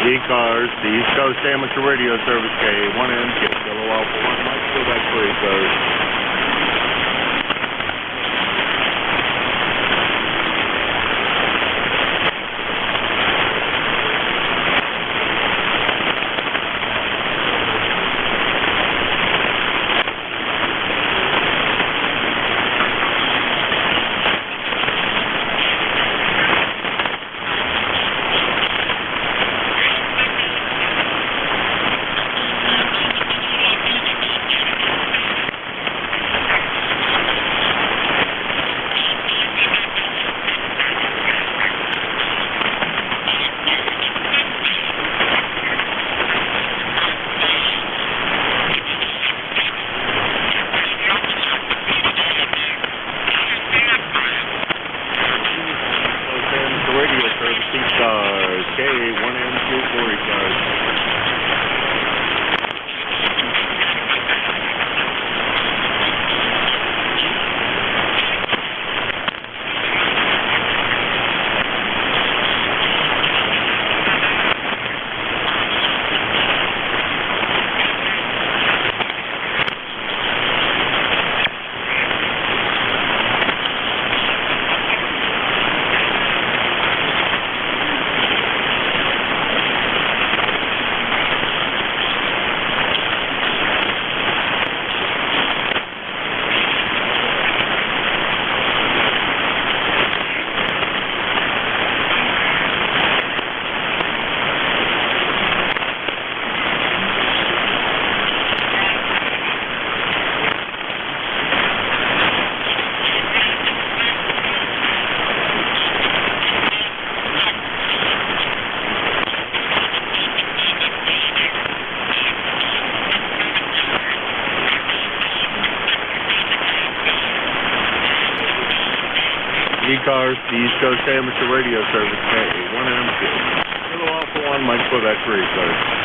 ECARS, the East Coast Amateur Radio Service, K1MQ, Kilo Alpha 1, Mike, Quebec 3, ECARS. Radio Service, ECARS, K1MQ for ECARS. ECARS, the East Coast Amateur Radio Service, K1MQ. Kilo Alpha 1, Mike, Quebec 3, ECARS.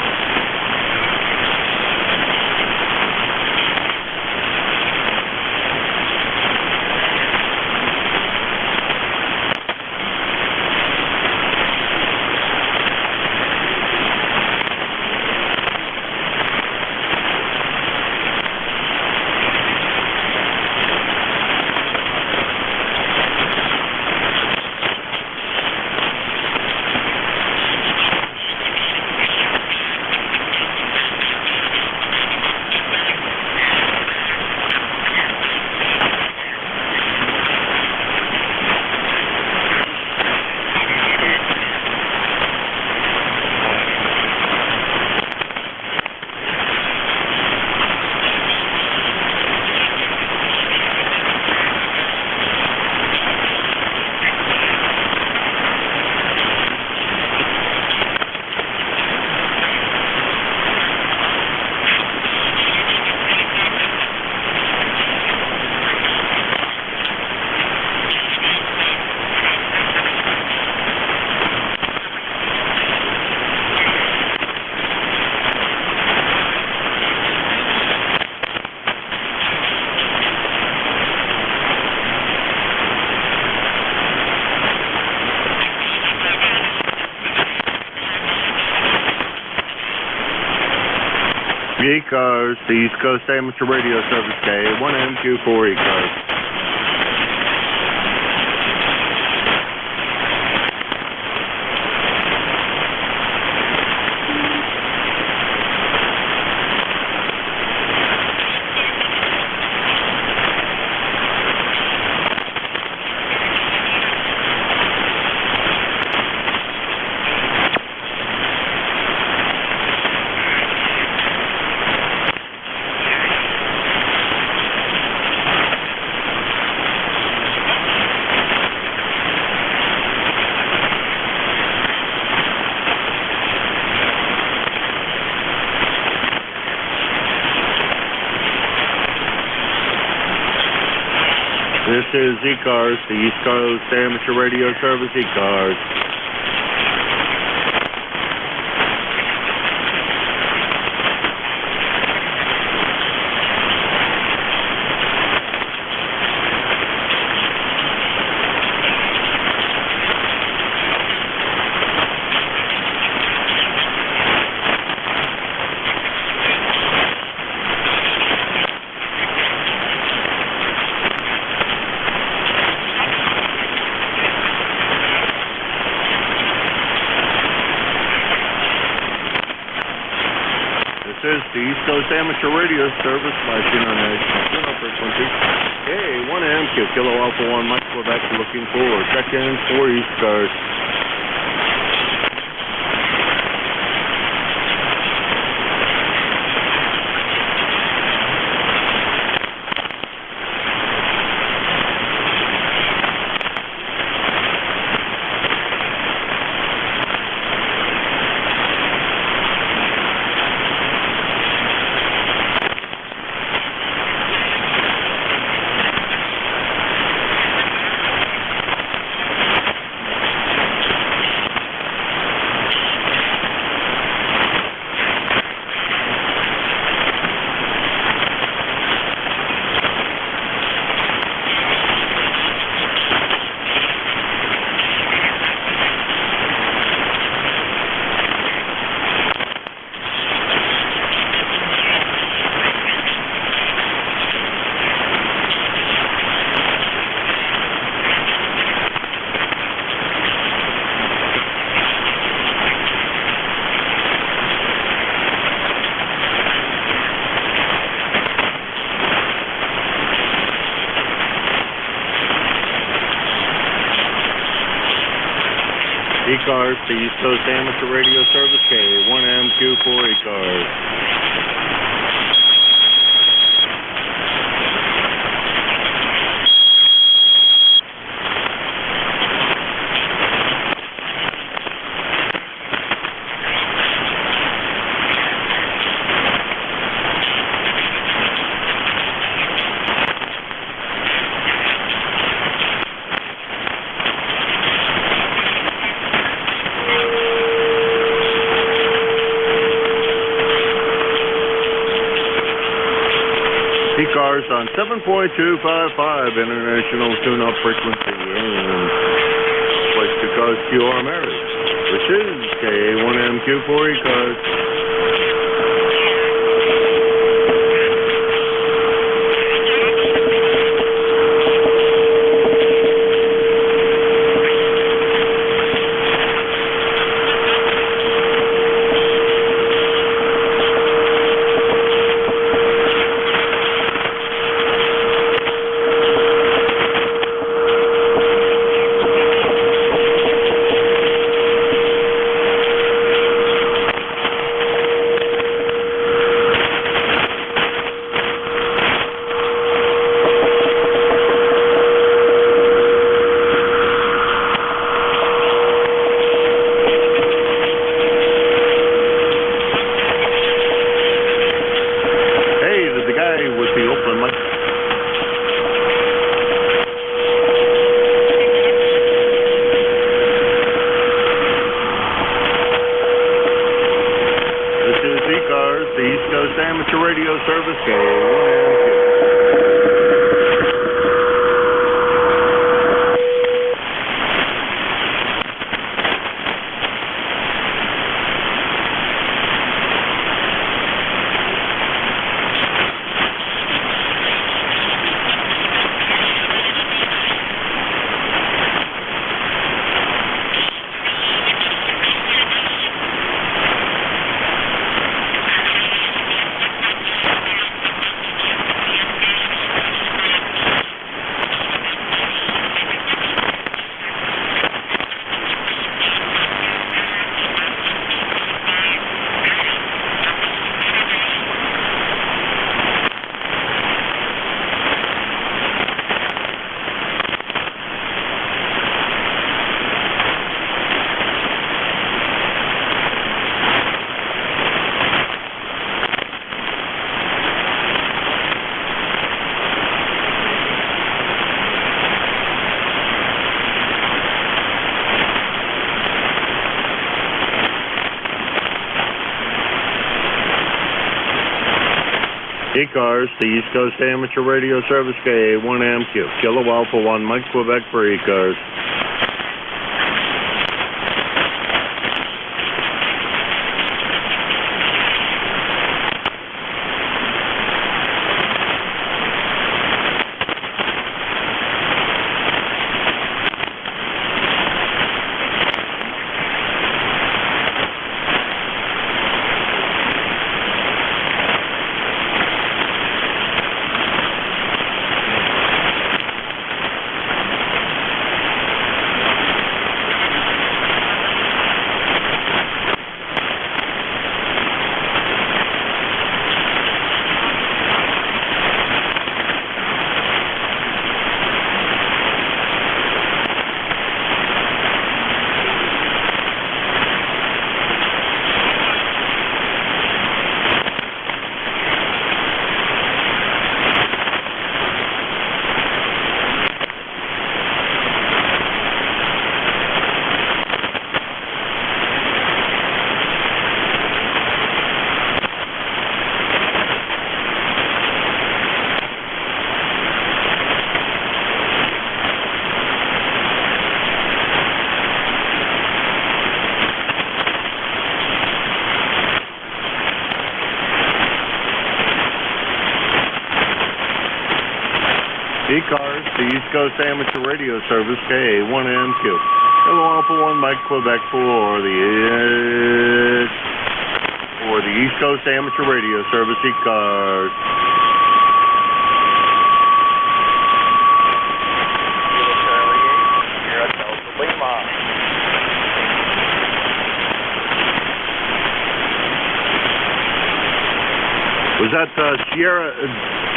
ECARS, the East Coast Amateur Radio Service, K1MQ for ECARS. This is ECARS, the East Coast Amateur Radio Service, ECARS. the East Coast Amateur Radio Service by International Tuner Frequency. K1MQ, Kilo Alpha 1, Mike Quebec, looking for check-in for ECARS. ECARS, the East Coast Amateur Radio Service, K1MQ for ECARS. ECARS on 7.255 International Tune-Up Frequency and place to cause QR marriage. This is K1MQ for ECARS. The East Coast Amateur Radio Service, K1MQ. ECARS, the East Coast Amateur Radio Service, K1MQ. Kilo Alpha 1, Mike Quebec for ECARS. the East Coast Amateur Radio Service, K1MQ. Hello, Alpha 1, Mike Quebec for the East Coast Amateur Radio Service, ECARS. Was that Sierra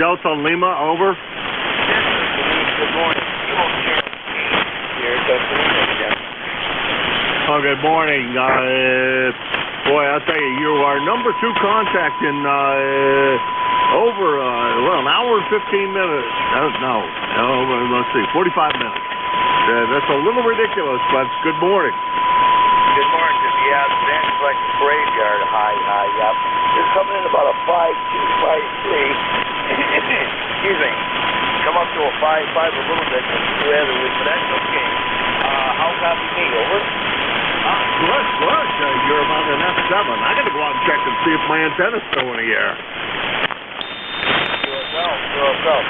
Delta Lima, over? Good morning. Oh, good morning. Boy, I'll tell you, you are number 2 contact in over, an hour and 15 minutes. No, let's see, 45 minutes. That's a little ridiculous, but good morning. Good morning. Yeah, the band's like a graveyard high up. They're coming in about a 5.2, 5.3. Excuse me. Come up to a 5.5 a little bit, rather with, but that's okay. How copy me, over? Good. You're about an F7. I got to go out and check and see if my antenna's still in the air. Sure well.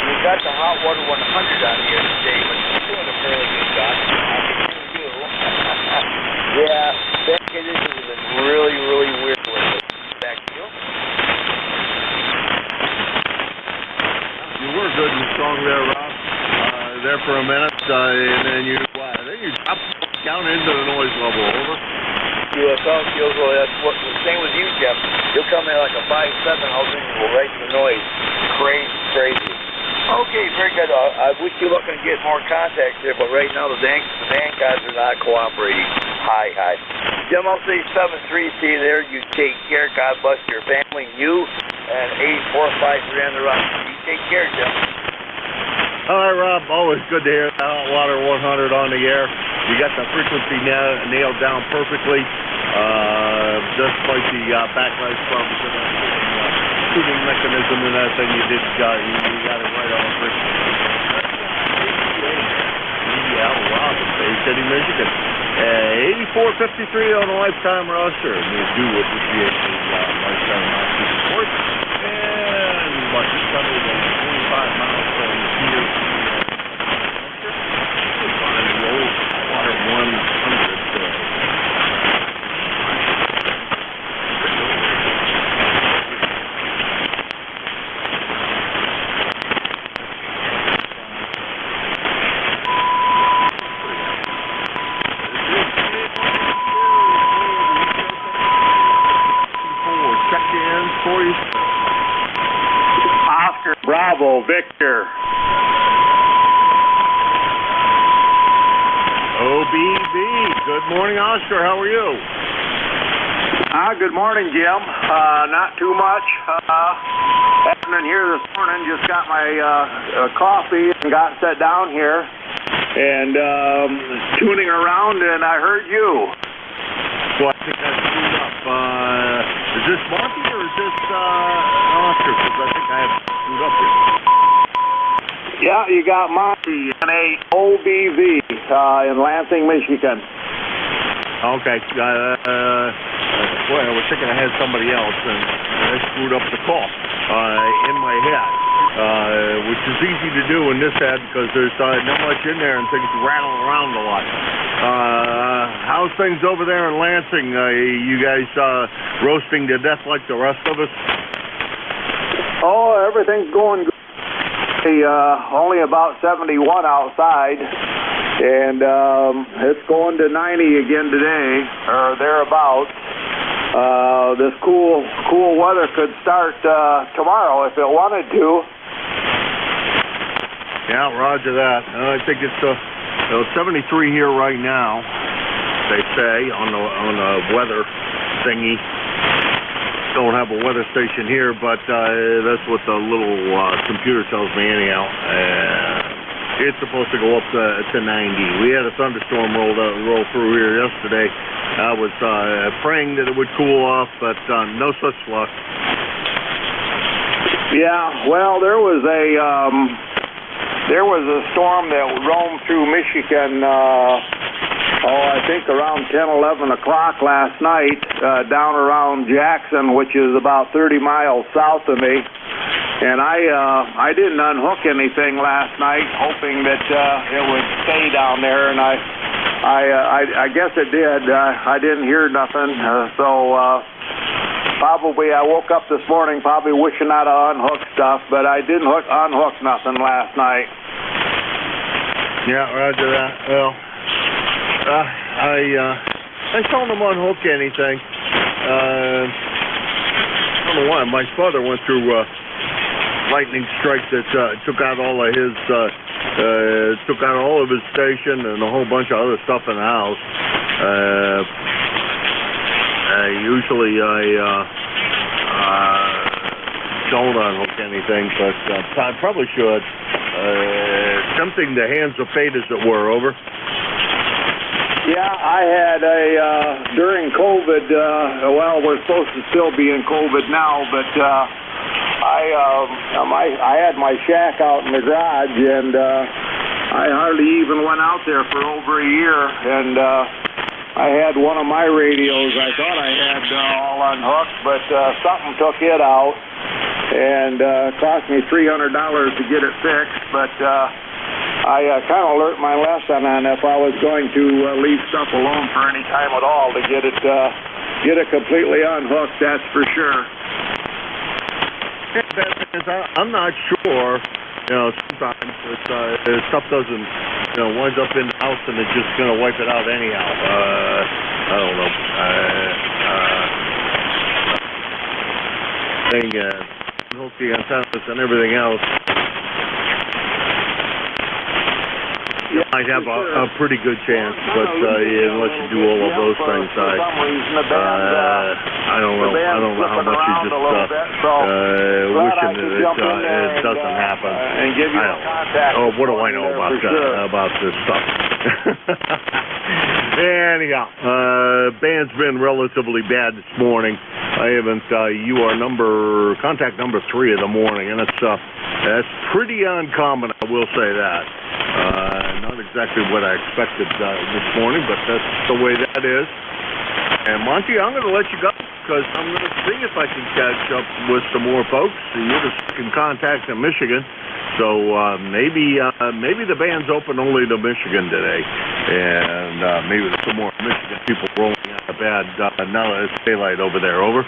We got the hot water 100 on here today, but you're doing a fairly good job. I can hear you. Yeah, back conditions have been really, really weird lately. Back to you. You were good and strong there, Rob. There for a minute, and then you dropped down into the noise level, over. UFL feels well. That's what the same with you, Jeff. You'll come in like a 5.7, I'll bring you right to the noise. Crazy. Okay, very good. I wish you luck and get more contacts there, but right now the bank guys are not cooperating. Hi. Jim, I'll say 7-3. See you there. You take care. God bless your family. You and 8453 on the run. You take care, Jim. All right, Rob. Always good to hear Hot Water 100 on the air. You got the frequency nailed down perfectly. Just like the backlash problems and that tuning mechanism and that thing, you got it right on the frequency. Wow, Bay City, Michigan. 8453 on a lifetime roster. And we do appreciate the lifetime roster support. And about 625 miles from here. Water 100. Oscar Bravo Victor. OBB. Good morning, Oscar. How are you? Good morning, Jim. Not too much. Happening here this morning. Just got my coffee and got set down here and tuning around, and I heard you. Well, I think that's screwed up. Is this Monty or is this Oscar? Because I think I have screwed up here. Yeah, you got Monty and a OBV in Lansing, Michigan. Okay. Boy, I was thinking I had somebody else, and I screwed up the call in my head, which is easy to do in this head because there's not much in there and things rattle around a lot. How's things over there in Lansing? You guys roasting to death like the rest of us? Oh, everything's going good. Only about 71 outside, and it's going to 90 again today, or thereabouts. This cool weather could start tomorrow if it wanted to. Yeah, roger that. I think it's 73 here right now, they say, on the weather thingy. Don't have a weather station here, but that's what the little computer tells me anyhow. It's supposed to go up to 90. We had a thunderstorm roll through here yesterday. I was praying that it would cool off, but no such luck. Yeah, well, there was a storm that roamed through Michigan. I think around 10, 11 o'clock last night, down around Jackson, which is about 30 miles south of me. And I didn't unhook anything last night, hoping that it would stay down there, and I guess it did. I didn't hear nothing, so probably I woke up this morning probably wishing I'd unhooked stuff, but I didn't unhook nothing last night. Yeah, roger that. Well, I seldom unhook anything. I don't know why. My father went through lightning strike that took out all of his station and a whole bunch of other stuff in the house. Usually I don't unhook anything, but I probably should. Tempting the hands of fate, as it were. Over. Yeah, I had during COVID, well, we're supposed to still be in COVID now, but I had my shack out in the garage, and I hardly even went out there for over a year, and I had one of my radios I thought I had all unhooked, but something took it out, and cost me $300 to get it fixed, but I kind of learned my lesson on if I was going to leave stuff alone for any time at all to get it completely unhooked, that's for sure. I'm not sure. You know, sometimes stuff doesn't, winds up in the house and it's just going to wipe it out anyhow. I don't know. Hook the antennas and everything else. You might have a pretty good chance, but unless you do all of those things, I don't know. I don't know how much you just wishing that it doesn't happen. Oh, what do I know about this stuff? Anyhow, band's been relatively bad this morning. I haven't. You are contact number 3 of the morning, and that's pretty uncommon. I will say that. Not exactly what I expected this morning, but that's the way that is. And Monty, I'm going to let you go because I'm going to see if I can catch up with some more folks. You're the second contact in Michigan, so maybe the band's open only to Michigan today, and maybe there's some more Michigan people rolling out of bed now that it's daylight over there. Over.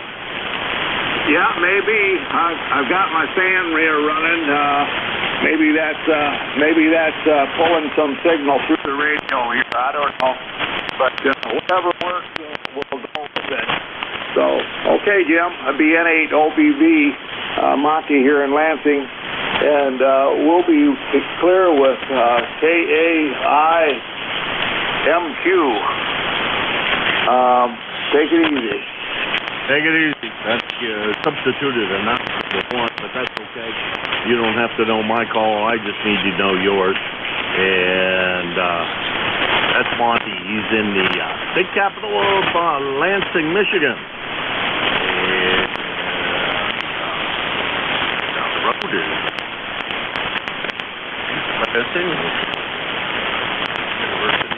Yeah, maybe. I've got my fan rear running. Maybe that's pulling some signal through the radio here. I don't know, but whatever works, we'll go with it. So, okay, Jim. BN8 OBV, Monty here in Lansing, and we'll be clear with KAIMQ. Take it easy. Take it easy. That's substituted a not one, but that's okay. You don't have to know my call. I just need to know yours. And that's Monty. He's in the state capital of Lansing, Michigan. And down the road is Lansing University.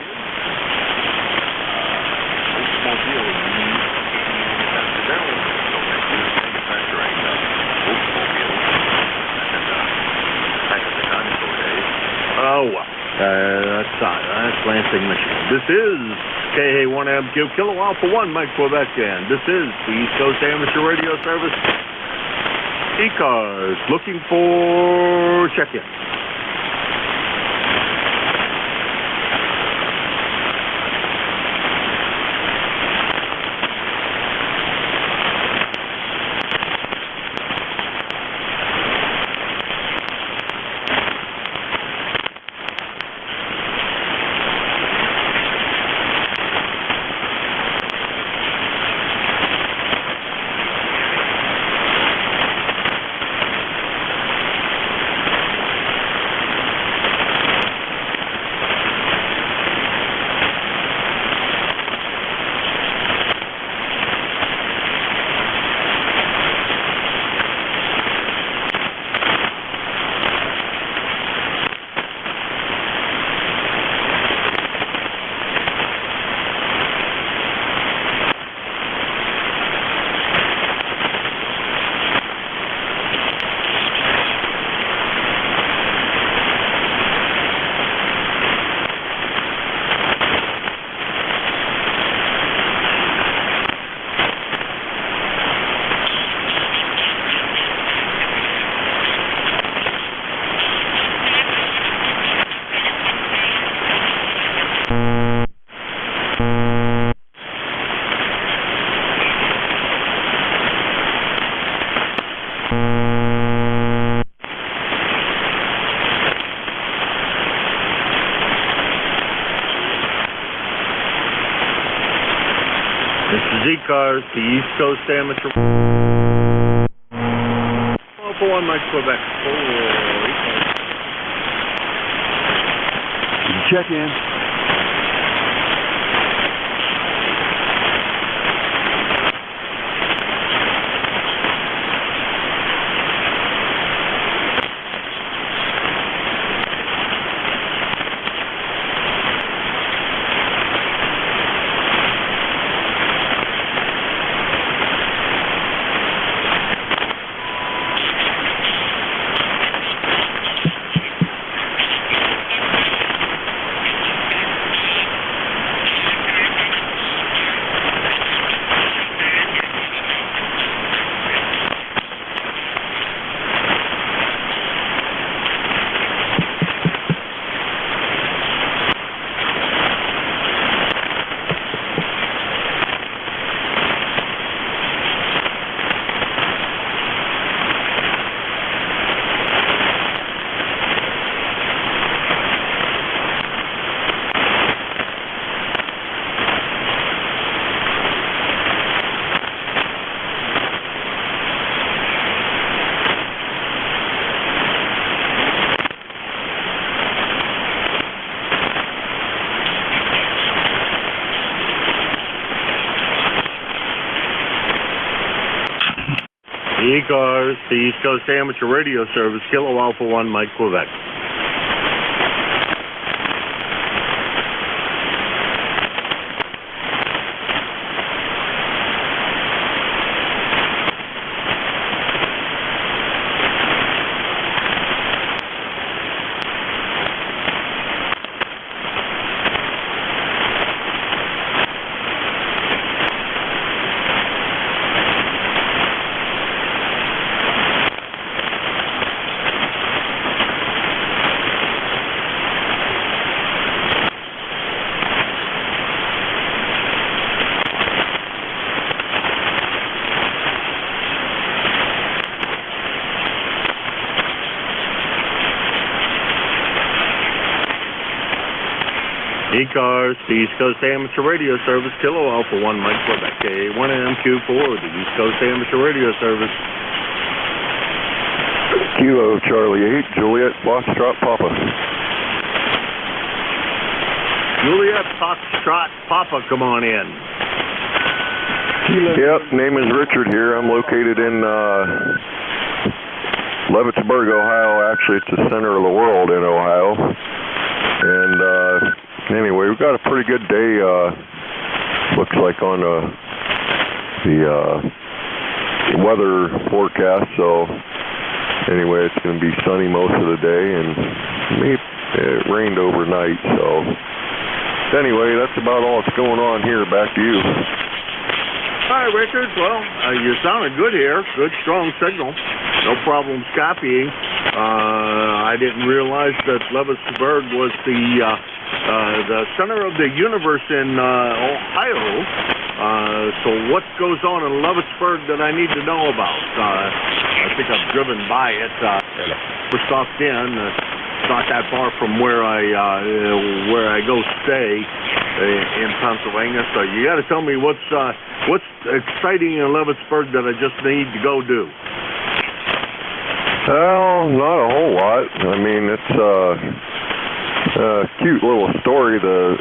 Oh, well, that's Lansing, Michigan. This is KA1MQ, Kilo Alpha 1, Mike Quebec, and this is the East Coast Amateur Radio Service. ECARS, looking for check-in. This is ECARS, the East Coast Amateur. Alpha 1 Mike Quebec. Check in. ECARS, the East Coast Amateur Radio Service, Kilo Alpha 1 Mike Quebec. ECARS, the East Coast Amateur Radio Service, Kilo Alpha 1 Mike Quebec, K1MQ4, the East Coast Amateur Radio Service. Kilo Charlie 8, Juliet Foxtrot Papa. Juliet Foxtrot Papa, come on in. Yep, name is Richard here. I'm located in Leavittsburg, Ohio. Actually, it's the center of the world in Ohio. And anyway, we've got a pretty good day, looks like on the weather forecast. So anyway, it's going to be sunny most of the day, and it rained overnight. So anyway, that's about all that's going on here. Back to you. Hi, Richard. Well, you sounded good here. Good, strong signal. No problems copying. I didn't realize that Leavittsburg was the center of the universe in Ohio. So what goes on in Leavittsburg that I need to know about? I think I've driven by it. We're stopped in. Not that far from where I go stay in Pennsylvania. So you got to tell me what's exciting in Leavittsburg that I just need to go do. Well, not a whole lot. I mean, it's a cute little story. The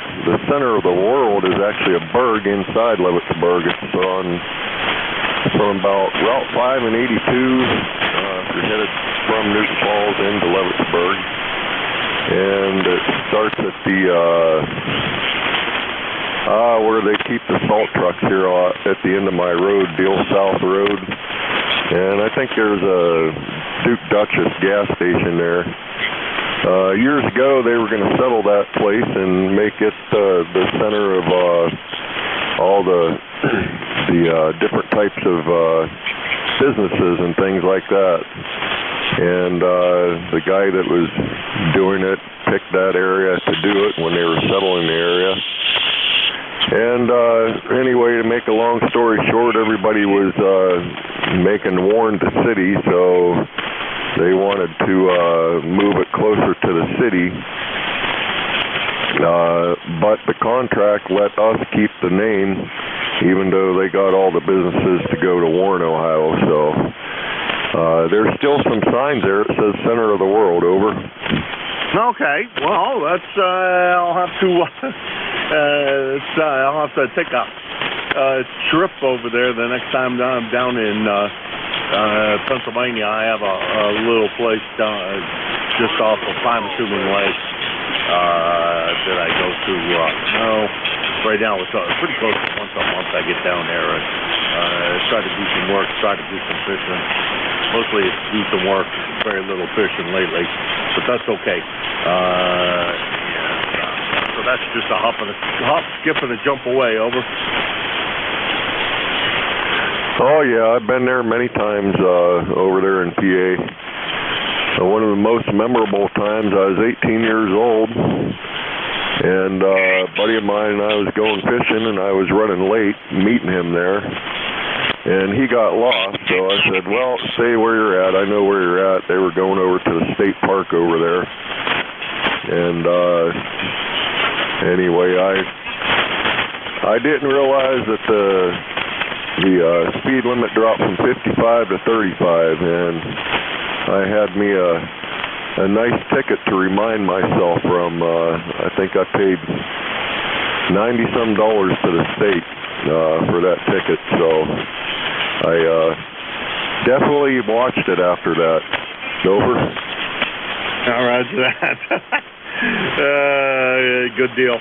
center of the world is actually a burg inside Leavittsburg. It's from about Route 5 and 82. If you're headed from New Falls into Leavittsburg, and it starts at the where they keep the salt trucks here at the end of my road, Deal South Road. And I think there's a Duke Duchess gas station there. Years ago, they were going to settle that place and make it the center of all the different types of businesses and things like that. And the guy that was doing it picked that area to do it when they were settling the area. And anyway, to make a long story short, everybody was making Warren the city, so they wanted to move it closer to the city. But the contract let us keep the name, even though they got all the businesses to go to Warren, Ohio. So there's still some signs there. It says center of the world, over. Okay, well, that's, I'll have to take a trip over there the next time I'm down in Pennsylvania. I have a little place down just off of Time-Assuming Lake that I go to. Right now it's pretty close to once a month I get down there and try to do some work, try to do some fishing. Mostly it's do some work, very little fishing lately, but that's okay. So that's just a hop, skip, and a jump away, over. Oh yeah, I've been there many times over there in PA. One of the most memorable times, I was 18 years old, and a buddy of mine and I was going fishing, and I was running late, meeting him there, and he got lost, so I said, well, stay where you're at, I know where you're at. They were going over to the state park over there, and anyway, I didn't realize that the speed limit dropped from 55 to 35, and I had me a nice ticket to remind myself from. I think I paid $90-some to the state for that ticket, so I definitely watched it after that. Over. All right, that. Good deal.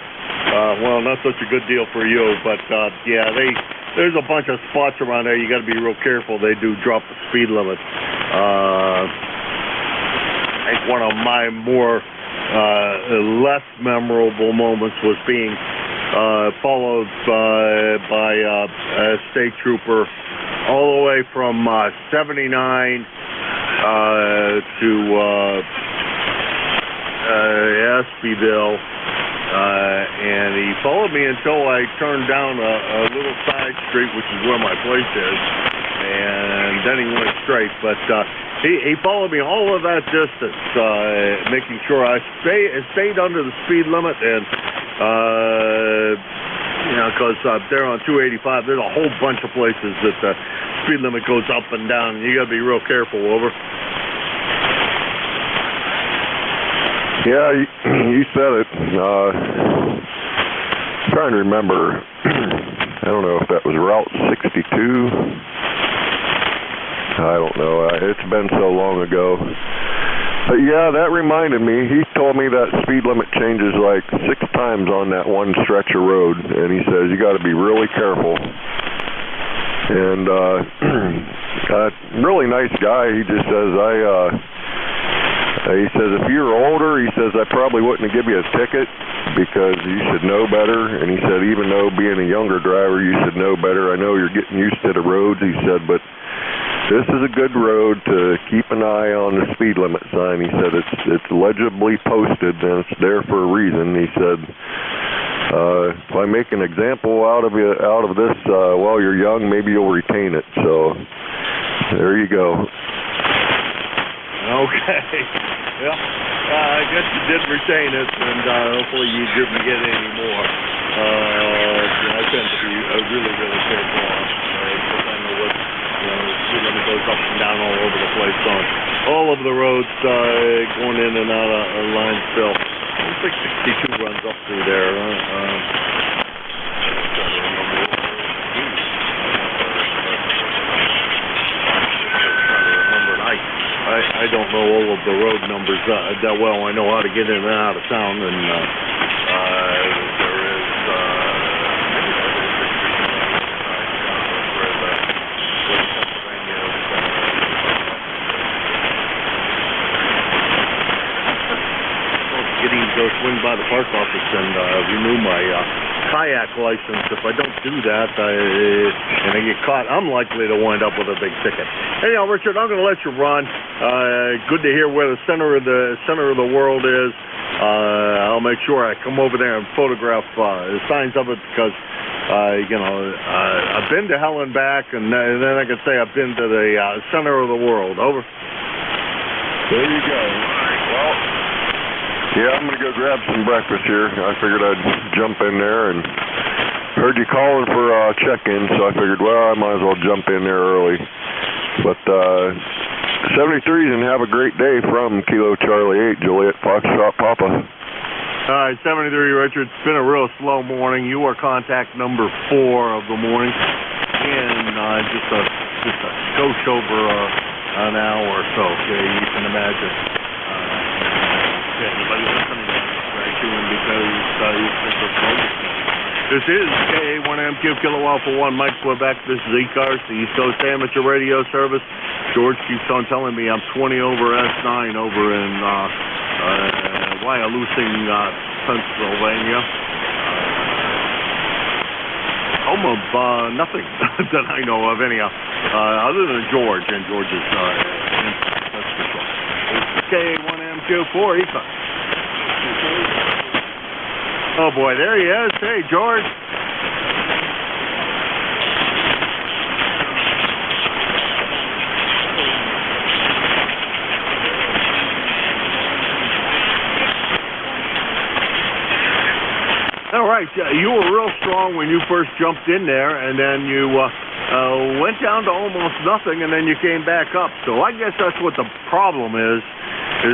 Well, not such a good deal for you, but yeah, there's a bunch of spots around there. You got to be real careful. They do drop the speed limit. I think one of my more less memorable moments was being followed by a state trooper all the way from 79 to Espyville. And he followed me until I turned down a little side street, which is where my place is, and then he went straight. But he followed me all of that distance, making sure I stayed under the speed limit, and because there on 285, there's a whole bunch of places that the speed limit goes up and down, and you got to be real careful, over. Yeah, you said it. Trying to remember. I don't know if that was Route 62. I don't know. It's been so long ago. But yeah, that reminded me. He told me that speed limit changes like 6 times on that one stretch of road, and he says you got to be really careful. And really nice guy. He just says he says, if you were older, he says, I probably wouldn't give you a ticket because you should know better. And he said, even though being a younger driver, you should know better. I know you're getting used to the roads, he said, but this is a good road to keep an eye on the speed limit sign. He said, it's legibly posted and it's there for a reason. He said, if I make an example out of this while you're young, maybe you'll retain it. So there you go. Okay. Well, I guess you did retain it, and hopefully you didn't get any more. I tend to be really, really careful on because I know what, the speed limit goes up and down all over the place on all of the roads going in and out of line still. I think 62 runs up through there. I don't know all of the road numbers that well. I know how to get in and out of town, and there is getting to go swing by the park office and renew my kayak license. If I don't do that, and I get caught, I'm likely to wind up with a big ticket. Anyhow, Richard, I'm going to let you run. Good to hear where the center of the world is. I'll make sure I come over there and photograph signs of it because, I've been to hell and back, and then I can say I've been to the center of the world. Over. There you go. Well, yeah, I'm going to go grab some breakfast here. I figured I'd jump in there and Heard you calling for check-in, so I figured, well, I might as well jump in there early. But 73s and have a great day from Kilo Charlie 8, Juliet Foxtrot Papa. All right, 73, Richard. It's been a real slow morning. You are contact number 4 of the morning. And just a skosh over an hour or so. Okay, you can imagine. Anybody listening to this doing because you think of slow. This is KA1MQ Kilo Alpha 1, Mike Quebec. This is ECARS, the East Coast Amateur Radio Service. George keeps on telling me I'm 20 over S9 over in Wyalusing, Pennsylvania. Home of nothing that I know of, anyhow, other than George, and George's that's for sure. KA1MQ4 ECARS. Oh boy, there he is. Hey, George. All right, you were real strong when you first jumped in there, and then you went down to almost nothing, and then you came back up. So I guess that's what the problem is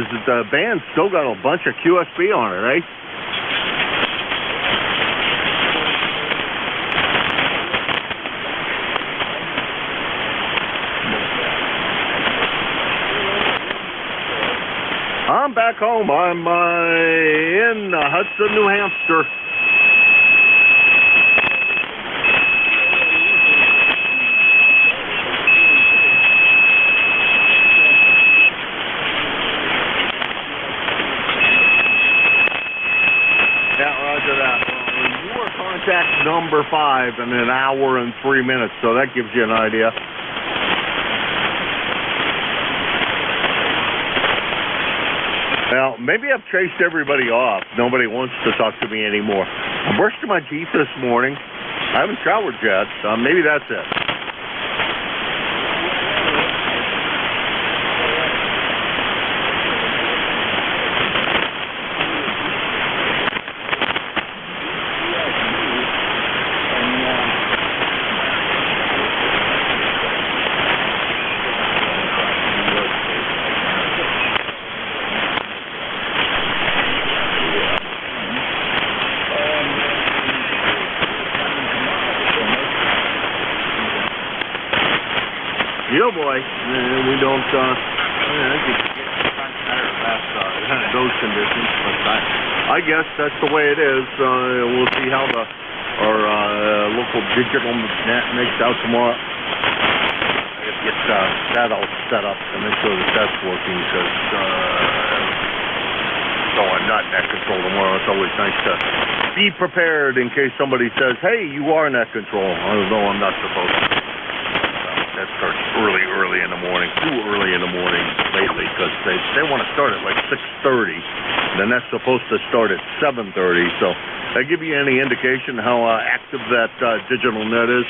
that the band's still got a bunch of QSB on it, eh? I'm back home. I'm in Hudson, New Hampshire. Yeah, roger that. You are contact number 5 in an hour and 3 minutes, so that gives you an idea. Well, maybe I've chased everybody off. Nobody wants to talk to me anymore. I brushed my teeth this morning. I haven't showered yet. Maybe that's it. Yeah, boy, we don't, I think those conditions, but I guess that's the way it is. We'll see how our local digital net makes out tomorrow. Get that all set up to make sure that that's working, because though I'm not net control tomorrow, it's always nice to be prepared in case somebody says, hey, you are net control, although I'm not supposed to. That starts early in the morning, too early in the morning lately, because they want to start at like 6:30. Then that's supposed to start at 7:30. So that give you any indication how active that digital net is?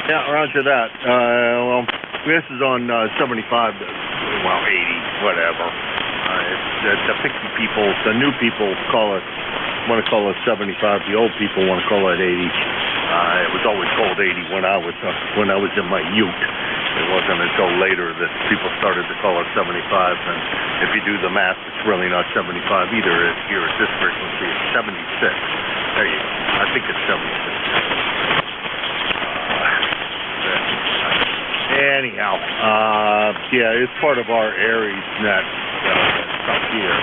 Yeah, roger that. Well, this is on 75 to, well, 80, whatever. The picky people, the new people want to call it 75. The old people want to call it 80. It was always called 80 when I was in my youth. It wasn't until later that people started to call it 75. And if you do the math, it's really not 75 either. Here at this frequency, it's 76. There you go. I think it's 76. Anyhow, yeah, it's part of our Aries net stuff here.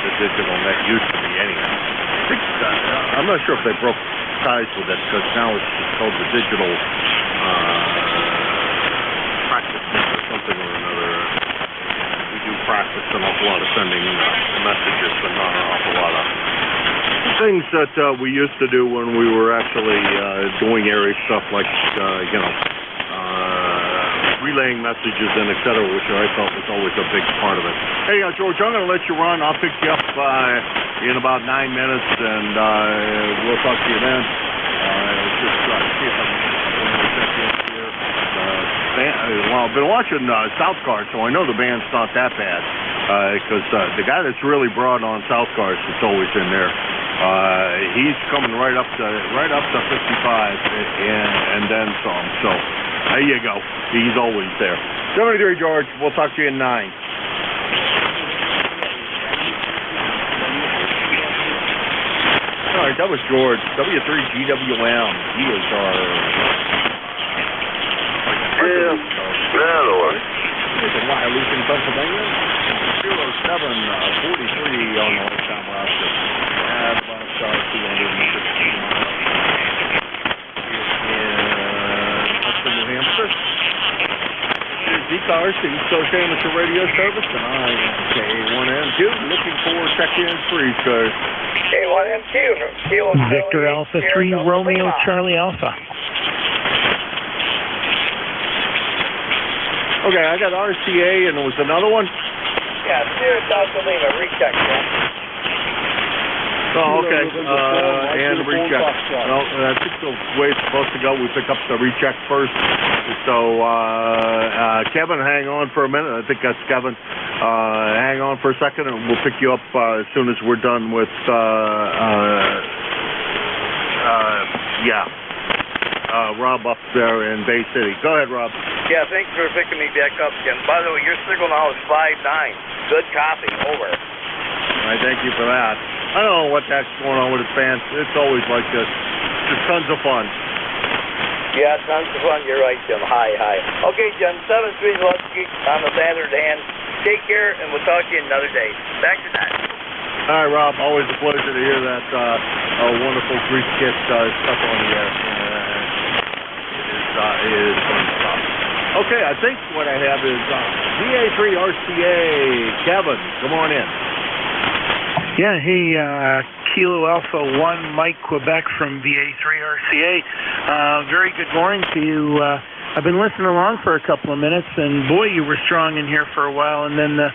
The digital net used to be anyhow. I think, I'm not sure if they broke ties with it, because now it's just called the digital practice net or something or another. We do practice an awful lot of sending messages, but not an awful lot of things that we used to do when we were actually doing area stuff like, relaying messages and et cetera, which I felt was always a big part of it. Hey, George, I'm going to let you run. I'll pick you up in about 9 minutes, and we'll talk to you then. Just see if I can check you up here. Well, I've been watching Southcars, so I know the band's not that bad. Because the guy that's really broad on Southcars is always in there. He's coming right up to 55 and then some. So there you go. He's always there. 73 George. We'll talk to you in 9. All right, that was George. W3GWM. He is our. He's a wireless in Pennsylvania. 0743 on the lifetime roster. About 260 miles. In New Hampshire. Here's ECARS, the East Coast Amateur Radio Service, and I am K1M2, looking for check-in free, sir. K1M2, Victor Alpha 3, Romeo Charlie Alpha. Okay, I got RCA, and there was another one? Yeah, Sierra South Lima, recheck, Oh, okay, and recheck. Well, I think the way it's supposed to go, we pick up the recheck first. So, Kevin, hang on for a minute. I think that's Kevin. Hang on for a second, and we'll pick you up as soon as we're done with, Rob up there in Bay City. Go ahead, Rob. Yeah, thanks for picking me back up, Jim. By the way, your signal now is 5.9. Good copy. Over. All right, thank you for that. I don't know what that's going on with his fans. It's always like this. Just tons of fun. Yeah, tons of fun. You're right, Jim. Hi. Okay, Jim. 7-3 Lucky on the standard hand. Take care, and we'll talk to you another day. Back to that. All right, Rob. Always a pleasure to hear that wonderful Greek kit stuff on the air. It is fun stuff. Okay, I think what I have is VA3 RCA. Kevin, come on in. Yeah, hey, Kilo Alpha 1, Mike Quebec from VA3 RCA. Very good morning to you. I've been listening along for a couple of minutes, and boy, you were strong in here for a while, and then the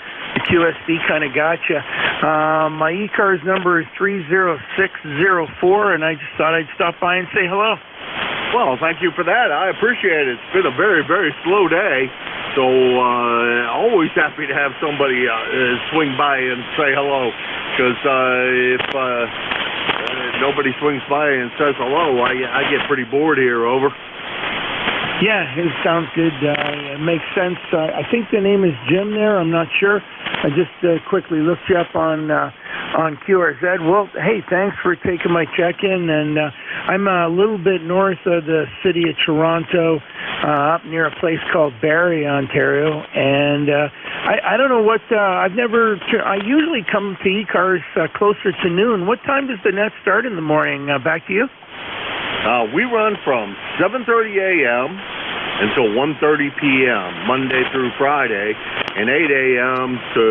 QSD kind of got you. My ECARS number is 30604, and I just thought I'd stop by and say hello. Well, thank you for that. I appreciate it. It's been a very, very slow day, so always happy to have somebody swing by and say hello, because if nobody swings by and says hello, I get pretty bored here. Over. Yeah, it sounds good. It makes sense. I think the name is Jim there. I'm not sure. I just quickly looked you up on QRZ. Well, hey, thanks for taking my check-in. And I'm a little bit north of the city of Toronto, up near a place called Barrie, Ontario. And I don't know what, I usually come to ECARS closer to noon. What time does the net start in the morning? Back to you. We run from 7:30 a.m. until 1:30 p.m. Monday through Friday, and 8 a.m. to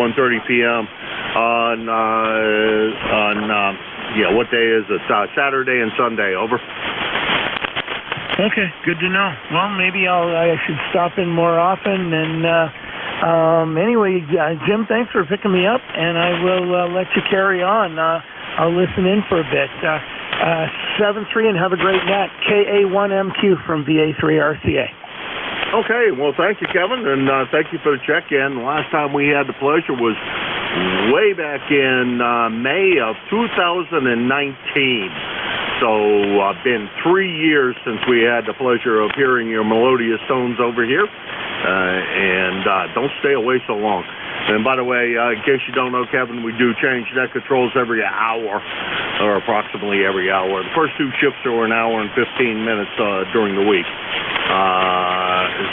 1:30 p.m. on what day is it? Saturday and Sunday. Over. Okay, good to know. Well, maybe I should stop in more often. And anyway, Jim, thanks for picking me up, and I will let you carry on. I'll listen in for a bit. 7-3 and have a great night. KA1MQ from VA3 RCA. Okay, well, thank you, Kevin, and thank you for the check-in. The last time we had the pleasure was way back in May of 2019. So it's been 3 years since we had the pleasure of hearing your melodious tones over here. And don't stay away so long. And by the way, in case you don't know, Kevin, we do change net controls every hour, or approximately every hour. The first two shifts are an hour and 15 minutes during the week.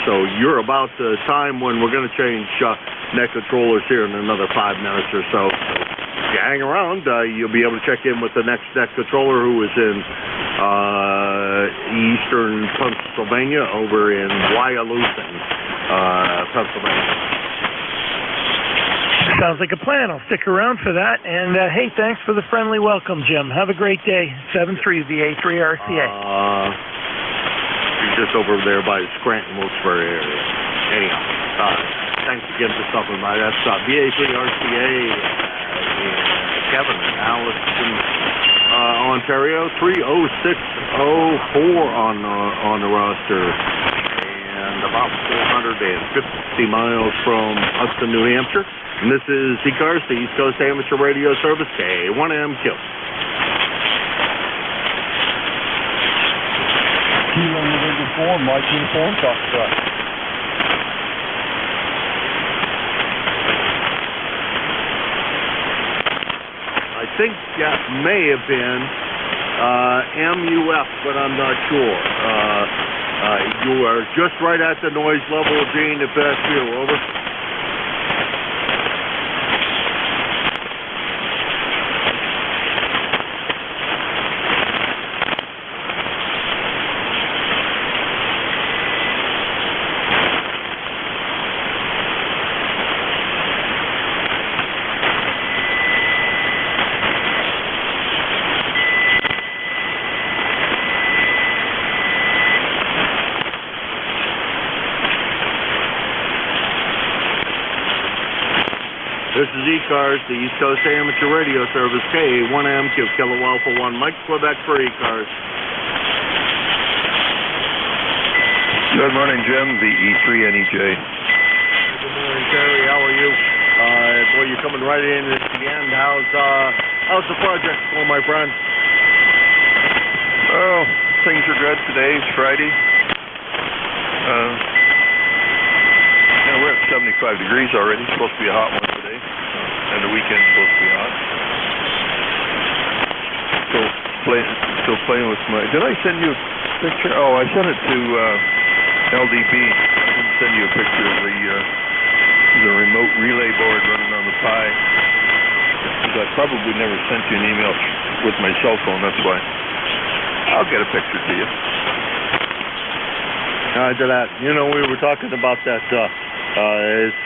So you're about the time when we're going to change net controllers here in another 5 minutes or so. If you hang around, you'll be able to check in with the next net controller, who is in eastern Pennsylvania, over in Wyalusing, Pennsylvania. Sounds like a plan. I'll stick around for that. And, hey, thanks for the friendly welcome, Jim. Have a great day. 7-3, the A3RCA. You're just over there by the Scranton, Wilkes-Barre area. Anyhow, thanks again for stopping by. That's BA3RCA Kevin in Allison, Ontario. 30604 on the roster. And about 450 miles from Hudson, New Hampshire. And this is ECARS, the East Coast Amateur Radio Service, K1MQ. Kilo November 4, Mike Uniform, talk truck. I think that may have been MUF, but I'm not sure. You are just right at the noise level, Gene, if that's you. Over. This is ECARS, the East Coast Amateur Radio Service, K1MQ, Kilo Alpha 1, Mike, Quebec for ECARS. Good morning, Jim, the E3NEJ. Good morning, Terry. How are you? Boy, you're coming right in at the end. How's the project going, my friend? Oh, things are good. Today is Friday. We're at 75 degrees already. It's supposed to be a hot one today. And the weekend's supposed to be hot. Still playing with my... Did I send you a picture? Oh, I sent it to LDB. I didn't send you a picture of the remote relay board running on the Pi. Because I probably never sent you an email with my cell phone, that's why. I'll get a picture to you. To that. You know, we were talking about that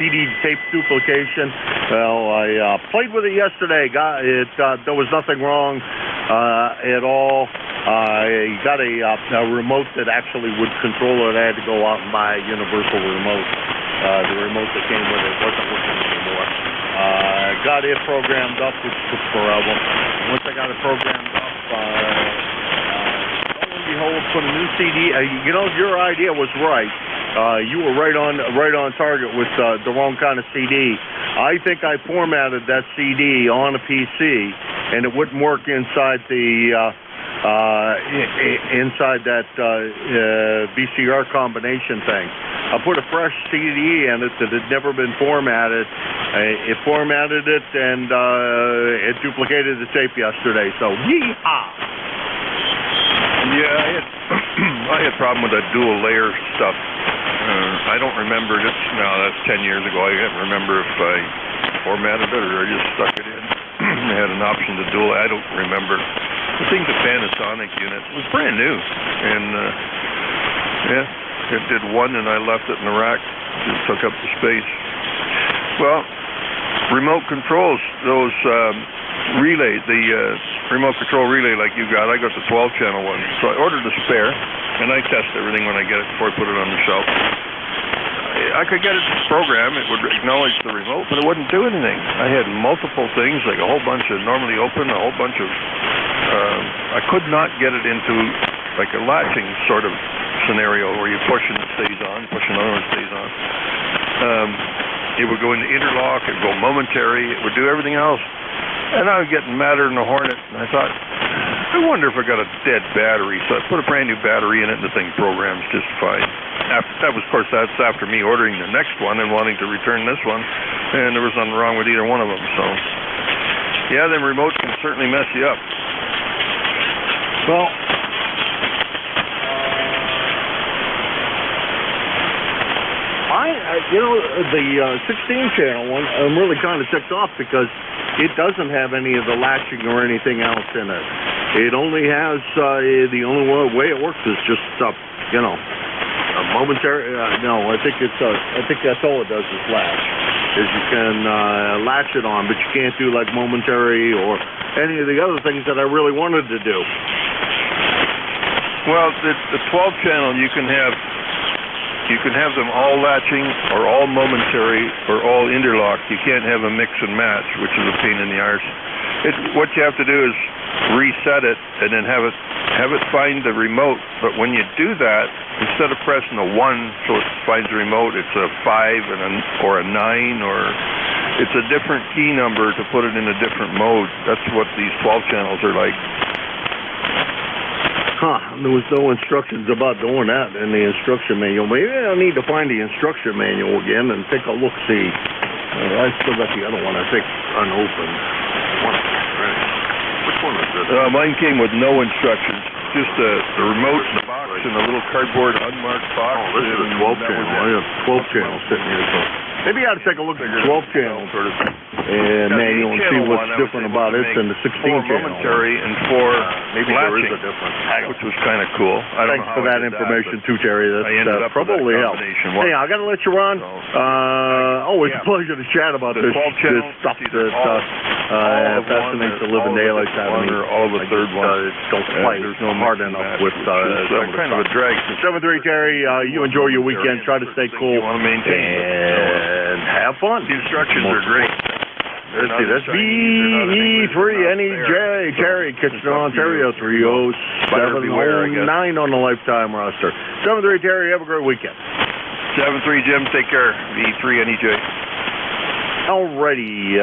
CD tape duplication. Well, I played with it yesterday. There was nothing wrong at all. I got a remote that actually would control it. I had to go out and buy a universal remote. The remote that came with it wasn't working anymore. Got it programmed up, which took forever. Once I got it programmed up, behold, put a new CD. You know, your idea was right. You were right on target with the wrong kind of CD. I think I formatted that CD on a PC, and it wouldn't work inside the inside that VCR combination thing. I put a fresh CD in it that had never been formatted. It formatted it, and it duplicated the tape yesterday. So, yeehaw! Yeah, I had a problem with that dual layer stuff. I don't remember this. No, that's 10 years ago. I can't remember if I formatted it or I just stuck it in. I had an option to dual. I don't remember. The thing's a Panasonic unit. It was brand new, and it did one, and I left it in the rack. It took up the space. Well, remote controls, those relays, the remote control relay like you got, I got the 12-channel one. So I ordered a spare, and I test everything when I get it before I put it on the shelf. I could get it to program, it would acknowledge the remote, but it wouldn't do anything. I had multiple things, like a whole bunch of normally open, a whole bunch of... I could not get it into like a latching sort of scenario where you push and it stays on, push another one stays on. It would go into interlock, it would go momentary, it would do everything else. And I was getting madder than a hornet, and I thought, I wonder if I got a dead battery. So I put a brand new battery in it, and the thing programs just fine. Of course, that's after me ordering the next one and wanting to return this one, and there was nothing wrong with either one of them. So, yeah, them remotes can certainly mess you up. Well, the 16-channel one, I'm really kind of ticked off because it doesn't have any of the latching or anything else in it. It only has, the only way it works is just, a momentary, no, I think that's all it does is latch. is you can latch it on, but you can't do like momentary or any of the other things that I really wanted to do. Well, the 12-channel, you can have them all latching or all momentary or all interlocked. You can't have a mix and match, which is a pain in the arse. What you have to do is reset it and then have it find the remote. But when you do that, instead of pressing a 1 so it finds the remote, it's a 5 or a 9, or it's a different key number to put it in a different mode. That's what these 12 channels are like. There was no instructions about doing that in the instruction manual. Maybe I need to find the instruction manual again and take a look-see. I still got the other one, I think, unopened. Which one is this? Mine came with no instructions, just the remote, the box, and a little cardboard unmarked box. Oh, this is a 12-channel. I have 12 channels sitting here. So maybe I ought to take a look at the 12-channel sort of manual and see what's different about it than the 16-channel. Momentary and 4 maybe latching, there is a difference. Which was kind of cool. Thanks for that information too, Terry. That's probably helped. Hey, I got to let you run. Always a pleasure to chat about this stuff that fascinates the living daylights out of me. All the third one. Don't play hard enough with kind of a drag. 7-3, Terry. You enjoy your weekend. Try to stay cool. You want to maintain and have fun. The instructions are great. Let's see, that's VE3NEJ, Terry, Kitchener, Ontario, 30709 on the lifetime roster. 7-3, Terry, have a great weekend. 7-3, Jim, take care. VE3NEJ. Alrighty,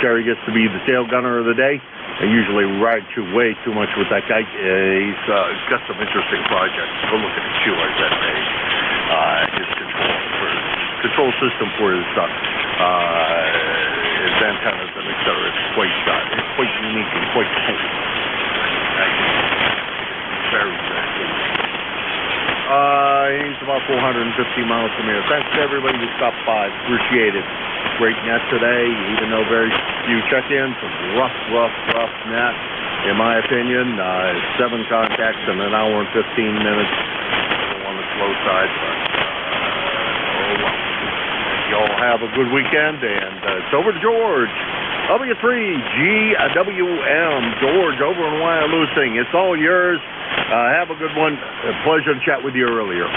Terry gets to be the tail gunner of the day. I usually ride way too much with that guy. He's got some interesting projects. Go look at the QRZ page. His control system for his antennas and et cetera. It's quite unique and quite cool. Very cool. He's about 450 miles from here. Thanks to everybody who stopped by. Appreciate it. Great net today, even though very few check-ins. Rough net, in my opinion. 7 contacts in an hour and 15 minutes. On the slow side, but y'all have a good weekend, and it's over to George. W3GWM, George over in Wyalusing. It's all yours. Have a good one. A pleasure to chat with you earlier.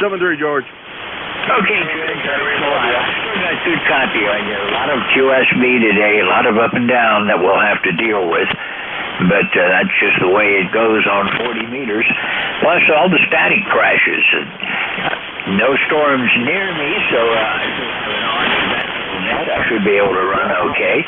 7-3, George. Okay, George. I got a good copy on you. A lot of QSB today, a lot of up and down that we'll have to deal with. But that's just the way it goes on 40 meters. Plus all the static crashes. No storms near me, so I should be able to run okay.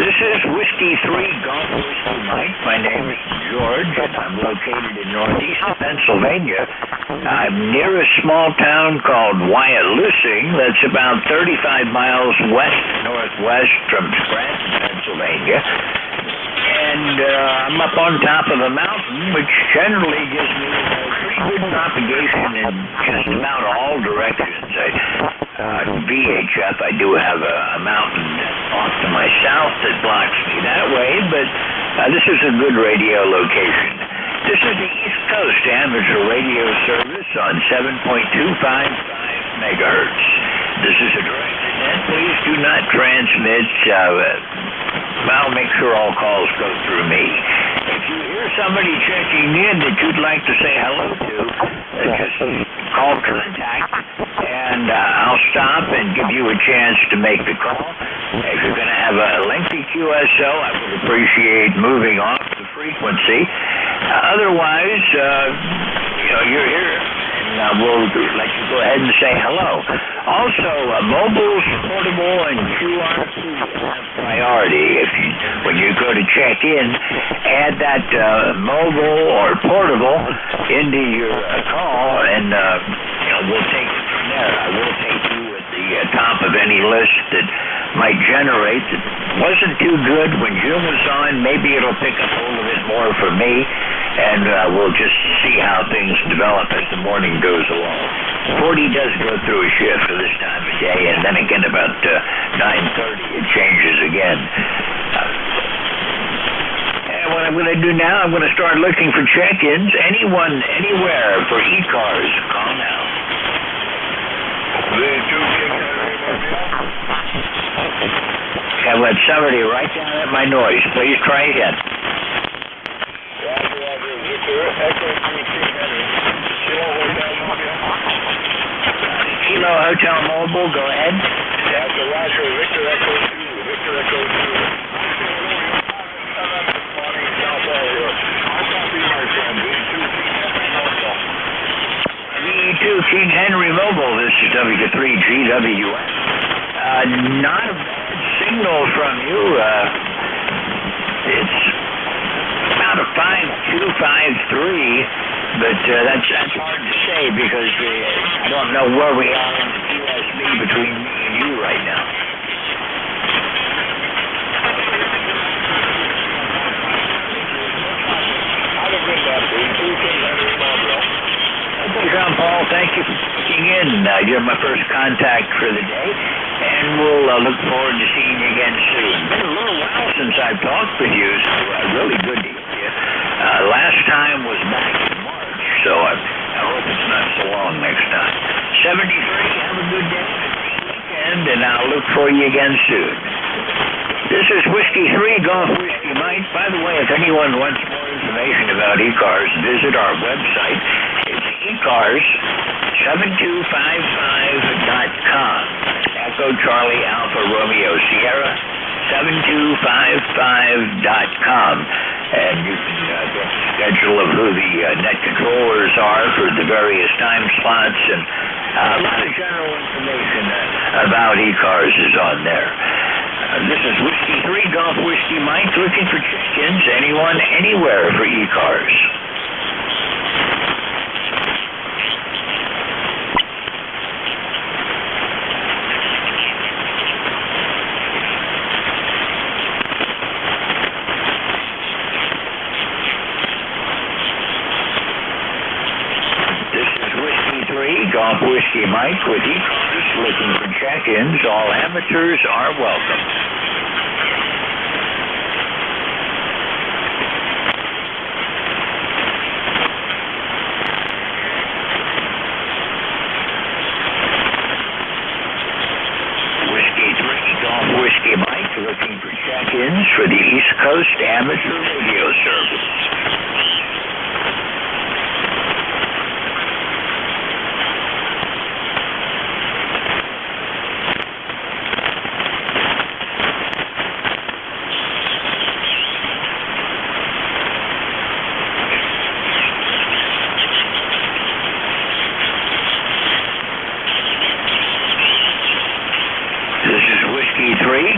This is Whiskey 3 Golf Whiskey Mike. My name is George, and I'm located in northeast Pennsylvania. I'm near a small town called Wyalusing that's about 35 miles west-northwest from Scranton, Pennsylvania. And I'm up on top of a mountain, which generally gives me pretty good propagation in just about all directions. VHF, I do have a mountain off to my south that blocks me that way, but this is a good radio location. This is the East Coast amateur radio service on 7.255 megahertz. This is a direct net. Please do not transmit. I'll make sure all calls go through me. If you hear somebody checking in that you'd like to say hello to, just call contact, and I'll stop and give you a chance to make the call. If you're going to have a lengthy QSO, I would appreciate moving off the frequency. Otherwise, you're here. We'll let you go ahead and say hello. Also, mobiles, portable, and QRC have priority. When you go to check in, add that mobile or portable into your call, and we'll take it from there. I will take you at the top of any list that might generate. It wasn't too good when June was on. Maybe it'll pick up a little bit more for me, and we'll just see how things develop as the morning goes along. 40 does go through a shift for this time of day, and then again about 9:30 it changes again. And what I'm going to do now, I'm going to start looking for check-ins. Anyone, anywhere for ECARS, call now. I've got somebody right down at my noise. Please try again. Kilo Hotel Mobile, go ahead. That's Roger, Victor Echo 2, Victor Echo 2. V2 King Henry Mobile, this is W3GWS. Not a bad signal from you. It's about a 5.253, but that's hard to say because I don't know where we are in the QSB between me and you right now. Okay, John Paul, thank you for checking in. You're my first contact for the day, and we'll look forward to seeing you again soon. Been a little while since I've talked with you, so really good to hear you. Last time was back in March, so I hope it's not so long next time. 73, have a good day, and I'll look for you again soon. This is Whiskey 3 Golf Whiskey Mike. By the way, if anyone wants more information about ECARS, visit our website. It's ECARS7255.com. Echo Charlie Alpha Romeo Sierra 7255.com. And you can get the schedule of who the net controllers are for the various time slots, and a lot of general information about ECARS is on there. This is Whiskey 3 Golf Whiskey Mike, looking for check-ins, anyone, anywhere for ECARS. This is Whiskey 3 Golf Whiskey Mike with ECARS, looking for check-ins. All amateurs are welcome. Whiskey Mike, looking for check-ins for the East Coast Amateur Radio Service.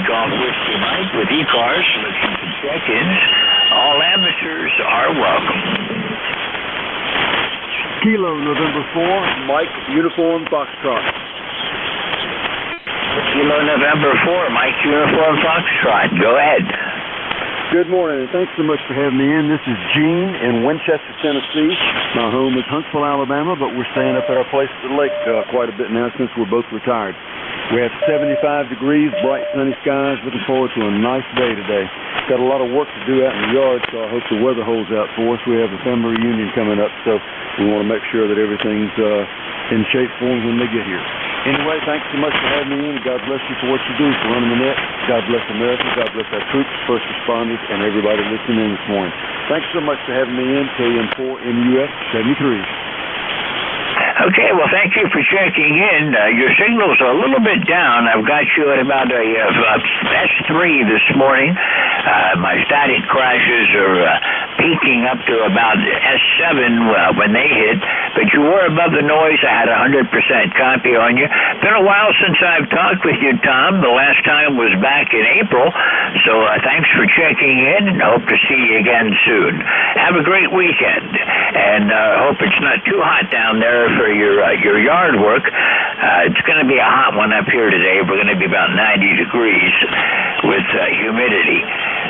Golf Whiskey Mike with ECARS, looking for check-ins. All amateurs are welcome. Kilo November 4, Mike, Uniform Foxtrot. Kilo November 4, Mike, Uniform Foxtrot. Go ahead. Good morning, and thanks so much for having me in. This is Gene in Winchester, Tennessee. My home is Huntsville, Alabama, but we're staying up at our place at the lake quite a bit now since we're both retired. We have 75 degrees, bright sunny skies. Looking forward to a nice day today. Got a lot of work to do out in the yard, so I hope the weather holds out for us. We have a family reunion coming up, so we want to make sure that everything's in shape for them when they get here. Anyway, thanks so much for having me in. God bless you for what you do for running the net. God bless America. God bless our troops, first responders, and everybody listening in this morning. Thanks so much for having me in. KM4 NUS 73. Okay, well, thank you for checking in. Your signal's a little bit down. I've got you at about a S3 this morning. My static crashes are peaking up to about S7 when they hit, but you were above the noise. I had 100% copy on you. Been a while since I've talked with you, Tom. The last time was back in April, so thanks for checking in, and hope to see you again soon. Have a great weekend, and hope it's not too hot down there for your yard work. It's going to be a hot one up here today. We're going to be about 90 degrees with humidity.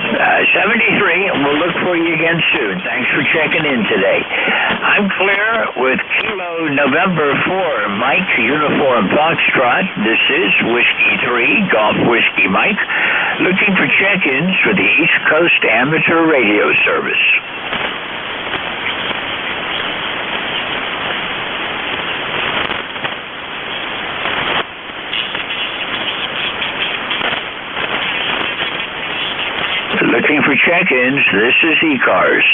73, and we'll look for you again soon. Thanks for checking in today. I'm clear with Kilo November 4, Mike, Uniform Foxtrot. This is Whiskey 3, Golf Whiskey Mike, looking for check-ins for the East Coast Amateur Radio Service. check-ins, this is ECARS.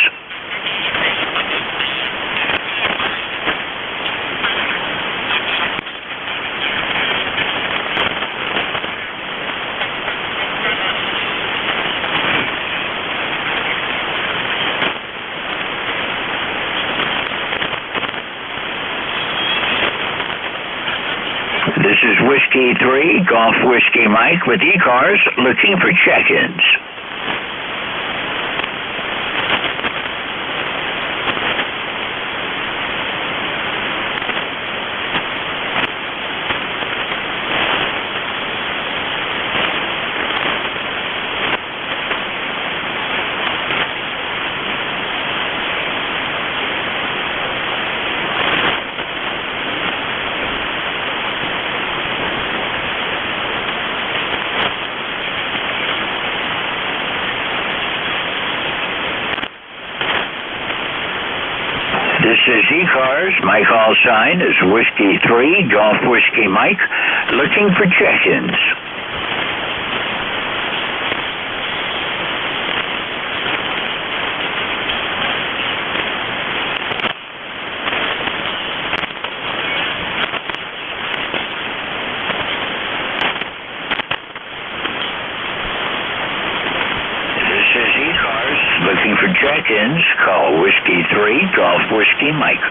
This is Whiskey 3, Golf Whiskey Mike with ECARS, looking for check-ins. This is ECARS. My call sign is Whiskey 3, Golf Whiskey Mike, looking for check-ins. This is ECARS. Looking for check-ins, call Whiskey 3, Golf Whiskey Mike.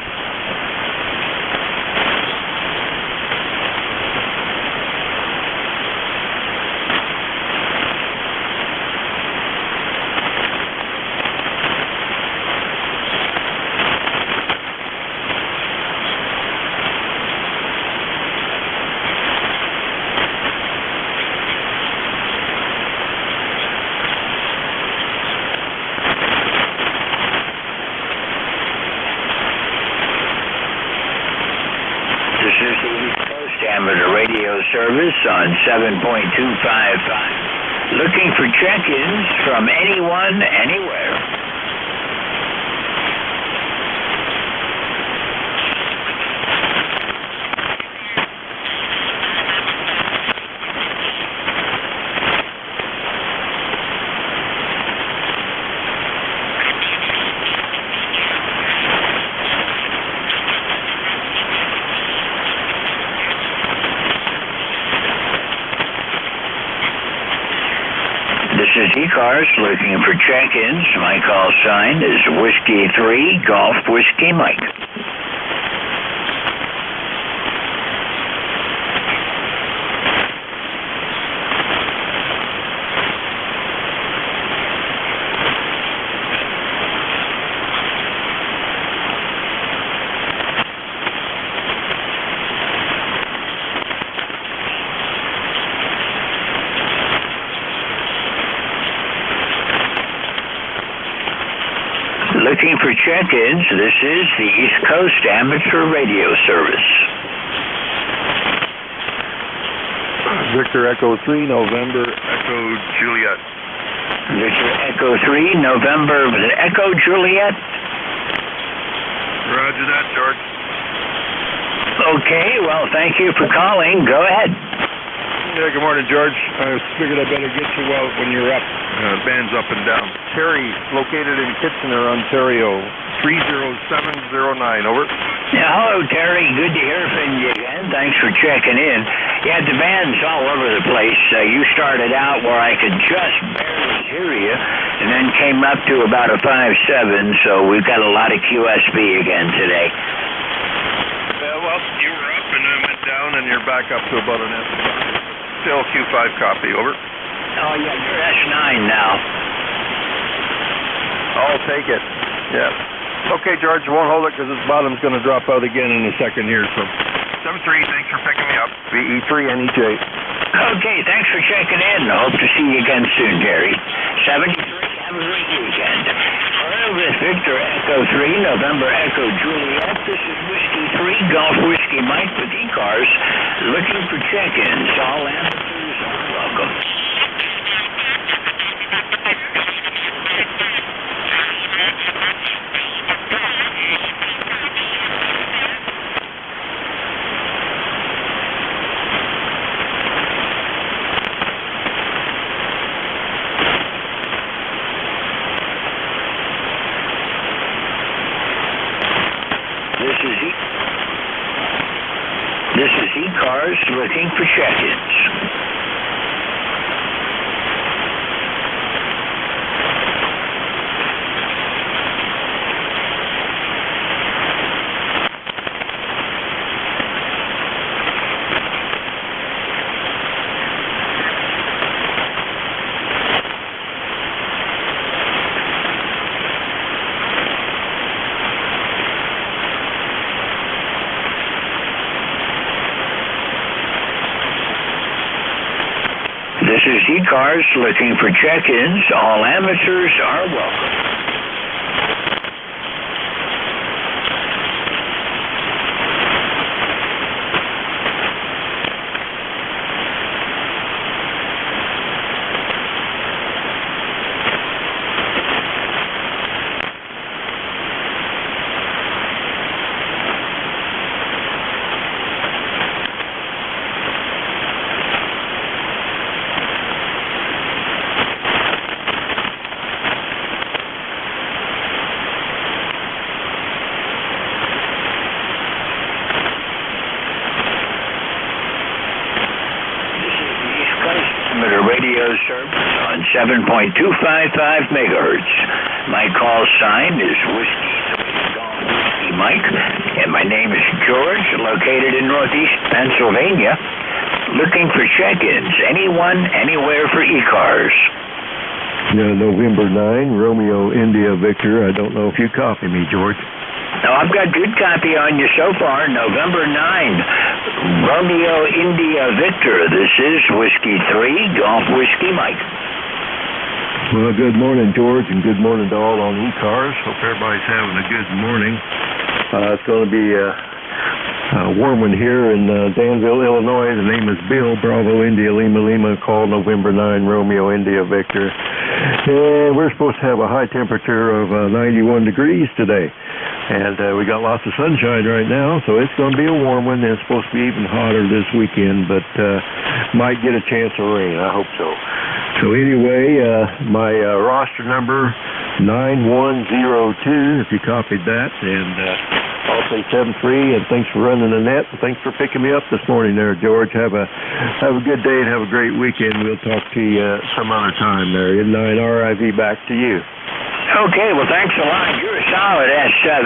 This is the East Coast Amateur Radio Service on 7.255. Looking for check-ins from anyone, anywhere. This is ECARS looking for check-ins. My call sign is Whiskey 3, Golf Whiskey Mike. Looking for check-ins, this is the East Coast Amateur Radio Service. Victor Echo 3, November Echo Juliet. Victor Echo 3, November Echo Juliet. Roger that, George. Okay, well, thank you for calling. Go ahead. Yeah, good morning, George. I figured I better get you out when you're up. Band's up and down. Terry, located in Kitchener, Ontario, 30709, over. Yeah, hello, Terry. Good to hear from you again. Thanks for checking in. Yeah, the band's all over the place. You started out where I could just barely hear you, and then came up to about a 5.7, so we've got a lot of QSB again today. Well, you were up and then went down, and you're back up to about an S5. Still Q5 copy, over. Oh, yeah, you're S9 now. I'll take it. Yeah. Okay, George, won't hold it because this bottom's going to drop out again in a second here. So 7-3, thanks for picking me up. VE3 NEJ. Okay, thanks for checking in. I hope to see you again soon, Terry. 73, have a great weekend. With Victor Echo 3, November Echo Juliet, this is Whiskey 3, Golf Whiskey Mike with ECARS, looking for check-ins. All amateurs are welcome. This is ECARS looking for check-ins. This is ECARS looking for check-ins. All amateurs are welcome. Radio service on 7.255 megahertz. My call sign is Whiskey Mike, and my name is George, located in Northeast Pennsylvania, looking for check-ins. Anyone, anywhere for ECARS. November 9, Romeo India Victor. I don't know if you copy me, George. No, I've got good copy on you so far. November 9, Romeo India Victor. This is Whiskey 3, Golf Whiskey Mike. Well, good morning, George, and good morning to all on ECARS. Hope everybody's having a good morning. It's going to be a warm one here in Danville, Illinois. The name is Bill, Bravo India Lima Lima, call November 9, Romeo India Victor. And we're supposed to have a high temperature of 91 degrees today. And we got lots of sunshine right now, so it's going to be a warm one. And it's supposed to be even hotter this weekend, but might get a chance of rain. I hope so. So anyway, my roster number 9102, if you copied that, and I'll say 73. And thanks for running the net. And thanks for picking me up this morning, there, George. Have a good day and have a great weekend. We'll talk to you some other time there. N9RIV, back to you. Okay, well, thanks a lot. You're a solid S7.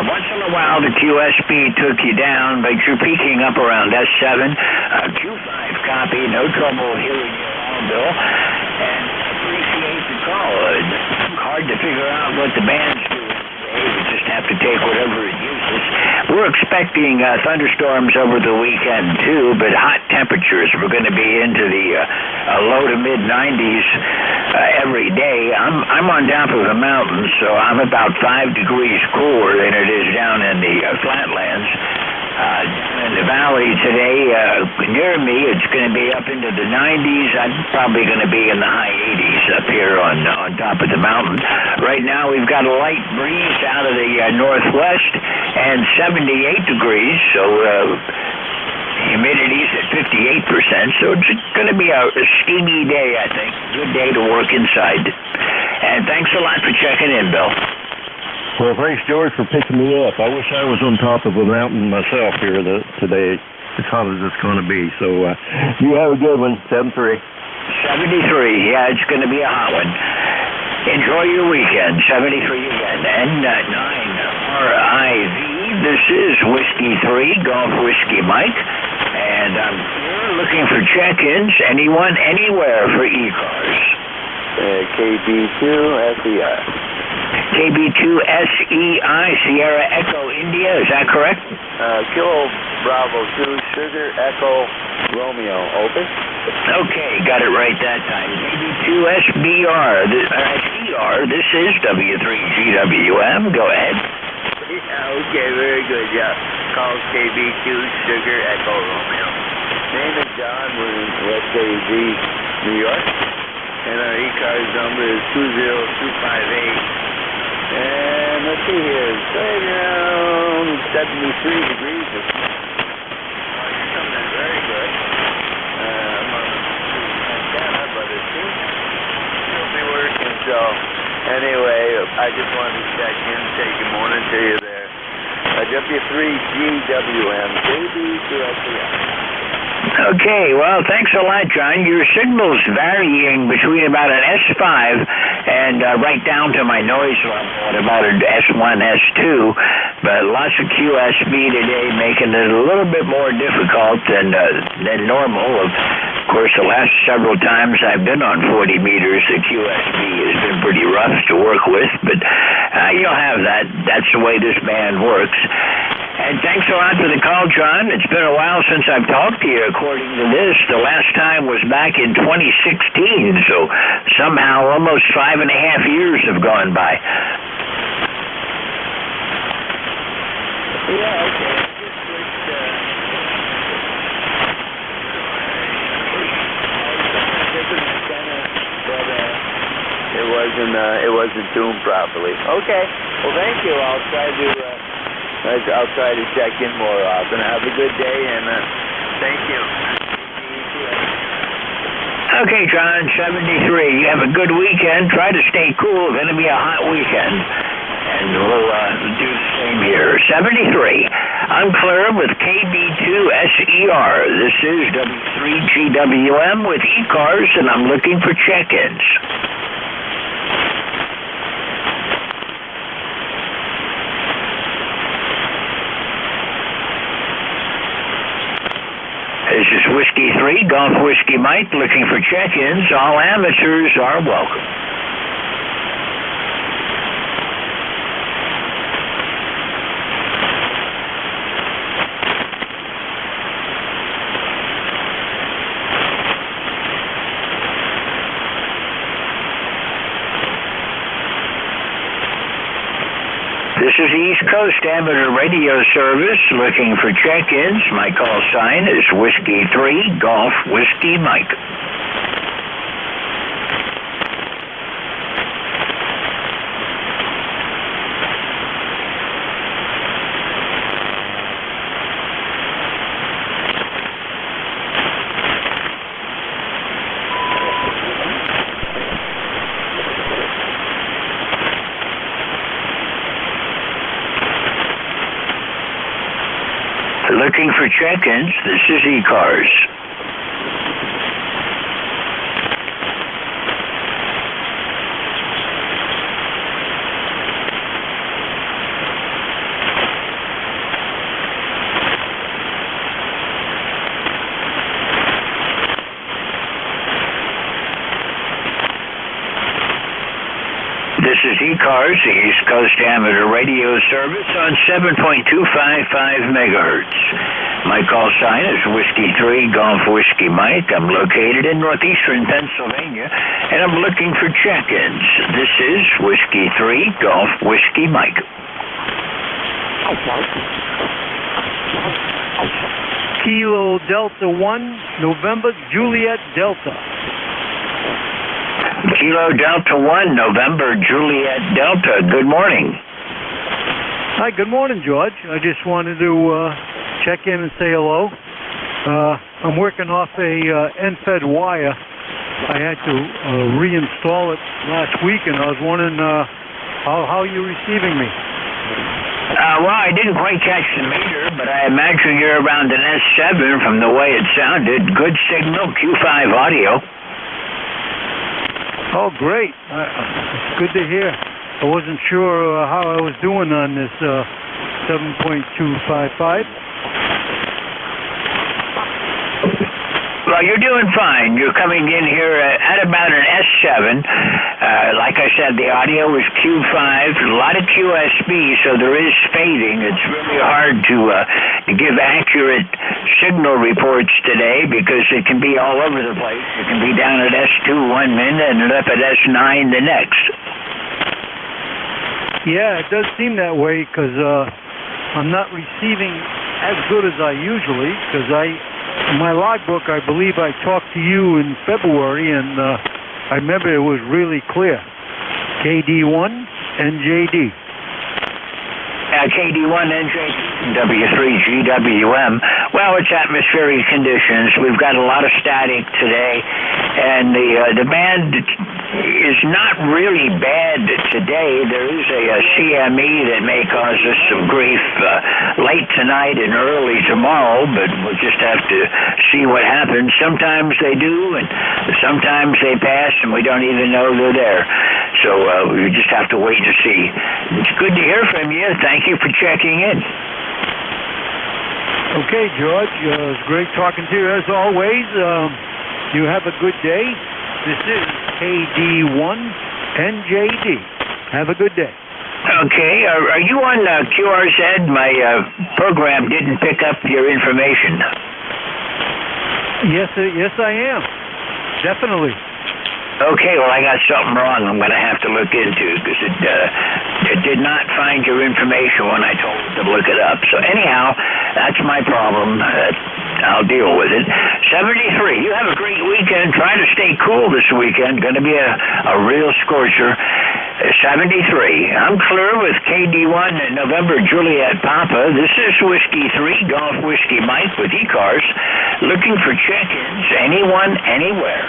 Once in a while, the QSP took you down, but you're peaking up around S7. Q5 copy, no trouble hearing you all, Bill. And I appreciate the call. Hard to figure out what the band's doing today. We just have to take whatever it uses. We're expecting thunderstorms over the weekend, too, but hot temperatures. We're going to be into the low to mid-90s every day. I'm on top of the mountains, so I'm about 5 degrees cooler than it is down in the flatlands. Down in the valley today, near me, it's going to be up into the 90s. I'm probably going to be in the high 80s up here on top of the mountain. Right now, we've got a light breeze out of the northwest and 78 degrees, so humidity's at 58%, so it's going to be a steamy day, I think. Good day to work inside. And thanks a lot for checking in, Bill. Well, thanks, George, for picking me up. I wish I was on top of a mountain myself here today, as hot as it's going to be. So you have a good one, 73. 73, yeah, it's going to be a hot one. Enjoy your weekend, 73 again. N9RIV, this is Whiskey 3, Golf Whiskey Mike, and I'm here looking for check-ins, anyone, anywhere for ECARS. KB2SEI. KB2SEI, Sierra Echo India, is that correct? Kilo Bravo 2, Sugar Echo Romeo, over. Okay, got it right that time. KB2SBR, this is W3GWM, go ahead. Yeah, okay, very good, yeah. Call KB2 Sugar Echo Romeo. Name is John, we're in West AZ, New York. And our ECARS number is 20258. And let's see here, it's right around 73 degrees. You're coming in very good. I'm on the antenna, but it seems to be working. So, anyway, I just wanted to check in, say good morning to you there. W3GWM, KB2SEM. Okay, well, thanks a lot, John. Your signal's varying between about an S5 and right down to my noise level at about an S1, S2, but lots of QSB today, making it a little bit more difficult than normal. Of course, the last several times I've been on 40 meters, the QSB has been pretty rough to work with, but you'll have that. That's the way this band works. And thanks a lot for the call, John. It's been a while since I've talked to you. According to this, the last time was back in 2016, so somehow almost 5.5 years have gone by. Yeah, okay. It wasn't tuned properly. Okay. Well, thank you. I'll try to check in more often. Have a good day, and thank you. Okay, John, 73. You have a good weekend. Try to stay cool. It's going to be a hot weekend. And we'll do the same here. 73. I'm Claire with KB2SER. This is W3GWM with ECARS, and I'm looking for check-ins. This is Whiskey 3, Golf Whiskey Mike, looking for check-ins. All amateurs are welcome. This is East Coast Amateur Radio Service looking for check-ins. My call sign is Whiskey 3, Golf Whiskey Mike. Looking for check-ins, this is ECARS. This is ECARS, the East Coast Amateur Radio Service on 7.255 megahertz. My call sign is Whiskey 3, Golf Whiskey Mike. I'm located in northeastern Pennsylvania, and I'm looking for check-ins. This is Whiskey 3, Golf Whiskey Mike. Kilo Delta 1, November Juliet Delta. Kilo Delta 1, November Juliet Delta. Good morning. Hi, good morning, George. I just wanted to check in and say hello. I'm working off a end-fed wire. I had to reinstall it last week, and I was wondering how are you receiving me? Well, I didn't quite catch the meter, but I imagine you're around an S7 from the way it sounded. Good signal, Q5 audio. Oh, great. It's good to hear. I wasn't sure how I was doing on this 7.255. Well, you're doing fine. You're coming in here at about an S7. Like I said, the audio is Q5, a lot of QSB, so there is fading. It's really hard to give accurate signal reports today because it can be all over the place. It can be down at S2 one minute and up at S9 the next. Yeah, it does seem that way because I'm not receiving as good as I usually, because in my logbook, I believe I talked to you in February, and I remember it was really clear. KD1, NJD. KD1, NJ2US W3GWM. Well, it's atmospheric conditions. We've got a lot of static today, and the band is not really bad today. There is a CME that may cause us some grief late tonight and early tomorrow, but we'll just have to see what happens. Sometimes they do, and sometimes they pass, and we don't even know they're there. So we just have to wait to see. It's good to hear from you. Thank you for checking in. Okay, George. It's great talking to you as always. You have a good day. This is KD1 NJD. Have a good day. Okay. Are you on QRZ? My program didn't pick up your information. Yes, I am. Definitely. Okay, well, I got something wrong I'm going to have to look into because it did not find your information when I told it to look it up. So anyhow, that's my problem. I'll deal with it. 73. You have a great weekend. Try to stay cool this weekend. Going to be a real scorcher. 73. I'm clear with KD1 November Juliet Papa. This is Whiskey 3 Golf Whiskey Mike with ECARS. Looking for check-ins. Anyone, anywhere.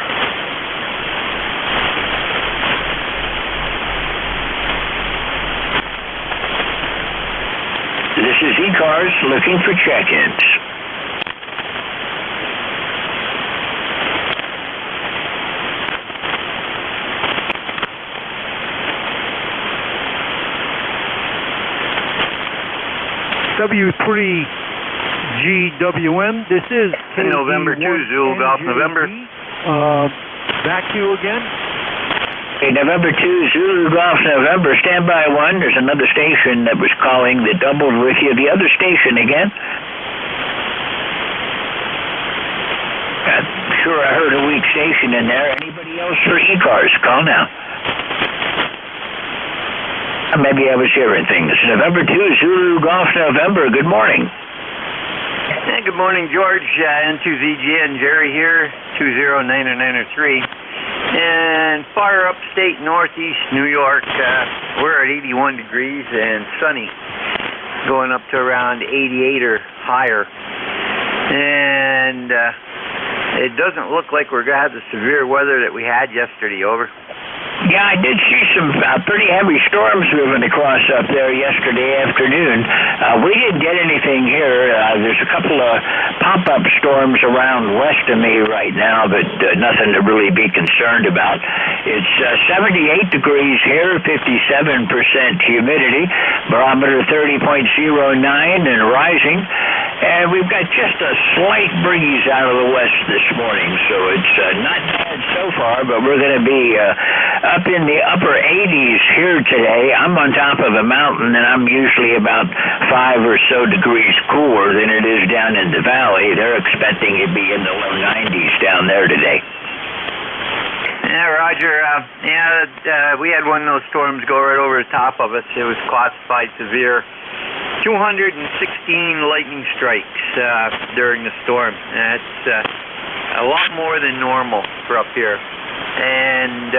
This is ECARS looking for check-ins. W3GWM. This is November 2 Zulu Golf November. Back to you again. Okay, November 2, Zulu Golf November, standby 1. There's another station that was calling that doubled with you. The other station again. I'm sure I heard a weak station in there. Anybody else for ECARS? Call now. Maybe I was hearing things. November 2, Zulu Golf November. Good morning. Hey, good morning, George. N2ZGN, Jerry here, 20903. And far upstate northeast New York, we're at 81 degrees and sunny, going up to around 88 or higher. And it doesn't look like we're going to have the severe weather that we had yesterday, over. Yeah, I did see some pretty heavy storms moving across up there yesterday afternoon. We didn't get anything here. There's a couple of pop-up storms around west of me right now, but nothing to really be concerned about. It's 78 degrees here, 57% humidity, barometer 30.09 and rising. And we've got just a slight breeze out of the west this morning, so it's not bad so far, but we're going to be up in the upper 80s here today. I'm on top of a mountain, and I'm usually about 5 or so degrees cooler than it is down in the valley. They're expecting it to be in the low 90s down there today. Yeah, Roger. We had one of those storms go right over the top of us. It was classified severe. 216 lightning strikes during the storm. That's a lot more than normal for up here. And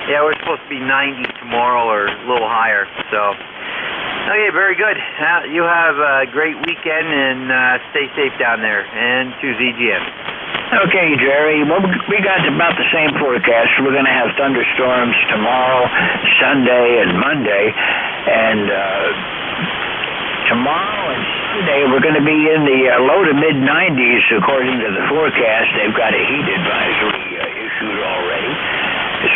yeah, we're supposed to be 90 tomorrow or a little higher. So, okay, very good. You have a great weekend and stay safe down there. And to ZGM. Okay, Jerry. Well, we got about the same forecast. We're going to have thunderstorms tomorrow, Sunday, and Monday. And tomorrow and Sunday, we're going to be in the low to mid-90s, according to the forecast. They've got a heat advisory issued already.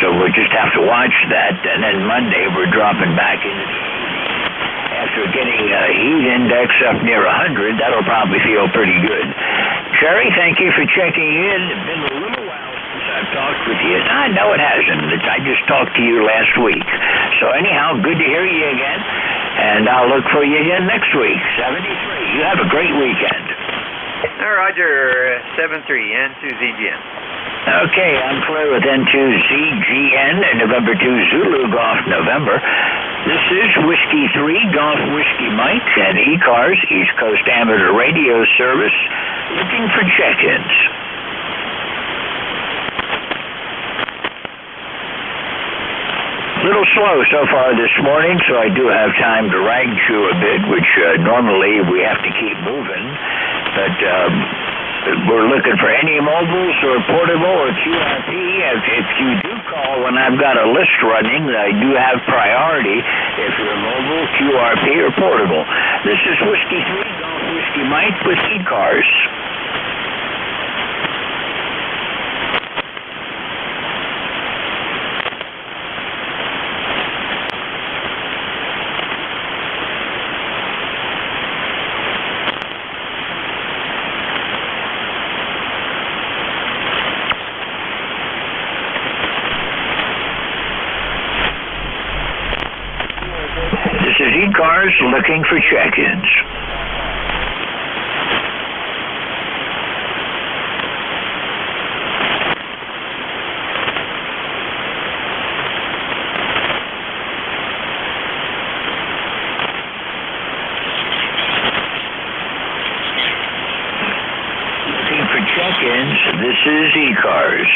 So we'll just have to watch that. And then Monday, we're dropping back into the 80s. After getting a heat index up near 100, that'll probably feel pretty good. Jerry, thank you for checking in. It's been a little while since I've talked with you. I know it hasn't. I just talked to you last week. So anyhow, good to hear you again. And I'll look for you again next week. 73. You have a great weekend. Roger, 73, N2ZGN. Okay, I'm clear with N2ZGN, November 2 Zulu Golf November. This is Whiskey 3 Golf Whiskey Mike and ECARS, East Coast Amateur Radio Service, looking for check-ins. Little slow so far this morning, so I do have time to rag chew a bit, which normally we have to keep moving. But we're looking for any mobiles or portable or QRP. If you do call call when I've got a list running. I do have priority if you're mobile, QRP, or portable. This is Whiskey 3 Golf Whiskey Mike with ECARS. This is ECARS looking for check-ins. Looking for check-ins, this is ECARS.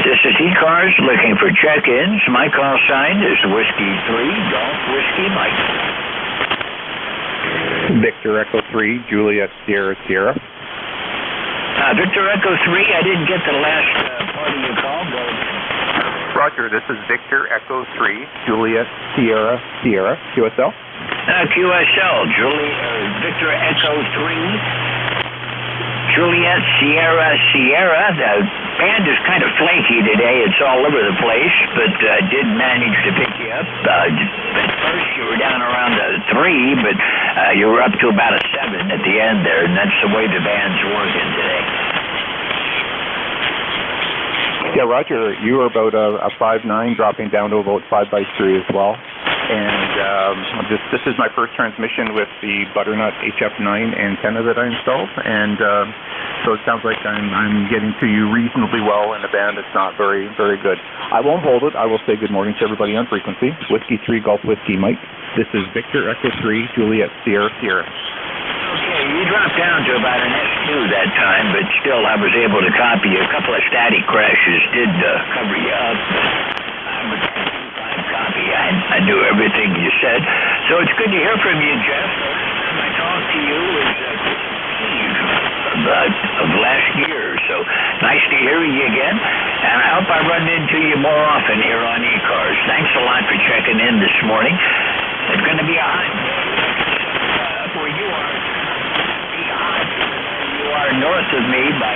This is ECARS looking for check-ins. My call sign is Whiskey 3 Golf Whiskey Mike. Victor Echo 3 Juliet Sierra Sierra. Victor Echo 3, I didn't get the last part of your call. Go ahead. Roger, this is Victor Echo 3 Juliet Sierra Sierra. QSL? QSL, Victor Echo 3 Juliet Sierra Sierra. The band is kind of flaky today. It's all over the place, but did manage to pick you up. At first you were down around a 3, but you were up to about a 7 at the end there, and that's the way the band's working today. Yeah, Roger, you were about a 5.9, dropping down to about 5x3 as well. And this is my first transmission with the Butternut HF9 antenna that I installed, and so it sounds like I'm getting to you reasonably well in a band that's not very, very good. I won't hold it. I will say good morning to everybody on frequency. Whiskey 3 Golf Whiskey Mike. This is Victor Echo 3 Juliet Sierra Sierra. Okay, you dropped down to about an S2 that time, but still I was able to copy you. A couple of static crashes did cover you up. I'm a copy. I knew everything you said. So it's good to hear from you, Jeff. I talked to you was Steve of last year. So nice to hear you again. And I hope I run into you more often here on ECARS. Thanks a lot for checking in this morning. It's going to be a hot day up where you are. Be hot. You are north of me by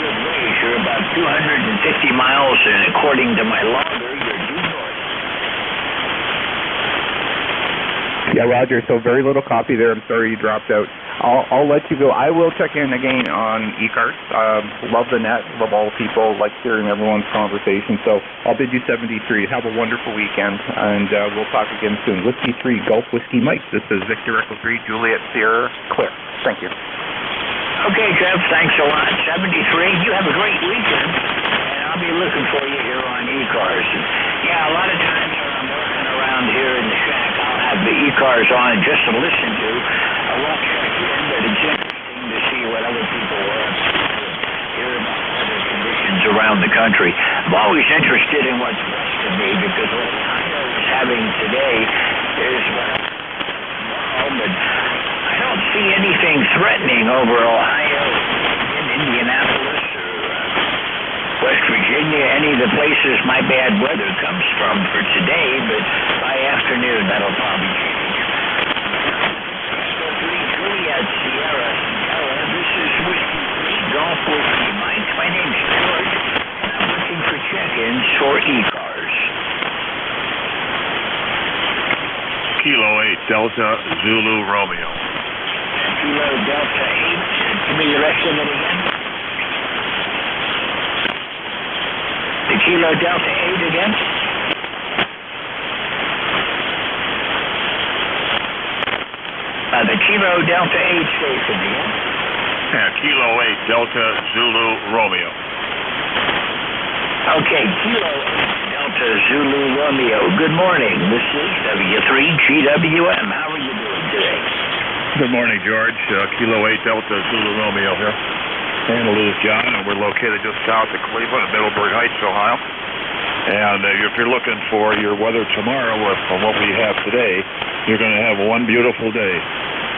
good ways. You're about 250 miles, and according to my logger, you're due north. Yeah, Roger, so very little copy there. I'm sorry you dropped out. I'll let you go. I will check in again on ECARS. Love the net, love all the people, like hearing everyone's conversation. So I'll bid you 73. Have a wonderful weekend, and we'll talk again soon. Whiskey 3 Golf Whiskey Mike. This is Victor Echo 3 Juliet Sierra Clear. Thank you. Okay, Jeff, thanks a lot. 73. You have a great weekend, and I'll be looking for you here on ECARS. And yeah, a lot of times when I'm working around here in the shack, I'll have the ECARS on just to listen to. I won't check in, but it's interesting to see what other people are up to, hear about other conditions around the country. I'm always interested in what's west of me, because what Ohio is having today is what but I don't see anything threatening over Ohio, in Indianapolis, or West Virginia, any of the places my bad weather comes from for today, but by afternoon that'll probably change. Juliet Sierra Sierra, this is Whiskey 3 Golf Whiskey Mike. My name's George, and I'm looking for check-ins for ECARS. Kilo 8 Delta Zulu Romeo. Kilo Delta 8. Give me the rest of it again. The Kilo Delta 8 again. The Kilo Delta 8 station again. Yeah, Kilo 8 Delta Zulu Romeo. Okay, Kilo 8 Delta Zulu Romeo. Good morning. This is W3GWM. How are you doing today? Good morning, George. Kilo 8 Delta Zulu Romeo here. Handle is John, and we're located just south of Cleveland in Middleburg Heights, Ohio. And if you're looking for your weather tomorrow from what we have today, you're going to have one beautiful day.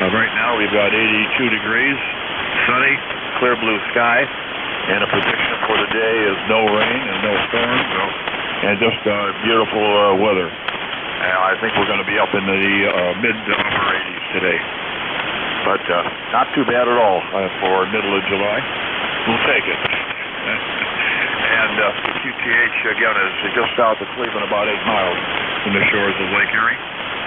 Right now we've got 82 degrees, sunny, clear blue sky, and a prediction for the day is no rain and no storms, and just beautiful weather. And I think we're going to be up in the mid to upper 80s today. But not too bad at all for middle of July. We'll take it. And QTH, again, is just south of Cleveland, about 8 miles from the shores of Lake Erie.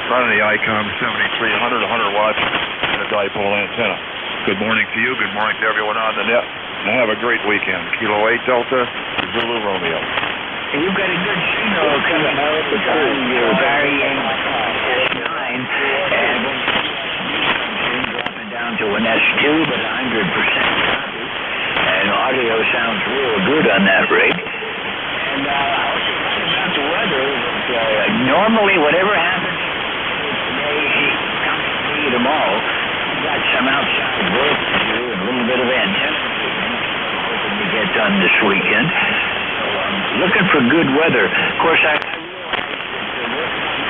Running the ICOM 7300, 100 watts, and a dipole antenna. Good morning to you. Good morning to everyone on the net. And have a great weekend. Kilo 8 Delta, Zulu Romeo. And you've got a good signal coming out on your varying S9, and dropping down to an S2, but 100% copy. And audio sounds real good on that rig. And also about the weather, normally whatever happens today comes to me tomorrow. I've got some outside work to do and a little bit of antenna hoping to get done this weekend. Looking for good weather. Of course, I realize that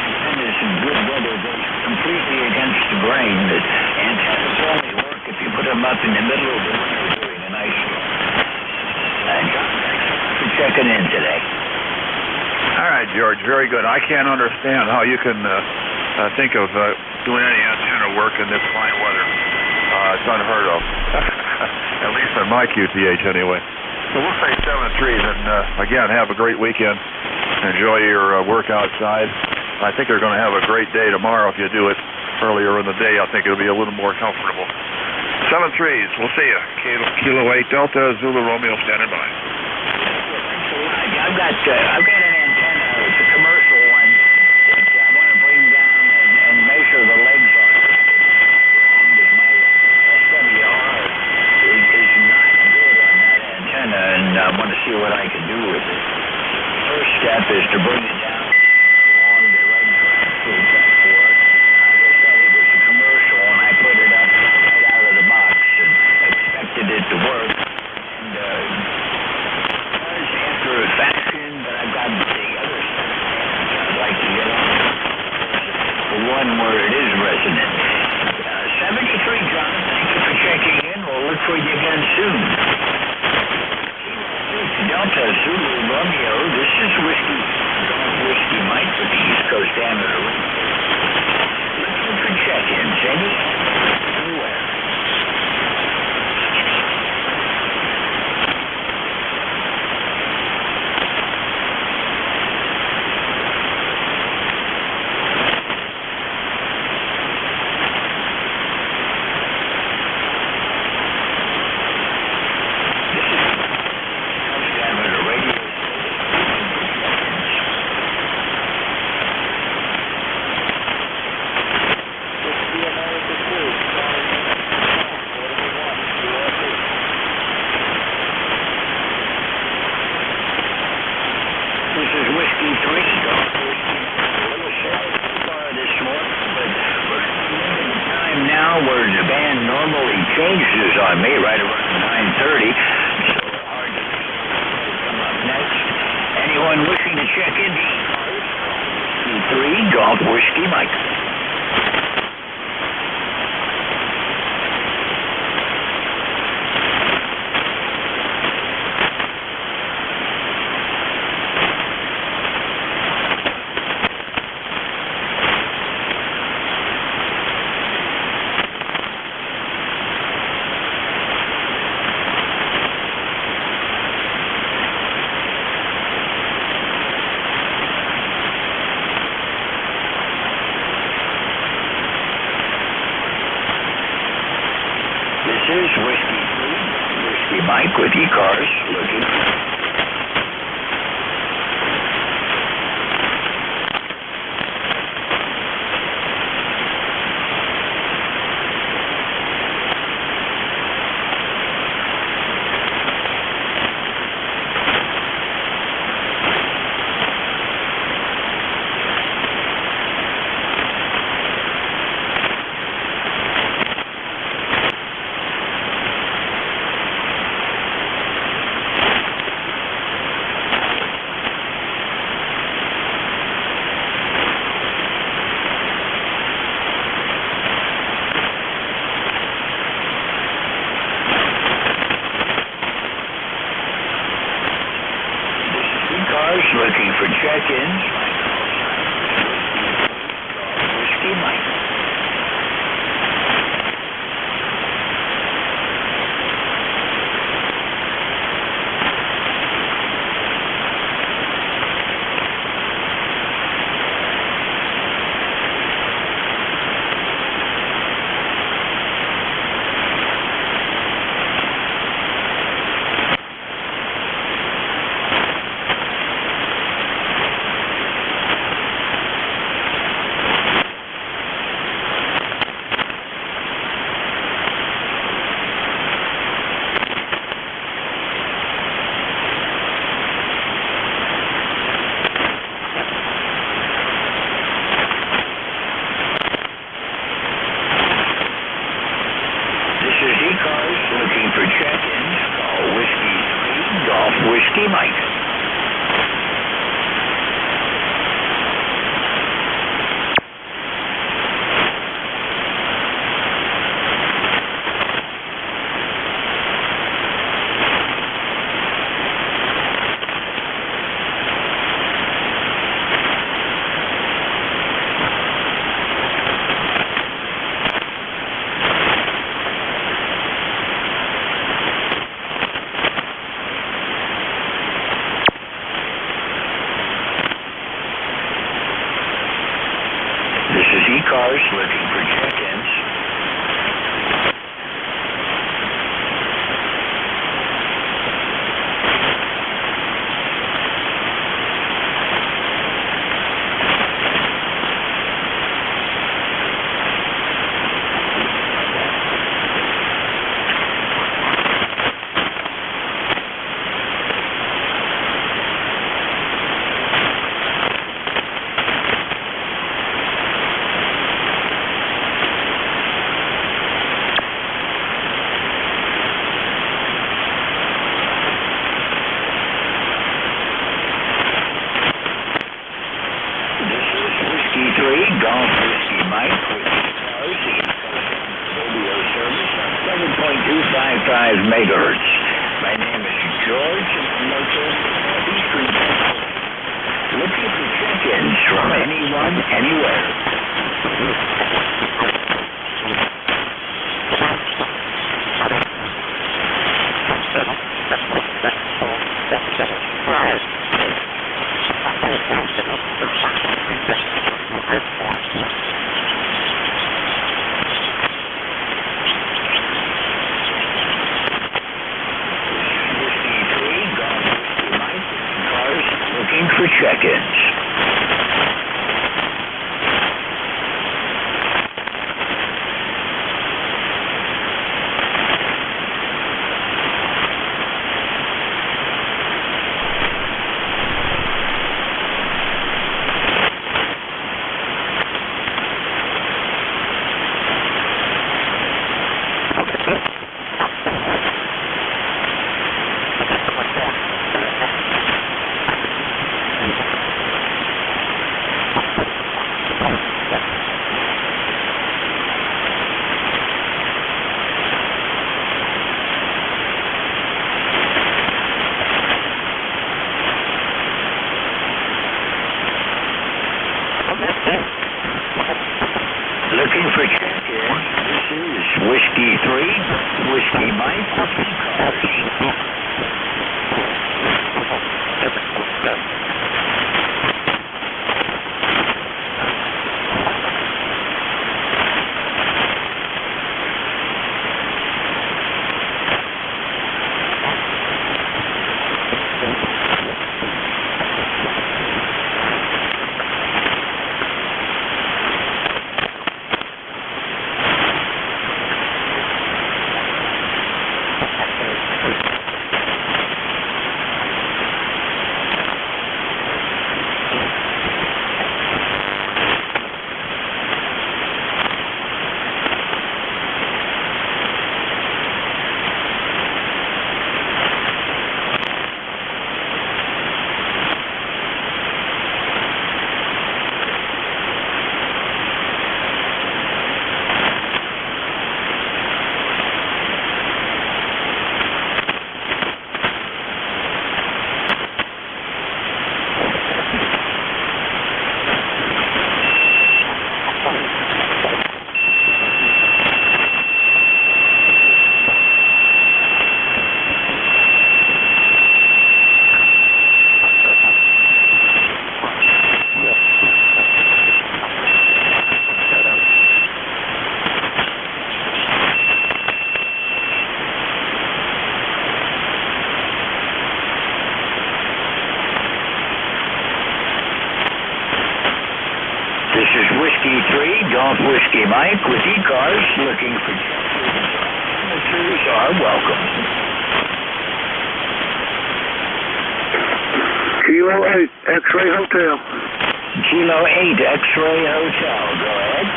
antennas in good weather goes completely against the grain. That antennas only work if you put them up in the middle of the winter during an ice storm. John, thanks for checking in today. All right, George, very good. I can't understand how you can think of doing any antenna work in this fine weather. It's unheard of. At least in my QTH, anyway. So we'll say 7-3, and again, have a great weekend. Enjoy your work outside. I think you're going to have a great day tomorrow if you do it earlier in the day. I think it'll be a little more comfortable. 7-3s, we'll see you. Kilo 8 Delta, Zulu Romeo standing by. I've got an antenna. It's a commercial one that I want to bring down and measure the legs on it. Because my SWR is not good on that antenna, and I want to see what I can do with it. First step is to bring it down along the leg track for it. As I said, it was a commercial, and I put it up right out of the box and expected it to work. And after a fashion, but I've got the other stuff I'd like to get on. The one where it is resonant. 73, John. Thank you for checking in. We'll look for you again soon. Delta Zulu Romeo. This is Whiskey Mike with the East Coast Amateur. Looking for check-ins anywhere. Changes on me right around 9:30, so hard to come up next. Anyone wishing to check in? 3 Golf Whiskey Mike. This is Whiskey Mike with ECARS looking. ECARS looking for check-ins. Whiskey Mike. Looking for check-ins, call Whiskey 3, Golf Whiskey Mike. This is ECARS looking for check-ins. Whiskey 3, Golf Whiskey Mike with ECARS, radio service on 7.255 megahertz. My name is George, and I'm located in Eastern Pennsylvania. Looking for check-ins from anyone, anywhere. Looking for check-ins. Looking for check-in. This is Whiskey 3, Whiskey Mike with ECARS. is Whiskey 3, Golf Whiskey Mike with ECARS, looking for amateurs are welcome. Kilo 8, X-Ray Hotel. Kilo 8, X-Ray Hotel. Go ahead.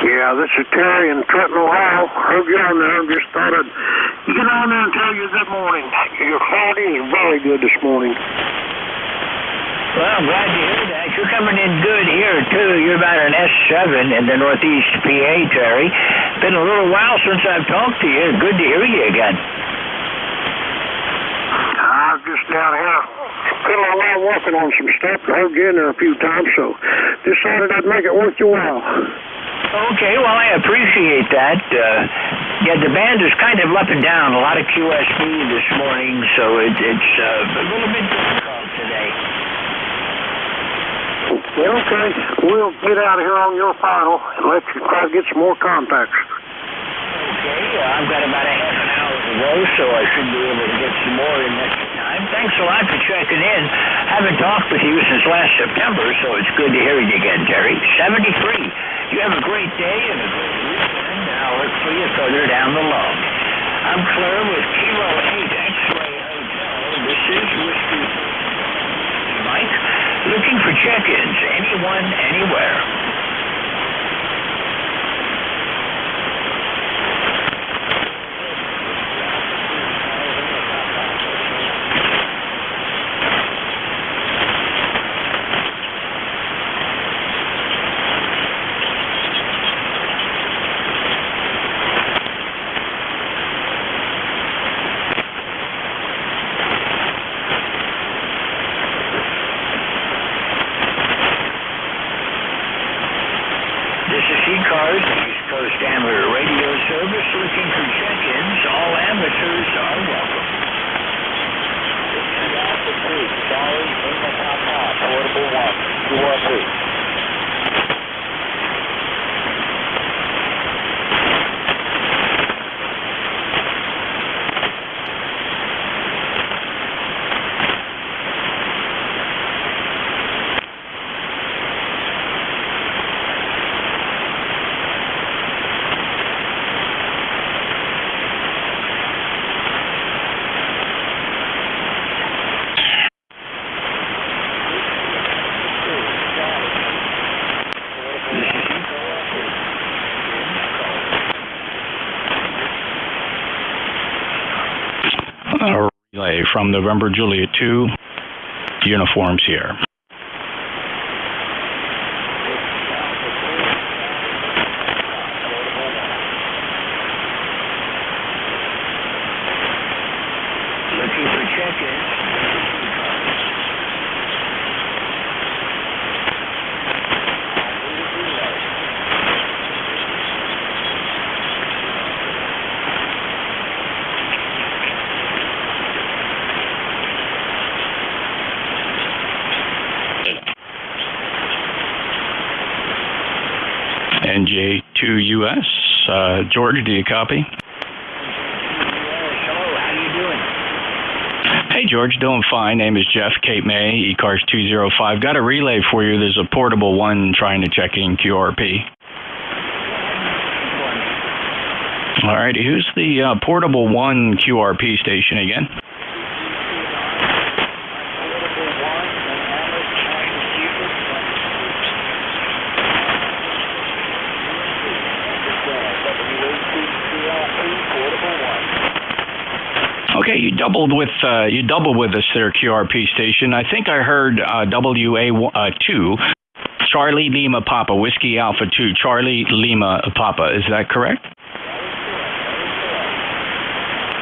Yeah, this is Terry in Trenton, Ohio. Heard you on there. Just thought I'd get on there and tell you good morning. Your quality is very good this morning. Well, I'm glad to hear that. You're coming in good here, too. You're about an S7 in the Northeast PA, Terry. Been a little while since I've talked to you. Good to hear you again. I was just down here fiddling around working on some stuff. I heard you in there a few times, so decided I'd make it worth your while. Okay, well, I appreciate that. Yeah, the band is kind of up and down. A lot of QSB this morning, so it's a little bit difficult today. Well, okay. We'll get out of here on your final and let you try to get some more contacts. Okay, I've got about a half an hour to go, so I should be able to get some more in next time. Thanks a lot for checking in. Haven't talked with you since last September, so it's good to hear you again, Terry. 73. You have a great day and a great weekend. I'll look for you further down the log. I'm Claire with Kilo 8 X-Ray Hotel. This is Whiskey Mike, looking for check-ins. Anyone, anywhere. This is ECARS, East Coast Amateur Radio Service, looking for check-ins. All amateurs are welcome. Charlie, Portable 1, QRP. Relay from November Juliet 2, uniforms here. Looking for check-ins. NJ2US. George, do you copy? Hello, how you doing? Hey, George, doing fine. Name is Jeff, Cape May, ECARS 205. Got a relay for you. There's a portable one trying to check in QRP. All right, who's the portable one QRP station again? Okay, you doubled with us there, QRP station. I think I heard WA2, Charlie Lima Papa, Whiskey Alpha 2, Charlie Lima Papa. Is that correct?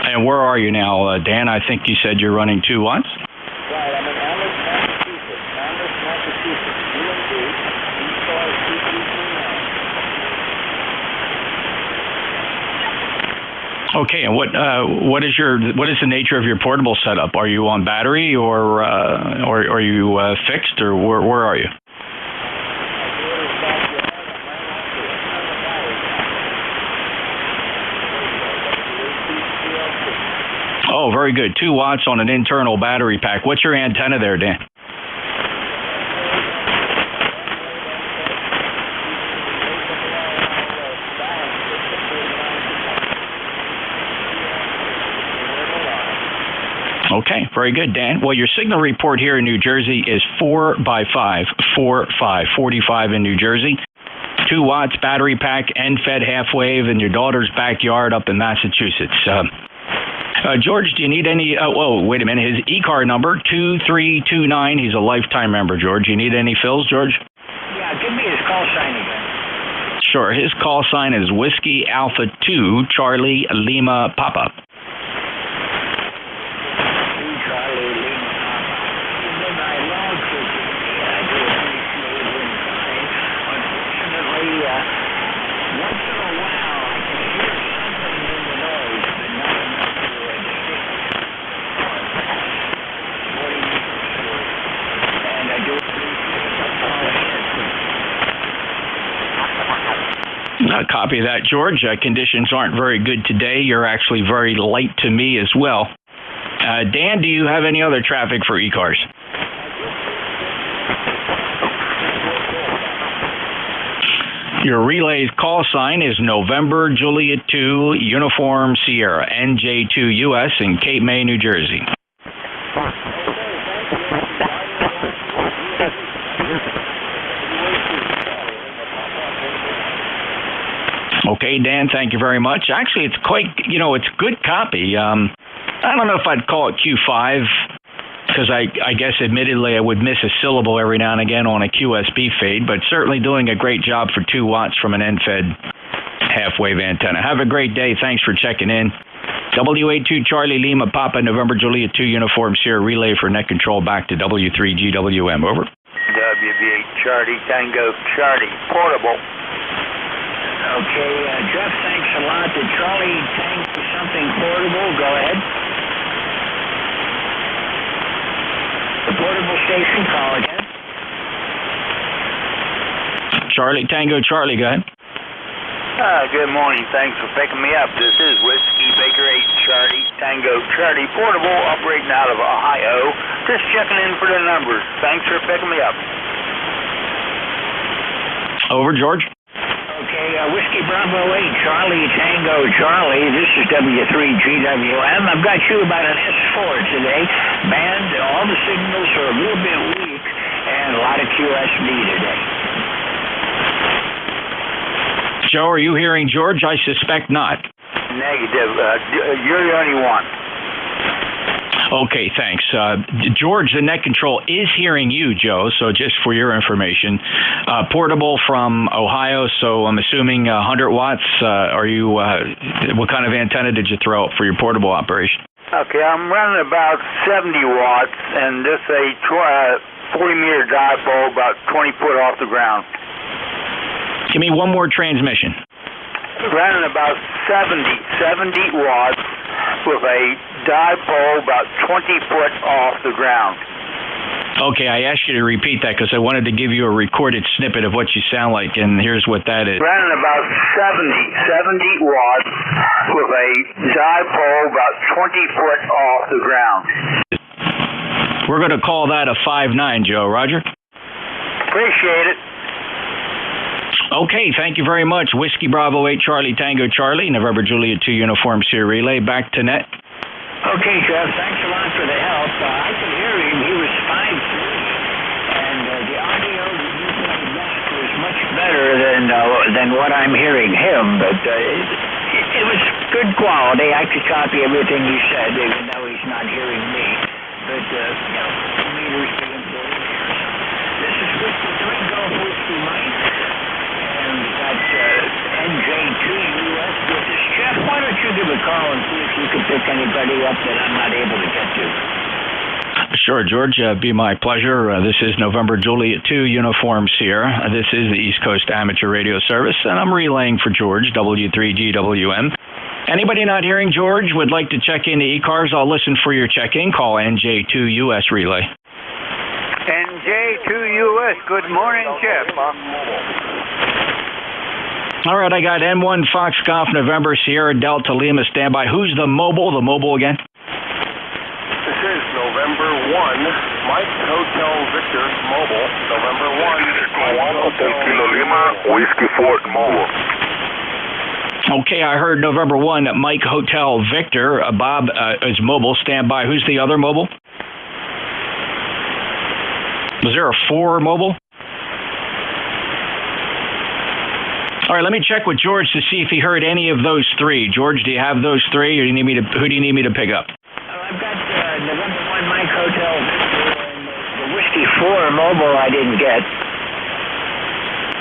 And where are you now, Dan? I think you said you're running 2 watts. Right, I'm in Massachusetts. Okay, and what is the nature of your portable setup? Are you on battery or are you fixed, or where are you? Oh, very good. 2 watts on an internal battery pack. What's your antenna there, Dan? Okay, very good, Dan. Well, your signal report here in New Jersey is 4x5, 45 in New Jersey. 2 watts battery pack, end-fed half-wave in your daughter's backyard up in Massachusetts. George, do you need any... wait a minute. His ECAR number, 2329. He's a lifetime member, George. You need any fills, George? Yeah, give me his call sign again. Sure. His call sign is Whiskey Alpha 2, Charlie Lima Papa. Copy that, George. Conditions aren't very good today. You're actually very light to me as well. Dan, do you have any other traffic for ECARS? Your relay's call sign is November Juliet 2 Uniform Sierra, NJ2US in Cape May, New Jersey. Okay, Dan, thank you very much. Actually, it's quite, it's good copy. I don't know if I'd call it Q5, because I guess, admittedly, I would miss a syllable every now and again on a QSB fade, but certainly doing a great job for 2 watts from an end-fed half-wave antenna. Have a great day. Thanks for checking in. W82 Charlie Lima Papa, November Juliet 2 Uniform Sierra relay for net control back to W3GWM. Over. WB8 Charlie Tango Charlie Portable. Okay, Jeff, thanks a lot. Did Charlie Tango something portable? Go ahead. The portable station, call again. Charlie Tango Charlie, go ahead. Good morning. Thanks for picking me up. This is Whiskey Baker 8 Charlie Tango Charlie Portable, operating out of Ohio. Just checking in for the numbers. Thanks for picking me up. Over, George. Okay, Whiskey Bravo 8 Charlie Tango Charlie. This is W3GWM. I've got you about an S4 today. Band, all the signals are a little bit weak, and a lot of QSB today. Joe, are you hearing George? I suspect not. Negative. You're the only one. Okay, thanks. George, the net control is hearing you, Joe, so just for your information. Portable from Ohio, so I'm assuming 100 watts. What kind of antenna did you throw up for your portable operation? Okay, I'm running about 70 watts, and this a 40-meter dipole about 20 foot off the ground. Give me one more transmission. Running about 70 watts with a dipole about 20 foot off the ground. Okay, I asked you to repeat that because I wanted to give you a recorded snippet of what you sound like, and here's what that is. Running about 70 watts with a dipole about 20 foot off the ground. We're going to call that a 5.9, Joe. Roger? Appreciate it. Okay, thank you very much. Whiskey Bravo 8 Charlie Tango Charlie, November Juliet 2 Uniform Sierra relay. Back to net. Okay, Jeff, thanks a lot for the help. I could hear him. He was 5'3", and the audio that you played back was much better than what I'm hearing him, but it was good quality. I could copy everything he said, even though he's not hearing me. But, meters being important. This is Whiskey 3 Golf Whiskey Mike. And we got NJ2US with us. Jeff, why don't you give a call and see if you can pick anybody up that I'm not able to get to? Sure, George. Be my pleasure. This is November Juliet 2 Uniform Sierra. This is the East Coast Amateur Radio Service, and I'm relaying for George, W3GWM. Anybody not hearing George would like to check into ECARS, I'll listen for your check-in. Call NJ2US Relay. NJ2US, good morning, Jeff. All right, I got N1 Fox Golf November Sierra Delta Lima standby. Who's the mobile? The mobile again? This is November 1, Mike Hotel Victor Mobile. November 1, Mike Hotel Lima, Whiskey Fort Mobile. Okay, I heard November 1, Mike Hotel Victor. Bob is mobile. Stand by. Who's the other mobile? Was there a 4 mobile? All right, let me check with George to see if he heard any of those 3. George, do you have those 3, or who do you need me to pick up? I've got November 1 Mike Hotel Victor and the Whiskey 4 mobile I didn't get.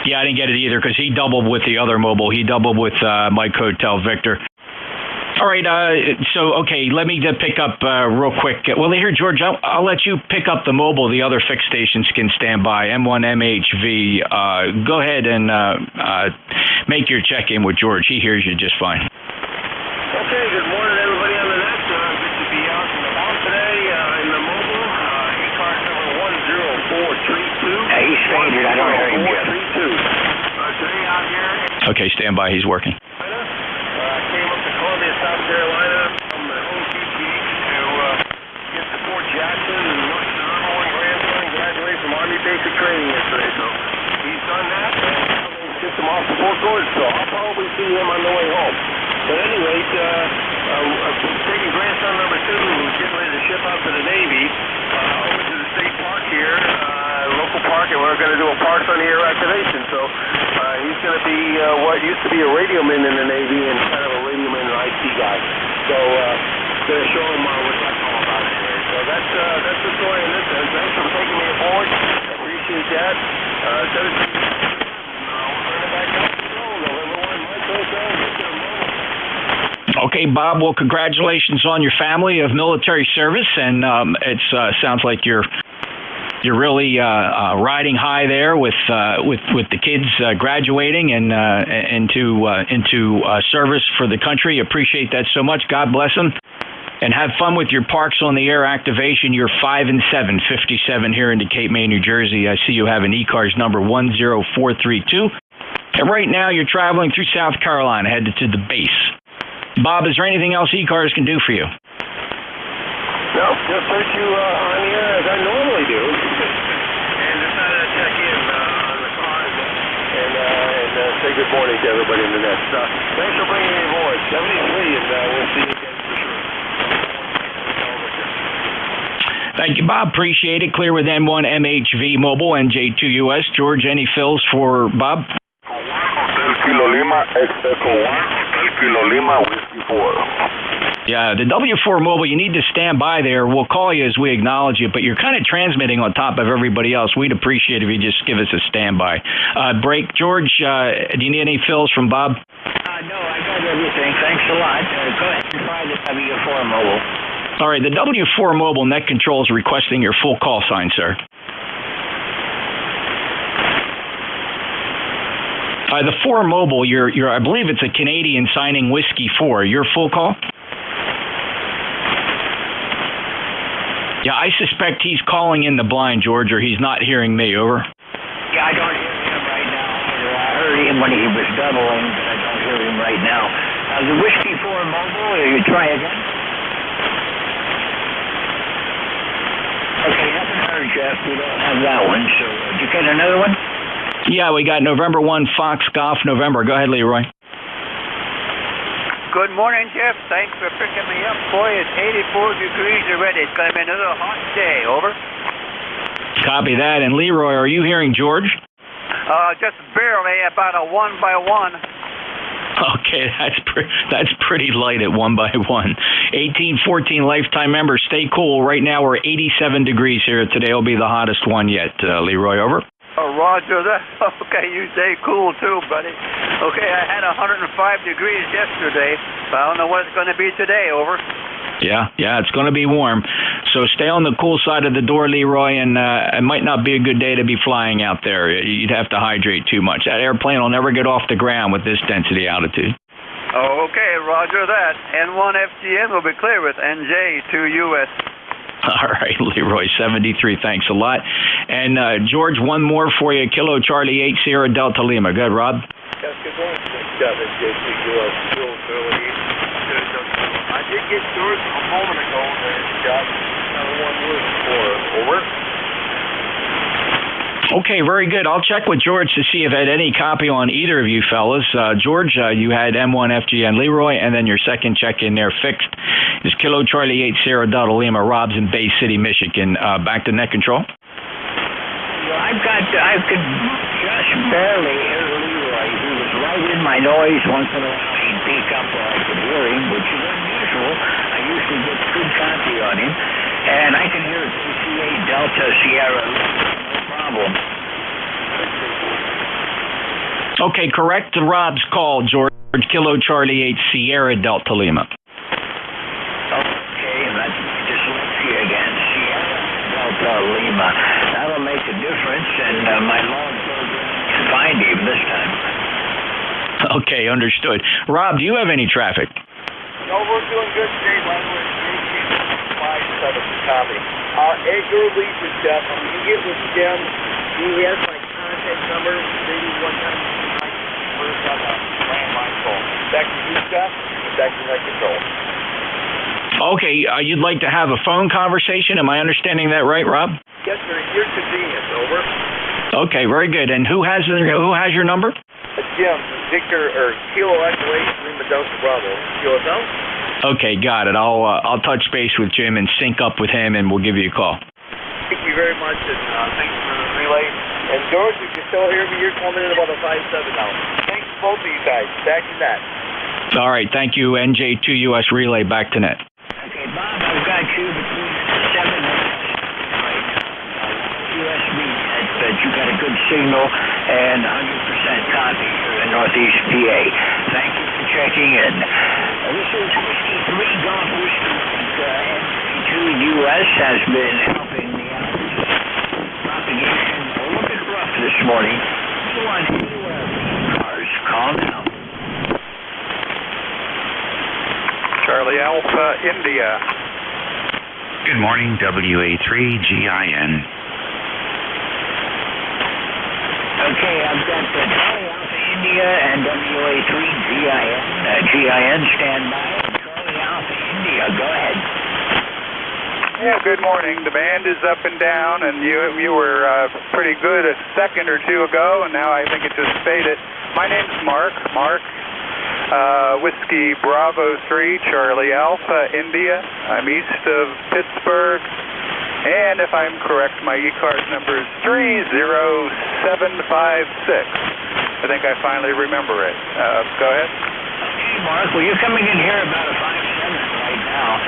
Yeah, I didn't get it either because he doubled with the other mobile. He doubled with Mike Hotel Victor. All right, okay, let me pick up real quick. Well, here, George, I'll let you pick up the mobile. The other fixed stations can stand by. M1 MHV, go ahead and make your check-in with George. He hears you just fine. Okay, good morning, everybody on the net. Good to be out and about today in the mobile. ECARS number 10432. He's faded. I don't hear him yet. Today out here. Okay, stand by. He's working. Came up to Columbia, South Carolina from the OTT to get to Fort Jackson and watch the number 1 grandson graduate from Army basic training yesterday. So he's done that and gets him off to Fort Gordon. So I'll probably see him on the way home. But at any rate, taking grandson number 2, who's getting ready to ship out to the Navy, over to the state park here, local park, and we're going to do a Parks on the Air activation. So he's going to be what used to be a radioman in the Navy and kind of a radioman and IT guy. So going to show him what that's all about today. So that's the story in this end. Thanks for taking me aboard. I appreciate that. We'll turn it back up to the road. November 1, Mike Hotel, Victor Mobile. Okay, Bob. Well, congratulations on your family of military service, and it sounds like you're really riding high there with the kids graduating and into service for the country. Appreciate that so much. God bless them, and have fun with your Parks on the Air activation. You're 5 and 7, 57 here into Cape May, New Jersey. I see you have an ECARS number 10432, and right now you're traveling through South Carolina, headed to the base. Bob, is there anything else ECARS can do for you? No, just put you on the air as I normally do, and decided to check in on the car and say good morning to everybody in the net. Thanks for bringing me aboard. 73, and we'll see you again for sure. Thank you, Bob. Appreciate it. Clear with N1 MHV Mobile, NJ2US. George, any fills for Bob? Kilo Lima, Kilo Lima, Whiskey 4. Yeah, the W4 Mobile, you need to stand by there. We'll call you as we acknowledge you, but you're kind of transmitting on top of everybody else. We'd appreciate if you just give us a standby. Break. George, do you need any fills from Bob? No, I got everything. Thanks a lot. Go ahead and try the W4 Mobile. All right, the W4 Mobile net control is requesting your full call sign, sir. The 4 Mobile, you're I believe it's a Canadian signing Whiskey 4. Your full call? Yeah, I suspect he's calling in the blind, George, or he's not hearing me. Over. Yeah, I don't hear him right now. I heard him when he was doubling, but I don't hear him right now. The Whiskey 4 Mobile, you try again? Okay, nothing heard, Jeff. We don't have that one, so did you get another one? Yeah, we got November 1 Fox Golf November. Go ahead, Leroy. Good morning, Jeff. Thanks for picking me up. Boy, it's 84 degrees already. It's going to be another hot day. Over. Copy that. And Leroy, are you hearing George? Just barely, about a 1 by 1. Okay, that's pretty light at 1 by 1. 1814 lifetime member. Stay cool. Right now we're 87 degrees here. Today will be the hottest one yet. Leroy, over. Oh, Roger that. Okay, you stay cool too, buddy. Okay, I had 105 degrees yesterday, but I don't know what it's going to be today. Over. Yeah, it's going to be warm. So stay on the cool side of the door, Leroy, and it might not be a good day to be flying out there. You'd have to hydrate too much. That airplane will never get off the ground with this density altitude. Oh, okay, Roger that. N1 FGN will be clear with NJ2US. All right, Leroy, 73, thanks a lot. And George, one more for you. Kilo Charlie 8 Sierra Delta Lima. Good, Rob? Yes, good morning. NJ2US Studio. I did get yours a moment ago there, Scott. Another one was for over. Okay, very good. I'll check with George to see if I had any copy on either of you fellas. George, you had M1FGN Leroy, and then your second check-in there fixed is Kilo Charlie 8 Sierra Delta Lima, Robs in Bay City, Michigan. Back to net control. Well, I could just barely hear Leroy. He was right in my noise. Once in a while he'd peek up where I could hear him, which is unusual. I usually get good copy on him. And I can hear KC8 Delta Sierra, no problem. Okay, correct Rob's call, George. Kilo Charlie 8 Sierra Delta Lima. Okay, and that's dyslexia again. Sierra Delta Lima. That'll make a difference, and my log program can find him this time. Okay, understood. Rob, do you have any traffic? No, we're doing good today, by the way. 5-7 copy. At your leisure, Jeff, when you get with Jim, he has my contact number. Maybe one time first on the landline phone. Back to you, Jeff. Back to net control. Okay, you'd like to have a phone conversation? Am I understanding that right, Rob? Yes, sir. Your convenience. Over. Okay, very good. And who has your number? Jim, Victor, or Kilo Echo 8 Lima Delta Bravo. Kilo Delta? Okay, got it. I'll touch base with Jim and sync up with him, and we'll give you a call. Thank you very much, and thanks for the relay. And George, if you still hear me, you're coming in about a 5-7 now. Thanks to both of you guys. Back to net. All right, thank you, NJ2US Relay. Back to net. Okay, Bob, I've got you between 7 and 8 right now. USB, but you got a good signal and 100% copy here in Northeast PA. Thank you for checking in. This is Whiskey 3 Golf Whiskey. NJ2US has been helping the propagation a little bit rough this morning. You want to ECARS. Call now. Charlie Alpha, India. Good morning, WA3GIN. Okay, I've got Charlie Alpha India and WA3GIN. GIN, stand by. Charlie Alpha India, go ahead. Yeah, good morning. The band is up and down, and you were pretty good a second or two ago, and now I think it just faded. My name's Mark. Whiskey Bravo 3, Charlie Alpha, India. I'm east of Pittsburgh, and if I'm correct, my ECARS number is 30756. I think I finally remember it. Go ahead. Okay, Mark, well, you're coming in here about a 5-7 right now.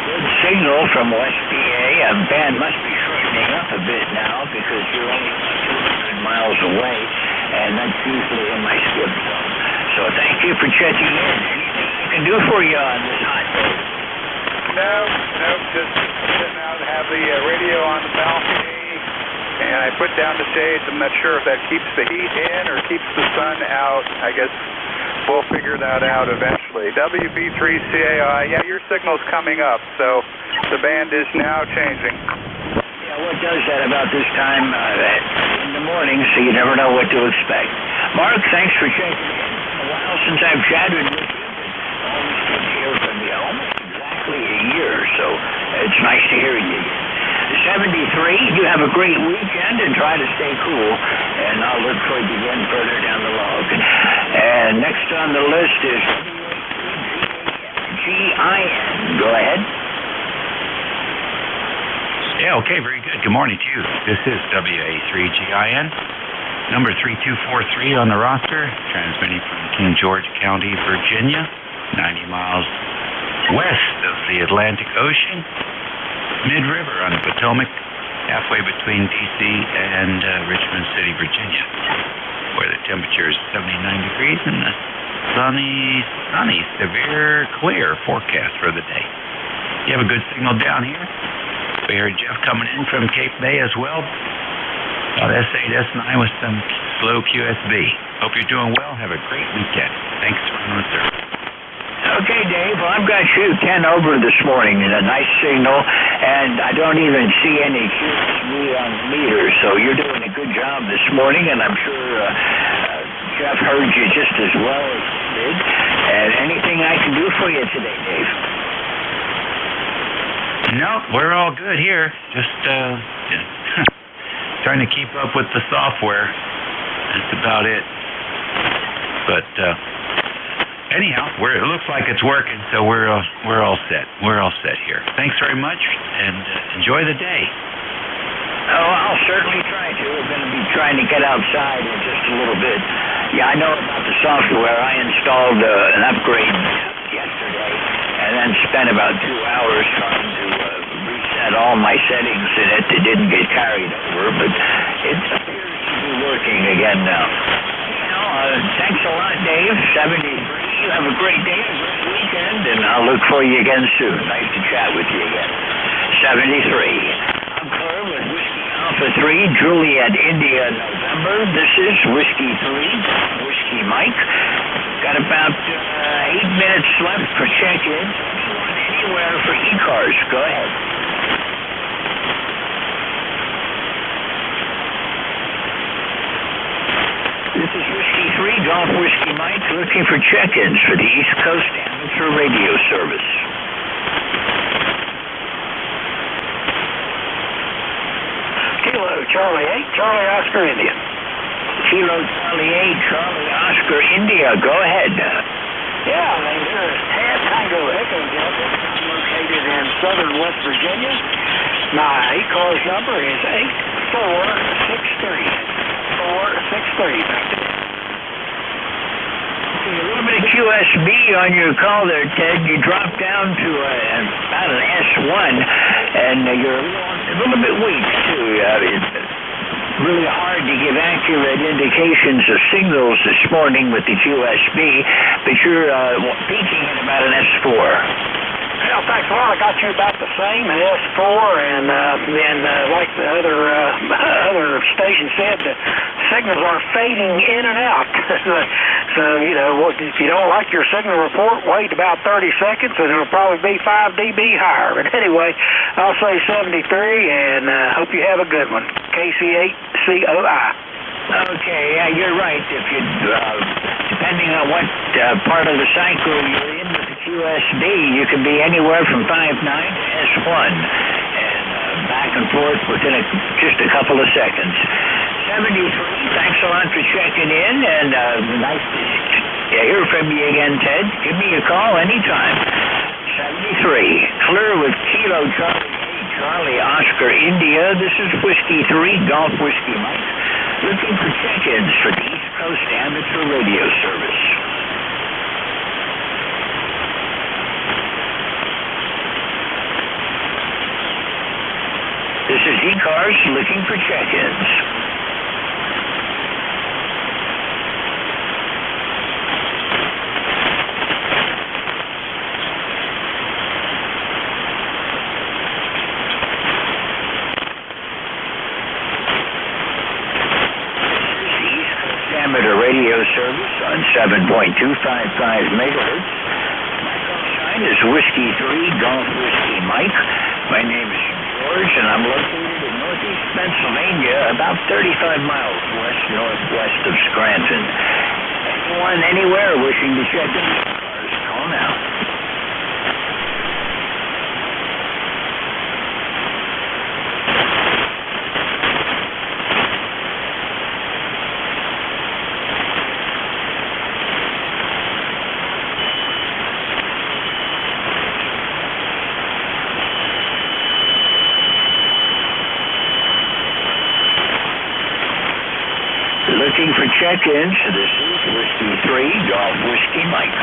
Good signal from West PA. Band must be shortening up a bit now because you're only about 200 miles away, and that's usually in my skip zone. So thank you for checking in. Anything I can do for you on this hot day? No, just sitting out and have the radio on the balcony, and I put down the shades. I'm not sure if that keeps the heat in or keeps the sun out. I guess we'll figure that out eventually. WB3CAI, yeah, your signal's coming up, so the band is now changing. Yeah, what does that about this time in the morning, so you never know what to expect. Mark, thanks for checking in. A while since I've chatted with you. Always good to hear from you. Almost exactly a year, so it's nice to hear you. 73, you have a great weekend and try to stay cool, and I'll look for you again further down the log. And next on the list is GIN. Go ahead. Yeah, okay, very good. Good morning to you. This is WA3GIN, number 3243 on the roster, transmitting from King George County, Virginia, 90 miles west of the Atlantic Ocean, mid-river on the Potomac, halfway between D.C. and Richmond City, Virginia, where the temperature is 79 degrees and the sunny, severe, clear forecast for the day. You have a good signal down here. We heard Jeff coming in from Cape Bay as well. About S8, S9 with some slow QSB. Hope you're doing well. Have a great weekend. Thanks for being on service. Okay, Dave. Well, I've got you 10 over this morning and a nice signal, and I don't even see any QSB on the meter, so you're doing a good job this morning, and I'm sure Jeff heard you just as well as he did. And anything I can do for you today, Dave? No, we're all good here. Just trying to keep up with the software. That's about it. But anyhow, it looks like it's working, so we're all set. We're all set here. Thanks very much, and enjoy the day. Oh, I'll certainly try to. We're going to be trying to get outside in just a little bit. Yeah, I know about the software. I installed an upgrade yesterday and then spent about 2 hours trying to reset all my settings in it. It didn't get carried over, but it appears to be working again now. Thanks a lot, Dave. 73. You have a great day, a great weekend, and I'll look for you again soon. Nice to chat with you again. 73. I'm Claire with Whiskey Alpha 3, Juliet India, November. This is Whiskey 3, Whiskey Mike. Got about 8 minutes left for check-in. Anyone, anywhere for ECARS. Go ahead. This is Whiskey 3, Golf Whiskey Mike, looking for check-ins for the East Coast Amateur Radio Service. Kilo Charlie 8, Charlie Oscar India. Kilo Charlie 8, Charlie Oscar India, go ahead. Yeah, here is Tad Tango Echo Delta. I'm located in southern West Virginia. My ECARS number is 8463. 463. Back to you. A little bit of QSB on your call there, Ted. You dropped down to about an S1, and you're a little bit weak, too. It's really hard to give accurate indications of signals this morning with the QSB, but you're peaking at about an S4. Well, thanks a lot. I got you about the same at S4, and then like the other station said, the signals are fading in and out. So, you know, if you don't like your signal report, wait about 30 seconds, and it'll probably be 5 dB higher. But anyway, I'll say 73, and hope you have a good one. KC8COI. Okay, yeah, you're right. If you, depending on what part of the cycle you're in with the QSB, you can be anywhere from 5.9 to S1, and back and forth within just a couple of seconds. 73, thanks a lot for checking in, and nice to hear from you again, Ted. Give me a call anytime. 73, clear with Kilo Charlie Oscar India. This is Whiskey 3, Golf Whiskey Mike, looking for check-ins for the East Coast Amateur Radio Service. This is ECARS looking for check-ins. Amateur radio service on 7.255 megahertz. My call sign is Whiskey 3, Golf Whiskey Mike. My name is George, and I'm located in northeast Pennsylvania, about 35 miles west-northwest of Scranton. Anyone, anywhere wishing to check in with cars, call now. Looking for check-ins. This is Whiskey 3, Golf Whiskey Mike.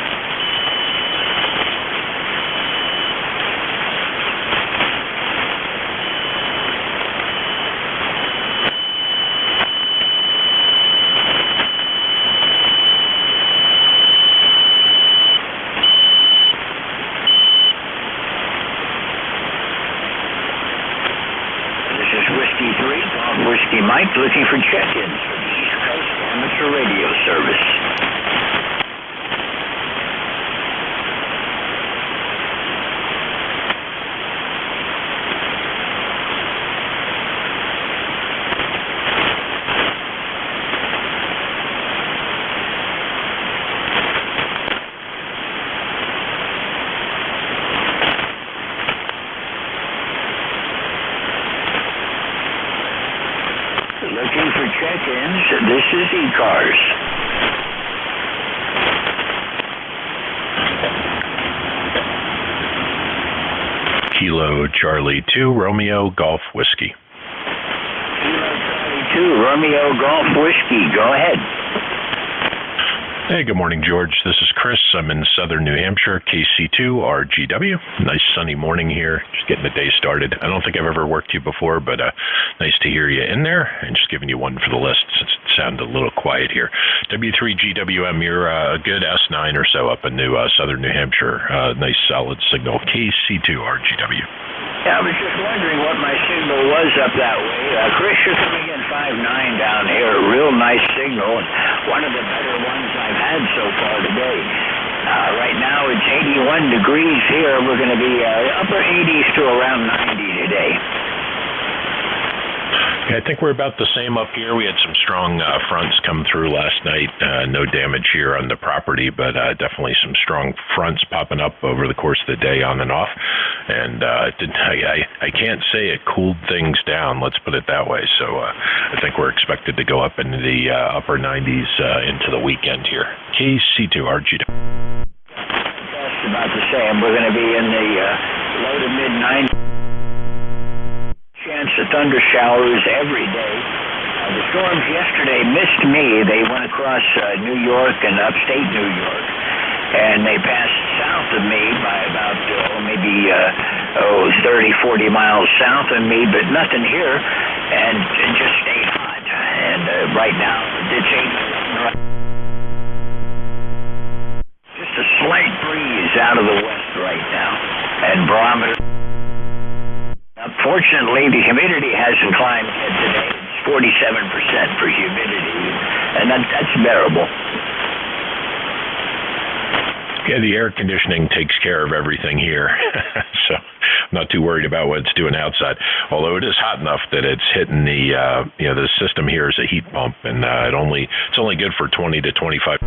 This is Whiskey 3, Golf Whiskey Mike, looking for check-ins for the East Coast Amateur Radio Service. Looking for check-ins. This is ECARS. Kilo Charlie 2 Romeo Golf Whiskey. Kilo Charlie 2 Romeo Golf Whiskey. Go ahead. Hey, good morning, George. This is Chris. I'm in southern New Hampshire, KC2 RGW. Nice sunny morning here. Just getting the day started. I don't think I've ever worked you before, but nice to hear you in there. And just giving you one for the list since it sounded a little quiet here. W3GWM, you're a good S9 or so up in southern New Hampshire. Nice solid signal. KC2 RGW. Yeah, I was just wondering what my signal was up that way. Chris, you're coming in 5.9 down here. A real nice signal. And one of the better ones I've had so far today. Right now it's 81 degrees here. We're going to be upper 80s to around 90 today. Yeah, I think we're about the same up here. We had some strong fronts come through last night. No damage here on the property, but definitely some strong fronts popping up over the course of the day on and off. And I can't say it cooled things down, let's put it that way. So I think we're expected to go up into the upper 90s into the weekend here. KC2 RGW. That's about the same. We're going to be in the low to mid 90s. Chance of thunder showers every day. The storms yesterday missed me. They went across New York and upstate New York, and they passed south of me by about maybe 30, 40 miles south of me, but nothing here, and it just stayed hot. And right now, it's 8. Just a slight breeze out of the west right now, and barometer. Fortunately, the humidity hasn't climbed yet today. It's 47% for humidity, and that's bearable. Yeah, the air conditioning takes care of everything here, so I'm not too worried about what it's doing outside. Although it is hot enough that it's hitting the the system here is a heat pump, and it's only good for 20 to 25.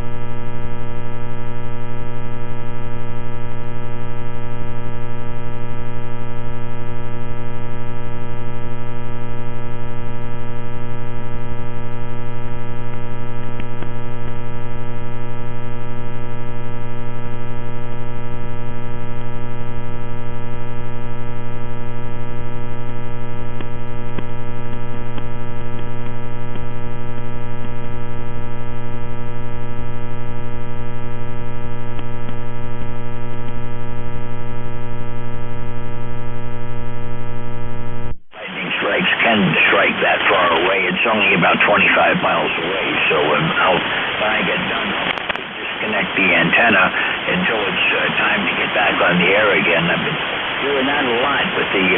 Strike that far away. It's only about 25 miles away, so when I get done, I'll disconnect the antenna until it's time to get back on the air again. I've been doing that a lot with the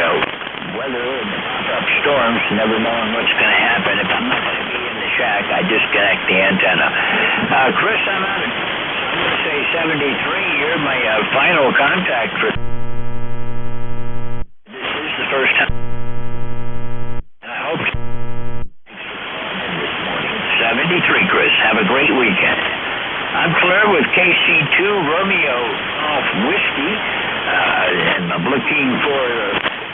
weather and the pop-up storms, never knowing what's going to happen. If I'm not going to be in the shack, I disconnect the antenna. Chris, I'm out of, I'm going to say 73. You're my final contact for this is the first time. 73, Chris. Have a great weekend. I'm Claire with KC2 Romeo Golf Whiskey, and I'm looking for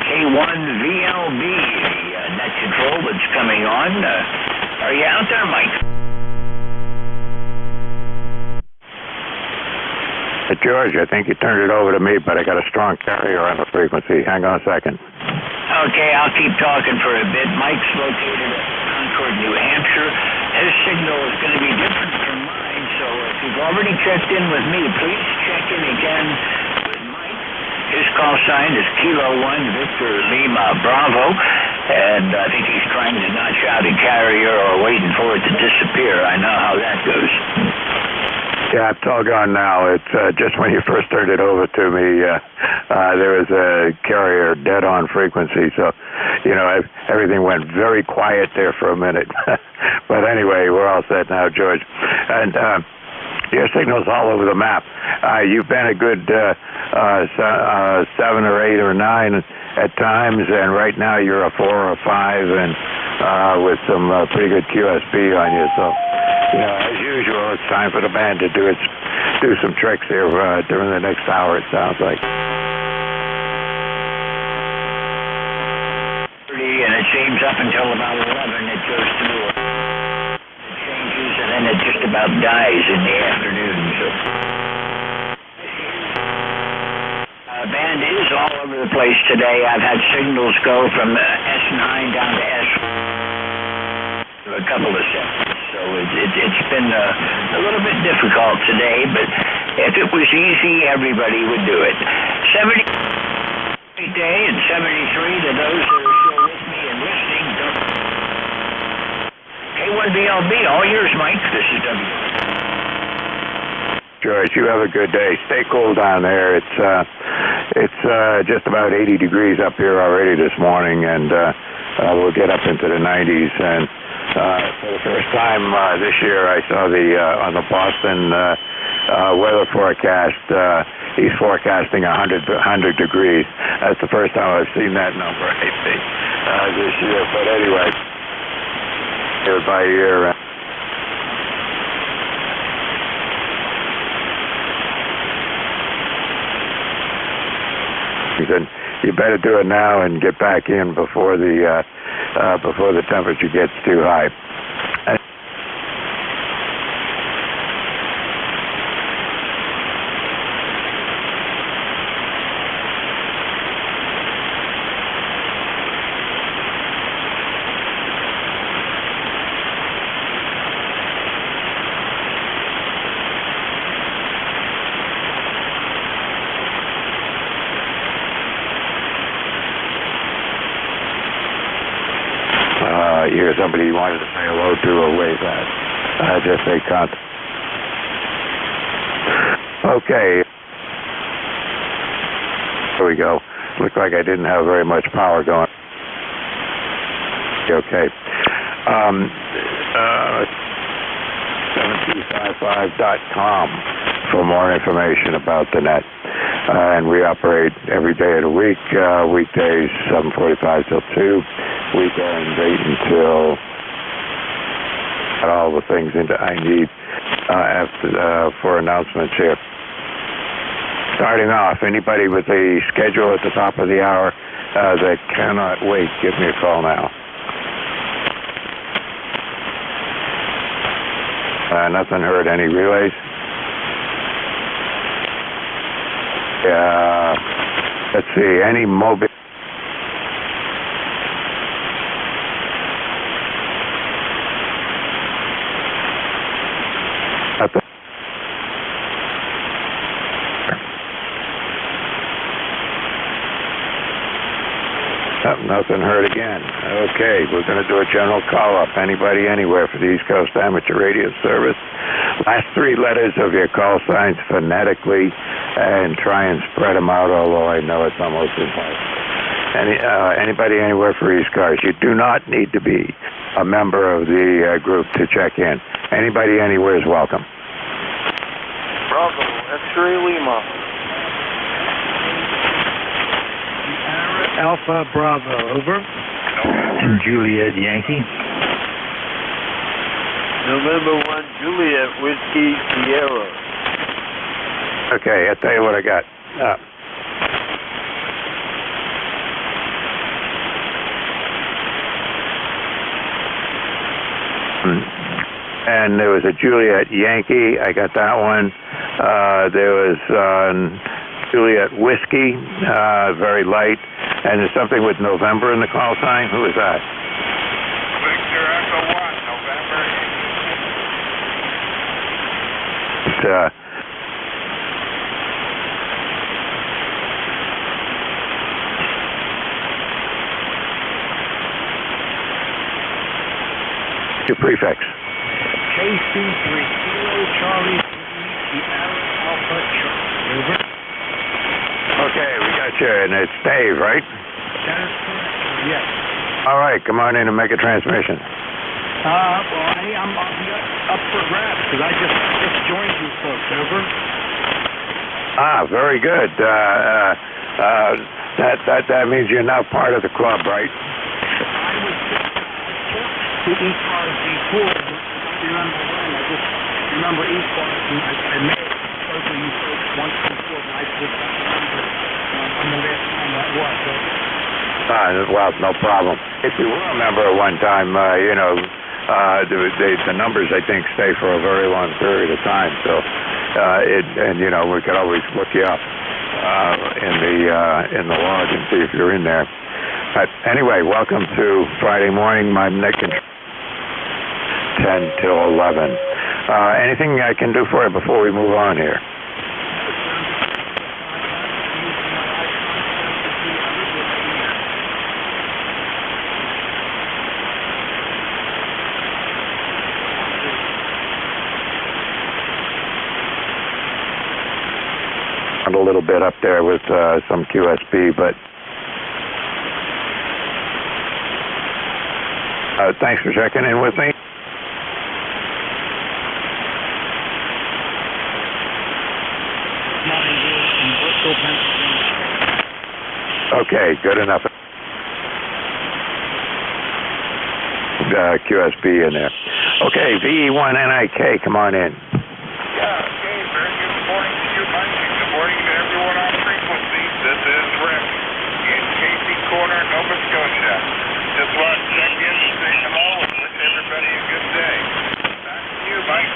K1 VLB, the net control that's coming on. Are you out there, Mike? George, I think you turned it over to me, but I got a strong carrier on the frequency. Hang on a second. Okay, I'll keep talking for a bit. Mike's located at Concord, New Hampshire. His signal is going to be different from mine, so if you've already checked in with me, please check in again with Mike. His call sign is Kilo 1 Victor Lima Bravo, and I think he's trying to notch out a carrier or waiting for it to disappear. I know how that goes. Yeah, it's all gone now. It's just when you first turned it over to me, there was a carrier dead on frequency, so everything went very quiet there for a minute. But anyway, we're all set now, George. And your signal's all over the map. You've been a good 7 or 8 or 9 at times, and right now you're a 4 or 5, and with some pretty good QSP on you. So, as usual, it's time for the band to do some tricks here during the next hour, it sounds like. And it seems up until about 11 it goes through about dies in the afternoon. So band is all over the place today. I've had signals go from S9 down to S a couple of seconds. So it's been a little bit difficult today, but if it was easy, everybody would do it. 70 day and 73 to those that are still with me and listening. K1BLB, all yours, Mike. This is W. George, you have a good day. Stay cool down there. It's just about 80 degrees up here already this morning, and we'll get up into the 90s. And for the first time this year, I saw on the Boston weather forecast, he's forecasting 100 degrees. That's the first time I've seen that number, I think, this year. But anyway, here by year. And you better do it now and get back in before the temperature gets too high. Here's somebody you wanted to say hello to or wave at. Just say contact. Okay. There we go. Looked like I didn't have very much power going. Okay. 7255.com for more information about the net. And we operate every day of the week, weekdays 7:45 till 2, weekends 8 until all the things I need for announcements here. Starting off, anybody with a schedule at the top of the hour that cannot wait, give me a call now. Nothing heard. Any relays? Let's see, any mobile. Nothing heard again. Okay, we're going to do a general call-up. Anybody, anywhere for the East Coast Amateur Radio Service. Last 3 letters of your call signs phonetically and try and spread them out, although I know it's almost impossible. Anybody, anywhere for ECARS. You do not need to be a member of the group to check in. Anybody, anywhere is welcome. Bravo, X-ray Lima. Alpha Bravo, over. Juliet Yankee. November 1, Juliet Whiskey Sierra. Okay, I'll tell you what I got. And there was a Juliet Yankee. I got that one. There was Juliet Whiskey, very light. And there's something with November in the call sign. Who is that? Victor Echo 1, November. Your prefix. KC3 Kilo Charlie Sierra Alpha Charlie, over. Okay, we got you, and it's Dave, right? That is correct. Yes. All right, come on in and make a transmission. Well, I'm up for grabs because I just joined you folks, over. Very good. That means you're now part of the club, right? I was to ECARS before, but I don't remember when. I just remember ECARS, and I may have spoken to you folks once before, but I just don't remember on the last time that was. Well, no problem. If you will remember one time, the numbers, I think, stay for a very long period of time. So, we could always look you up in the log and see if you're in there. But anyway, welcome to Friday morning. My Nick and 10 till 11. Anything I can do for you before we move on here? A little bit up there with some QSB, but thanks for checking in with me. Okay, good enough. QSB in there. Okay, VE1NIK, come on in. This is Rick in Casey Corner, Nova Scotia. Just want to check in and say hello and wish everybody a good day. Back to you, Mike.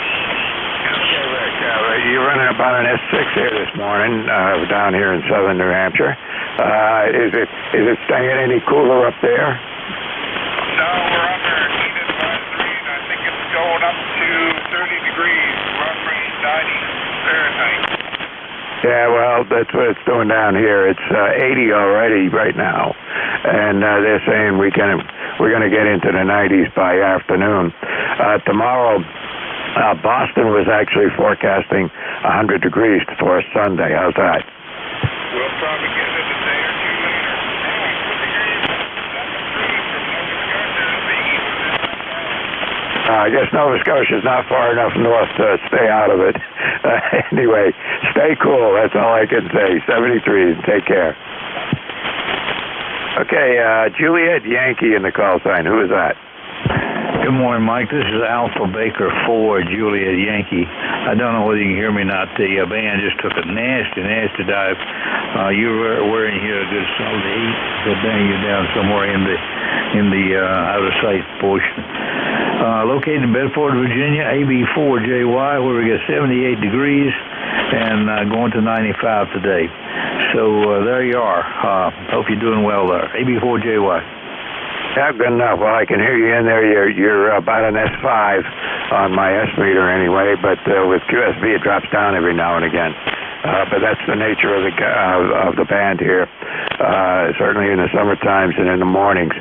Okay, Rick. You're running about an S6 here this morning down here in southern New Hampshire. Is it staying any cooler up there? No, we're under heat advisory, and I think it's going up to 30 degrees, roughly 90 Fahrenheit. Yeah, well, that's what it's doing down here. It's 80 already right now, and they're saying we're going to get into the 90s by afternoon. Tomorrow, Boston was actually forecasting 100 degrees for Sunday. How's that? We'll probably get it a day or two later. Anyway, good to hear you. 7-3 from Nova Scotia. I guess Nova Scotia's not far enough north to stay out of it. Anyway, stay cool. That's all I can say. 73. Take care. Okay, Juliet Yankee in the call sign. Who is that? Good morning, Mike. This is Alpha Baker 4, Juliet Yankee. I don't know whether you can hear me or not. The band just took a nasty dive. You were in here a good solid 8. They'll bang you down somewhere in the out of sight portion. Located in Bedford, Virginia, AB4JY, where we get 78 degrees and going to 95 today. So there you are. Hope you're doing well there. AB4JY. Yeah, good enough. Well, I can hear you in there. You're about an S5 on my S meter anyway, but with QSB it drops down every now and again. But that's the nature of the band here. Certainly in the summer times and in the mornings,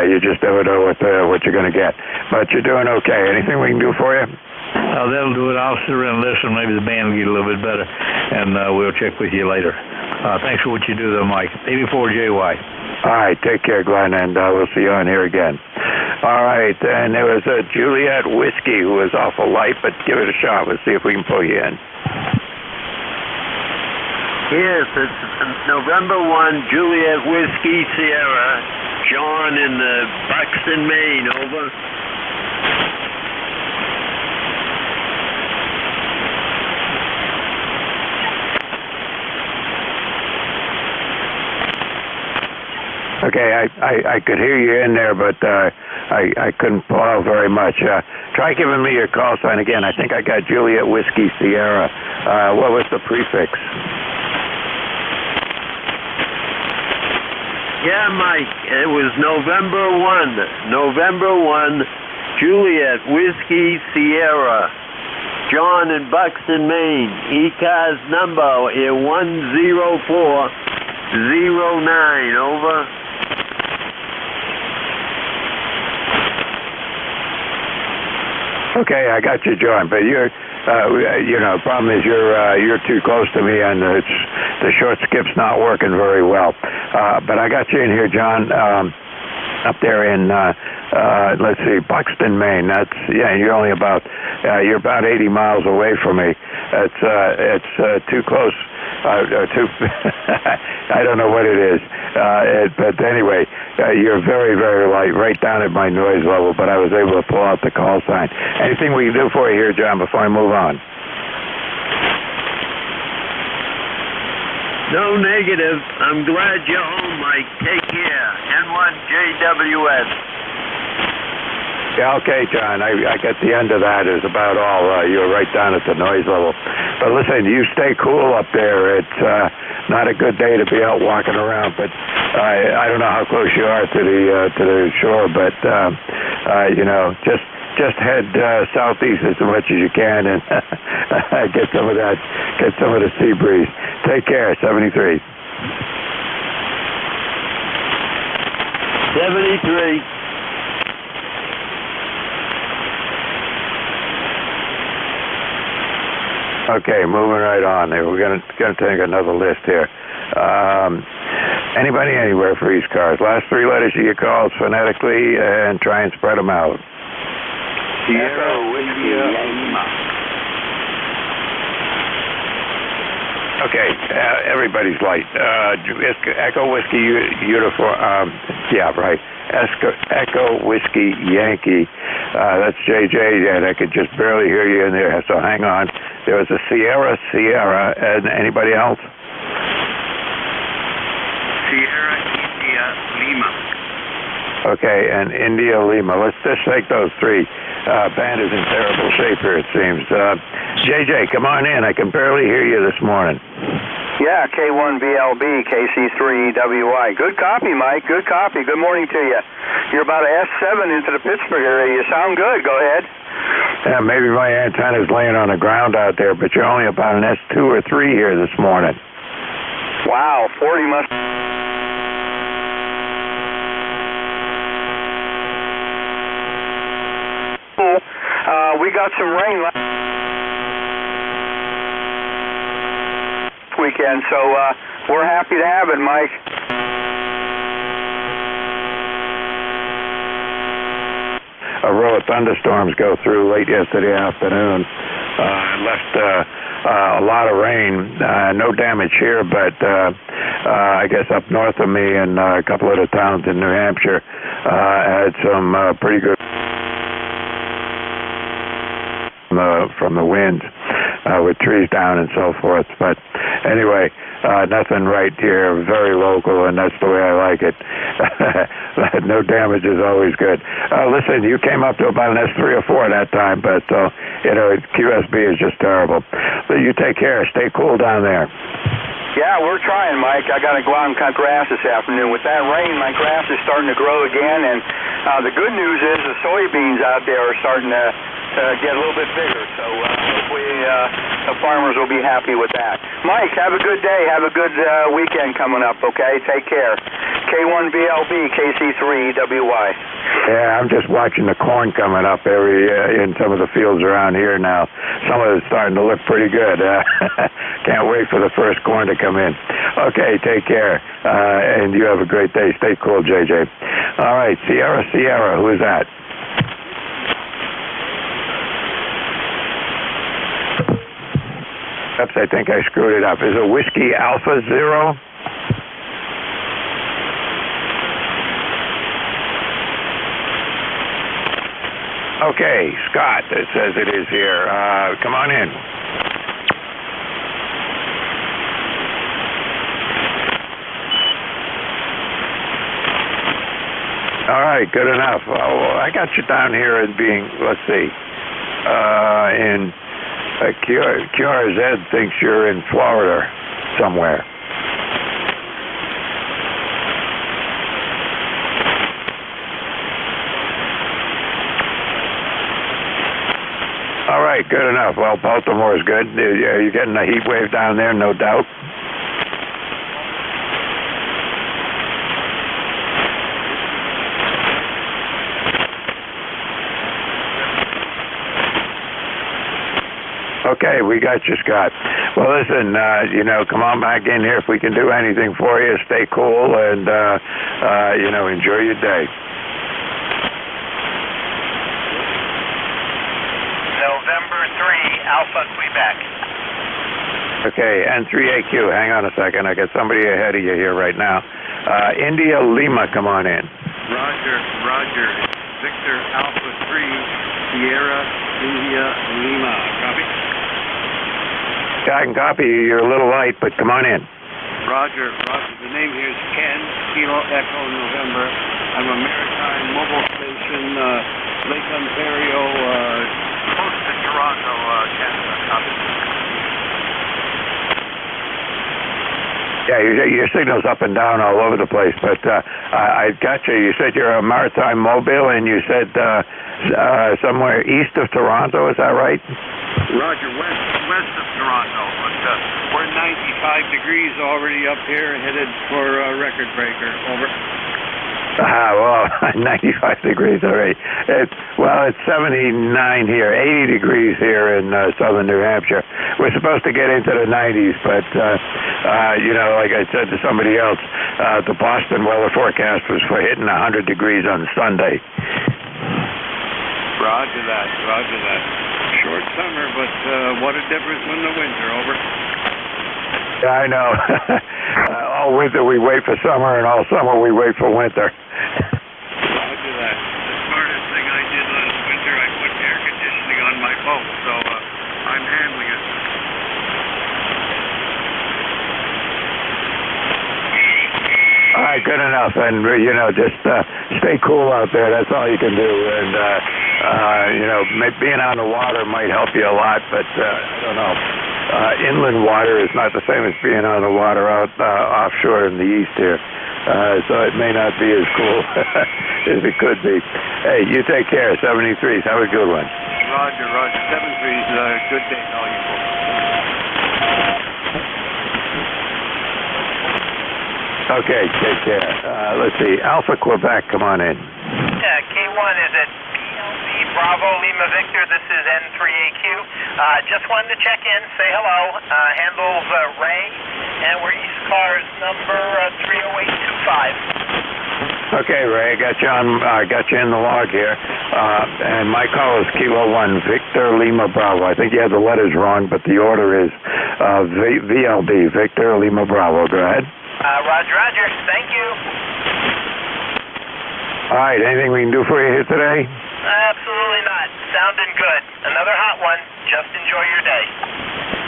you just never know what you're going to get. But you're doing okay. Anything we can do for you? That'll do it. I'll sit around and listen. Maybe the band will get a little bit better, and we'll check with you later. Thanks for what you do, though, Mike. AB4JY. All right, take care, Glenn, and we'll see you on here again. All right, and there was a Juliet Whiskey who was awful light, but give it a shot. Let's see if we can pull you in. Yes, it's November 1, Juliet Whiskey Sierra, John in Buxton, Maine, over. Okay, I could hear you in there, but I couldn't pull out very much. Try giving me your call sign again. I think I got Juliet Whiskey Sierra. What was the prefix? Yeah, Mike, it was November 1. November 1, Juliet Whiskey Sierra, John in Buxton, Maine. ECARS number 10409, over. Okay, I got you, John, but you're, the problem is you're too close to me, and the short skip's not working very well. But I got you in here, John, up there in, let's see, Buxton, Maine. You're only about, you're about 80 miles away from me. It's too close. I don't know what it is. But anyway, you're very, very light, right down at my noise level, but I was able to pull out the call sign. Anything we can do for you here, John, before I move on? No negative. I'm glad you're home, Mike. Take care. N1JWS. Yeah, okay, John. I got the end of that. Is about all. You were right down at the noise level. But listen, you stay cool up there. It's not a good day to be out walking around. But I don't know how close you are to the shore, but you know, just head southeast as much as you can and get some of the sea breeze. Take care. 73. 73. Okay, moving right on there. We're gonna take another list here. Anybody, anywhere for ECARS. Last three letters of your calls phonetically and try and spread them out. Sierra Whiskey Lima. Okay, everybody's light. Echo Whiskey Uniform. Yeah, right. Echo Whiskey Yankee. That's JJ, and I could just barely hear you in there. So hang on. There was a Sierra, and anybody else? Sierra India Lima. Okay, and India Lima. Let's just take those three. Band is in terrible shape here, it seems. JJ, come on in. I can barely hear you this morning. Yeah, K1BLB, KC3WI. Good copy, Mike. Good copy. Good morning to you. You're about a S7 into the Pittsburgh area. You sound good. Go ahead. Yeah, maybe my antenna's laying on the ground out there, but you're only about an S2 or 3 here this morning. Wow, 40 must... we got some rain last weekend, so we're happy to have it, Mike. A row of thunderstorms go through late yesterday afternoon. Left a lot of rain. No damage here, but I guess up north of me and a couple of the towns in New Hampshire had some pretty good from the winds with trees down and so forth. But anyway, nothing right here, very local, and that's the way I like it. No damage is always good. Listen, you came up to about an S3 or 4 that time, but you know, QSB is just terrible. But you take care. Stay cool down there. Yeah, we're trying, Mike. I got to go out and cut grass this afternoon. With that rain, my grass is starting to grow again, and the good news is the soybeans out there are starting to get a little bit bigger, so hopefully the farmers will be happy with that. Mike, have a good day. Have a good weekend coming up, okay? Take care. K1BLB, KC3WY. Yeah, I'm just watching the corn coming up in some of the fields around here now. Some of it's starting to look pretty good. Can't wait for the first corn to come in. Okay, take care, and you have a great day. Stay cool, JJ. All right, Sierra, who is that? Oops, I think I screwed it up. Is it Whiskey Alpha Zero? Okay, Scott, it says it is here. Come on in. All right, good enough. Oh, I got you down here as being, let's see, in QRZ thinks you're in Florida somewhere. All right, good enough. Well, Baltimore is good. Are you getting a heat wave down there? No doubt. Okay, we got you, Scott. Well, listen, you know, come on back in here if we can do anything for you. Stay cool and, you know, enjoy your day. November 3, Alpha, Quebec. Okay, N3AQ, hang on a second. I got somebody ahead of you here right now. India Lima, come on in. Roger. Victor Alpha 3, Sierra India Lima. Copy? I can copy you. You're a little light, but come on in. Roger. The name here is Ken, Kilo Echo November. I'm a maritime mobile station Lake Ontario, close to Toronto, Canada. Copy. Yeah, your signal's up and down all over the place, but I got you. You said you're a maritime mobile, and you said somewhere east of Toronto. Is that right? Roger, west of Toronto, but we're 95 degrees already up here, headed for a record breaker. Over. Well, 95 degrees already. It's 79 here, 80 degrees here in southern New Hampshire. We're supposed to get into the 90s, but, like I said to somebody else, the Boston weather forecast was for hitting 100 degrees on Sunday. Roger that. Short summer, but what a difference from the winter. Over. Yeah, I know. All winter we wait for summer, and all summer we wait for winter. Roger that. The smartest thing I did last winter, I put air conditioning on my boat, so I'm handling it. All right, good enough. And, just stay cool out there. That's all you can do. And, being on the water might help you a lot, but I don't know. Inland water is not the same as being on the water out offshore in the east here. So it may not be as cool as it could be. Hey, you take care. 73s. Have a good one. Roger. 73s. Good day to all you folks. Okay, take care. Let's see. Alpha Quebec, come on in. Yeah, K1 is at PLB Bravo Lima Victor. This is N3AQ. Just wanted to check in, say hello. Handles Ray, and we're ECARS number 30825. Okay, Ray, got you in the log here. And my call is Kilo 1, Victor Lima Bravo. I think you had the letters wrong, but the order is VLB, Victor Lima Bravo. Go ahead. Roger. Thank you. All right, anything we can do for you here today? Absolutely not. Sounding good. Another hot one. Just enjoy your day.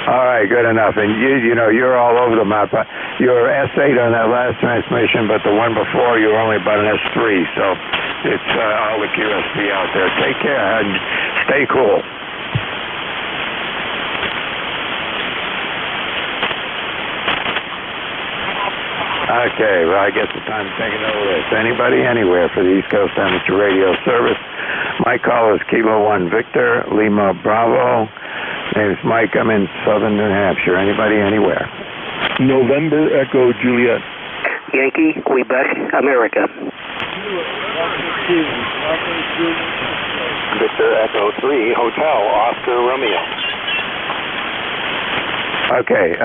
All right, good enough. And you're all over the map. You're S8 on that last transmission, but the one before you were only about an S3, so it's all the QSP out there. Take care and stay cool. Okay, well, I guess it's time to take another list. Anybody, anywhere for the East Coast Amateur Radio Service. My call is Kilo 1 Victor, Lima Bravo. Name's Mike. I'm in southern New Hampshire. Anybody, anywhere. November Echo Juliet. Yankee, Quebec, America. Victor Echo 3, Hotel, Oscar Romeo. Okay,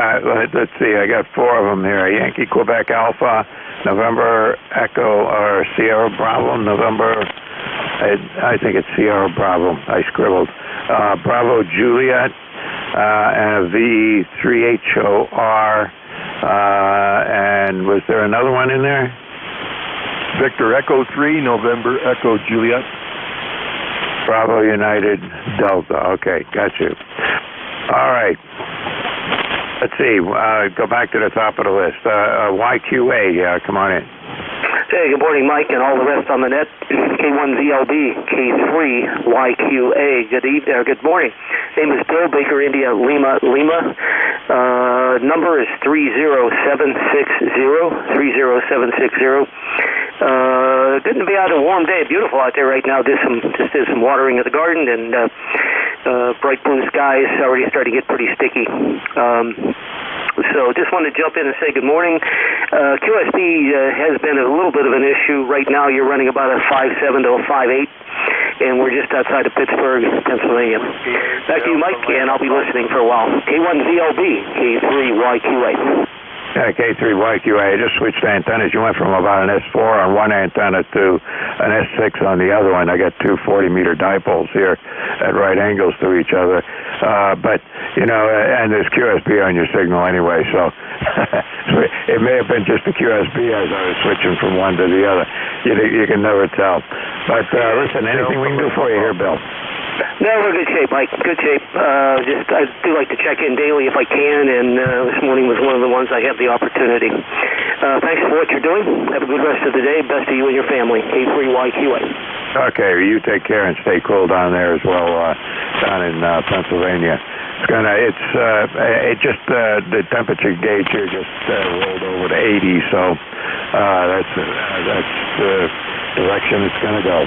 let's see. I got 4 of them here. Yankee, Quebec, Alpha, November, Echo, or Sierra Bravo, November, I think it's Sierra Bravo. I scribbled. Bravo, Juliet, and a V3HOR, and was there another one in there? Victor Echo 3, November Echo Juliet. Bravo, United, Delta. Okay, got you. All right. Let's see. Go back to the top of the list. YQA, come on in. Hey, good morning, Mike, and all the rest on the net. K1ZLB, K3YQA. Good morning. Name is Bill Baker, India, Lima. Number is 30760. Good to be out on a warm day. Beautiful out there right now. Just did some watering of the garden, and bright blue skies already starting to get pretty sticky. So just wanted to jump in and say good morning. QSB has been a little bit of an issue. Right now you're running about a 5.7 to a 5.8, and we're just outside of Pittsburgh, Pennsylvania. Back to you, Mike, and I'll be listening for a while. K1ZLB, K3YQA. Yeah, K3YQA. I just switched antennas. You went from about an S4 on one antenna to an S6 on the other one. I got 2 40-meter dipoles here at right angles to each other. But, and there's QSB on your signal anyway, so it may have been just the QSB as I was switching from one to the other. You can never tell. But listen, anything we can do for you here, Bill? No, we're in good shape, Mike. Good shape. I do like to check in daily if I can, and this morning was one of the ones I had the opportunity. Thanks for what you're doing. Have a good rest of the day. Best to you and your family. K3YQA. Okay, you take care and stay cool down there as well, down in Pennsylvania. The temperature gauge here just rolled over to 80, so that's the direction it's going to go.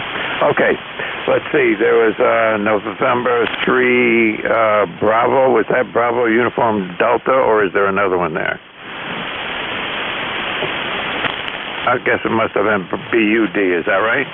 Okay, let's see. There was November 3 Bravo. Was that Bravo Uniform Delta, or is there another one there? I guess it must have been BUD. Is that right?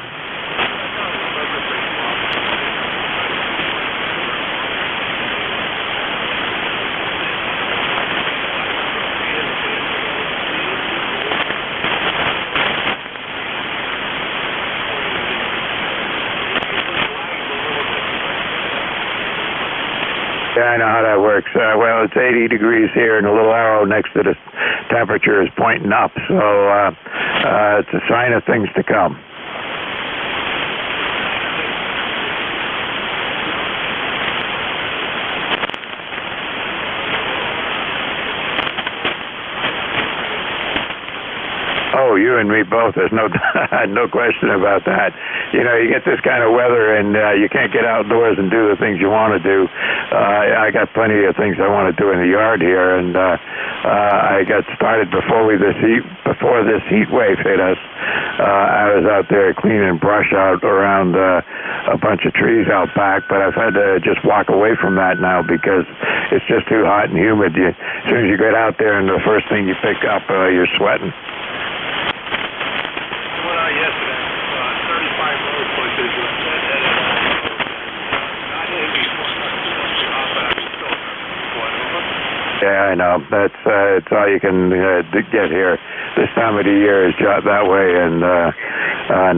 Yeah, I know how that works. Well, it's 80 degrees here, and the little arrow next to the temperature is pointing up, so it's a sign of things to come. Oh, you and me both. There's no no question about that. You know, you get this kind of weather and you can't get outdoors and do the things you want to do. I got plenty of things I want to do in the yard here, and I got started before this heat wave hit us. I was out there cleaning brush out around a bunch of trees out back, but I've had to just walk away from that now because it's just too hot and humid. As soon as you get out there and the first thing you pick up, you're sweating. Yesterday, 35 road pushes. Yeah, I know. It's all you can get here. This time of the year is that way, and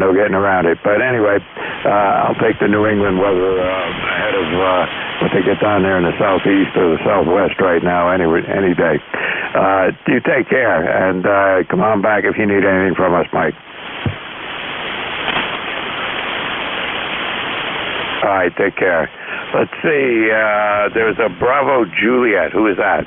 no getting around it. But anyway, I'll take the New England weather ahead of what they get down there in the southeast or the southwest right now. Any day. You take care, and come on back if you need anything from us, Mike. All right, take care. Let's see. There's a Bravo Juliet. Who is that?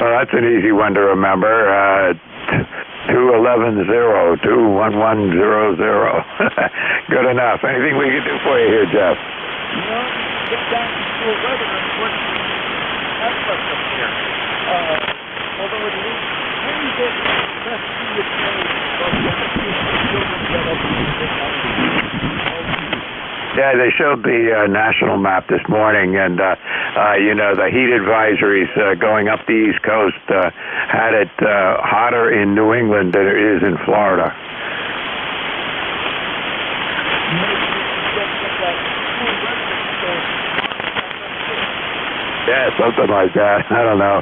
Well, that's an easy one to remember. 211-0, 21100. Good enough. Anything we can do for you here, Jeff? Get down to cool weather and work aspects up here. Although it is very good, best to be Yeah, they showed the national map this morning, and the heat advisories going up the East Coast had it hotter in New England than it is in Florida. Yeah, something like that. I don't know.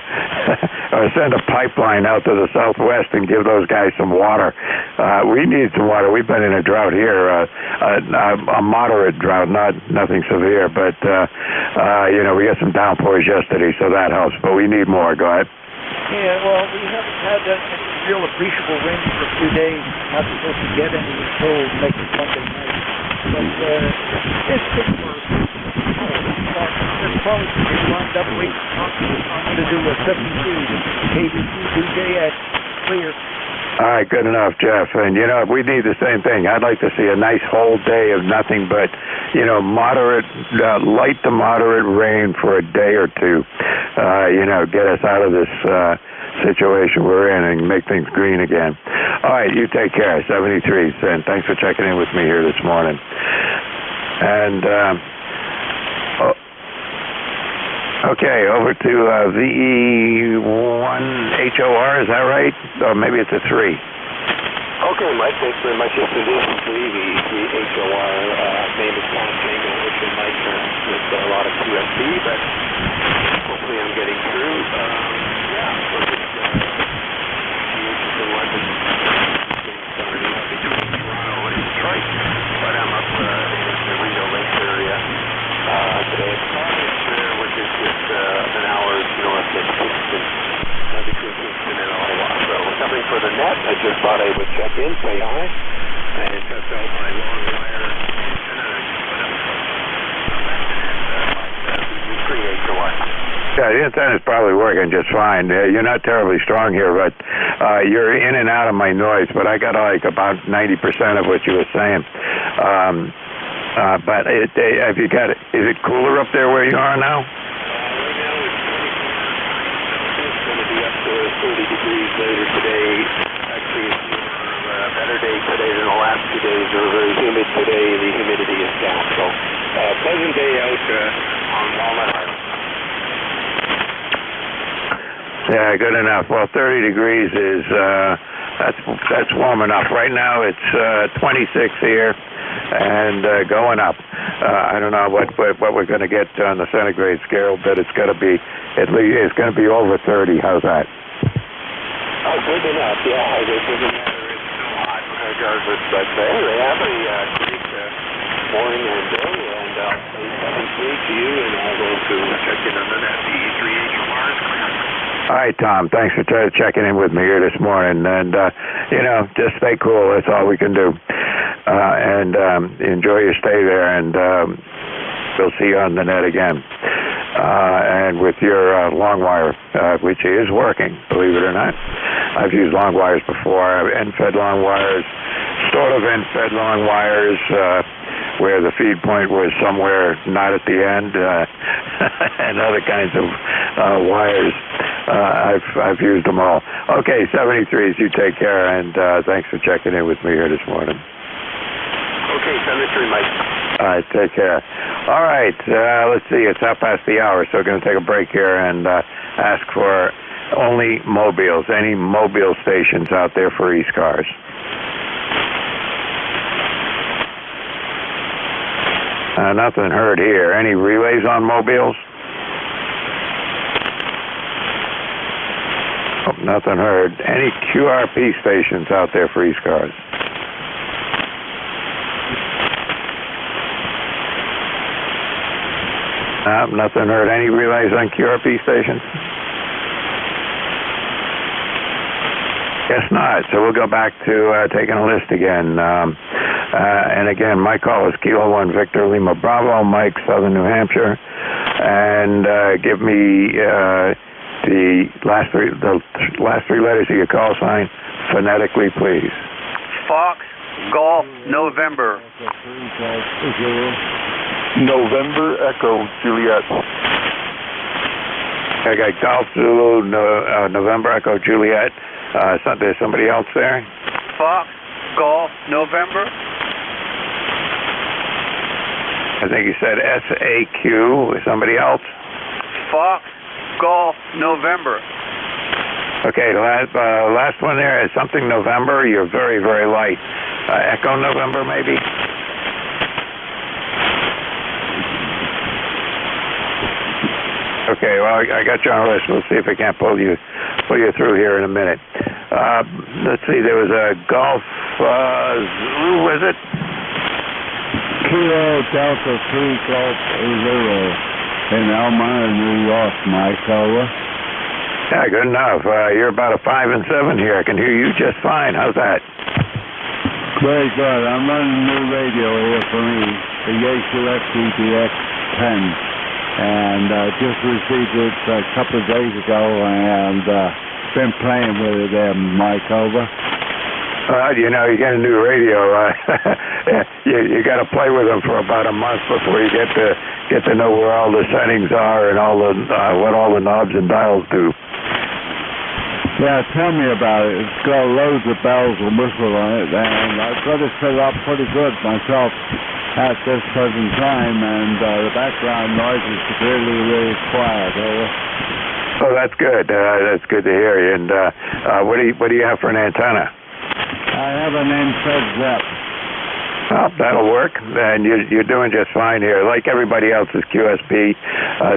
Or send a pipeline out to the southwest and give those guys some water. We need some water. We've been in a drought here, a moderate drought, nothing severe, but we got some downpours yesterday, so that helps. But we need more. Go ahead. Yeah, well, we haven't had any real appreciable rain for a few days. Not supposed to get any until next Monday night. But it's good for there's probably going to be lined up waiting. I'm going to do a 72 KBC DJX clear. All right, good enough, Jeff. And, we need the same thing. I'd like to see a nice whole day of nothing but, moderate, light to moderate rain for a day or two. Get us out of this situation we're in and make things green again. All right, you take care. 73, and thanks for checking in with me here this morning. And, okay, over to VE1HOR, is that right? Or maybe it's a 3. Okay, Mike, thanks very much. Yes, it is 3, VE3HOR. Name is Tom Jingle, which in my terms with a lot of QSB, but hopefully I'm getting through. So just in London, between Toronto and Detroit, but I'm up in the Rideau Lake area today at Cottage, which is just an hour north of Kingston, between Kingston and Ottawa. So something for the net. I just thought I would check in, say hi, I took out my long wire antenna and put up Yeah, the antenna's probably working just fine. You're not terribly strong here, but you're in and out of my noise, but I got like about 90% of what you were saying. But have you got it? Is it cooler up there where you are now? Right now it's 24 degrees Celsius. It's going to be up to 30 degrees later today. Actually, it's a better day today than the last 2 days. They were very humid today. The humidity is down. So, pleasant day out on Walnut Island. Yeah, good enough. Well, 30 degrees is that's warm enough. Right now it's 26 here and going up. I don't know what we're going to get on the centigrade scale, but it's going to be at least it's going to be over 30. How's that? Oh, good enough. Yeah, it doesn't matter. It's still hot regardless. But anyway, have a great morning and day, and I'll say 7-3 to you, and I'll go to check in on the net. The E3HOR is clear. All right, Tom. Thanks for checking in with me here this morning, and just stay cool. That's all we can do. And enjoy your stay there, and we'll see you on the net again. And with your long wire, which is working, believe it or not. I've used long wires before. End-fed long wires, sort of end-fed long wires, where the feed point was somewhere not at the end, and other kinds of wires. I've used them all. Okay, 73s, you take care, and thanks for checking in with me here this morning. Okay, 73, Mike. All right, take care. All right, let's see, it's half past the hour, so we're going to take a break here and ask for only mobiles, any mobile stations out there for ECARS. Nothing heard here. Any relays on mobiles? Oh, nothing heard. Any QRP stations out there for ECARS? Nothing heard. Any relays on QRP stations? Guess not. So we'll go back to taking a list again. And again, my call is Kilo 1 Victor Lima Bravo, Mike, Southern New Hampshire, and give me the last three letters of your call sign phonetically, please. Fox, Golf, November. November, Echo, Juliet. I got Golf, Zulu, November, Echo, Juliet. There's somebody else there? Fox, Golf, November. I think you said SAQ. Somebody else? Fox, Golf, November. Okay, last one there is something November. You're very, very light. Echo November, maybe? Okay, well, I got you on the list. We'll see if I can't pull you through here in a minute. Let's see, there was a Golf Zulu, was it? Kilo Delta 3 Golf 0 in Elmira, New York, Mike, over. Yeah, good enough. You're about a 5 and 7 here. I can hear you just fine. How's that? Very good. I'm running a new radio here for me, the ECARS DBX 10. And just received it a couple of days ago, and been playing with it there, Mike, over. You get a new radio. You got to play with them for about a month before you get to know where all the settings are and what all the knobs and dials do. Yeah, tell me about it. It's got loads of bells and whistles on it, and I've got it set up pretty good myself at this present time, and the background noise is really, really quiet. Oh, that's good. That's good to hear you. And what do you have for an antenna? I have an NFED ZEP. Well, that'll work, and you're doing just fine here. Like everybody else is QSP,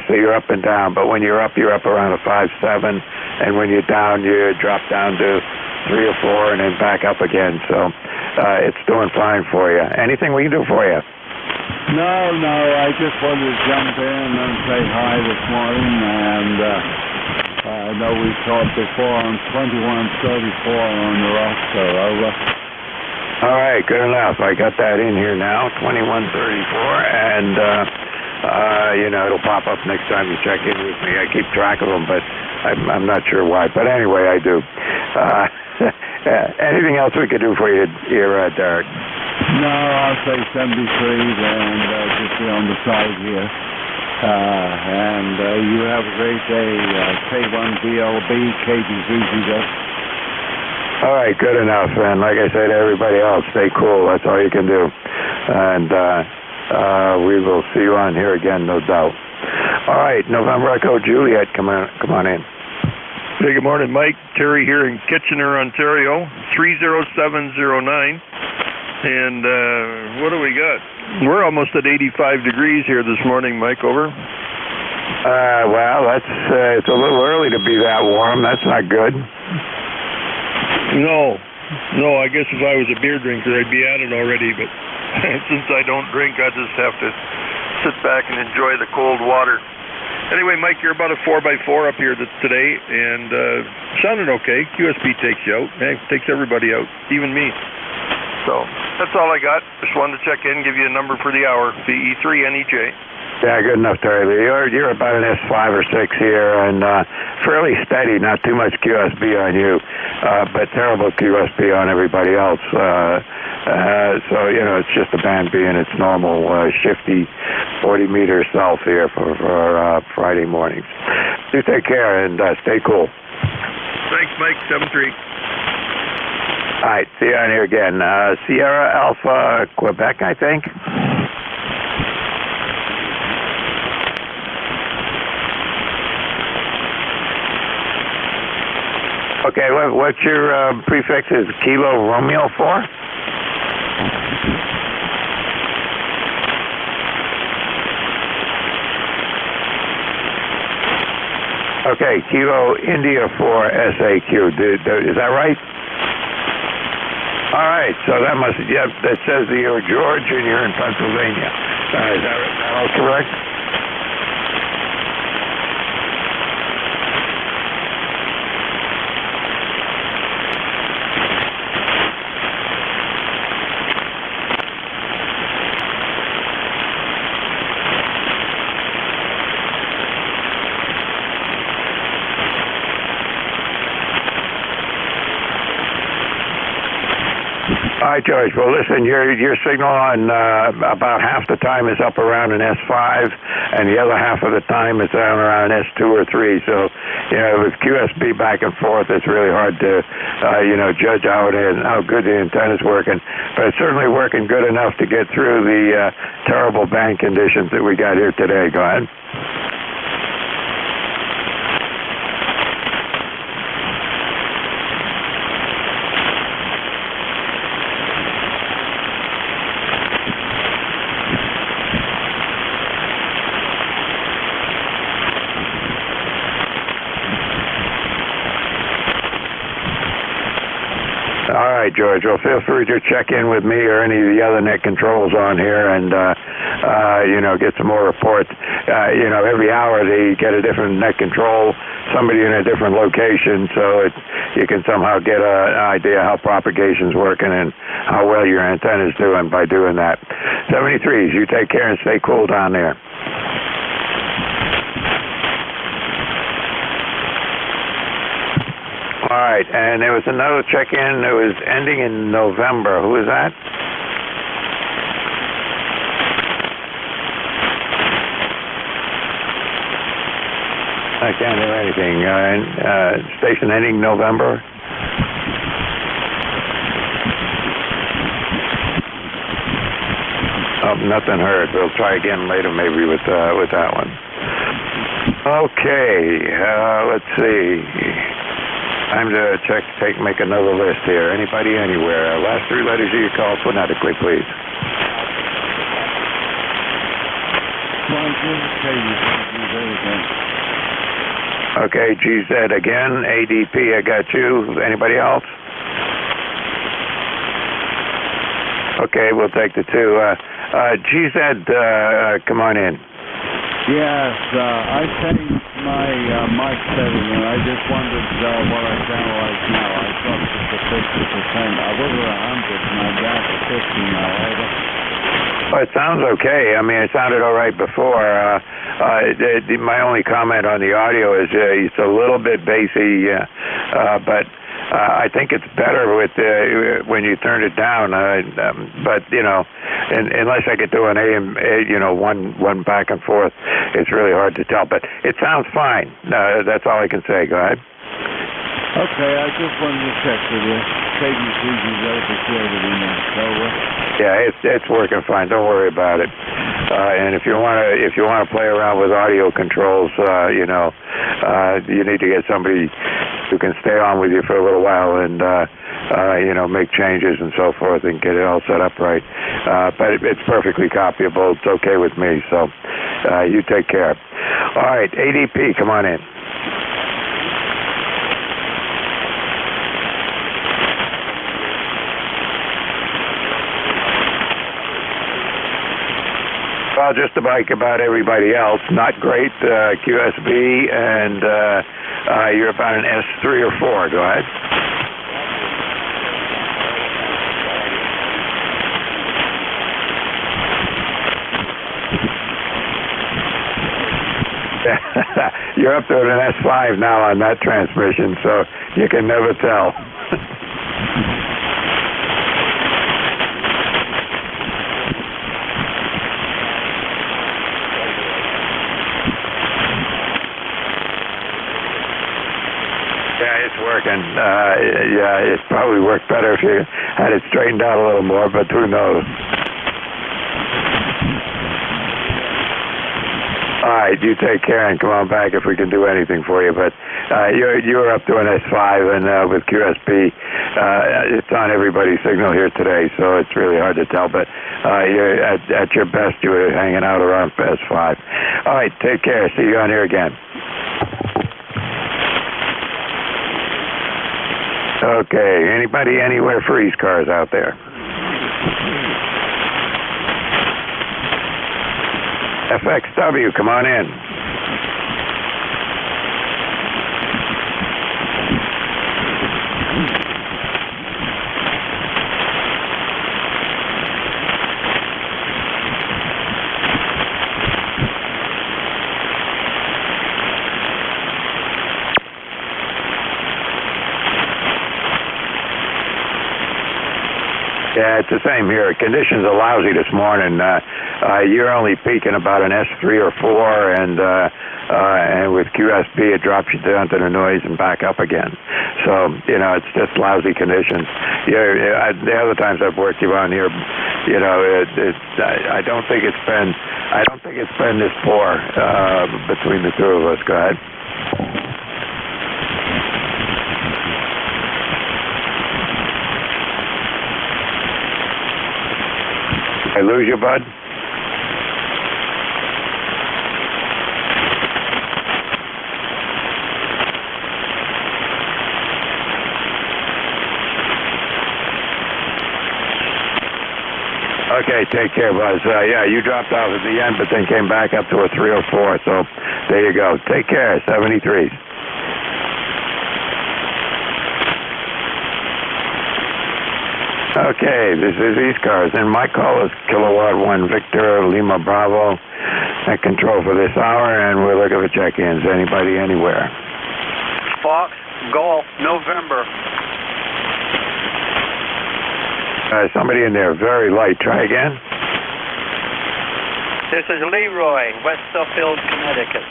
so you're up and down. But when you're up around a 5.7, and when you're down, you drop down to 3 or 4, and then back up again. So it's doing fine for you. Anything we can do for you? No, I just wanted to jump in and say hi this morning, and I know we talked before on 2134 on the roster, over. All right, good enough. I got that in here now, 2134, and it'll pop up next time you check in with me. I keep track of them, but I'm not sure why. But anyway, I do. Anything else we could do for you here, Derek? No, I'll say 73 and just be on the side here. And you have a great day, K1BLB, KBZZ. All right, good enough. And like I said to everybody else, stay cool. That's all you can do. And we will see you on here again, no doubt. All right, November Echo Juliet, come on in. Hey, good morning, Mike. Terry here in Kitchener, Ontario, 30709. And what do we got? We're almost at 85 degrees here this morning, Mike, over. Well, it's a little early to be that warm. That's not good. No, I guess if I was a beer drinker, I'd be at it already, but since I don't drink, I just have to sit back and enjoy the cold water. Anyway, Mike, you're about a 4x4 up here today, and sounded okay. QSB takes you out. Hey, takes everybody out, even me. So that's all I got. Just wanted to check in, give you a number for the hour, VE3NEJ. Yeah, good enough, Terry. You're about an S5 or 6 here, and fairly steady, not too much QSB on you, but terrible QSB on everybody else. So, it's just a band being its normal shifty 40-meter south here for Friday mornings. Do take care and stay cool. Thanks, Mike. 7-3. All right, see you on here again. Sierra Alpha, Quebec, I think. Okay, what's your prefix is Kilo Romeo 4? Okay, Kilo India 4 SAQ. Is that right? All right, so that that says that you're George and you're in Pennsylvania. Is that all correct? All right, George. Well, listen, your signal on about half the time is up around an S5, and the other half of the time is down around an S2 or 3. So, with QSB back and forth, it's really hard to, judge how good the antenna's working. But it's certainly working good enough to get through the terrible band conditions that we got here today. Go ahead. All right, George. Well, feel free to check in with me or any of the other net controls on here and, get some more reports. Every hour they get a different net control, somebody in a different location, so you can somehow get an idea how propagation's working and how well your antenna's doing by doing that. 73s, you take care and stay cool down there. All right, and there was another check-in that was ending in November. Who was that? I can't hear anything. Station ending November? Oh, nothing heard. We'll try again later maybe with that one. Okay, let's see. Time to make another list here. Anybody, anywhere. Last three letters of your call phonetically, please. Okay, GZ again. ADP, I got you. Anybody else? Okay, we'll take the two. GZ, come on in. Yes, I changed my mic setting, and I just wondered what I sound like now. I thought it was at 50%. I was at 100, and I'm down to 50 now. Well, it sounds okay. I mean, it sounded all right before. My only comment on the audio is it's a little bit bassy, but I think it's better with when you turn it down. But you know, unless I could do an AM, one back and forth, it's really hard to tell. But it sounds fine. That's all I can say. Go ahead. Okay, I just wanted to check with you. KBC's ready to share everything now. Yeah, it's working fine. Don't worry about it. And if you want to play around with audio controls, you need to get somebody who can stay on with you for a little while and make changes and so forth and get it all set up right. But it's perfectly copyable. It's okay with me. So you take care. All right, ADP, come on in. Well, just about everybody else. Not great, QSB, and you're about an S3 or 4. Go ahead. You're up to an S5 now on that transmission, so you can never tell. Yeah, it's working. It probably worked better if you had it straightened out a little more, but who knows? All right, you take care and come on back if we can do anything for you. But you're up to an S5, and with QSB, it's on everybody's signal here today, so it's really hard to tell. But you're at your best, you were hanging out around S5. All right, take care. See you on here again. Okay, anybody anywhere for ECARS out there? FXW, come on in. Yeah, it's the same here. Conditions are lousy this morning. You're only peaking about an S3 or 4, and with QSB it drops you down to the noise and back up again. So it's just lousy conditions. The other times I've worked you on here, I don't think it's been this poor between the two of us. Go ahead. I lose you, bud? Okay, take care, Buzz. You dropped off at the end, but then came back up to a 3 or 4, so there you go. Take care, 73. Okay, this is ECARS, and my call is Kilowatt 1 Victor Lima Bravo at control for this hour, and we're looking for check-ins. Anybody, anywhere? Fox, Golf, November. Somebody in there, very light. Try again. This is Leroy, West Suffield, Connecticut.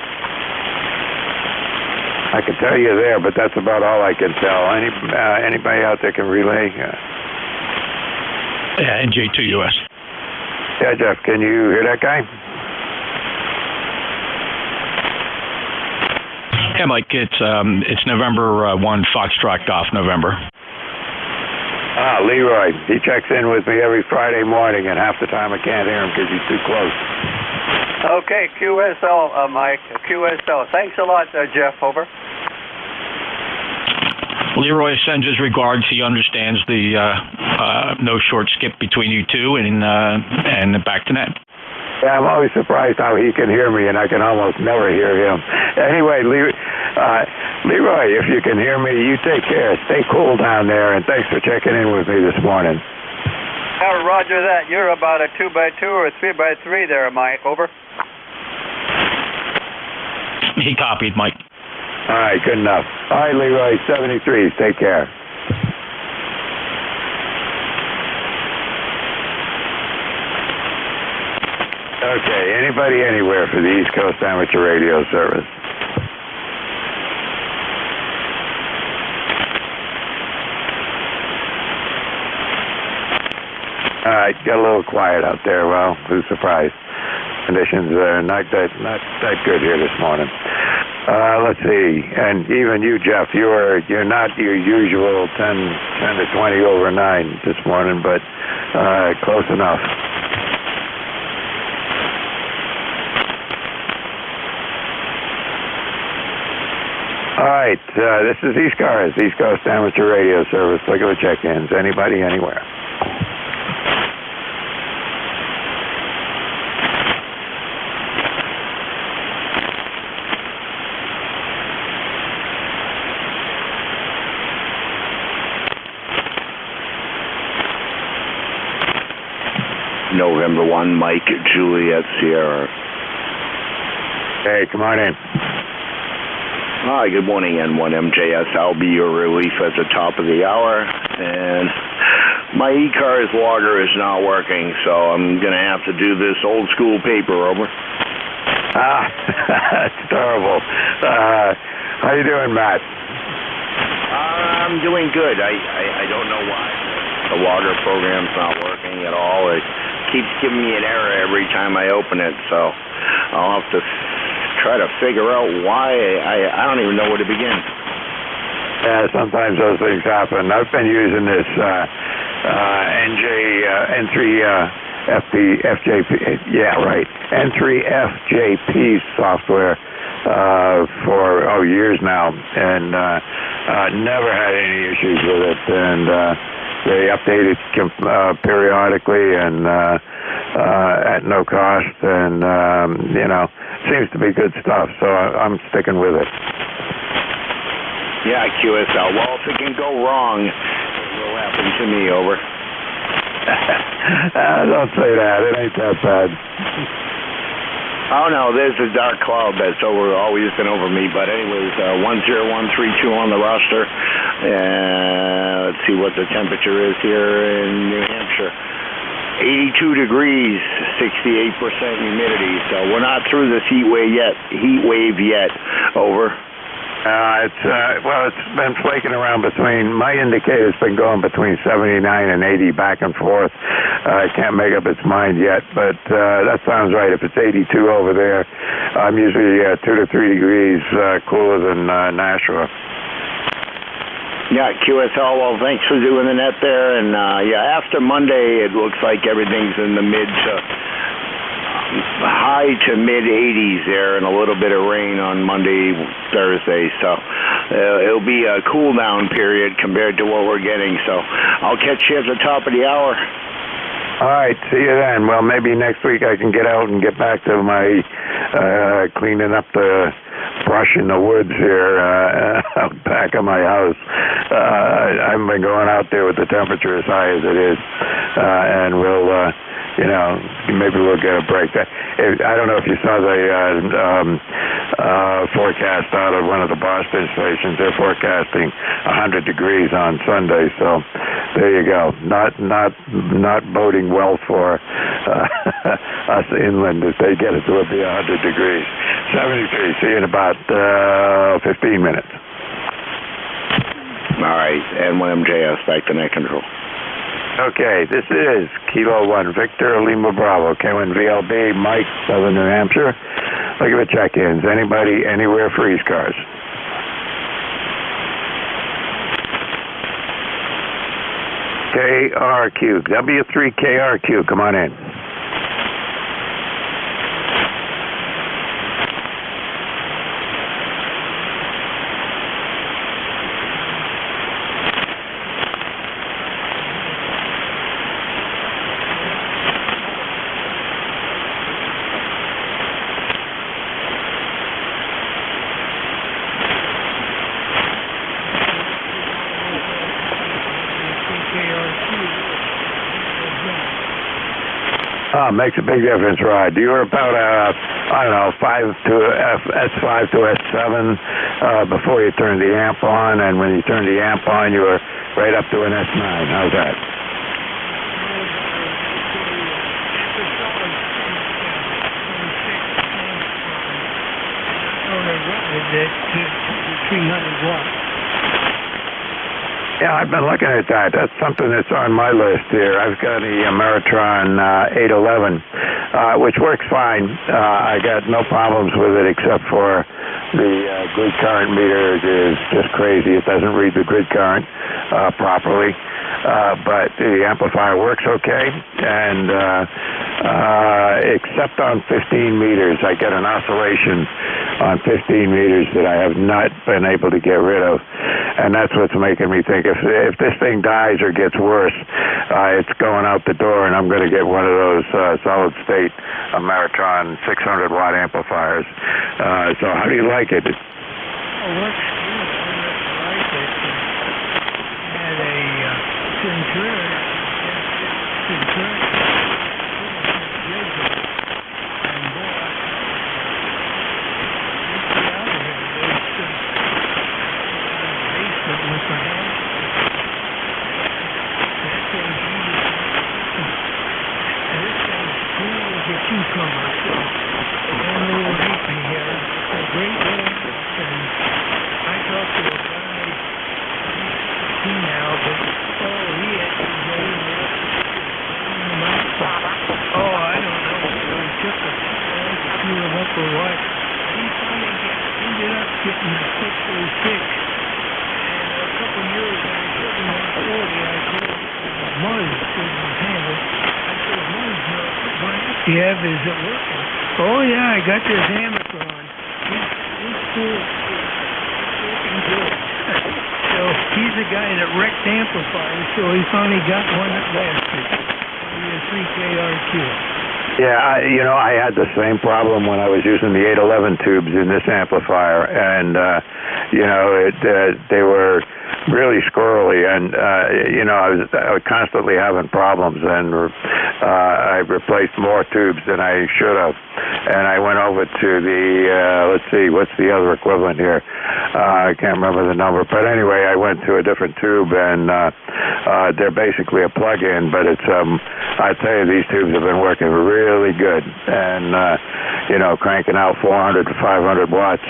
I can tell you there, but that's about all I can tell. Anybody out there can relay? Yeah, NJ2US. Yeah, Jeff, can you hear that guy? Yeah, Mike, it's November 1, Foxtrot Golf, November. Leroy, he checks in with me every Friday morning, and half the time I can't hear him because he's too close. Okay, QSL, Mike, QSL. Thanks a lot, Jeff, over. Leroy sends his regards. He understands the no short skip between you two, and back to net. Yeah, I'm always surprised how he can hear me, and I can almost never hear him. Anyway, Leroy, if you can hear me, you take care. Stay cool down there, and thanks for checking in with me this morning. Roger that. You're about a 2x2 or a 3x3 there, Mike. Over. He copied, Mike. All right, good enough. All right, Leroy, 73. Take care. Okay, anybody anywhere for the East Coast Amateur Radio Service? All right, got a little quiet out there. Well, who's surprised? Conditions are not that good here this morning. Let's see, and even you, Jeff, you're not your usual 10 to 20 over 9 this morning, but close enough. All right, this is ECARS, East Coast Amateur Radio Service. Look at the check-ins. Anybody, anywhere. November 1, Mike, Juliet, Sierra. Hey, come on in. Hi, good morning, N1MJS. I'll be your relief at the top of the hour, and my ECARS logger is not working, so I'm going to have to do this old school paper, over. That's terrible. How you doing, Matt? I'm doing good. I don't know why the logger program's not working at all. It keeps giving me an error every time I open it, so I'll have to try to figure out why. I don't even know where to begin. Yeah, sometimes those things happen. I've been using this N3FJP software for years now, and never had any issues with it. And they update it periodically and at no cost, and seems to be good stuff. So I'm sticking with it. Yeah, QSL. Well, if it can go wrong, it will happen to me, over. Don't say that. It ain't that bad. Oh, no, there's a dark cloud that's always been over me. But anyways, 10132 on the roster. Let's see what the temperature is here in New Hampshire. 82 degrees, 68% humidity. So we're not through this heat wave yet. Over. It's been flaking around between, my indicator's been going between 79 and 80 back and forth. I can't make up its mind yet, but that sounds right. If it's 82 over there, I'm usually 2 to 3 degrees cooler than Nashua. Yeah, QSL, well, thanks for doing the net there. And after Monday, it looks like everything's in the mid to high to mid 80s there, and a little bit of rain on Monday, Thursday. So it'll be a cool down period compared to what we're getting. So I'll catch you at the top of the hour. All right, see you then. Well, maybe next week I can get out and get back to my cleaning up the brush in the woods here out back of my house. I haven't been going out there with the temperature as high as it is, and we'll maybe we'll get a break. I don't know if you saw the forecast out of one of the Boston stations. They're forecasting 100 degrees on Sunday, so there you go. Not boding well for us inland if they get it to be 100 degrees. 73. See you in about 15 minutes. All right, N1MJS, back to net control. Okay, this is Kilo 1 Victor Lima Bravo, KNVLB, Mike, Southern New Hampshire. Look at the check-ins. Anybody, anywhere for ECARS? KRQ, W3KRQ, come on in. makes a big difference, Rod. You were about S5 to S7 before you turned the amp on, and when you turned the amp on, you were right up to an S9. How's that? At 300 watts. Yeah, I've been looking at that. That's something that's on my list here. I've got the Ameritron 811, which works fine. I got no problems with it except for the grid current meter is just crazy. It doesn't read the grid current properly. But the amplifier works okay, and except on 15 meters, I get an oscillation on 15 meters that I have not been able to get rid of, and that's what's making me think if this thing dies or gets worse, it's going out the door, and I'm going to get one of those solid-state Ameritron 600-watt amplifiers. So how do you like it? Oh, works good. I like it. Had a Centurion. Yeah, is it working? Oh yeah, I got this Amazon. He's cool. Working good. So he's the guy that wrecked amplifiers, so he finally got one that lasted. Only a 3KRQ. Yeah, I had the same problem when I was using the 811 tubes in this amplifier, and they were really squirrely, and I was constantly having problems, and I replaced more tubes than I should have, and I went over to the let's see, what's the other equivalent here? I can't remember the number, but anyway, I went to a different tube, and they're basically a plug-in, but it's I tell you, these tubes have been working really good, and cranking out 400 to 500 watts.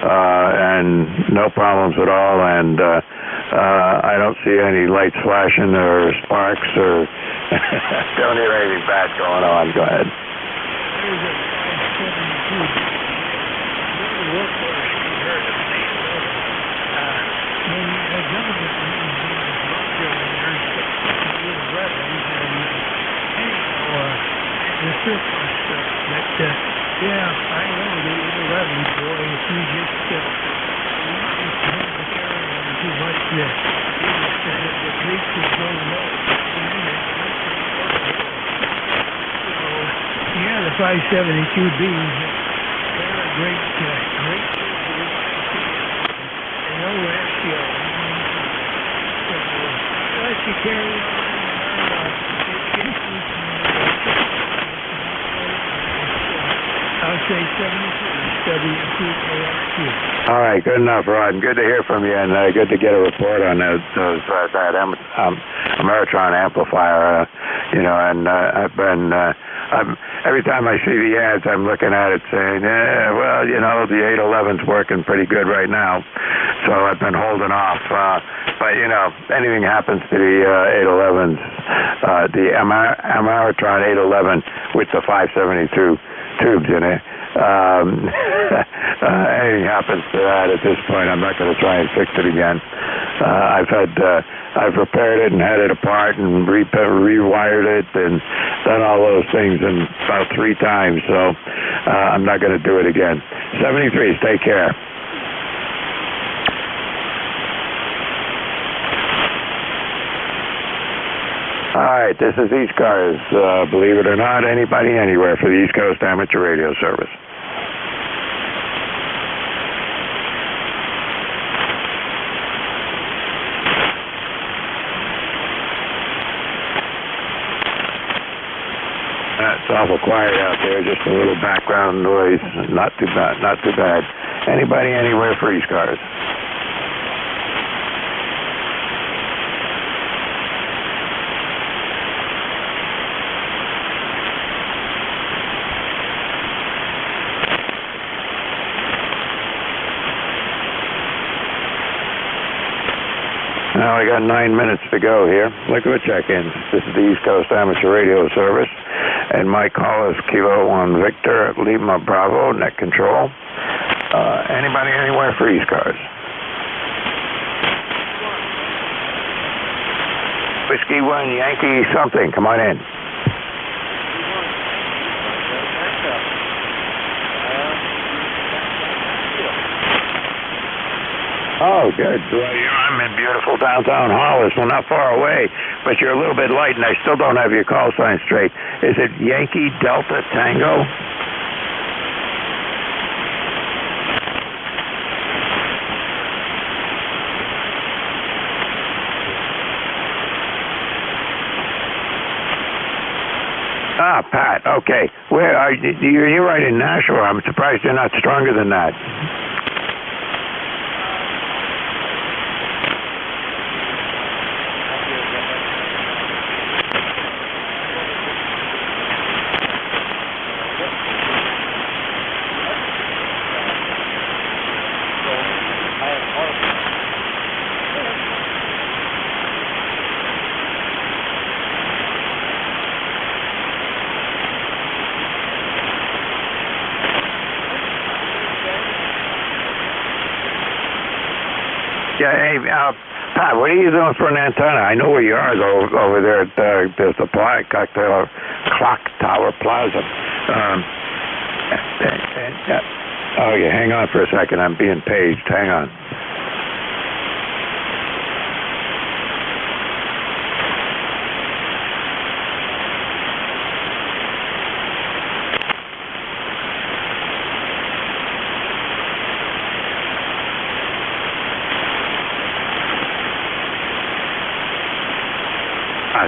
And no problems at all, and I don't see any lights flashing or sparks or don't hear anything bad going on. Go ahead. Yeah, I know the 811, boy, if you just have to carry on too much, the creeks is going low. So, yeah, the 572Bs, they're a great and no ratio. So, let you carry on. I'll say 73 WCASQ. All right, good enough, Rod. Good to hear from you, and good to get a report on that Ameritron amplifier. And I've been every time I see the ads, I'm looking at it saying, the 811's working pretty good right now, so I've been holding off. But anything happens to the 811s, the Ameritron 811 with the 572 tubes in it. Anything happens to that at this point, I'm not going to try and fix it again. I've repaired it and had it apart and rewired it and done all those things in about 3 times, so I'm not going to do it again. 73s, take care. All right, this is ECARS, believe it or not, anybody, anywhere for the East Coast Amateur Radio Service. awful quiet out there, just a little background noise. Not too bad, not too bad. Anybody anywhere for ECARS? Now I got 9 minutes to go here. Liquid check-ins. This is the East Coast Amateur Radio Service, and my call is Kilo 1 Victor, Lima Bravo, net control. Anybody anywhere for ECARS? Whiskey 1 Yankee something. Come on in. Oh, good. Well, I'm in beautiful downtown Hollis. Well, not far away, but you're a little bit light, and I still don't have your call sign straight. Is it Yankee Delta Tango? Ah, Pat. Okay. Where are you? You're right in Nashua. I'm surprised you're not stronger than that. Yeah, hey, Pat, what are you doing for an antenna? I know where you are, though, over there at the Clock Tower Plaza. Oh, yeah, hang on for a second. I'm being paged. Hang on.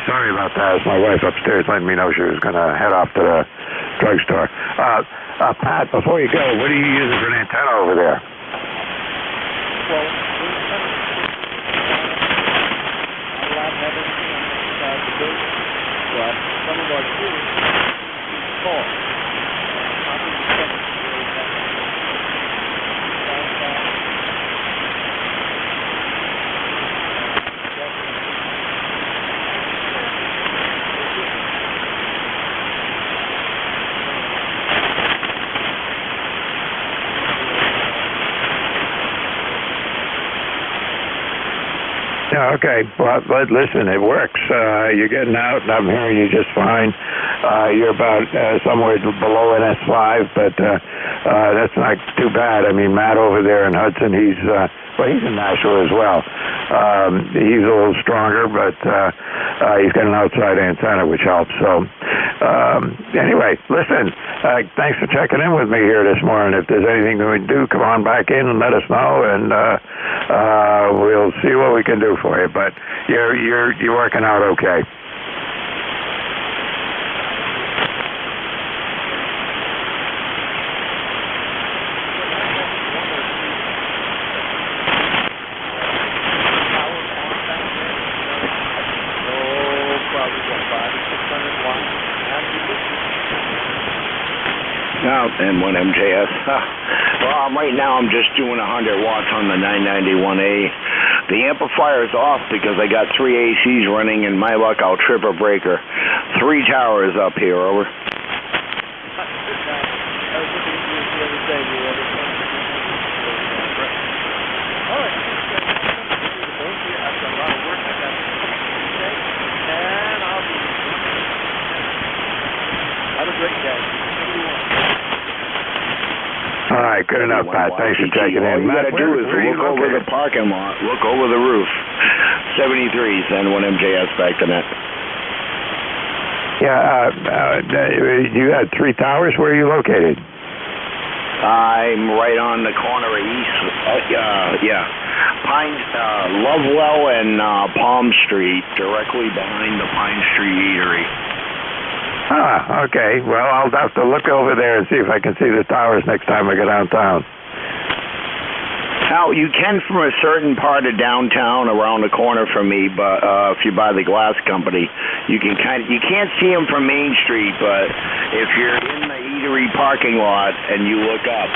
Sorry about that. It's my wife upstairs letting me know she was going to head off to the drugstore. Pat, before you go, what are you using for an antenna over there? Well, some of our students call. Yeah, okay. Well, but listen, it works. You're getting out, and I'm hearing you just fine. You're about somewhere below an S5, but that's not too bad. I mean, Matt over there in Hudson, he's in Nashua as well. He's a little stronger, but he's got an outside antenna, which helps. So, anyway, listen, thanks for checking in with me here this morning. If there's anything we can do, come on back in and let us know, and we'll see what we can do for you. But you're working out okay. And one MJS. Well, right now I'm just doing 100 watts on the 991A. The amplifier is off because I got 3 ACs running, and my luck, I'll trip a breaker. 3 towers up here, over. Have a great day. All right, good enough, Pat. Thanks for checking in. All you got to do is look over the parking lot, look over the roof. 73, send one MJS back to net. Yeah, you had 3 towers. Where are you located? I'm right on the corner of East, Pine, Lovewell and Palm Street, directly behind the Pine Street Eatery. Ah, okay. Well, I'll have to look over there and see if I can see the towers next time I go downtown. Now, you can from a certain part of downtown around the corner from me, but if you buy the glass company, you can't see them from Main Street, but if you're in the eatery parking lot and you look up,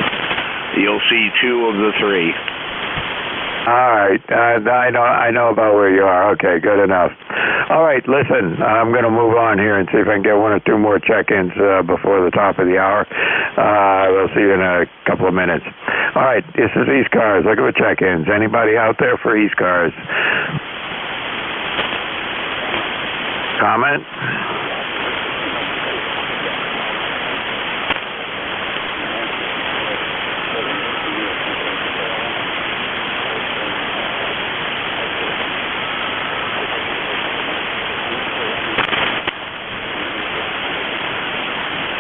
you'll see two of the three. All right. I know about where you are. Okay, good enough. All right, listen, I'm going to move on here and see if I can get one or two more check-ins before the top of the hour. We'll see you in a couple of minutes. All right, this is ECARS. Look at the check-ins. Anybody out there for ECARS? Comment?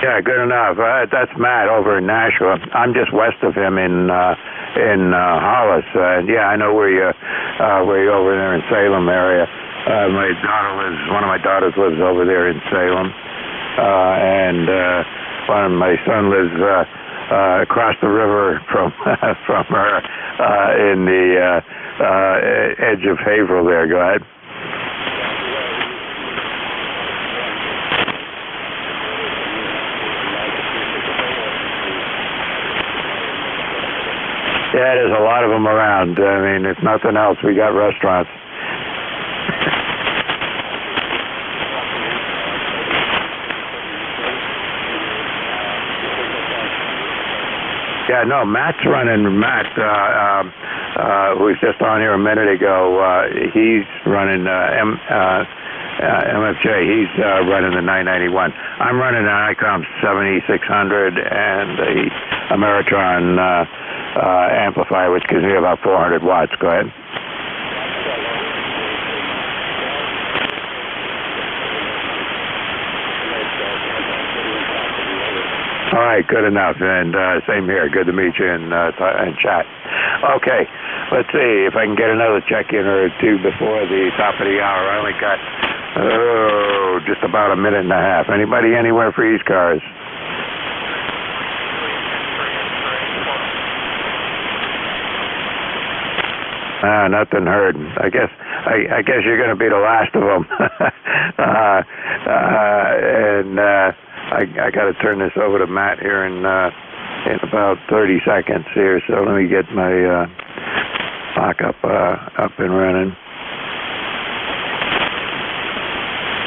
Yeah, good enough. That's Matt over in Nashua. I'm just west of him in Hollis. Yeah, I know where you're over there in Salem area. One of my daughters lives over there in Salem, and my son lives across the river from her in the edge of Haverhill. There, go ahead. Yeah, there's a lot of them around. I mean, if nothing else, we got restaurants. Yeah, no, Matt, who was just on here a minute ago, he's running MFJ. He's running the 991. I'm running an ICOM 7600 and the Ameritron amplifier, which gives me about 400 watts. Go ahead. All right, good enough. And same here. Good to meet you in chat. Okay, let's see if I can get another check-in or two before the top of the hour. I only got just about a minute and a half. Anybody anywhere for ECARS? Nothing heard. I guess you're going to be the last of them. I got to turn this over to Matt here in about 30 seconds here. So let me get my mock up and running.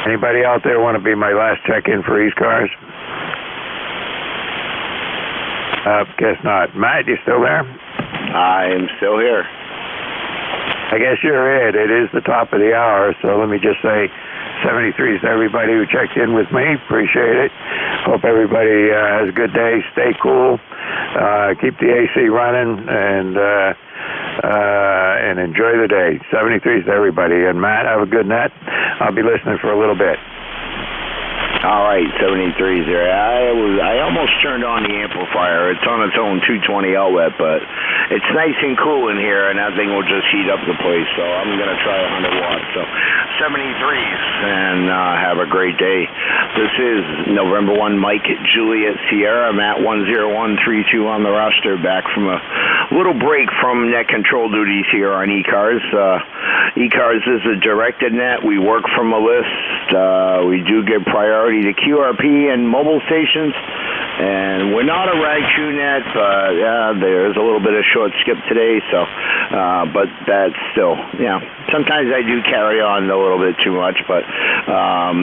Anybody out there want to be my last check-in for ECARS? Guess not. Matt, you still there? I am still here. I guess you're it. It is the top of the hour, so let me just say 73 to everybody who checked in with me. Appreciate it. Hope everybody has a good day. Stay cool. Keep the AC running and enjoy the day. 73 to everybody. And Matt, have a good night. I'll be listening for a little bit. All right, 73 there. I almost turned on the amplifier. It's on its own 220 outlet, but it's nice and cool in here, and that thing will just heat up the place. So I'm going to try 100 watts. So 73s, and have a great day. This is November 1 Mike Juliet Sierra. I'm at 10132 on the roster, back from a little break from net control duties here on ECARS. ECARS is a directed net. We work from a list. We do give priority to QRP and mobile stations, and we're not a RAG2 net, but there's a little bit of short skip today, so but that's still, sometimes I do carry on a little bit too much, but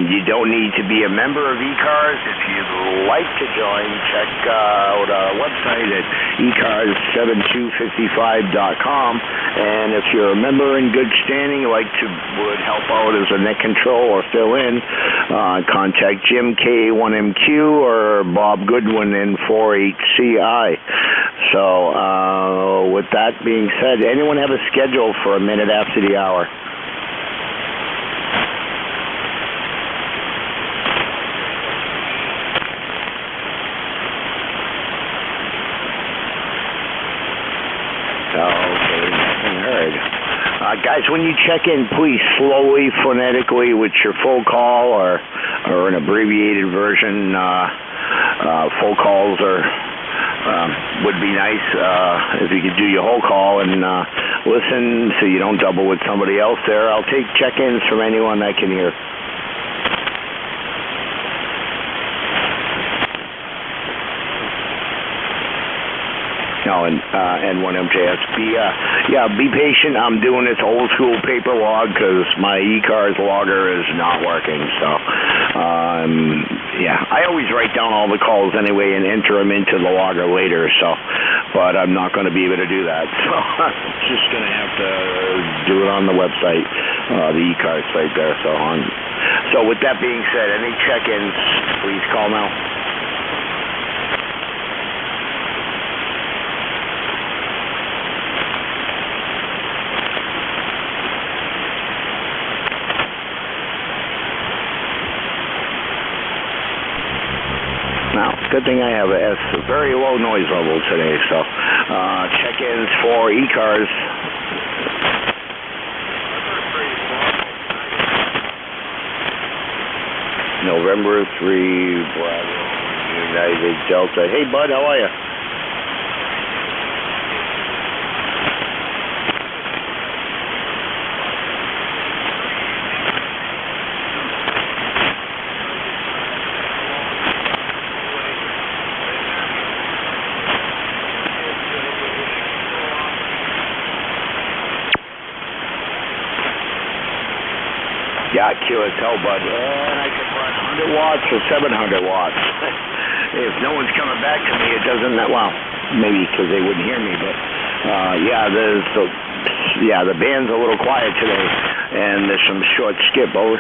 you don't need to be a member of ECARS. If you'd like to join, check out our website at ECARS7255.com, and if you're a member in good standing, would help out as a net control or fill in, contact Jim K1MQ or Bob Goodwin N4HCI. So with that being said, anyone have a schedule for a minute after the hour? Okay, nothing heard. Guys, when you check in, please slowly, phonetically, with your full call or an abbreviated version. Full calls would be nice if you could do your whole call and listen so you don't double with somebody else there. I'll take check-ins from anyone I can hear. No, and N1MJS. Be patient. I'm doing this old school paper log because my ECARS logger is not working. So, I always write down all the calls anyway and enter them into the logger later. So, but I'm not going to be able to do that. So, I'm just going to have to do it on the website, the ECARS site there. So with that being said, any check-ins, please call now. Good thing I have a very low noise level today, so check-ins for ECARS. November 3, Bravo, United Delta. Hey, bud, how are you? Yeah, QSL, bud. And I can run 100 watts or 700 watts. If no one's coming back to me, it doesn't, well, maybe because they wouldn't hear me, but the band's a little quiet today, and there's some short skip over.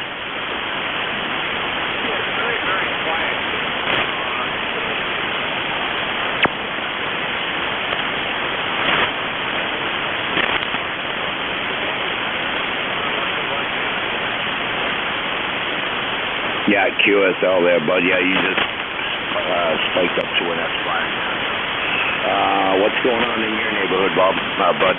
Yeah, QSL there, bud. Yeah, you just spiked up to an S5. What's going on in your neighborhood, bud? Not much.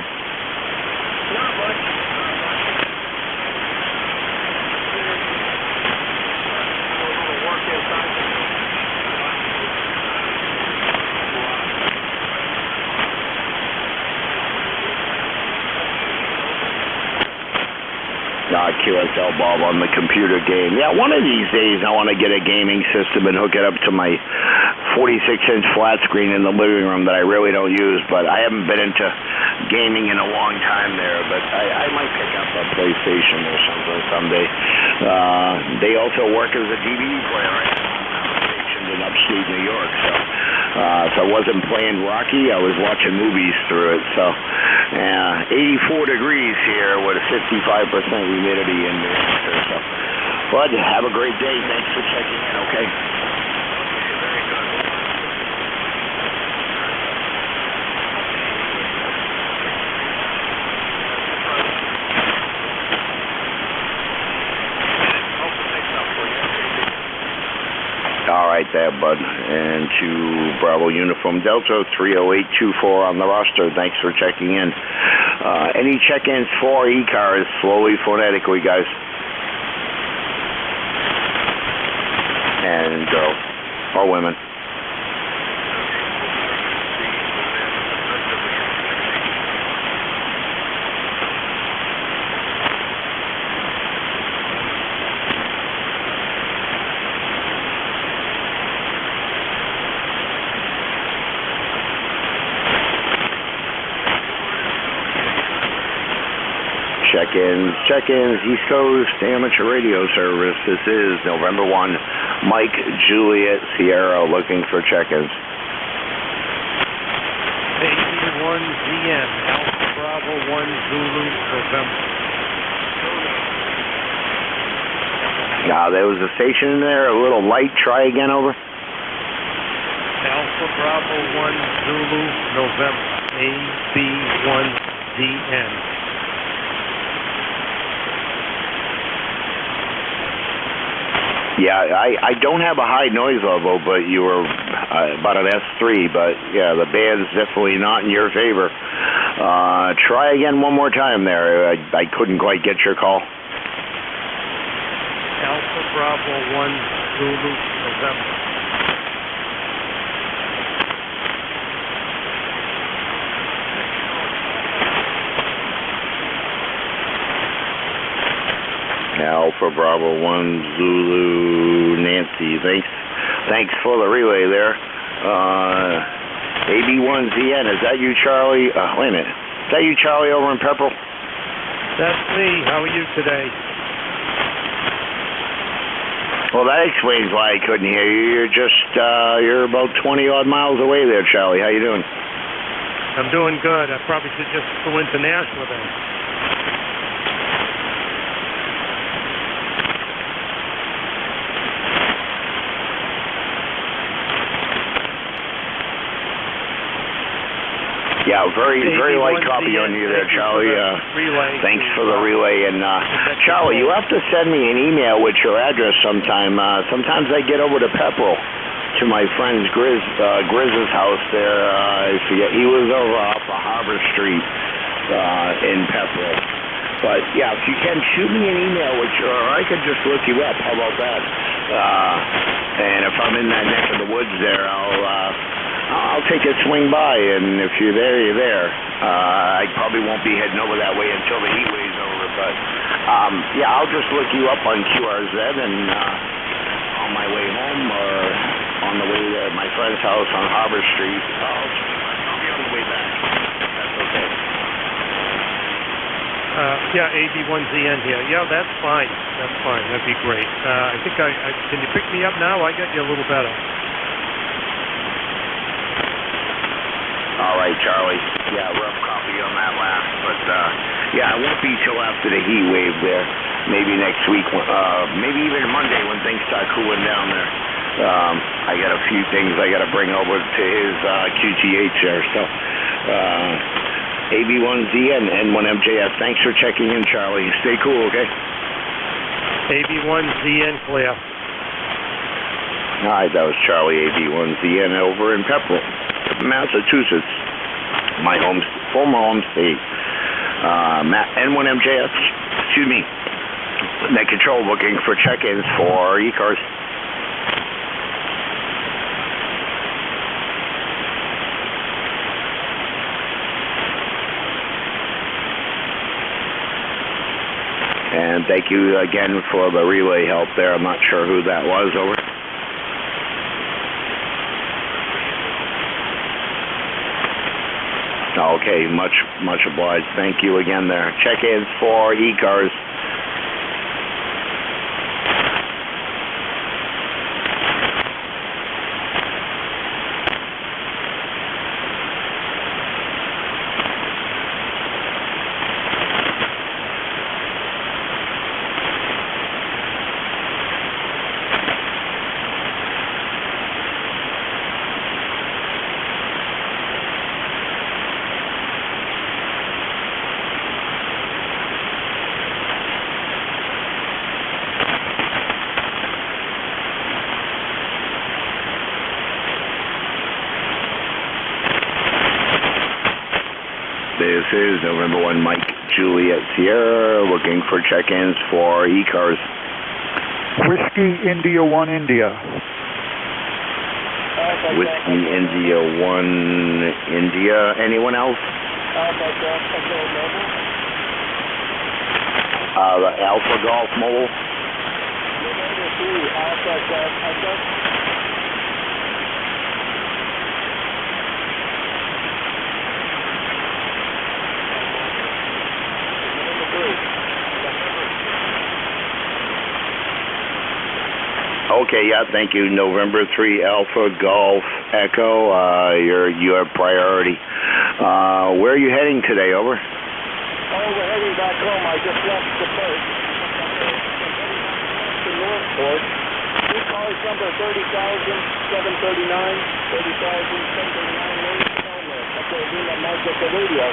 QSL Bob on the computer game. Yeah, one of these days I want to get a gaming system and hook it up to my 46-inch flat screen in the living room that I really don't use, but I haven't been into gaming in a long time there, but I might pick up a PlayStation or something someday. They also work as a DVD player in upstate New York, so if I wasn't playing Rocky, I was watching movies through it. So 84 degrees here with a 55% humidity in New Hampshire. So, bud, have a great day. Thanks for checking in, okay? All right there, bud. And to Bravo Uniform Delta, 30824 on the roster. Thanks for checking in. Any check-ins for ECARS, slowly, phonetically, guys. And girls or women. Check-ins, East Coast Amateur Radio Service. This is November 1, Mike, Juliet, Sierra, looking for check-ins. 81ZN, Alpha Bravo 1 Zulu, November. There was a station in there, a little light. Try again, over. Alpha Bravo 1 Zulu, November, AB1ZN. Yeah, I don't have a high noise level, but you were about an S3, but yeah, the band's definitely not in your favor. Try again one more time there. I couldn't quite get your call. Alpha Bravo 1 Zulu November. Alpha Bravo 1 Zulu Nancy. Thanks for the relay there. AB1ZN, is that you, Charlie? Wait a minute. Is that you, Charlie, over in Pepperell? That's me. How are you today? Well, that explains why I couldn't hear you. You're about 20-odd miles away there, Charlie. How you doing? I'm doing good. I probably should just go into Nashville then. Yeah, very light copy on you there, Charlie. Thanks for the relay. And Charlie, you have to send me an email with your address sometime. Sometimes I get over to Pepperell to my friend Grizz's house there. I forget, he was over off of Harbor Street in Pepperell. But yeah, if you can shoot me an email, or I could just look you up. How about that? And if I'm in that neck of the woods there, I'll take a swing by, and if you're there, you're there. I probably won't be heading over that way until the heat wave's over, but yeah, I'll just look you up on QRZ and on my way home or on the way to my friend's house on Harbor Street. I'll be on the way back. That's okay. Yeah, AB1ZN here. Yeah, that's fine. That's fine. That'd be great. I think can you pick me up now? I got you a little better. All right, Charlie. Yeah, rough copy on that last, but yeah, it won't be till after the heat wave there. Maybe next week, maybe even Monday when things start cooling down there. I got a few things I got to bring over to his QTH there. So, AB1ZN and N1MJS. Thanks for checking in, Charlie. Stay cool, okay? AB1ZN clear. All right, that was Charlie, AB1ZN over in Pepperell, Massachusetts, my former home state. N1MJS, excuse me, net control looking for check-ins for ECARS. And thank you again for the relay help there. I'm not sure who that was, over. Okay, much obliged. Thank you again there. Check-ins for ECARS. This is November 1 Mike Juliet Sierra looking for check-ins for ECARS. Whiskey India 1 India. Whiskey India 1 India. Anyone else? The Alpha Golf Mobile. Okay, yeah, thank you. November 3 Alpha Golf Echo, you have priority. Where are you heading today, over? Oh, we're heading back home. I just left the post. To Northport. ECARS number 30,739, 30,739, that's what we're doing that mic at the radio.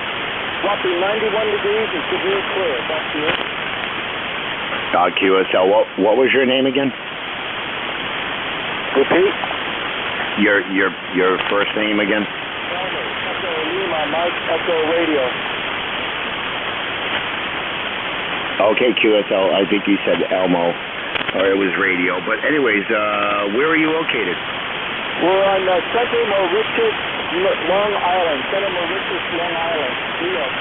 Roughly 91 degrees and severe clear. Back to you. QSL, what was your name again? Repeat. Your first name again? Lima, Mike, Echo Radio. Okay, QSL, I think you said Elmo, or it was radio. But anyways, where are you located? We're on Central Mauritius, Long Island. Central Mauritius, Long Island, New York.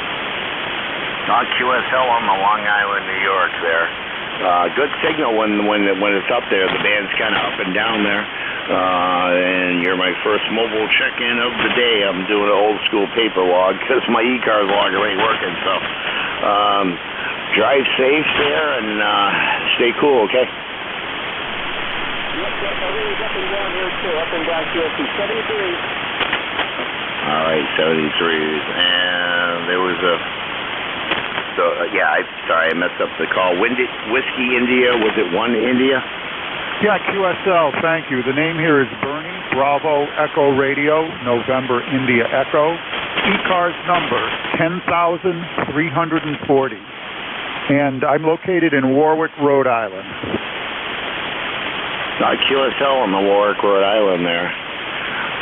QSL on the Long Island, New York there. Good signal when it's up there. The band's kind of up and down there. And you're my first mobile check-in of the day. I'm doing an old school paper log because my ECARS logger ain't working. So drive safe there and stay cool, okay? Yep, everything's up and down here too. Up and down QSC 73. All right, 73s. And there was a... sorry, I messed up the call. Whiskey India, was it 1 India? Yeah, QSL, thank you. The name here is Bernie, Bravo, Echo Radio, November, India, Echo. ECARS number 10,340. And I'm located in Warwick, Rhode Island. QSL on the Warwick, Rhode Island there.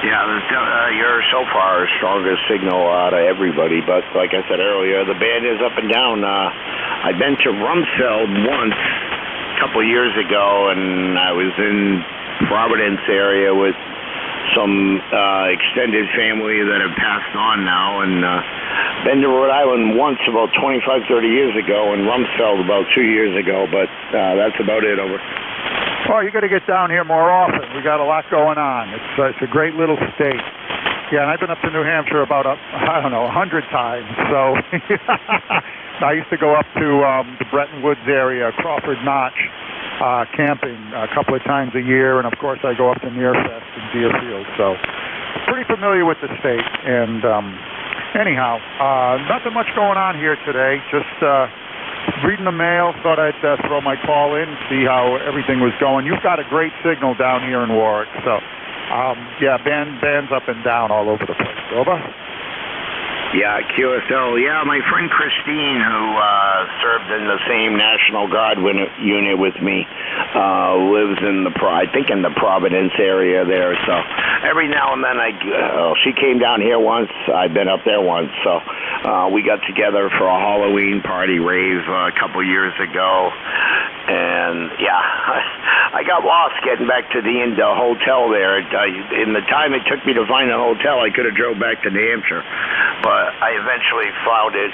Yeah, you're so far our strongest signal out of everybody, but like I said earlier, the band is up and down. I've been to Rumsfeld once a couple years ago, and I was in Providence area with some extended family that have passed on now, and been to Rhode Island once about 25, 30 years ago, and Rumsfeld about 2 years ago, but that's about it. Over. Oh, you got to get down here more often. We got a lot going on. It's a great little state. Yeah, and I've been up to New Hampshire about 100 times. So I used to go up to the Bretton Woods area, Crawford Notch, camping a couple of times a year, and of course I go up to Nearfest in Deerfield. So pretty familiar with the state. And anyhow, nothing much going on here today. Just reading the mail, thought I'd throw my call in, see how everything was going. You've got a great signal down here in Warwick, so yeah, band's up and down all over the place. Over. Yeah, QSL. Yeah, my friend Christine, who served in the same National Guard unit with me, lives in I think in the Providence area there. So every now and then she came down here once. I've been up there once. So we got together for a Halloween party rave a couple years ago. And yeah, I got lost getting back to the hotel there. In the time it took me to find a hotel, I could have drove back to New Hampshire. But I eventually found it.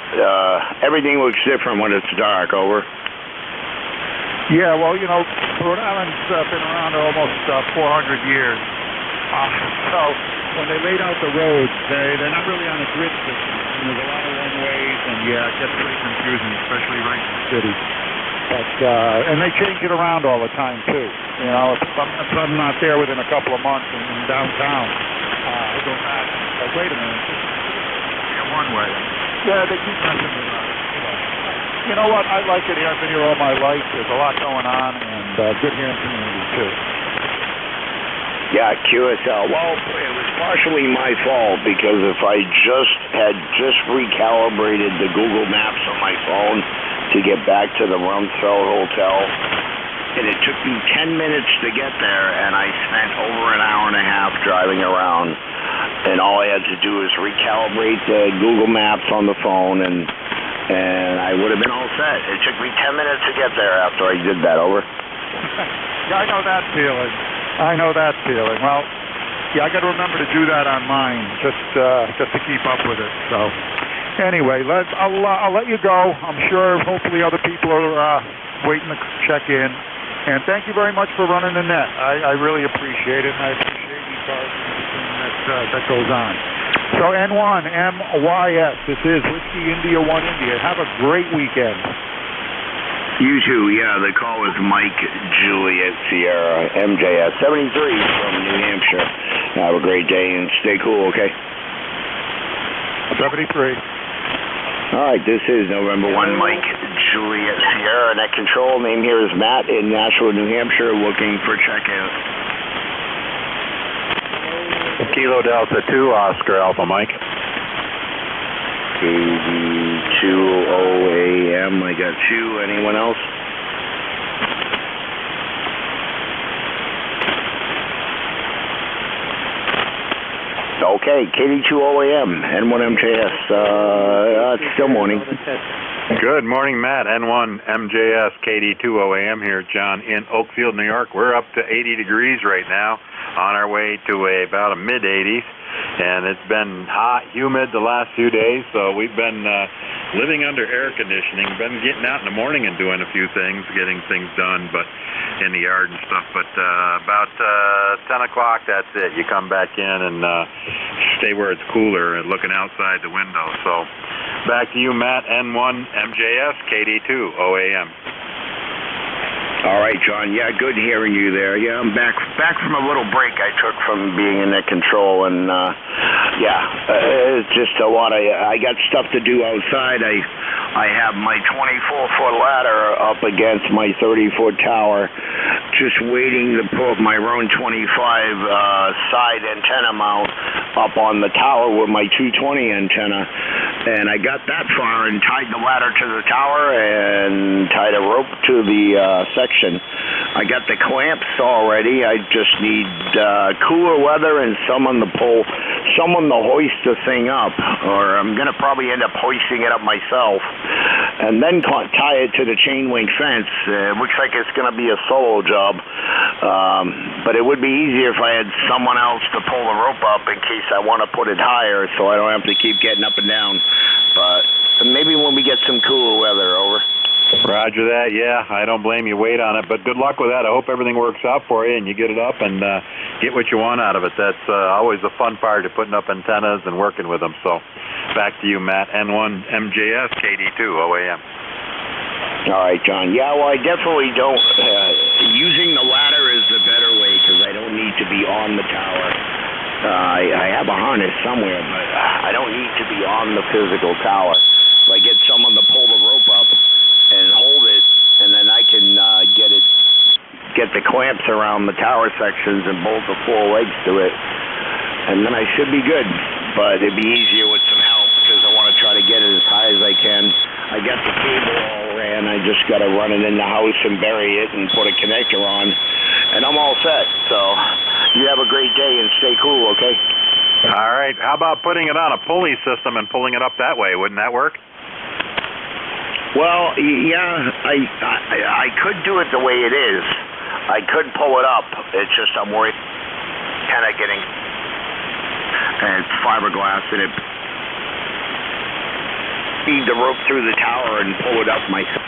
Everything looks different when it's dark. Over. Yeah, well, you know, Rhode Island's been around almost 400 years. So when they laid out the roads, they're not really on a grid system. And there's a lot of one-ways, and yeah, it gets pretty confusing, especially right in the city. But and they change it around all the time too. You know, if I'm not there within a couple of months in downtown, I go back. Like, wait a minute, this is one way. Yeah, they keep messing with us. You know what? I like it here. I've been here all my life. There's a lot going on, and good hearing community too. Yeah, QSL. Well, it was partially my fault because if I had recalibrated the Google Maps on my phone to get back to the Rumsfeld Hotel, and it took me 10 minutes to get there, and I spent over an hour and a half driving around, and all I had to do was recalibrate the Google Maps on the phone, and I would have been all set. It took me 10 minutes to get there after I did that. Over. Yeah, I know that feeling. Well, yeah, I got to remember to do that on mine, just to keep up with it. So, anyway, I'll let you go. I'm sure, hopefully, other people are waiting to check in. And thank you very much for running the net. I really appreciate it, and I appreciate ECARS and everything that goes on. So N1 MYS. This is Whiskey India 1 India. Have a great weekend. You too, yeah. The call was Mike Juliet Sierra, MJS 73 from New Hampshire. Have a great day and stay cool, okay? 73. All right, this is November 1, Mike Juliet Sierra. Net control. Name here is Matt in Nashua, New Hampshire, looking for checkout. Kilo Delta 2, Oscar Alpha Mike. KD20AM, I got you. Anyone else? Okay, KD2OAM, N1MJS. It's still morning. Good morning, Matt. N1MJS, KD2OAM here, John, in Oakfield, New York. We're up to 80 degrees right now, on our way to about a mid-80s. And it's been hot, humid the last few days, so we've been living under air conditioning. Been getting out in the morning and doing a few things, getting things done, but in the yard and stuff. But about 10 o'clock, that's it. You come back in and stay where it's cooler and looking outside the window. So back to you, Matt, N1MJS, KD2OAM. All right, John. Yeah, good hearing you there. Yeah, I'm back from a little break I took from being in net control, and it's just a lot. I got stuff to do outside. I have my 24-foot ladder up against my 30-foot tower, just waiting to put my Roan 25 side antenna mount up on the tower with my 220 antenna, and I got that far and tied the ladder to the tower and tied a rope to the section. I got the clamps already. I just need cooler weather and someone to hoist the thing up, or I'm going to probably end up hoisting it up myself, and then tie it to the chain link fence. It looks like it's going to be a solo job, but it would be easier if I had someone else to pull the rope up in case I want to put it higher, so I don't have to keep getting up and down. But maybe when we get some cooler weather, over. Roger that. Yeah, I don't blame you. Wait on it, but good luck with that. I hope everything works out for you and you get it up and get what you want out of it. That's always the fun part of putting up antennas and working with them. So back to you, Matt, N1MJS, KD2OAM. All right, John. Yeah, well, I definitely don't. Using the ladder is the better way because I don't need to be on the tower. I have a harness somewhere, but I don't need to be on the physical tower. If I get someone to pull the rope up and hold it, and then I can get the clamps around the tower sections and bolt the 4 legs to it, and then I should be good. But it'd be easier with some help because I want to try to get it as high as I can. I got the cable all ran. I just got to run it in the house and bury it and put a connector on, and I'm all set. So you have a great day and stay cool, okay? All right. How about putting it on a pulley system and pulling it up that way? Wouldn't that work? Well, yeah, I could do it the way it is. I could pull it up. It's just I'm worried kind of getting it's fiberglass and it feed the rope through the tower and pull it up myself.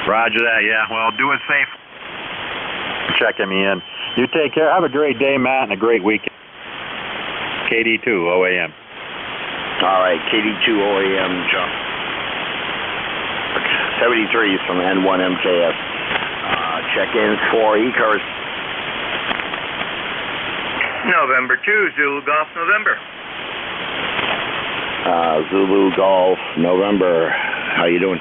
Roger that. Yeah. Well, do it safe. Checking me in. You take care. Have a great day, Matt, and a great weekend. KD2OAM. All right, KD2OAM, John. 73 is from N1MJS. Check-ins for ECARS. November 2, Zulu Golf, November. Zulu Golf, November. How you doing?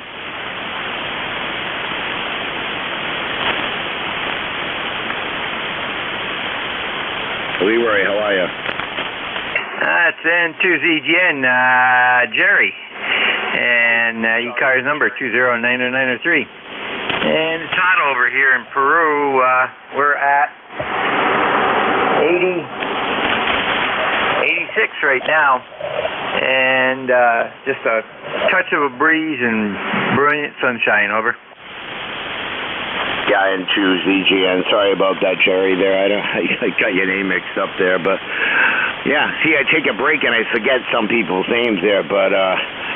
Leroy, how are you? It's N2ZGN, Jerry, and ECARS number 209903. And it's hot over here in Peru. We're at 86 right now, and just a touch of a breeze and brilliant sunshine, over. Yeah, N2ZGN. Sorry about that, Jerry, there. I got your name mixed up there, but yeah, see, I take a break and I forget some people's names there, but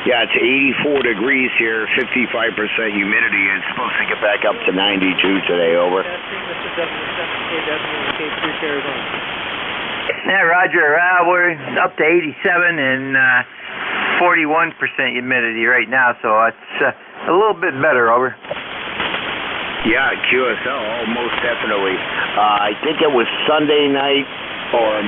yeah, it's 84 degrees here, 55% humidity. It's supposed to get back up to 92 today, over. Yeah, Roger. We're up to 87 and 41% humidity right now, so it's a little bit better, over. Yeah, QSL, oh, most definitely. I think it was Sunday night or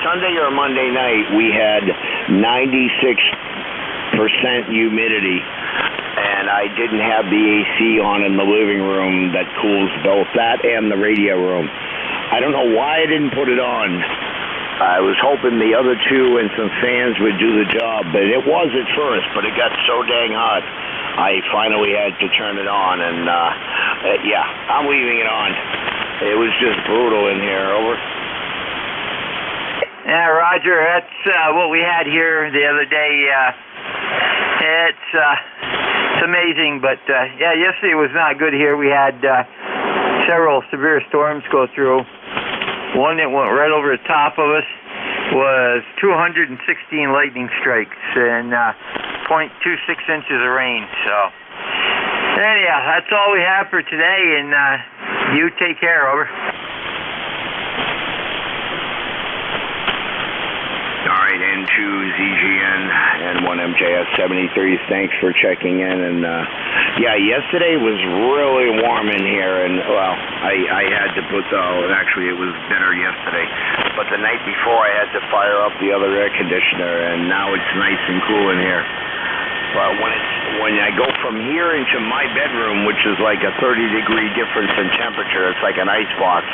Sunday or Monday night, we had 96% humidity, and I didn't have the AC on in the living room that cools both that and the radio room. I don't know why I didn't put it on. I was hoping the other two and some fans would do the job, but it was at first, but it got so dang hot. I finally had to turn it on, and yeah, I'm leaving it on. It was just brutal in here. Over. Yeah, Roger, that's what we had here the other day. It's amazing, but yeah, yesterday was not good here. We had several severe storms go through. One that went right over the top of us was 216 lightning strikes and 0.26 inches of rain. So anyhow, that's all we have for today, and you take care. Over. All right, N2ZGN and 1MJS 73s, thanks for checking in. And yeah, yesterday was really warm in here, and well, I had to put actually it was better yesterday, but the night before I had to fire up the other air conditioner, and now it's nice and cool in here. But when I go from here into my bedroom, which is like a 30-degree difference in temperature, it's like an ice box.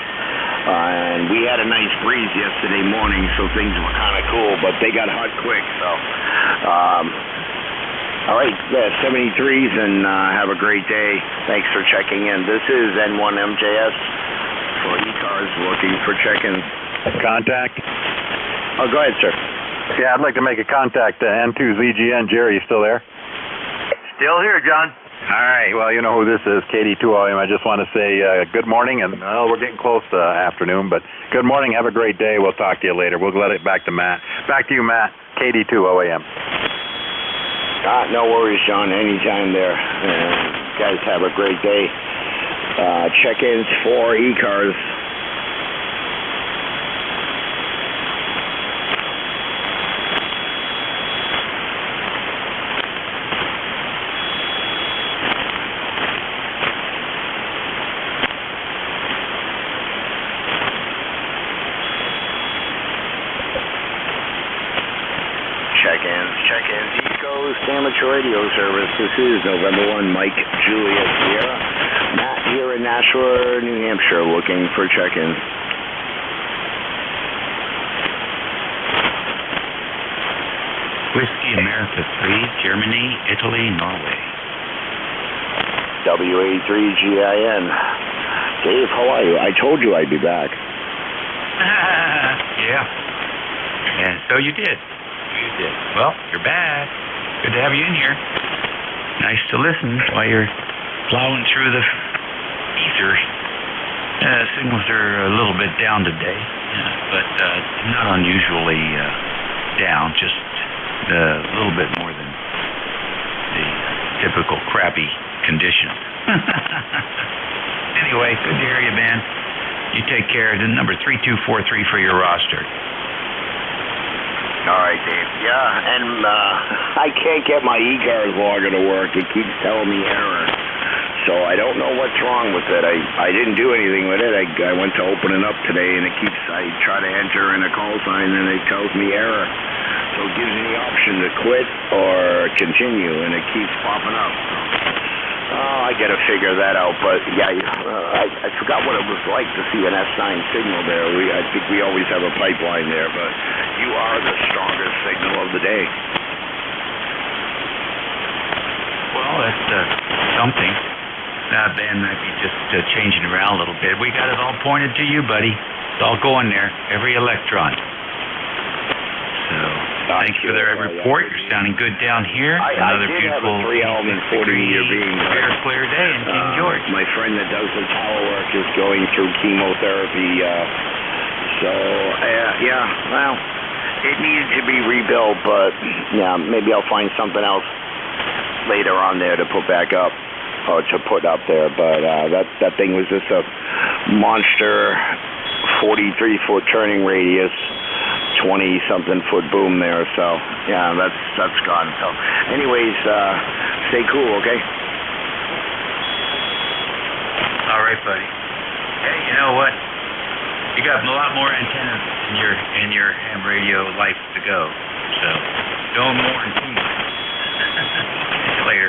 And we had a nice breeze yesterday morning, so things were kind of cool, but they got hot quick. So, all right, 73s, and have a great day. Thanks for checking in. This is N1MJS for ECARS, looking for check-in. Contact? Oh, go ahead, sir. Yeah, I'd like to make a contact to N2ZGN. Jerry, you still there? Still here, John. All right, well, you know who this is, KD2OM. I just want to say good morning, and we're getting close to afternoon, but good morning, have a great day. We'll talk to you later. We'll let it back to Matt. Back to you, Matt, KD2OM. No worries, John, anytime there. Guys, have a great day. Check-ins for ECARS. Check-ins, East Coast Amateur Radio Service. This is November 1, Mike, Juliet, Sierra. Matt here in Nashua, New Hampshire, looking for check-ins. Whiskey America 3, Germany, Italy, Norway. WA3GIN. Dave, how are you? I told you I'd be back. Yeah. And so you did. You did. Well, you're back. Good to have you in here. Nice to listen while you're plowing through the ether. Signals are a little bit down today, but not unusually down, just a little bit more than the typical crappy conditions. Anyway, good to hear you, man. You take care. The number 3243 for your roster. All right, Dave. Yeah, and I can't get my ECARS logger to work. It keeps telling me error. So I don't know what's wrong with it. I didn't do anything with it. I went to open it up today, and I try to enter in a call sign, and it tells me error. So it gives me the option to quit or continue, and it keeps popping up. I got to figure that out. But yeah, I forgot what it was like to see an S9 signal there. I think we always have a pipeline there, but you are the strongest signal of the day. Well, that's something. Ben might be just changing around a little bit. We got it all pointed to you, buddy. It's all going there, every electron. So, thanks for the report. You're sounding good down here. Another beautiful 40-year being clear day in King George. My friend that does the tower work is going through chemotherapy. So, yeah, well, it needs to be rebuilt, but yeah, maybe I'll find something else later on there to put back up. Or to put up there, but that thing was just a monster 43-foot turning radius, 20-something foot boom there. So yeah, that's gone. So, anyways, stay cool, okay? All right, buddy. Hey, you know what? You got a lot more antennas in your ham radio life to go. So don't more than too much. See you later.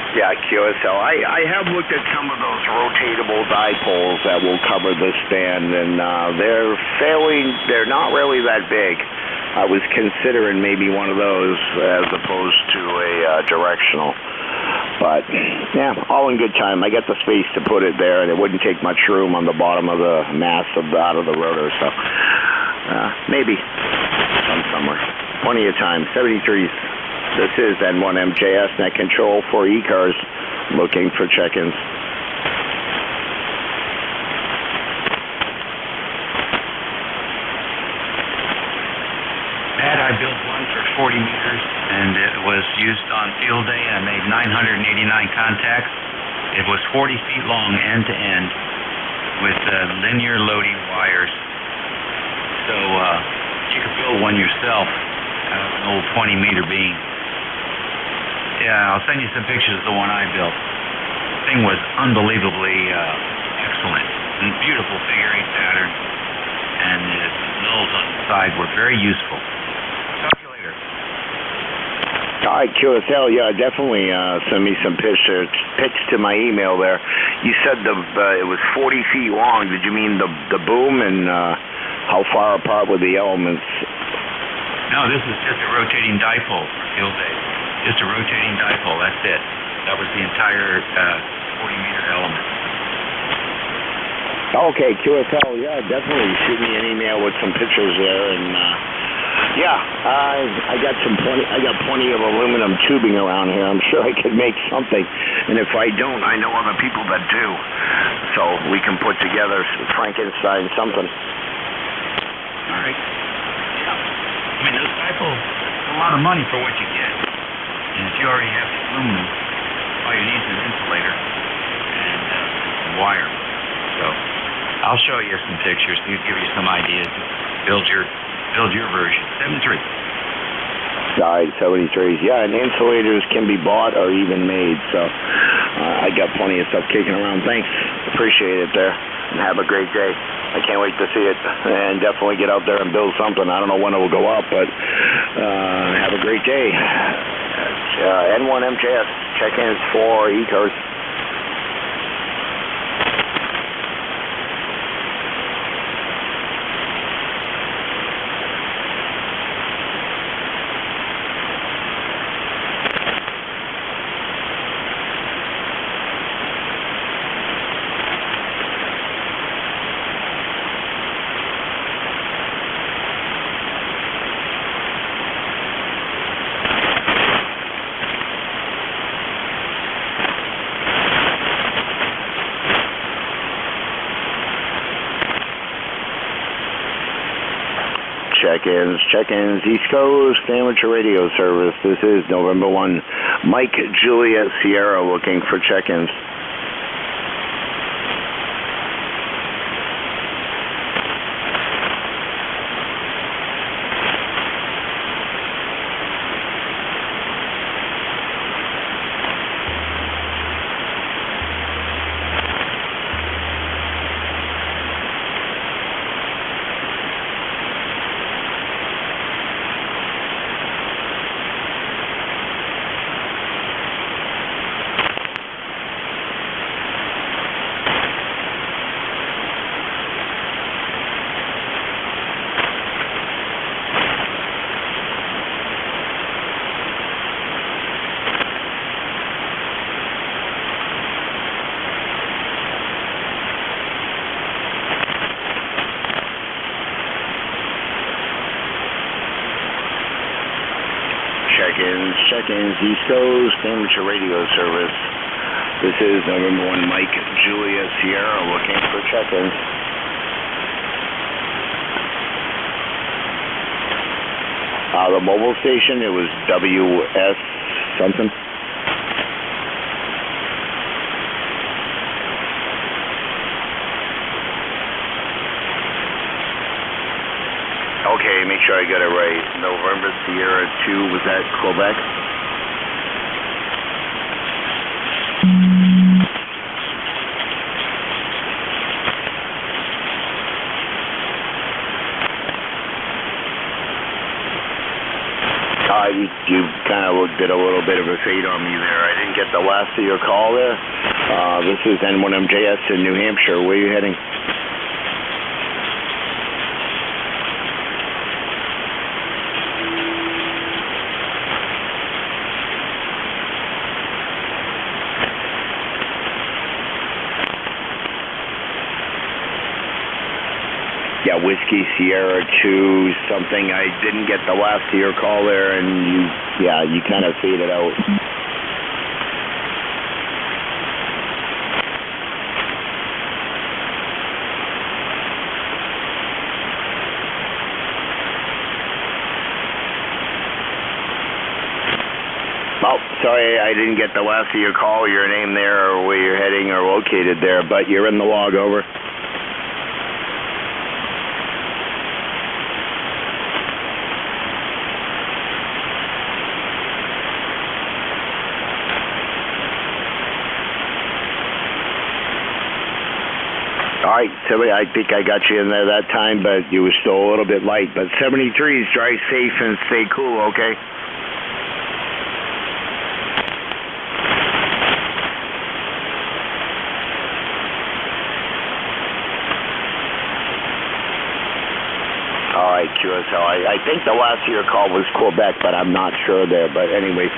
Yeah, QSL. I have looked at some of those rotatable dipoles that will cover this band, and they're not really that big. I was considering maybe one of those as opposed to a directional. But, yeah, all in good time. I got the space to put it there, and it wouldn't take much room on the bottom of the mast out of the rotor, so maybe some summer. Plenty of time. 73s. This is N1MJS Net Control for ECARS, looking for check-ins. I built one for 40 meters, and it was used on field day. I made 989 contacts. It was 40 feet long end to end with linear loading wires. So you could build one yourself out of an old 20-meter beam. Yeah, I'll send you some pictures of the one I built. The thing was unbelievably excellent. And beautiful figure 8 Saturn, and the nulls on the side were very useful. All right, QSL, yeah, definitely send me some pics to my email there. You said it was 40 feet long. Did you mean the boom, and how far apart were the elements? No, this is just a rotating dipole for field day. Just a rotating dipole, that's it. That was the entire 40-meter element. Okay, QSL, yeah, definitely shoot me an email with some pictures there, and yeah, I got plenty of aluminum tubing around here. I'm sure I could make something, and if I don't, I know other people that do. So we can put together Frankenstein something. All right. Yeah. I mean, those dipoles, a lot of money for what you get. And if you already have the aluminum, all you need is an insulator and some wire. So I'll show you some pictures to give you some ideas. Build your version. 73. Side 73s. Yeah, and insulators can be bought or even made. So I got plenty of stuff kicking around. Thanks. Appreciate it there. And have a great day. I can't wait to see it. And definitely get out there and build something. I don't know when it will go up, but have a great day. N1MJS. Check-ins for ECARS. Check-ins, East Coast Amateur Radio Service. This is November 1, Mike Juliet Sierra looking for check-ins. Check-ins, East Coast Amateur Radio Service. This is November 1, Mike Julia Sierra looking for check-ins. The mobile station, it was WS something. Okay, make sure I got it right. November Sierra 2, was that Quebec? You kind of did a little bit of a fade on me there. I didn't get the last of your call there. This is N1MJS in New Hampshire. Where are you heading? Yeah, Whiskey Sierra 2 something. I didn't get the last of your call there, and you kind of faded out. Oh, sorry, I didn't get the last of your call, your name there, or where you're heading or located there, but you're in the log, over. All right, 70, I think I got you in there that time, but you were still a little bit light. But 73s, drive safe and stay cool, okay? All right, QSL. I think the last of your call was Quebec, but I'm not sure there. But anyway,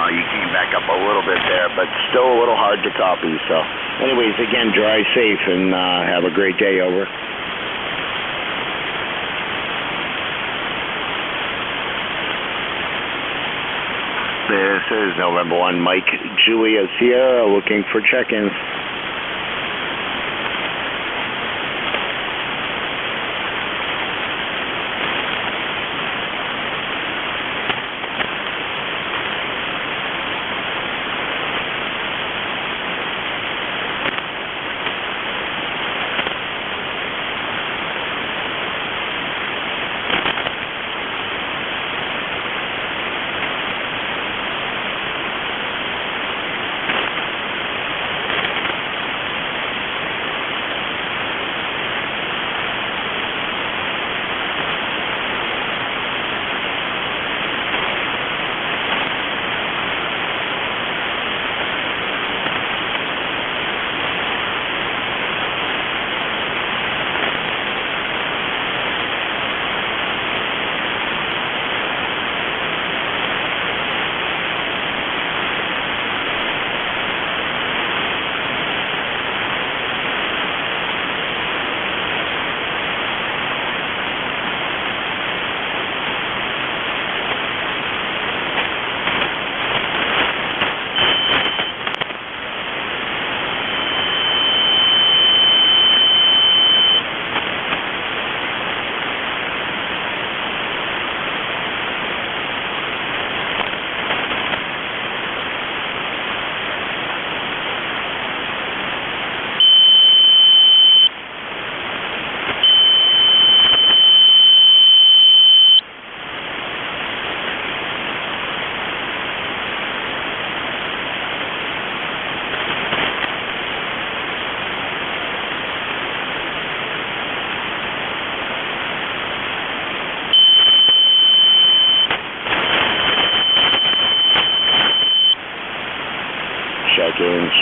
you came back up a little bit there, but still a little hard to copy. So anyways, again, drive safe and have a great day, over. This is November 1, Mike Juliet Sierra, looking for check-ins.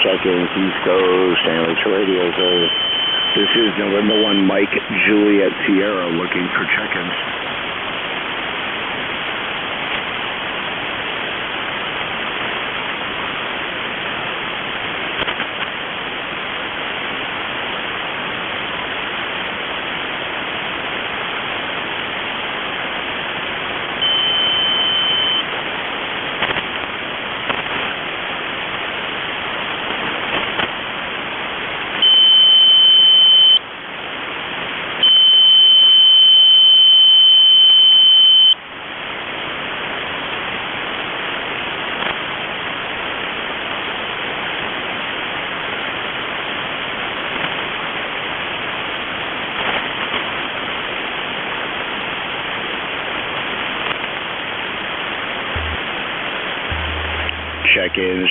Check-ins, East Coast, amateur radio service. This is November 1, Mike Juliet Sierra, looking for check-ins.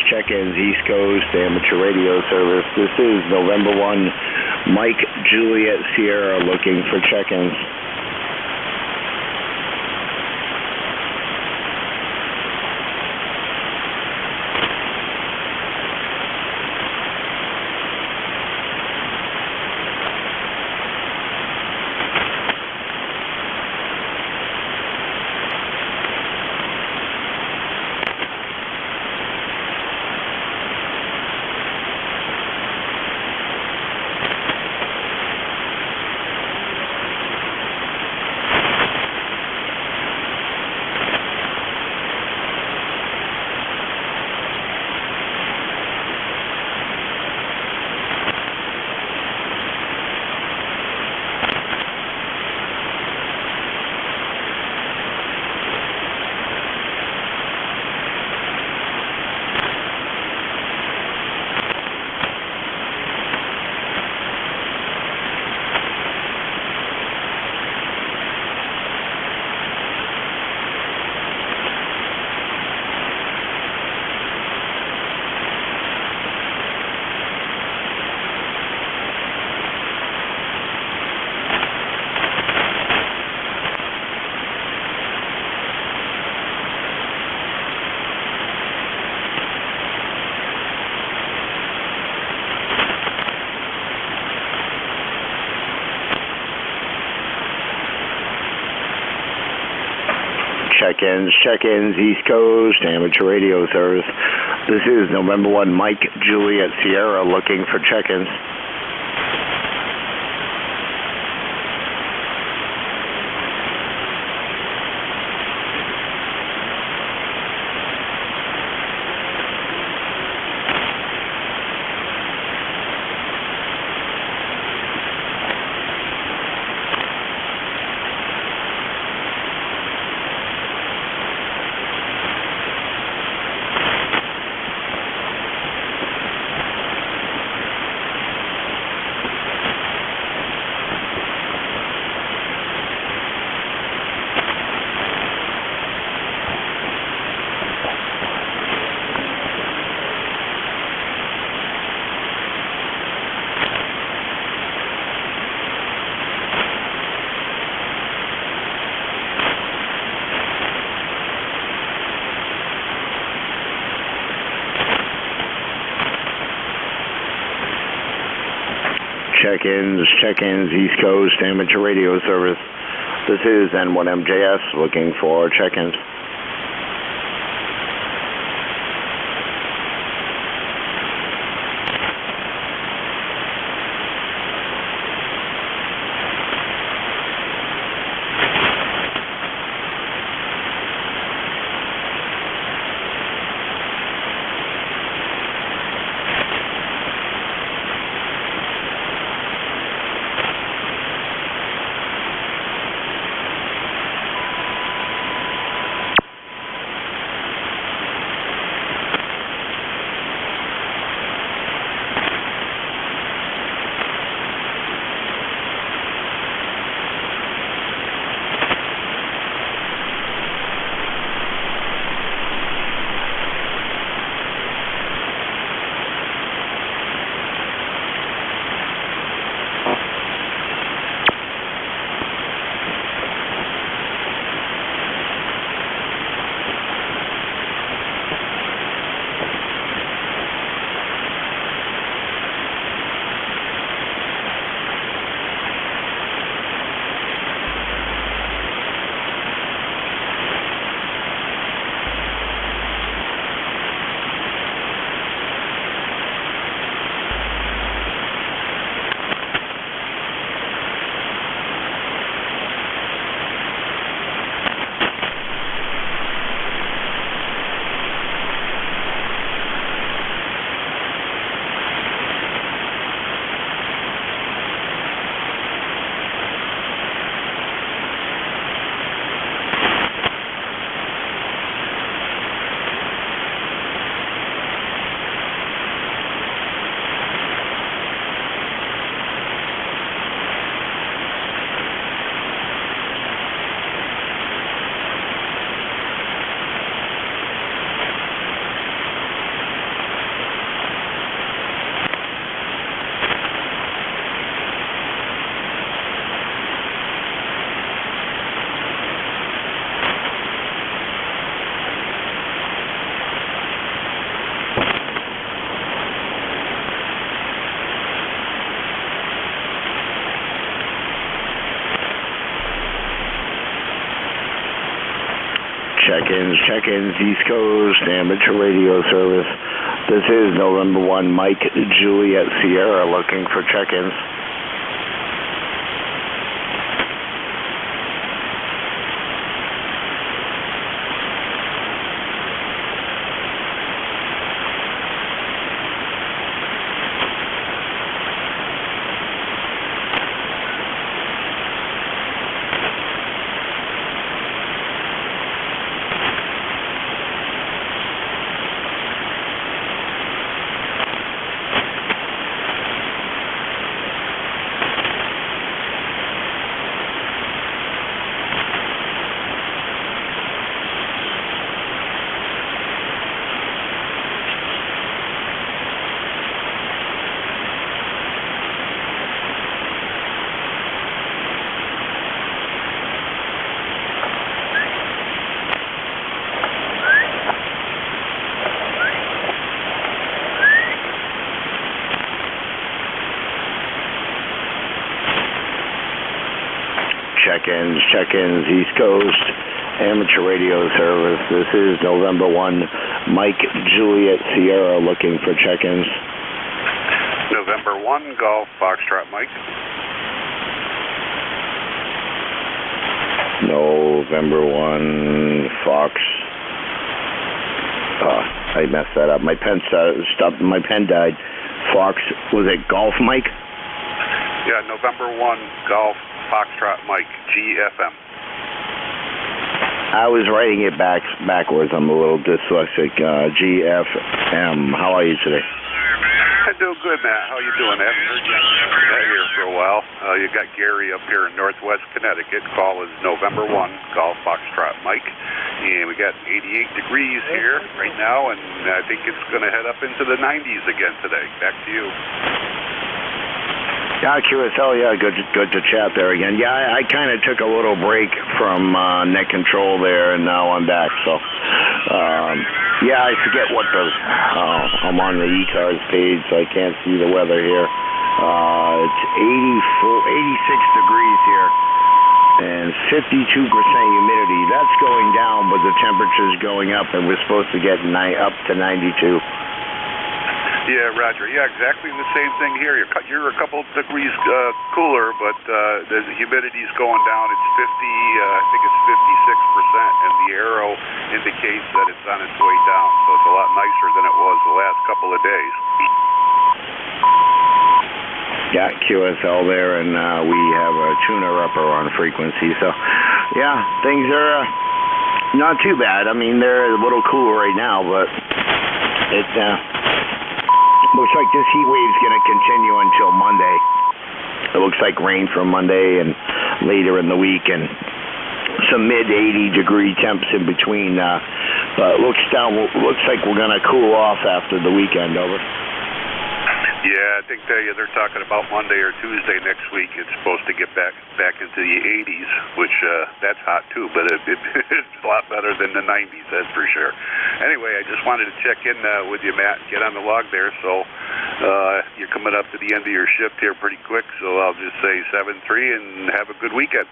Check-ins, East Coast, amateur radio service. This is November 1, Mike Juliet Sierra, looking for check-ins. check-ins, East Coast, amateur radio service. This is November 1, Mike, Juliet, Sierra, looking for check-ins. Check-ins, East Coast, amateur radio service. This is N1MJS, looking for check-ins. Check-ins, East Coast, amateur radio service. This is November 1, Mike, Juliet, Sierra, looking for check-ins. Check-ins, East Coast, amateur radio service. This is November 1, Mike Juliet Sierra looking for check-ins. November 1, Golf Foxtrot Mike. November 1, Fox. I messed that up. My pen stopped. My pen died. Fox, was it Golf Mike? Yeah, November 1, Golf Foxtrot Mike, GFM. I was writing it backwards. I'm a little dyslexic. GFM. How are you today? I'm doing good, Matt. How you doing? I haven't heard you here for a while. You got Gary up here in Northwest Connecticut. Call is November 1, Golf Foxtrot Mike. And we got 88 degrees here right now, and I think it's going to head up into the 90s again today. Back to you. Yeah, QSL, yeah, good to chat there again. Yeah, I kind of took a little break from net control there, and now I'm back. So, yeah, I forget what I'm on the ECARS page, so I can't see the weather here. It's 86 degrees here, and 52% humidity. That's going down, but the temperature's going up, and we're supposed to get up to 92. Yeah, Roger. Yeah, exactly the same thing here. You're a couple degrees cooler, but the humidity's going down. It's 50, I think it's 56%, and the arrow indicates that it's on its way down. So it's a lot nicer than it was the last couple of days. Yeah, QSL there, and we have a tuner upper on frequency. So, yeah, things are not too bad. I mean, they're a little cool right now, but it looks like this heat wave's going to continue until Monday. It looks like rain from Monday and later in the week, and some mid-80 degree temps in between. But looks like we're going to cool off after the weekend. Over. Yeah, I think they're talking about Monday or Tuesday next week. It's supposed to get back into the 80s, which that's hot too, but it's a lot better than the 90s, that's for sure. Anyway, I just wanted to check in with you, Matt, get on the log there. So you're coming up to the end of your shift here pretty quick, so I'll just say 7-3 and have a good weekend.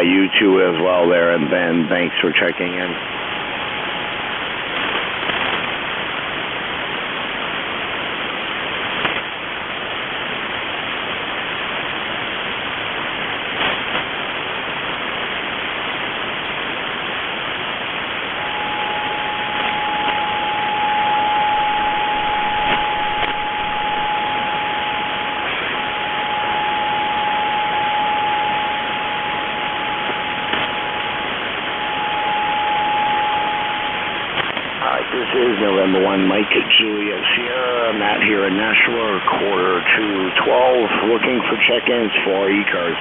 You too as well there, and Ben, thanks for checking in. This is November 1, Mike Juliet Sierra. Matt here in Nashua, 11:45, looking for check-ins for ECARS.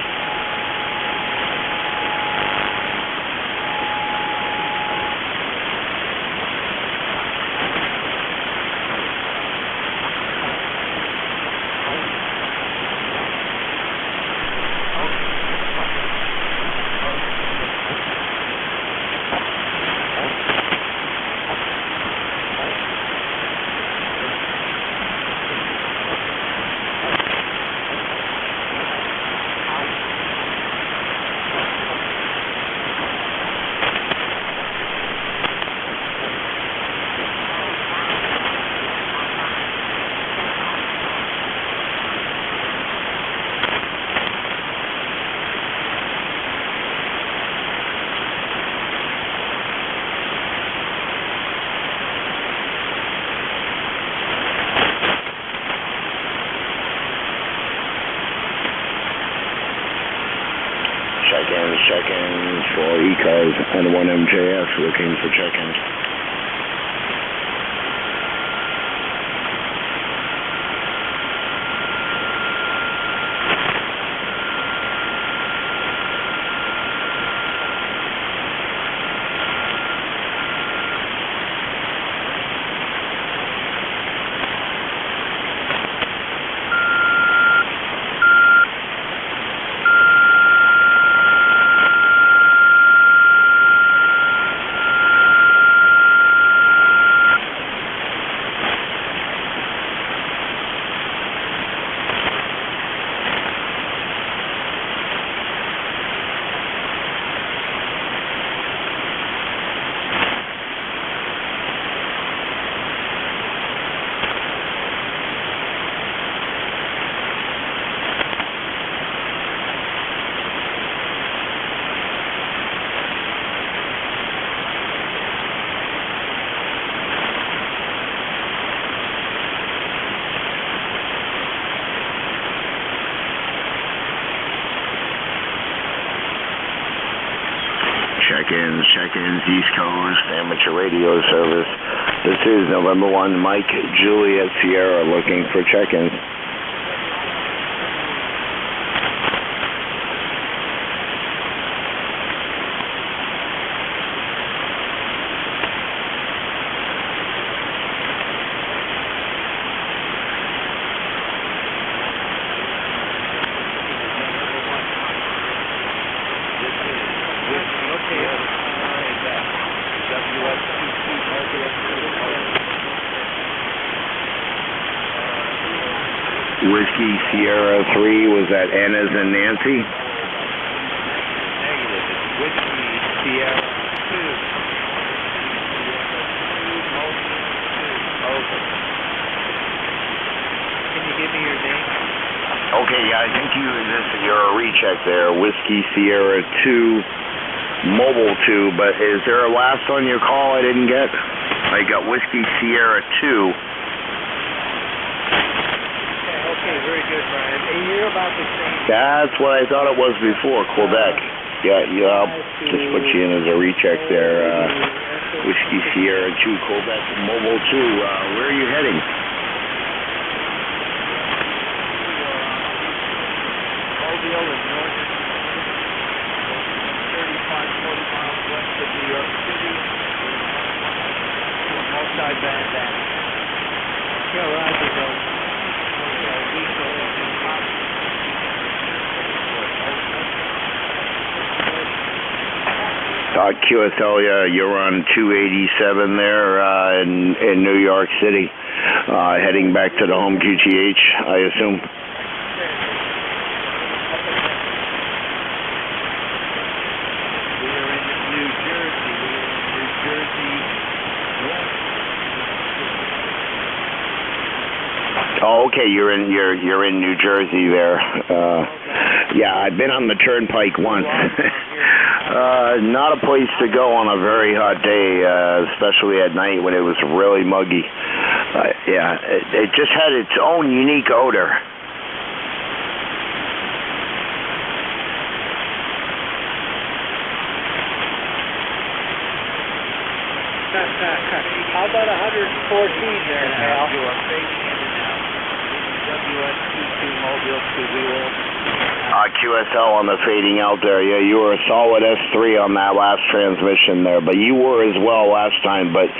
Check-ins for ECARS and 1MJS looking for check-ins. check-ins, East Coast, amateur radio service. This is November 1, Mike, Juliet, Sierra, looking for check-ins. Whiskey Sierra 3, was that Anna's and Nancy? Negative. It's Whiskey Sierra 2. Over. Can you give me your name? Okay, yeah, I think you're a recheck there. Whiskey Sierra 2, Mobile 2, but is there a last on your call I didn't get? I got Whiskey Sierra 2. Okay, very good, Brian. And you're about the same. That's what I thought it was before, Quebec. Yeah, I'll just put you in as a recheck there. Whiskey Sierra 2, Quebec, Mobile 2. Where are you heading? Mobile is north, 35, 40 miles west of New York City. Multi-band back. Yeah, Roger, though. QSL, you're on 287 there in New York City, heading back to the home QTH, I assume. We're in New Jersey. Oh, okay. You're in New Jersey there. Yeah, I've been on the Turnpike once. Not a place to go on a very hot day, especially at night when it was really muggy. Yeah, it just had its own unique odor. How about 114 there now? You are fading in and out. WS22 Mobile to Wheel. QSL on the fading out there. Yeah, you were a solid S3 on that last transmission there, but you were as well last time. But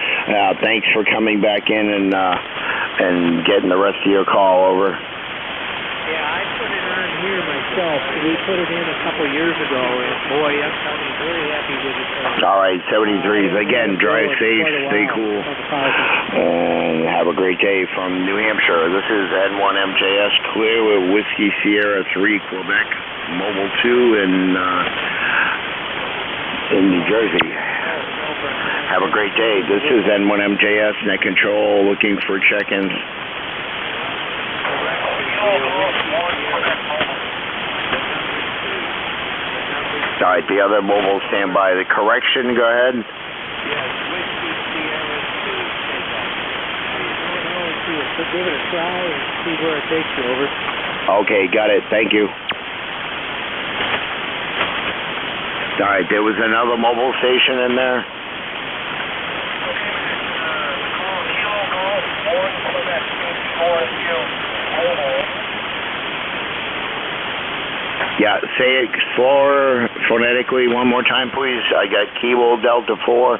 thanks for coming back in and getting the rest of your call over. Yeah, I put it on here myself. We put it in a couple years ago, and boy, I'm telling you, very happy with it. All right, 73s. Again, drive safe, stay cool, and have a great day from New Hampshire. This is N1MJS Clear with Whiskey Sierra 3, Quebec, Mobile 2 in New Jersey. Have a great day. This is N1MJS Net Control, looking for check-ins. All right, the other mobile stand by. The correction, go ahead. Yes, Whiskey Sierra 2. Give it a try and see where it takes you, over. Okay, got it. Thank you. All right, there was another mobile station in there. Yeah, say it slower phonetically one more time, please. I got Kilo Delta 4.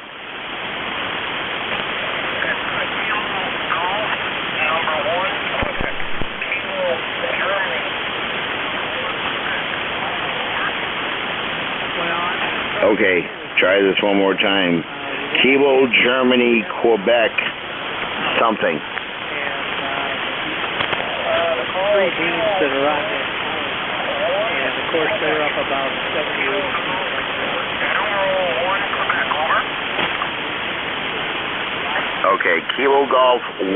Okay, try this one more time. Kilo Germany, Quebec, something. Three beams that are on there. And of course they're up about 70 or 80 feet. Okay, Kilo Golf 1,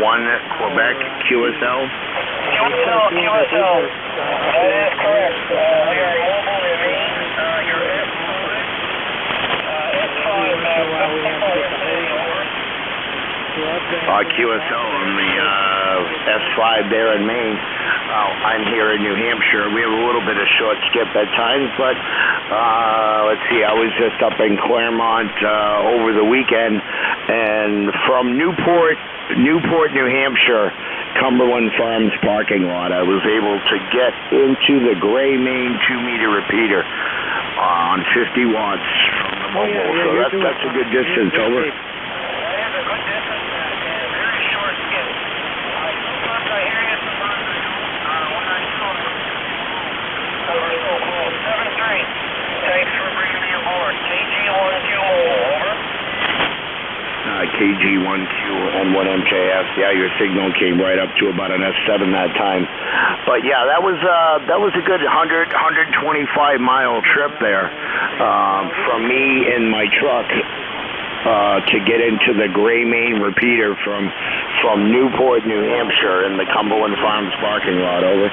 Quebec, QSL. QSL. That is correct. We are mobile in your QSL on the S5 there in Maine. I'm here in New Hampshire. We have a little bit of short skip at times, but let's see, I was just up in Claremont over the weekend, and from Newport, New Hampshire, Cumberland Farms parking lot, I was able to get into the gray main 2-meter repeater on 50 watts from the mobile, so that's a good distance, over. Thanks for bringing me aboard. KG1Q, over. KG1Q and 1MJF. Yeah, your signal came right up to about an S7 that time. But yeah, that was a good 125-mile trip there from me in my truck to get into the gray main repeater from Newport, New Hampshire, in the Cumberland Farms parking lot. Over.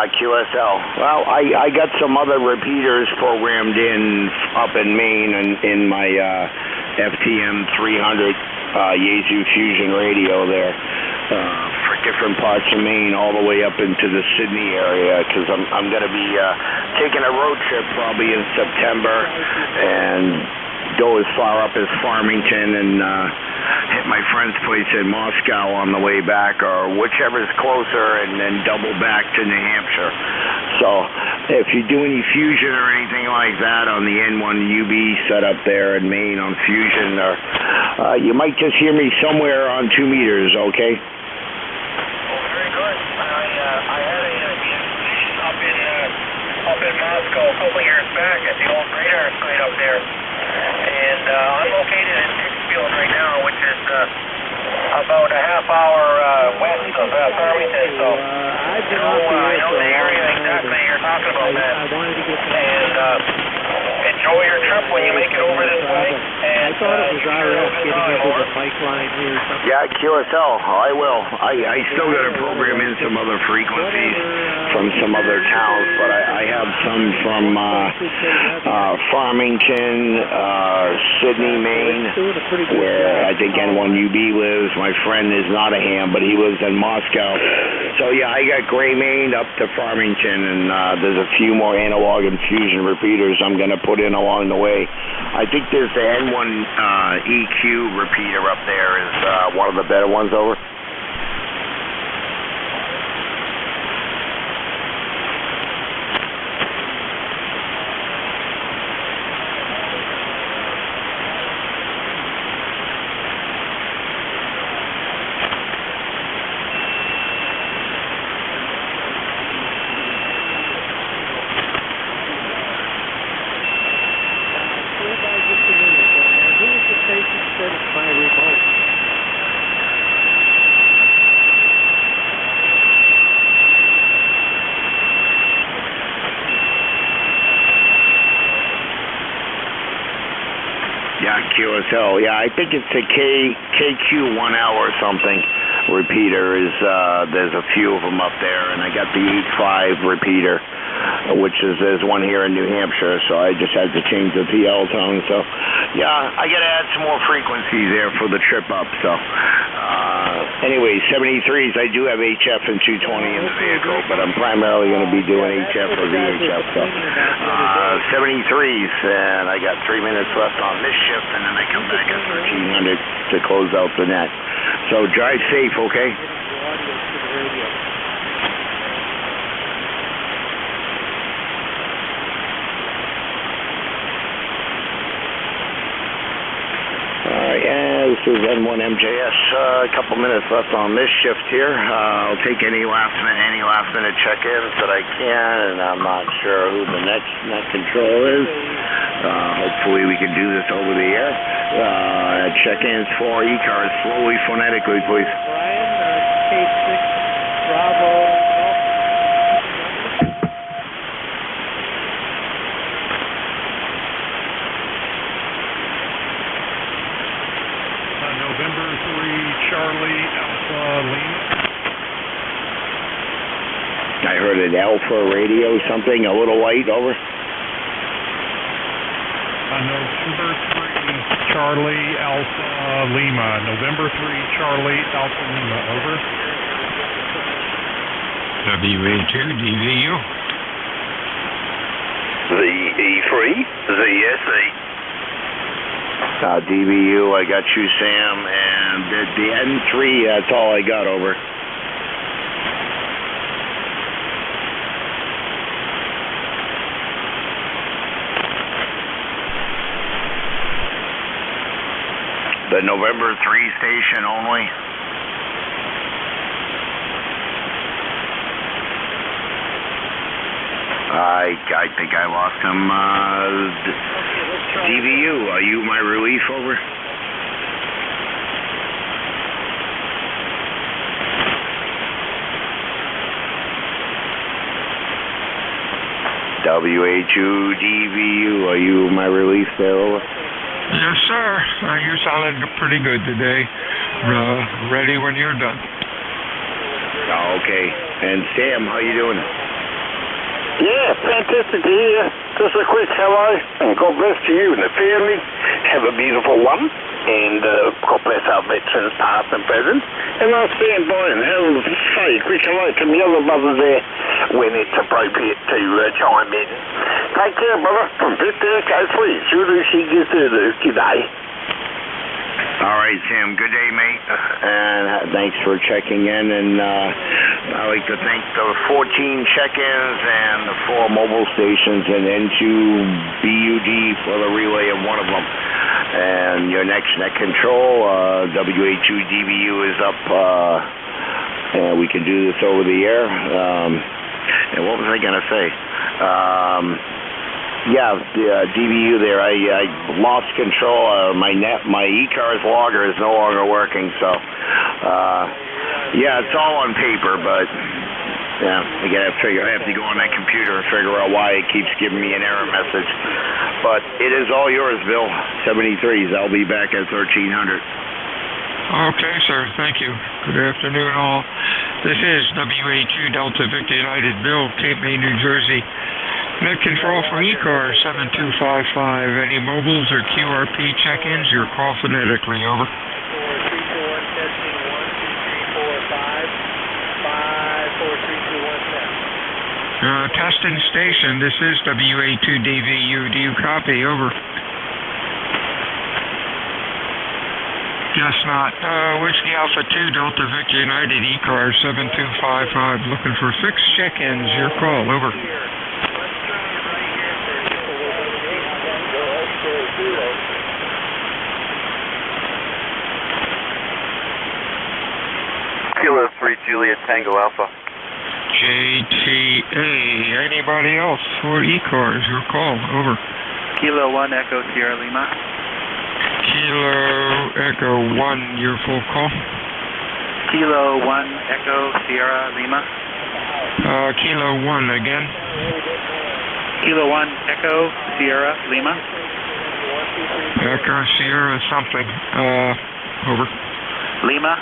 QSL. Well, I got some other repeaters programmed in up in Maine and in my FTM 300 Yaesu Fusion radio there for different parts of Maine, all the way up into the Sydney area, because I'm going to be taking a road trip probably in September and go as far up as Farmington and hit my friend's place in Moscow on the way back, or whichever's closer, and then double back to New Hampshire. So if you do any fusion or anything like that on the N1UB setup there in Maine on fusion, or you might just hear me somewhere on 2 meters, okay? Very good. I had a fusion up in Moscow a couple years back at the old radar site up there. And I'm located in Pittsfield right now, which is about a half hour west of Farmington. So I know the area exactly you're talking about, Matt. And enjoy your trip when you make it over this way. And I thought it was RF getting into the pipeline here or something. Yeah, QSL, I will. I still got to program in some other frequencies from some other towns, but I have some from Farmington, Sydney, Maine, where I think N1UB lives. My friend is Nottingham, but he lives in Moscow. So yeah, I got gray Maine up to Farmington, and there's a few more analog and fusion repeaters I'm going to put in along the way. I think there's the N1 EQ repeater up there is one of the better ones, over. QSL, yeah, I think it's a KQ1L or something repeater. There's a few of them up there, and I got the 8.5 repeater, which there's one here in New Hampshire, so I just had to change the PL tone. So yeah, I got to add some more frequencies there for the trip up. So anyway, 73s, I do have HF and 220 in the vehicle, but I'm primarily going to be doing HF or VHF. So 73s, and I got 3 minutes left on this shift, and then I come back at 1300 to close out the net. So drive safe, okay? This is N1MJS. A couple minutes left on this shift here. I'll take any last minute check-ins that I can, and I'm not sure who the next net control is. Hopefully we can do this over the air. Check-ins for ECARS, slowly, phonetically, please. Brian, K6 Bravo. what, an Alpha radio something, a little light, over? November 3, Charlie Alpha Lima. November 3, Charlie Alpha Lima, over. WA2 DVU. The E3, the SE. DVU, I got you, Sam, and the N3, that's all I got, over. The November 3 station only. I think I lost him. DVU, are you my relief, over? WA2 DVU, are you my relief there, over? Yes, sir. You sounded pretty good today. Ready when you're done. Okay. And Sam, how you doing? Yeah, fantastic to hear. Just a quick hello, and God bless to you and the family. Have a beautiful one, and God bless our veterans, past and present. And I'll stand by and say a quick hello to my other brother there when it's appropriate to chime in. Take care, brother. From Victor Echo 3, soon as she gets to the today. All right, Sam. Good day, mate. And thanks for checking in. And I'd like to thank the 14 check-ins and the 4 mobile stations and N2BUD for the relay of one of them. And your next net control, WA2DVU is up. And we can do this over the air. And what was I going to say? Yeah, the DVU there, I lost control. My ECARS logger is no longer working, so yeah, it's all on paper, but yeah, I have to go on that computer and figure out why it keeps giving me an error message. But it is all yours, Bill. 73s. I'll be back at 1300. Okay, sir. Thank you. Good afternoon, all. This is WA2 Delta Victor United Bill, Cape May, New Jersey. Net control for ECARS 7255. Any mobiles or QRP check-ins, your call phonetically, over. 432-171-234-5, 543-217. Testing station, this is WA2DVU. Do you copy? Over. Guess not. Whiskey Alpha 2 Delta Victor United ECARS 7255. Looking for fixed check-ins, your call. Over. Kilo 3 Juliet Tango Alpha. JTA. Anybody else for ECARS? Your call. Over. Kilo 1 Echo Sierra Lima. Kilo Echo 1, your full call. Kilo 1 Echo Sierra Lima. Kilo 1 again. Kilo 1 Echo Sierra Lima. Echo Sierra something. Over. Lima.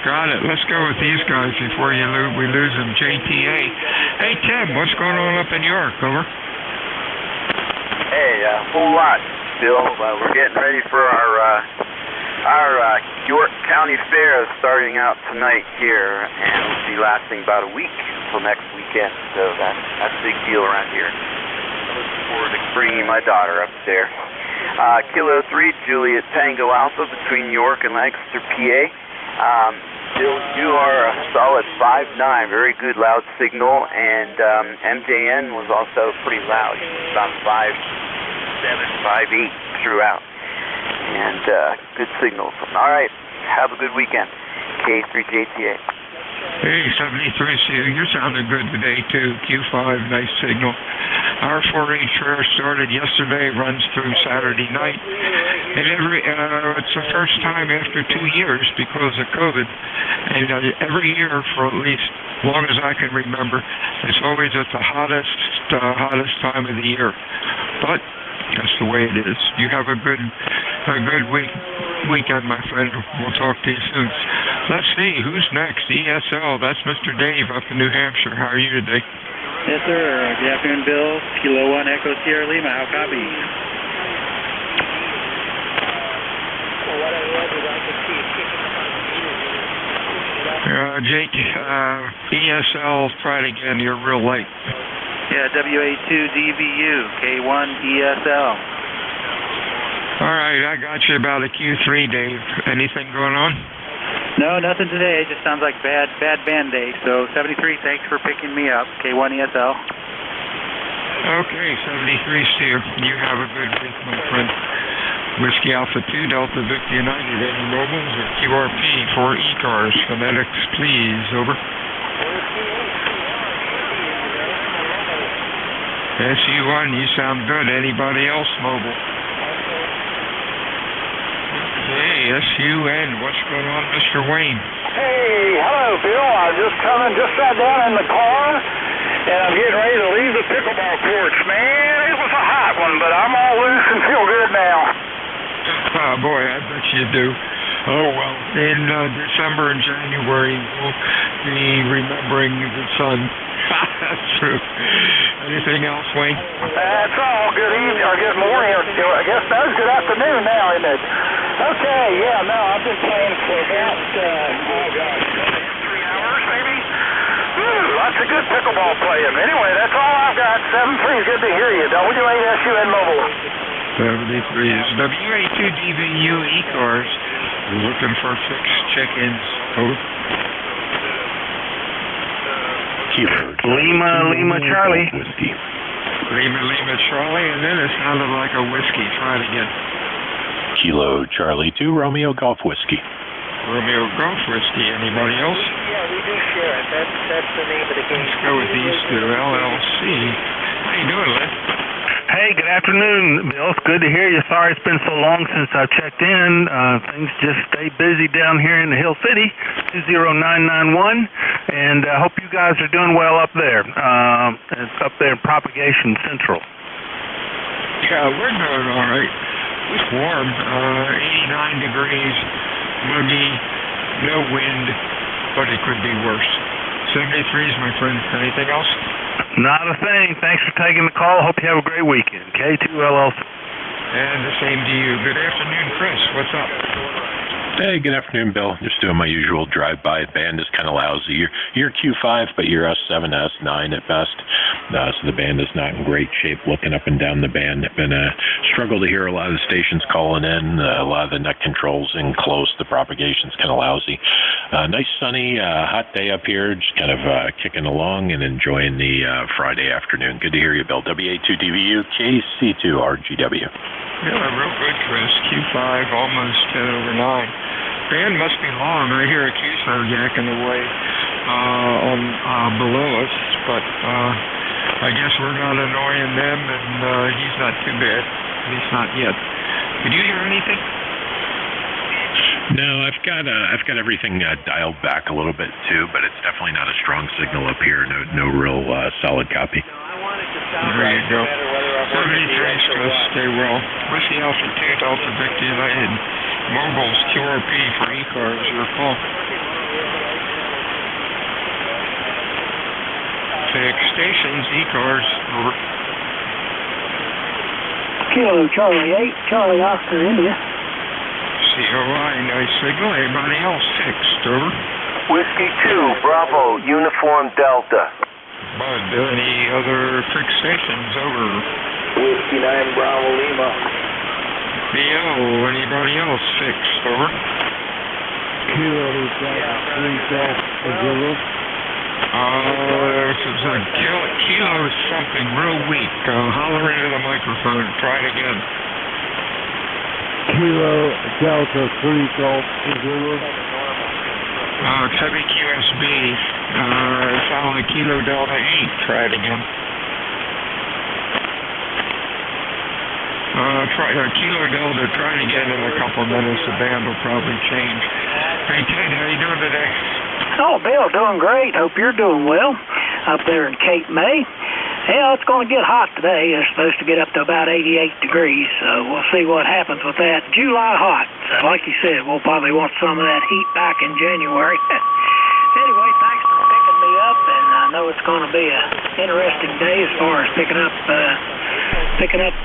Got it. Let's go with these guys before we lose them. JTA. Hey, Tim, what's going on up in York? Over. Hey, whole lot, Bill. We're getting ready for our York County Fair starting out tonight here, and it'll be lasting about a week until next weekend. So that's a big deal around here. I look forward to bringing my daughter up there. Kilo 3 Juliet Tango Alpha between York and Lancaster, PA. Bill, you are a solid 5'9", very good loud signal, and MJN was also pretty loud. He was about 5'7", 5'8" throughout, and good signals. All right, have a good weekend. K3JTA. Hey, 73, you're sounding good today, too. Q5, nice signal. Our 4-H fair started yesterday, runs through Saturday night. And it's the first time after 2 years because of COVID. And every year for at least as long as I can remember, it's always at the hottest time of the year. But that's the way it is. You have a good weekend, my friend. We'll talk to you soon. Let's see, who's next? ESL, that's Mr. Dave up in New Hampshire. How are you today? Yes, sir. Good afternoon, Bill. Kilo 1 Echo Sierra Lima. How copy? Jake, ESL, try it again. You're real late. Yeah, WA2DVU, K1 ESL. All right, I got you about a Q3, Dave. Anything going on? No, nothing today. It just sounds like bad band day. So 73, thanks for picking me up. K1 ESL. Okay, 73, Steve. You have a good week, my friend. Whiskey Alpha 2, Delta Victor United, any mobiles or QRP for ECARS. Phonetics, please. Over. SU1, you sound good. Anybody else mobile? Okay, SUN, what's going on, Mr. Wayne? Hey, hello, Bill. I just sat down in the car, and I'm getting ready to leave the pickleball courts. Man, it was a hot one, but I'm all loose and feel good now. Oh, boy, I bet you do. Oh, well, in December and January, we'll be remembering the sun. That's true. Anything else, Wayne? That's all. Good evening, or good morning, or I guess that's good afternoon now, isn't it? Okay, yeah, no, I've been playing for about, 3 hours, maybe? Lots of good pickleball playing. Anyway, that's all I've got. 7-3, good to hear you. WASUN Mobile. 73 is WA2DVU ECARS. We're looking for fixed check-ins. Over. Lima Charlie. Whiskey. Lima Charlie, and then it sounded like a whiskey. Try it again. Kilo Charlie 2 Romeo Golf Whiskey. Romeo Golf Whiskey. Anybody else? Yeah, we do share it. That's the name of the game. Let's go with these two. LLC. How you doing, Lynn? Hey, good afternoon, Bill. It's good to hear you. Sorry it's been so long since I've checked in. Things just stay busy down here in the Hill City, 20991, and I hope you guys are doing well up there. It's up there in Propagation Central. Yeah, we're doing all right. It's warm, 89 degrees, muggy, no wind, but it could be worse. 73s, my friend. Anything else? Not a thing. Thanks for taking the call. Hope you have a great weekend. K2LLC. And the same to you. Good afternoon, Chris. What's up? Hey, good afternoon, Bill. Just doing my usual drive-by. Band is kind of lousy. You're Q5, but you're S7, S9 at best. So the band is not in great shape. Looking up and down the band, been a struggle to hear a lot of the stations calling in. A lot of the net controls in close. The propagation's kind of lousy. Nice sunny, hot day up here. Just kind of kicking along and enjoying the Friday afternoon. Good to hear you, Bill. WA2DVU, KC2RGW. Yeah, real good, Chris. Q5, almost 10 over 9. Band must be long. I hear a Q-Slow yakking away below us, but I guess we're not annoying them, and he's not too bad. At least not yet. Did you hear anything? No, I've got everything dialed back a little bit too, but it's definitely not a strong signal up here. No real solid copy. There you go. 73, Chris. Stay well. Whiskey Alpha 2, Delta Victor United. Mobiles, QRP for ECARS. Your call. Fix stations, ECARS. Over. Kilo Charlie 8, Charlie Oscar, India. COI, nice signal. Anybody else fixed? Over. Whiskey 2, Bravo, Uniform Delta. Bud, any other fixed stations? Over. Whiskey 9, Bravo, Lima. BO, anybody else fixed? Over. Kilo 3 Golf Zulu. This is a kilo something real weak. Holler into the microphone. Try it again. Kilo Delta 3 Golf Zulu. It's heavy QSB. Sound like Kilo Delta 8. Try it again. Kilo Delta, try it again in a couple of minutes. The band will probably change. Hey, Ted, how you doing today? Oh, Bill, doing great. Hope you're doing well up there in Cape May. Yeah, it's going to get hot today. It's supposed to get up to about 88 degrees, so we'll see what happens with that. July hot. So like you said, we'll probably want some of that heat back in January. Anyway, thanks for picking me up, and I know it's going to be an interesting day as far as picking up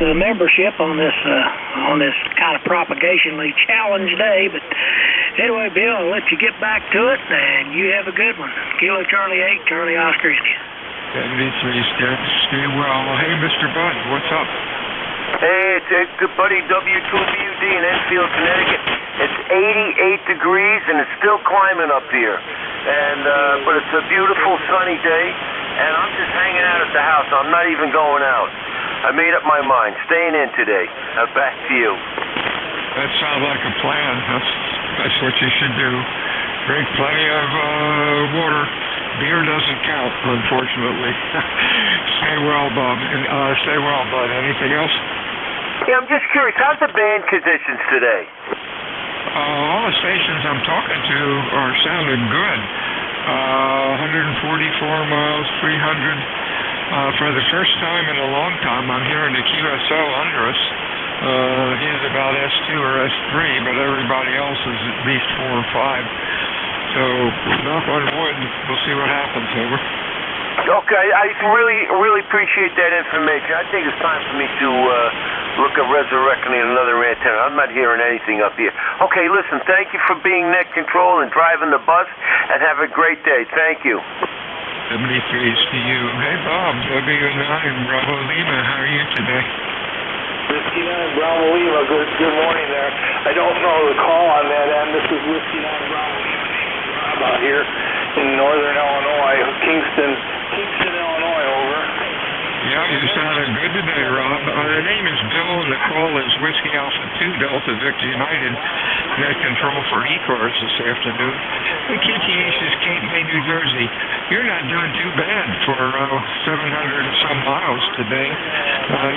the membership on this kind of propagationally challenged day. But anyway, Bill, I'll let you get back to it, and you have a good one. Kilo Charlie 8, Charlie Oscar India. 73 steps. Stay well. Hey, Mr. Bud, what's up? Hey, it's good buddy W2BUD in Enfield, Connecticut. It's 88 degrees and it's still climbing up here. And but it's a beautiful sunny day, and I'm just hanging out at the house. I'm not even going out. I made up my mind. Staying in today. Back to you. That sounds like a plan. That's what you should do. Drink plenty of water. Beer doesn't count, unfortunately. Stay well, Bob. Stay well, Bud. Anything else? Yeah, I'm just curious. How's the band conditions today? All the stations I'm talking to are sounding good. 144 miles, 300. For the first time in a long time, I'm hearing the QSO under us. He's about S2 or S3, but everybody else is at least 4 or 5. So, knock on wood, we'll see what happens, over. Okay, I really appreciate that information. I think it's time for me to look at resurrecting another antenna. I'm not hearing anything up here. Okay, listen, thank you for being net control and driving the bus, and have a great day. Thank you. 73 to you. Hey, Bob, W9 Bravo Lima, how are you today? Whiskey 9 Bravo Lima, good morning there. I don't know the call on that end. This is Whiskey 9 Bravo Lima. Out here in northern Illinois, Kingston, Illinois, over. Yeah, you sounded good today, Rob. The name is Bill, and the call is Whiskey Alpha 2 Delta Victor United. Net control for ECARS this afternoon. The KTH is Cape May, New Jersey. You're not doing too bad for 700 and some miles today.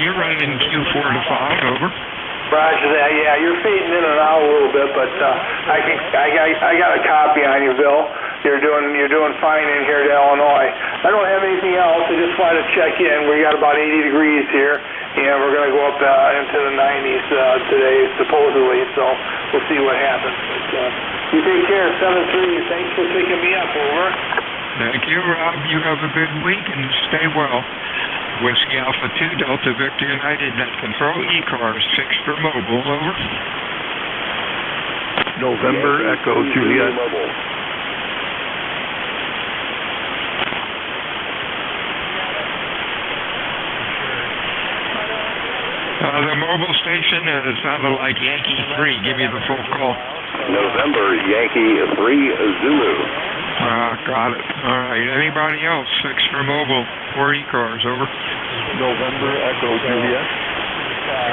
You're running Q4 to 5, over. Roger that. Yeah, you're fading in and out a little bit, but I got a copy on you, Bill. You're doing fine in here to Illinois. I don't have anything else. I just wanted to check in. We got about 80 degrees here, and we're going to go up into the 90s today, supposedly. So we'll see what happens. But, you take care. 7-3. Thanks for picking me up. Over. Thank you, Rob. You have a good week and stay well. Whiskey Alpha 2 Delta Victor United net control ECARS 6 for mobile, over. November Echo Juliet. The mobile station, it sounded like Yankee 3. Give me the full call. November Yankee 3 Zulu. Got it. All right. Anybody else? 6 for mobile, 4 ECARS, over. November Echo Juliet.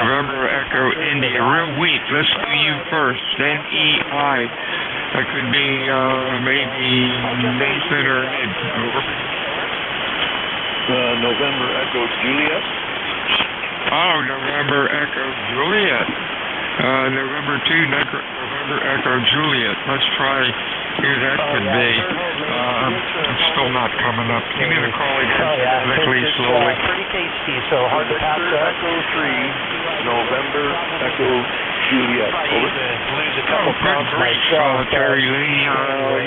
November Echo India. Real weak. Let's do you first. Then EI. That could be maybe Nathan or Ed, over. November Echo Juliet. Oh, November Echo Juliet. November 2, November Echo Juliet. Let's try who that could be. It's still not coming up. Give me the call again, quickly, slowly. Pretty tasty, so hard to pass up. Echo 3, November Echo Juliet. Over. Lose a couple good grief, Terry Lee.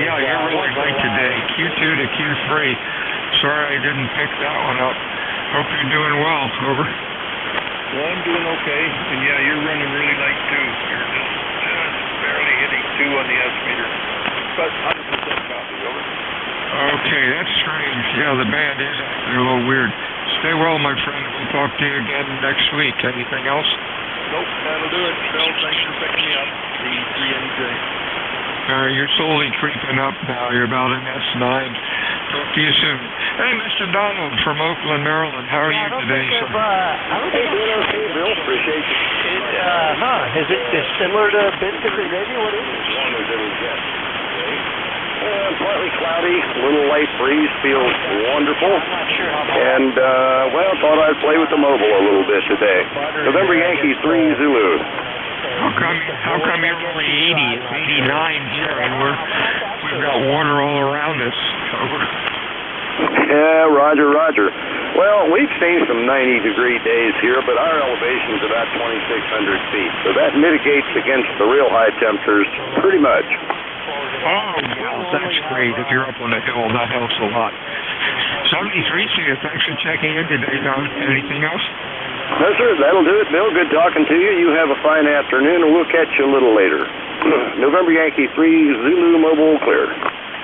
Yeah, you're really late today. Q2 to Q3. Sorry I didn't pick that one up. Hope you're doing well. Over. Well, I'm doing okay, and yeah, you're running really light too. You're just barely hitting 2 on the S-meter, but 100% copy, over. Okay, that's strange. Yeah, the band is actually a little weird. Stay well, my friend. We'll talk to you again next week. Anything else? Nope, that'll do it. Bill, thanks for picking me up. The 3NJ. You're slowly creeping up now. You're about an S9. Talk to you soon. Hey, Mr. Donald from Oakland, Maryland. How are you today, sir? I don't think doing okay, Bill. Appreciate you. Is it similar to Biscuit or Gravy? What is it? As long as it was yes. Partly cloudy, a little light breeze, feels wonderful. I'm not sure how much. And, thought I'd play with the mobile a little bit today. November Yankee 3 Zulu. How come you're only 80? It's 89 here, and we've got water all around us. Yeah, roger. Well, we've seen some 90-degree days here, but our elevation's about 2,600 feet, so that mitigates against the real high temperatures pretty much. Oh, well, that's great. If you're up on the hill, that helps a lot. 73 to you. Thanks for checking in today, Don. Anything else? No, sir. That'll do it, Bill. Good talking to you. You have a fine afternoon, and we'll catch you a little later. November Yankee 3, Zulu Mobile clear.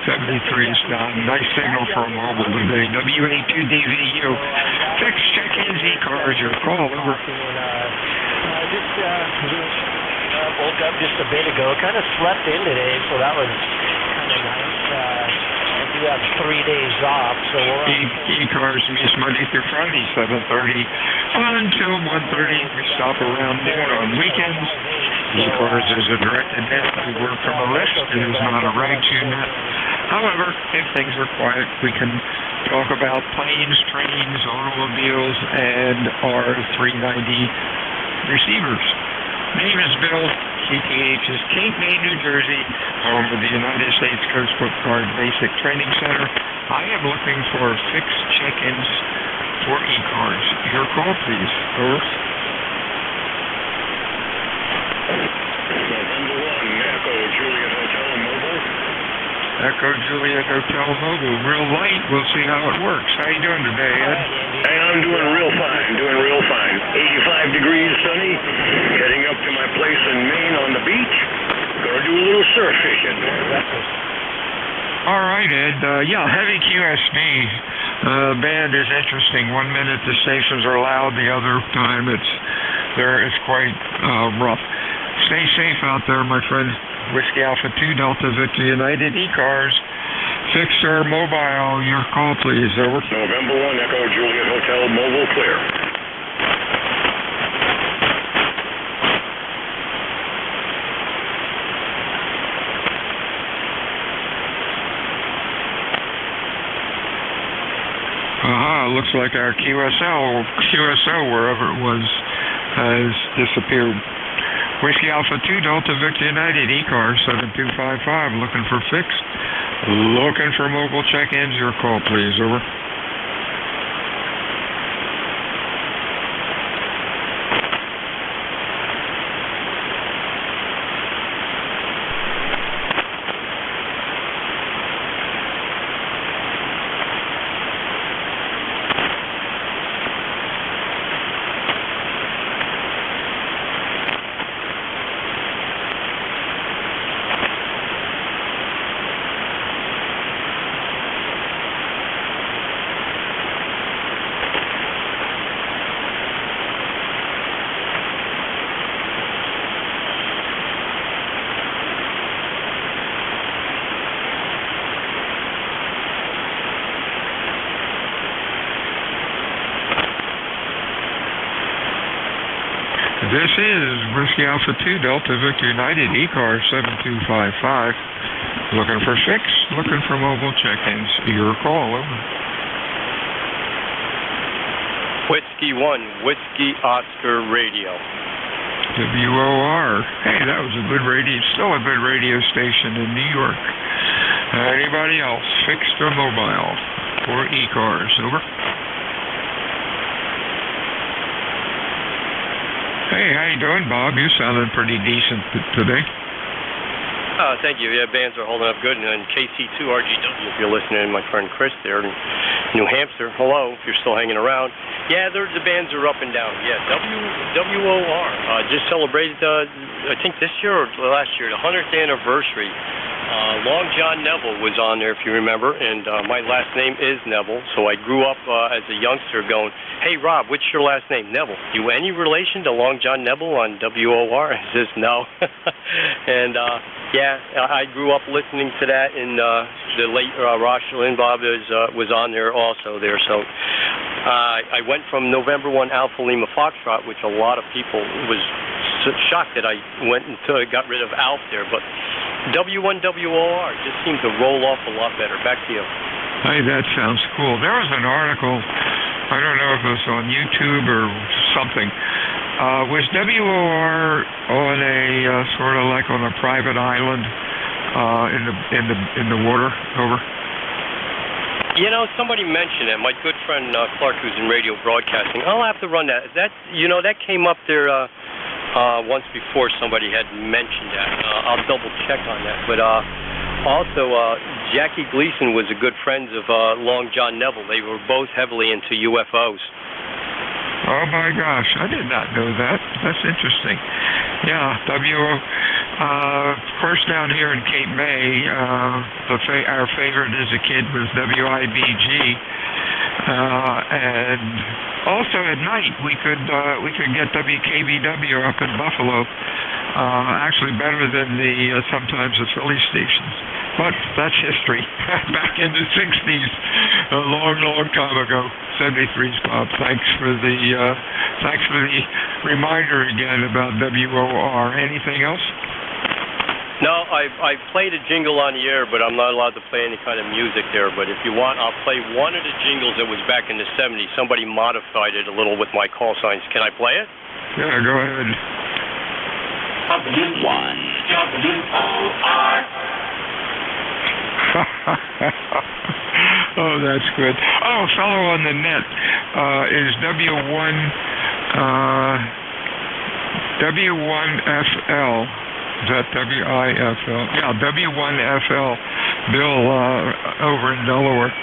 73 is Don. Nice signal for a mobile today. WA2DVU. Fix check-ins, ECARS, your call over. Woke up just a bit ago. Kind of slept in today, so that was kind of nice. I do have 3 days off, so we're on. ECARS meets Monday through Friday, 7:30 until 1:30. We stop around noon on weekends. ECARS is a directed net. We work from a list. It is not a rag-to net. However, if things are quiet, we can talk about planes, trains, automobiles, and our 390 receivers. Name is Bill. CTH is Cape May, New Jersey, home of the United States Coast Guard Basic Training Center. I am looking for fixed check-ins for ECARS. Your call, please. Over. November 1, Echo Juliet Hotel Mobile. Echo Juliet Hotel Mobile. Real light. We'll see how it works. How you doing today, Ed? Hey, I'm doing real fine. 85 degrees sunny. Heading up to my place in Maine on the beach. Gonna do a little surf fishing. All right, Ed. Heavy QSB. Band is interesting. 1 minute the stations are loud. The other time it's quite rough. Stay safe out there, my friend. Whiskey Alpha 2 Delta Victor United ECARS. Fixer Mobile, your call please. Over. November 1 Echo Juliet Hotel Mobile clear. Looks like our QSO, wherever it was, has disappeared. Whiskey Alpha 2 Delta Victor United ECARS 7255, looking for fixed. Looking for mobile check-ins. Your call, please. Over. This is Whiskey Alpha 2 Delta Victor United ECARS 7255. Looking for fix, looking for mobile check-ins. Your call, over. Whiskey 1, Whiskey Oscar Radio. WOR. Hey, that was a good radio, still a good radio station in New York. Anybody else, fixed or mobile for ECARS? Over. Hey, how you doing, Bob? You sounding pretty decent today. Thank you. Yeah, bands are holding up good. And then KC2RGW, if you're listening, my friend Chris there in New Hampshire. Hello, if you're still hanging around. Yeah, the bands are up and down. Yeah, WOR just celebrated, I think this year or last year, the 100th anniversary. Long John Neville was on there, if you remember, and my last name is Neville, so I grew up as a youngster going, hey, Rob, what's your last name? Neville. You any relation to Long John Neville on WOR? I says, no. And, I grew up listening to that, and the late Rosh Limbaugh was on there also there, so I went from November 1 Alpha Lima Foxtrot, which a lot of people was shocked that I went until I got rid of Alf there, but W1WOR just seemed to roll off a lot better. Back to you. Hey, that sounds cool. There was an article, I don't know if it was on YouTube or something. Was WOR on a sort of like on a private island in the water? Over. You know, somebody mentioned it. My good friend Clark, who's in radio broadcasting. I'll have to run that. That came up there once before. Somebody had mentioned that. I'll double check on that. But also, Jackie Gleason was a good friend of Long John Neville. They were both heavily into UFOs. Oh my gosh, I did not know that. That's interesting. Yeah, of course, down here in Cape May, our favorite as a kid was WIBG, and also at night we could get WKBW up in Buffalo. Actually, better than sometimes the Philly stations. But that's history. Back in the 60s, a long, long time ago. 73's Bob. Thanks for the reminder again about WOR. Anything else? No, I played a jingle on the air, but I'm not allowed to play any kind of music there. But if you want, I'll play one of the jingles that was back in the 70s. Somebody modified it a little with my call signs. Can I play it? Yeah, go ahead. W1 WOR. Oh, that's good. Oh, fellow on the net is W1FL. Is that WIFL? Yeah, W1FL. Bill over in Delaware.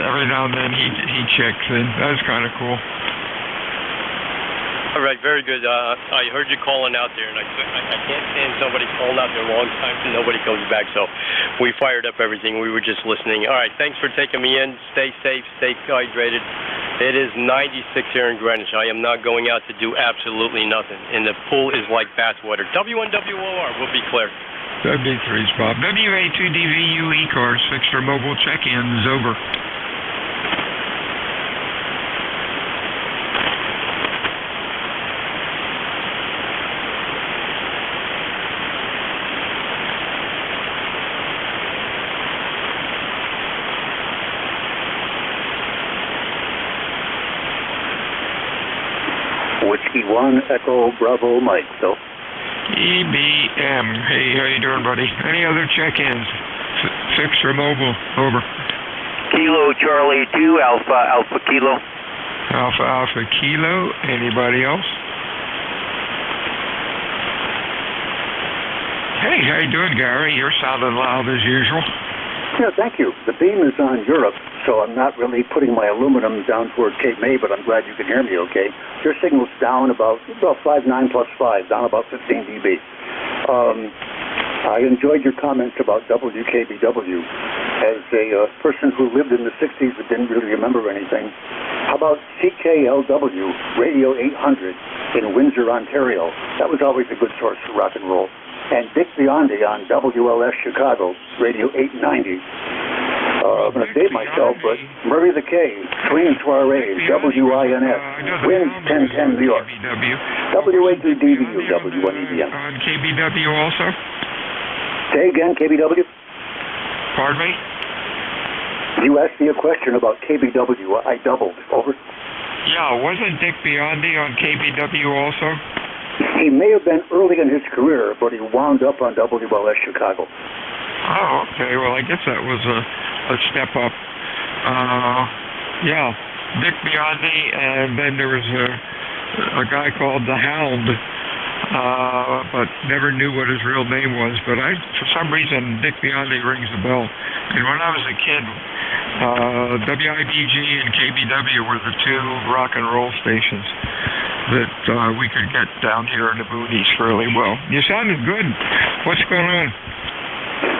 Every now and then he checks in. That's kind of cool. All right, very good. I heard you calling out there, and I can't stand somebody calling out there a long time and nobody comes back, so we fired up everything. We were just listening. All right, thanks for taking me in. Stay safe, stay hydrated. It is 96 here in Greenwich. I am not going out to do absolutely nothing, and the pool is like bathwater. W1WOR will be clear. W3's Bob. WA2DVU ECARS, fixed mobile check-ins, over. Whiskey 1, Echo, Bravo, Mike, Bill. EBM. Hey, how you doing, buddy? Any other check-ins? Fixed or mobile? Over. Kilo, Charlie 2, Alpha, Kilo. Alpha, Kilo. Anybody else? Hey, how you doing, Gary? You're sounding loud as usual. Yeah, thank you. The beam is on Europe, so I'm not really putting my aluminum down toward Cape May, but I'm glad you can hear me okay. Your signal's down about 5.9 plus 5, down about 15 dB. I enjoyed your comments about WKBW. As a person who lived in the 60s but didn't really remember anything, how about CKLW, Radio 800 in Windsor, Ontario? That was always a good source for rock and roll. And Dick Biondi on WLS Chicago, Radio 890. I'm going to date myself, but Murray the K, Swing and Soirees, WINS, Winds 1010 New York. WA2DVU, W1EBM. On KBW also? Say again, KBW? Pardon me? You asked me a question about KBW. I doubled. Over. Yeah, wasn't Dick Biondi on KBW also? He may have been early in his career, but he wound up on WLS Chicago. Oh, okay. Well, I guess that was a step up. Yeah, Dick Biondi, and then there was a guy called The Hound, but never knew what his real name was. But for some reason, Dick Biondi rings the bell. And when I was a kid, WIBG and KBW were the two rock and roll stations that we could get down here in the boonies fairly well. You sounded good. What's going on?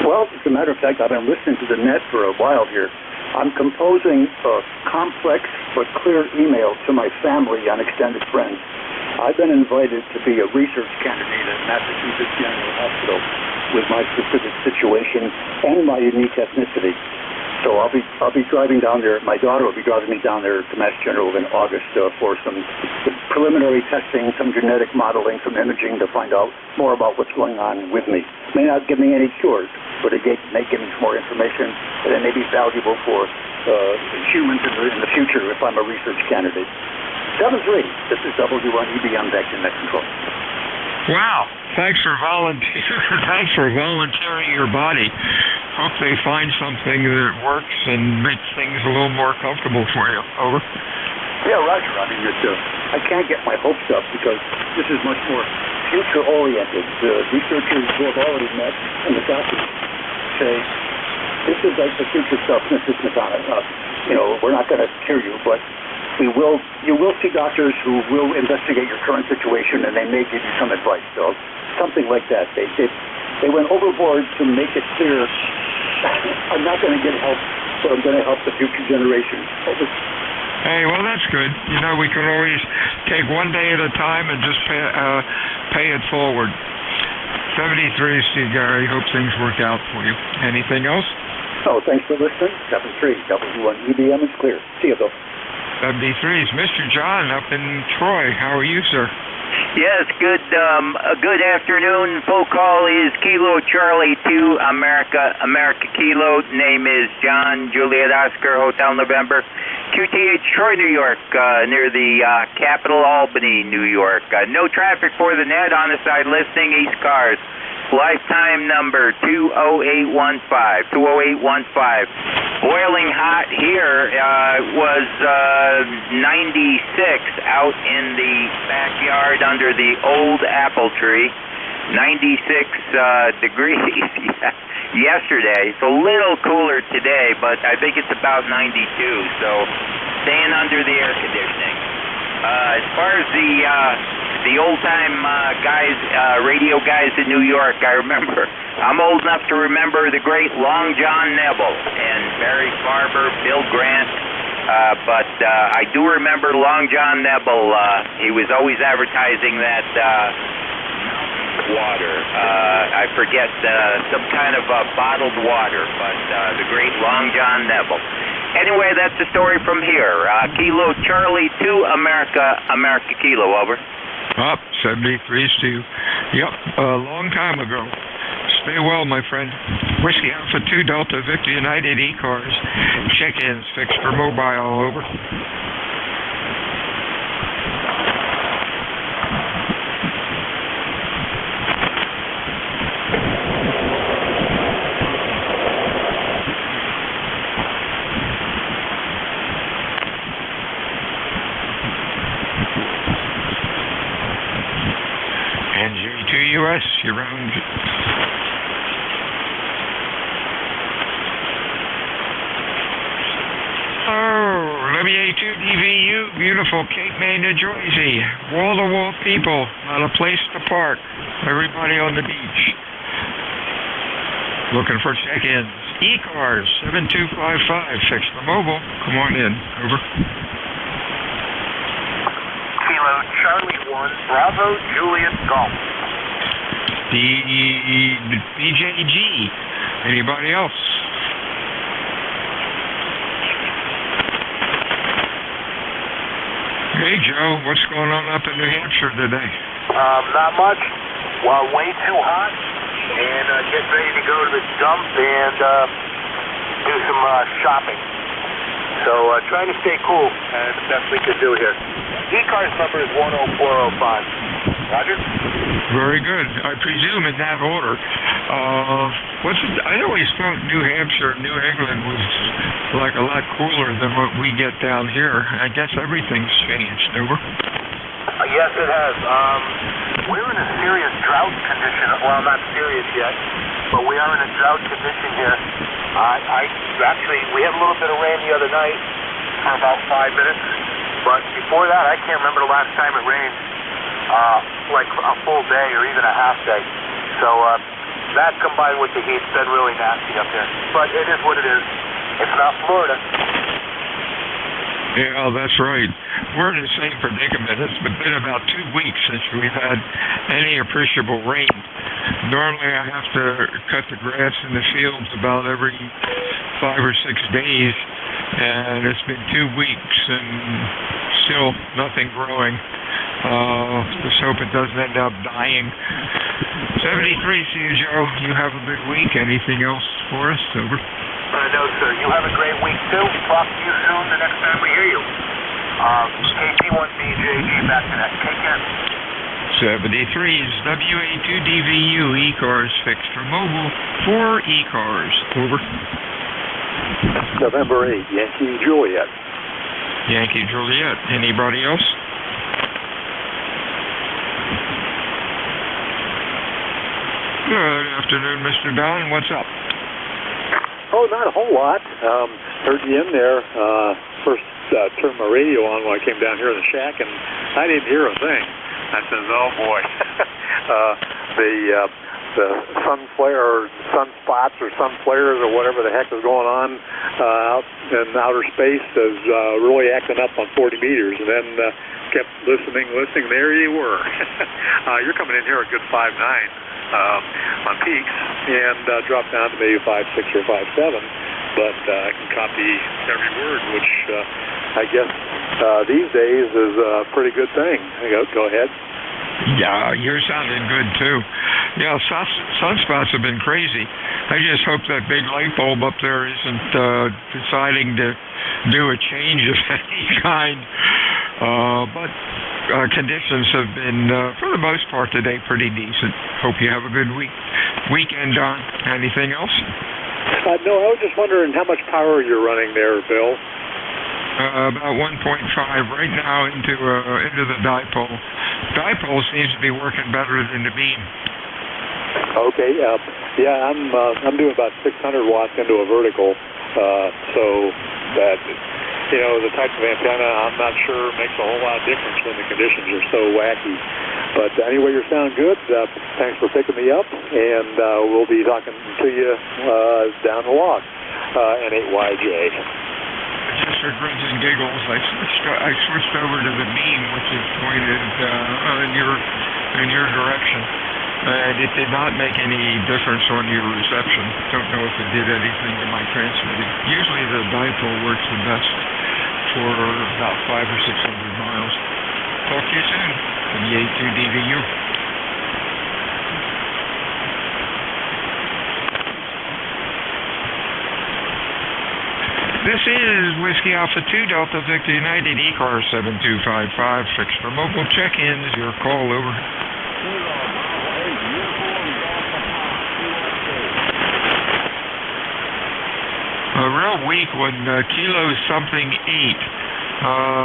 Well, as a matter of fact, I've been listening to the net for a while here. I'm composing a complex but clear email to my family and extended friends. I've been invited to be a research candidate at Massachusetts General Hospital with my specific situation and my unique ethnicity. So I'll be driving down there. My daughter will be driving me down there to Mass General in August for some preliminary testing, some genetic modeling, some imaging to find out more about what's going on with me. May not give me any cures, but it may give me some more information that may be valuable for humans in the future if I'm a research candidate. 7-3. This is W1EBM back to net control. Wow. Thanks for volunteering your body. hope they find something that works and makes things a little more comfortable for you. Over. Yeah, Roger. I mean, I can't get my hopes up because this is much more future-oriented. The researchers who have already met and the doctors say, this is like the future stuff, Mrs. Smetana. We're not going to cure you, but you will see doctors who will investigate your current situation, and they may give you some advice. So something like that. They went overboard to make it clear, I'm not going to get help, but I'm going to help the future generation. Hey, well, that's good. We can always take one day at a time and just pay it forward. 73, Steve Gary. Hope things work out for you. Anything else? Oh, thanks for listening. 73, W1 EBM is clear. See you, Bill. 73 is Mr. John up in Troy. How are you, sir? Yes, good. Good afternoon. Full call is Kilo Charlie 2 America Kilo. Name is John Juliet Oscar Hotel November. QTH Troy, New York, near the capital Albany, New York. No traffic for the net on the side listing. ECARS. Lifetime number 20815. 20815. Boiling hot here. Was 96 out in the backyard under the old apple tree. 96 degrees yesterday. It's a little cooler today, but I think it's about 92. So staying under the air conditioning. As far as the old-time guys, radio guys in New York, I remember. I'm old enough to remember the great Long John Neville and Barry Farber, Bill Grant. But I do remember Long John Neville. He was always advertising that water. I forget some kind of bottled water, but the great Long John Neville. Anyway, that's the story from here. Kilo Charlie 2 America Kilo, over. Up, 73 Steve. Yep, a long time ago. Stay well, my friend. Whiskey Alpha 2 Delta Victor United ECARS. Check-ins fixed for mobile, over. NJ2US, you're on. WA2DVU, beautiful Cape May, New Jersey. Wall-to-wall people, not a place to park. Everybody on the beach. Looking for check-ins. ECARS, 7255, fix the mobile. Come on in, over. Kilo Charlie 1, Bravo Juliet Golf. BJG. Anybody else? Hey, Joe, what's going on up in New Hampshire today? Not much. Well, way too hot, and getting ready to go to the dump and do some shopping. So trying to stay cool, and the best we can do here. ECARS number is 10405. Roger? Very good. I presume in that order. I always thought New Hampshire, New England was like a lot cooler than what we get down here. I guess everything's changed, over. Yes, it has. We're in a serious drought condition. Well, not serious yet, but we are in a drought condition here. Actually, we had a little bit of rain the other night for about 5 minutes, but before that, I can't remember the last time it rained. Like a full day or even a half day. So that combined with the heat's been really nasty up here. But it is what it is. It's not Florida. Yeah, that's right. We're in the same predicament. It's been about 2 weeks since we've had any appreciable rain. Normally I have to cut the grass in the fields about every 5 or 6 days, and it's been 2 weeks and still nothing growing. Just hope it doesn't end up dying. 73, see you, Joe. You have a good week. Anything else for us? Over. No, sir. You have a great week, too. Talk to you soon the next time we hear you. KC1BJG back to that. Take care. 73's WA2DVU ECARS fixed for mobile for ECARS. Over. November 8, Yankee Juliet. Yankee Juliet. Anybody else? Good afternoon, Mr. Don. What's up? Oh, not a whole lot. Heard you in there. First turned my radio on when I came down here in the shack, and I didn't hear a thing. I says, oh boy, the sun flare or sunspots or sun flares or whatever the heck is going on out in outer space is really acting up on 40 meters. And then kept listening. There you were. You're coming in here a good 5.9 on peaks and dropped down to maybe 5.6 or 5.7. But I can copy every word, which I guess these days is a pretty good thing. Go ahead. Yeah, you're sounding good too. Yeah, sunspots have been crazy. I just hope that big light bulb up there isn't deciding to do a change of any kind. But conditions have been, for the most part today, pretty decent. Hope you have a good weekend, Don. Anything else? No, I was just wondering how much power you're running there, Bill. About 1.5 right now into the dipole. Dipole seems to be working better than the beam. Okay, yeah, I'm doing about 600 watts into a vertical, so that, you know, the type of antenna, I'm not sure makes a whole lot of difference when the conditions are so wacky. But anyway, you sound good. Thanks for picking me up, and we'll be talking to you down the walk, N8YJ. Just for grins and giggles, I switched over to the beam, which is pointed in your direction, and it did not make any difference on your reception. Don't know if it did anything to my transmitting. Usually the dipole works the best for about 500 or 600 miles. Talk to you soon. WA2DVU. This is Whiskey Alpha 2 Delta Victor United ECARS 7255. Fixed for mobile check-ins. Your call over. A real weak one. Kilo something 8.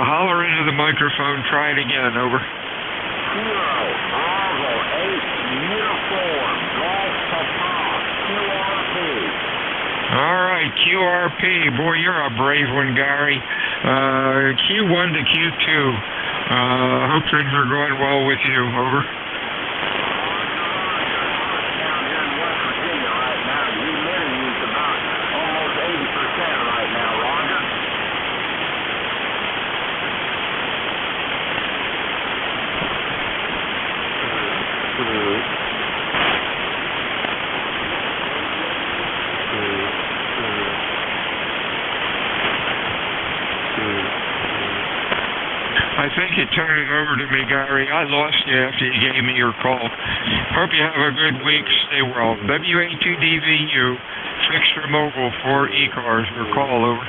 Holler into the microphone. Try it again. Over. Kilo Bravo 8 uniform Golf Papa QRP. All right, QRP. Boy, you're a brave one, Gary. Q1 to Q2. Hope things are going well with you. Over. I think you turned it over to me, Gary. I lost you after you gave me your call. Hope you have a good week. Stay well. WA2DVU, fixed for mobile for ECARS. Your call over.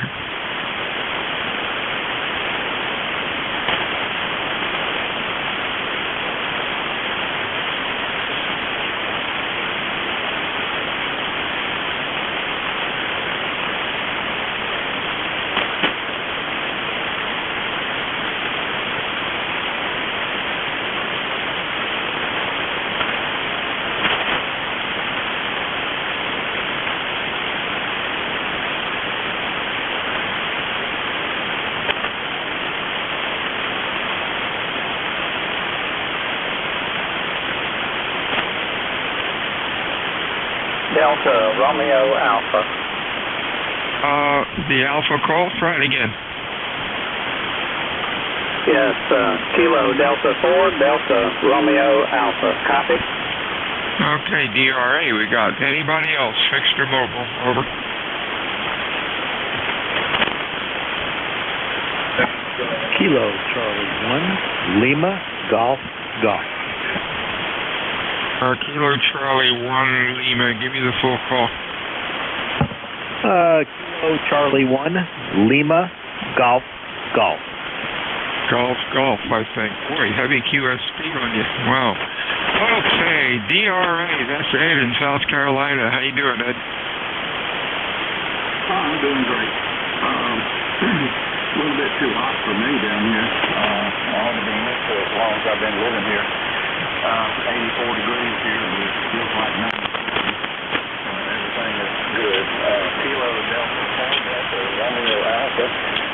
Delta Romeo Alpha. The Alpha call. Try it again. Yes, Kilo Delta 4, Delta Romeo Alpha. Copy. Okay, DRA we got. Anybody else? Fixed or mobile? Over. Kilo Charlie 1, Lima Golf Golf. Kilo Charlie 1, Lima. Give me the full call. Kilo Charlie 1, Lima Golf Golf. Golf, I think. Boy, heavy QSP on you. Wow. Okay, DRA, that's Ed in South Carolina. How you doing, Ed? I'm doing great. A little bit too hot for me down here. I've been used to it as long as I've been living here. 84 degrees here, and it feels like 90. Everything is good. Kilo Delta 4 Delta Romeo Alpha.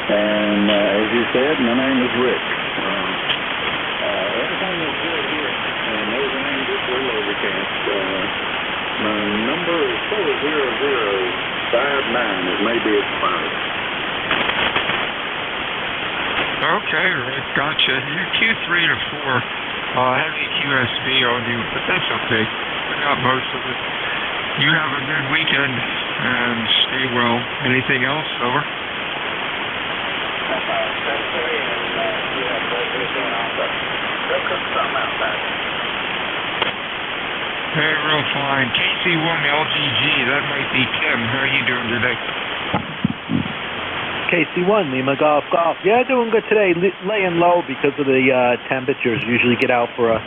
And as you said, my name is Rick. Everything is good here, and everything is just a little overcast. My number is 40059. It may be expired. Okay, Rick, gotcha. You're Q3 to 4. Heavy QSB on you, but that's okay. I got most of it. You have a good weekend, and stay well. Anything else? Over. Hey, real fine. KC1 LGG, that might be Tim. How are you doing today? KC1, Lima Golf. Yeah, doing good today. Laying low because of the temperatures. Usually get out for a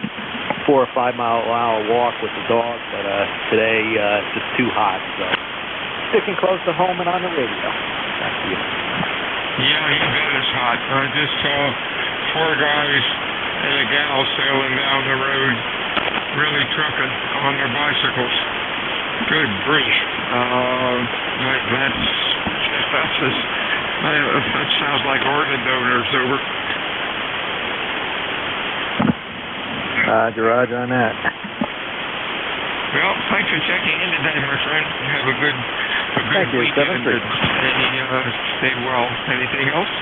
4 or 5 mile an hour walk with the dog, but today it's just too hot. So sticking close to home and on the radio. Back to you. Yeah, you bet it's hot. I just saw 4 guys and a gal sailing down the road, really trucking on their bicycles. Good grief. That sounds like organ donors. Over. Roger on that. Well, thanks for checking in today, my friend. Have a good weekend. And stay well. Anything else?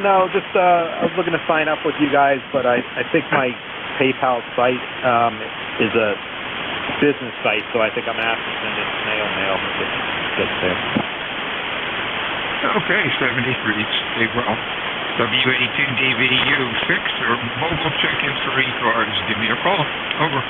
No, just I was looking to sign up with you guys, but I think my PayPal site is a business site, so I think I'm going to have to send it snail mail if it gets there. Okay, 73. Stay well. W82DVU fixed or mobile check-in for ECARS. Give me a call. Over.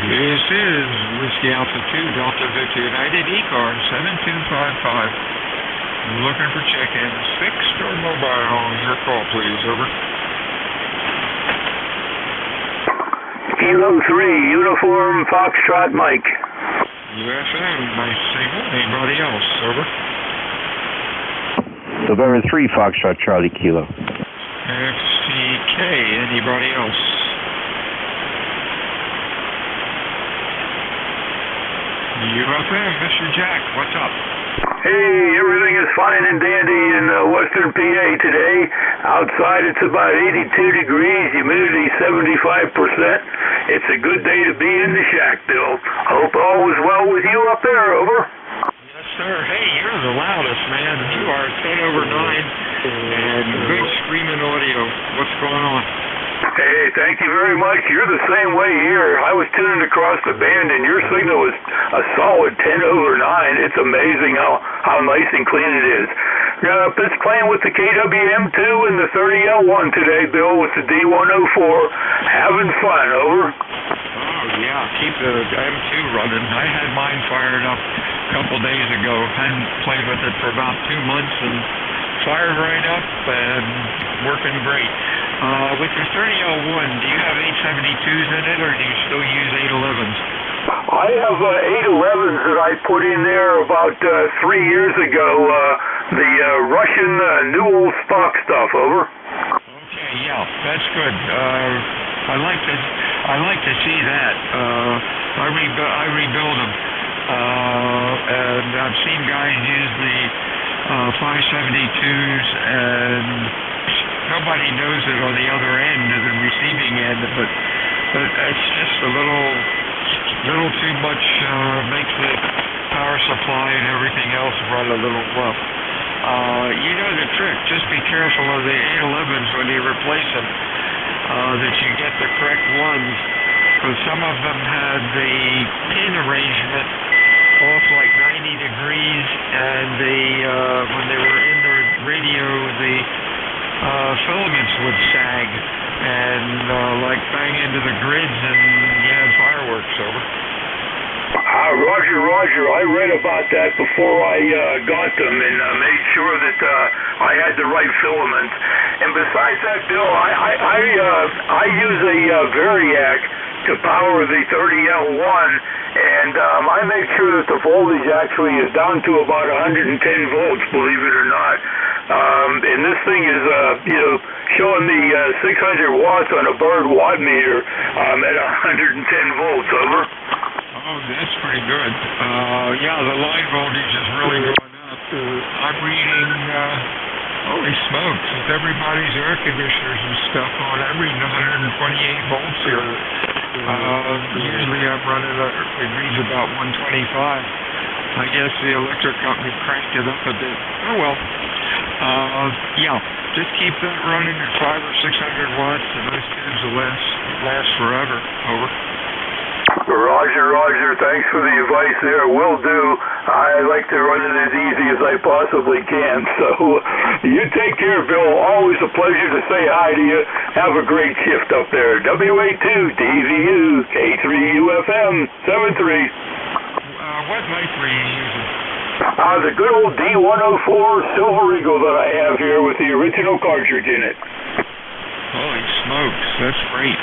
This is Whiskey Alpha 2, Delta Victor United, ECARS 7255. Looking for check-ins, fixed or mobile. Your call, please. Over. Kilo 3, Uniform Foxtrot Mike. UFM, nice signal. Anybody else? Over. November 3, Foxtrot Charlie Kilo. FCK, anybody else? UFM, Mr. Jack, what's up? Hey, everything is fine and dandy in western PA today. Outside it's about 82 degrees, humidity 75%. It's a good day to be in the shack, Bill. Hope all is well with you up there, over. Yes, sir. Hey, you're the loudest, man. You are 10 over 9 and good screaming audio. What's going on? Hey, thank you very much. You're the same way here. I was tuning across the band, and your signal was a solid 10 over 9. It's amazing how nice and clean it is. It's playing with the KWM2 and the 30L1 today, Bill, with the D104. Having fun, over. Oh, yeah, keep the M2 running. I had mine fired up a couple days ago. Hadn't played with it for about 2 months, and fired right up and working great. With your 3001, do you have 872s in it, or do you still use 811s? I have 811s that I put in there about 3 years ago. The Russian Newell stock stuff. Over. Okay, yeah, that's good. I like to see that. I rebuild them, and I've seen guys use the 572s, and nobody knows it on the other end, the receiving end, but it's just a little too much, makes the power supply and everything else run a little rough. You know the trick, just be careful of the 811s when you replace them, that you get the correct ones, because some of them had the pin arrangement off like 90 degrees, and when they were in the radio, the filaments would sag and like bang into the grids, and you had fireworks. Over. Roger. I read about that before I got them, and made sure that I had the right filament. And besides that, Bill, I use a Variac to power the 30L1, and I make sure that the voltage actually is down to about 110 volts, believe it or not. And this thing is, showing me 600 watts on a Bird watt meter at 110 volts. Over. Oh, that's pretty good. Yeah, the line voltage is really going up. I'm reading, holy smokes, with everybody's air conditioners and stuff on, I'm reading 128 volts here. Usually I'm running, it reads about 125. I guess the electric company cranked it up a bit. Oh well. Yeah, just keep that running at 500 or 600 watts, and those tubes will last forever. Over. Roger. Thanks for the advice there. Will do. I like to run it as easy as I possibly can. So you take care, Bill. Always a pleasure to say hi to you. Have a great shift up there. WA2 DVU K3UFM 73. What mic were you using? The good old D104 Silver Eagle that I have here with the original cartridge in it. Holy smokes, that's great.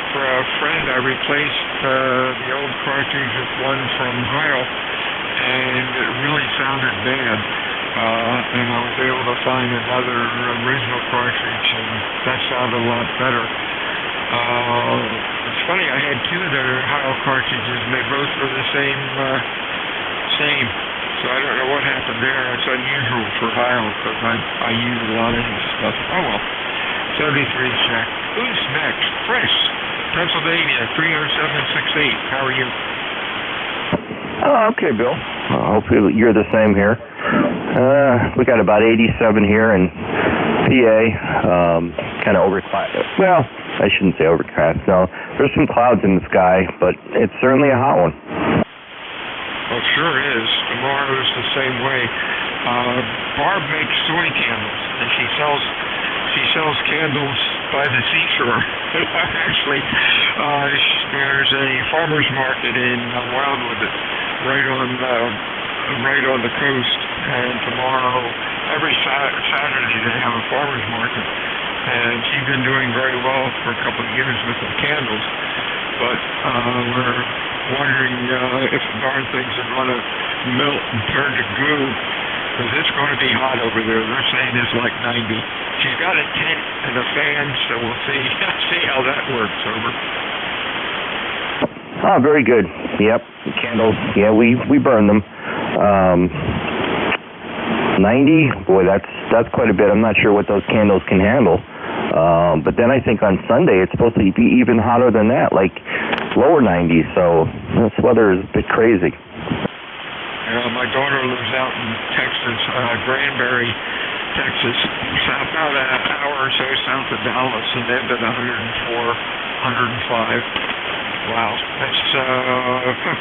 For a friend, I replaced the old cartridge with one from Heil, and it really sounded bad. And I was able to find another original cartridge, and that sounded a lot better. It's funny, I had two of their Heil cartridges, and they both were the same. So I don't know what happened there. It's unusual for Heil, because I use a lot of his stuff. Oh well. 73 check. Who's next? Chris, Pennsylvania, 30768. How are you? Okay, Bill. Hopefully you're the same here. We got about 87 here in PA. Kind of overcast. Well, I shouldn't say overcast. No, there's some clouds in the sky, but it's certainly a hot one. Well, it sure is. Tomorrow's the same way. Barb makes soy candles, and she sells candles by the seashore. Actually, there's a farmer's market in Wildwood right on the coast, and tomorrow, every Saturday, they have a farmer's market, and she's been doing very well for a couple of years with the candles, but we're wondering if the darn things are going to melt and turn to goo, because it's going to be hot over there. They're saying it's like 90. She's got a tent and a fan, so we'll see how that works. Over. Oh, very good. Yep, candles. Yeah, we burn them. 90. Boy, that's quite a bit. I'm not sure what those candles can handle. But then I think on Sunday it's supposed to be even hotter than that, like lower 90s. So this weather is a bit crazy. My daughter lives out in Texas, Granbury, Texas, about an hour or so south of Dallas, and they've been 104, 105. Wow, that's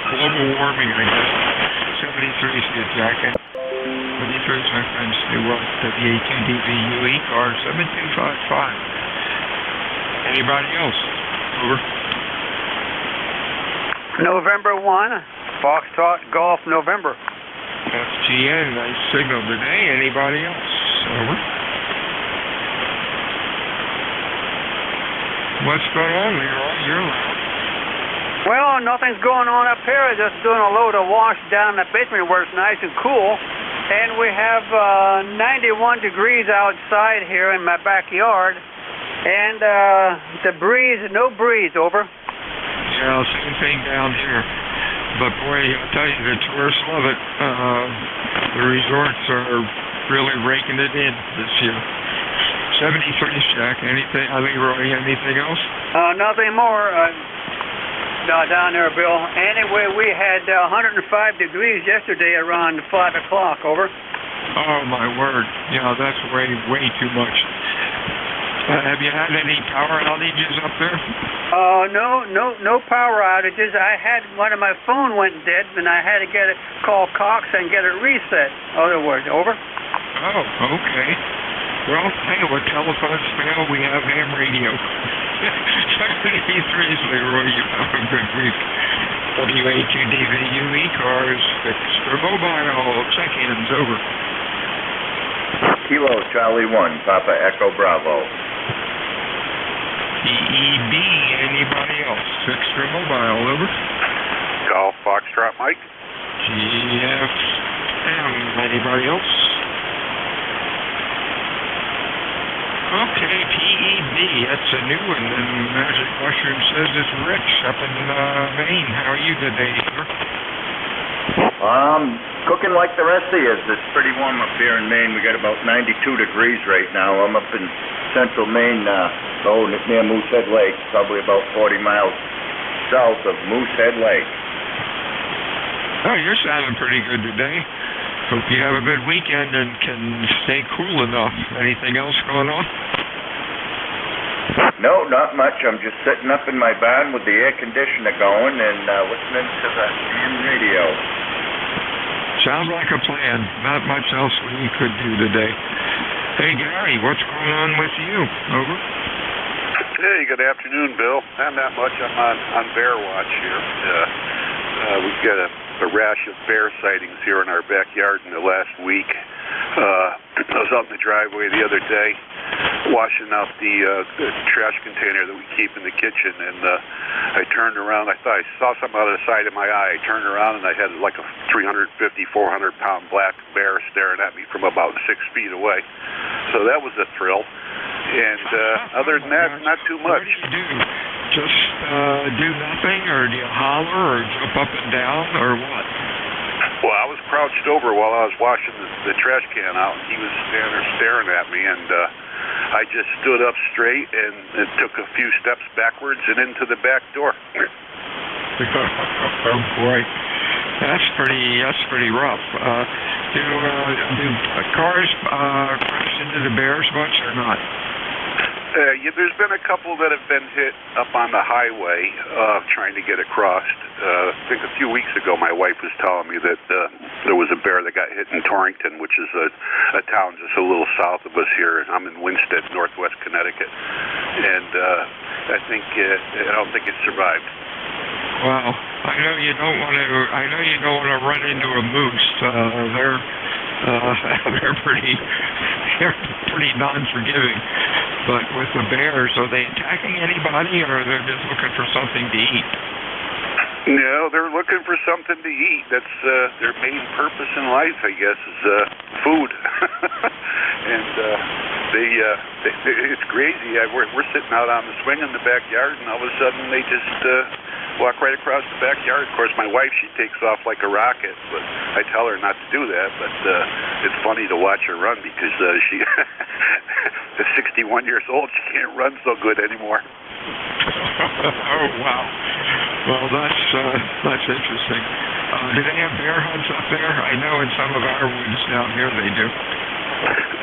global warming, I guess. 73 is the jacket. 73 is my friend Stu Wells, WA2DVU ECARS 7255. Anybody else? Over. November 1. Foxtrot Golf November. FGN, nice signal today. Anybody else? Over. What's going on, Leroy? You're loud. Well, nothing's going on up here. Just doing a load of wash down in the basement where it's nice and cool. And we have 91 degrees outside here in my backyard. And the breeze, no breeze, over. Yeah, same thing down here. But boy, I'll tell you, the tourists love it. The resorts are really raking it in this year. 73 Shack. Anything, Leroy, anything else? Nothing more. Down there, Bill. Anyway, we had 105 degrees yesterday around 5 o'clock, over. Oh, my word. Yeah, that's way too much. Have you had any power outages up there? No power outages. I had one of my phone went dead, and I had to call Cox and get it reset. Other words, over. Oh, okay. Well, hey, with telephones fail, we have ham radio. 73's Leroy, you have a good week. WA2DVU ECARS, extra mobile, check-ins, over. Kilo Charlie 1, Papa Echo Bravo. EEB, anybody else? Extra mobile, over. Golf Foxtrot Mike. GFM, anybody else? Okay, PEB, that's a new one, and Magic Mushroom says it's Rich up in Maine. How are you today, sir? Cooking like the rest of you. It's pretty warm up here in Maine. We got about 92 degrees right now. I'm up in central Maine, near Moosehead Lake, probably about 40 miles south of Moosehead Lake. Oh, you're sounding pretty good today. Hope you have a good weekend and can stay cool enough. Anything else going on? No, not much. I'm just sitting up in my barn with the air conditioner going and listening to the AM radio. Sounds like a plan. Not much else we could do today. Hey, Gary, what's going on with you? Over. Hey, good afternoon, Bill. Not that much. I'm on bear watch here. We've got a rash of bear sightings here in our backyard in the last week. I was out in the driveway the other day washing out the trash container that we keep in the kitchen, and I turned around. I thought I saw something out of the side of my eye. I turned around and I had like a 350, 400-pound black bear staring at me from about 6 feet away. So that was a thrill. And other than that, not too much. What do you do? Just do nothing, or do you holler, or jump up and down, or what? Well, I was crouched over while I was washing the trash can out, and he was standing there staring at me, and I just stood up straight and took a few steps backwards and into the back door. Oh boy, that's pretty rough. Do cars crash into the bears much or not? Yeah, there's been a couple that have been hit up on the highway trying to get across. I think a few weeks ago my wife was telling me that there was a bear that got hit in Torrington, which is a town just a little south of us here. I'm in Winsted, northwest Connecticut, and I don't think it survived. Well, I know you don't want to run into a moose. They're pretty non-forgiving. But with the bears, are they attacking anybody, or are they just looking for something to eat? No, they're looking for something to eat. That's their main purpose in life, I guess, is food. And it's crazy. We're sitting out on the swing in the backyard, and all of a sudden they just walk right across the backyard. Of course, my wife, she takes off like a rocket, but I tell her not to do that. But it's funny to watch her run because she is 61 years old. She can't run so good anymore. Oh, wow. Well, that's interesting. Do they have bear hunts up there? I know in some of our woods down here they do.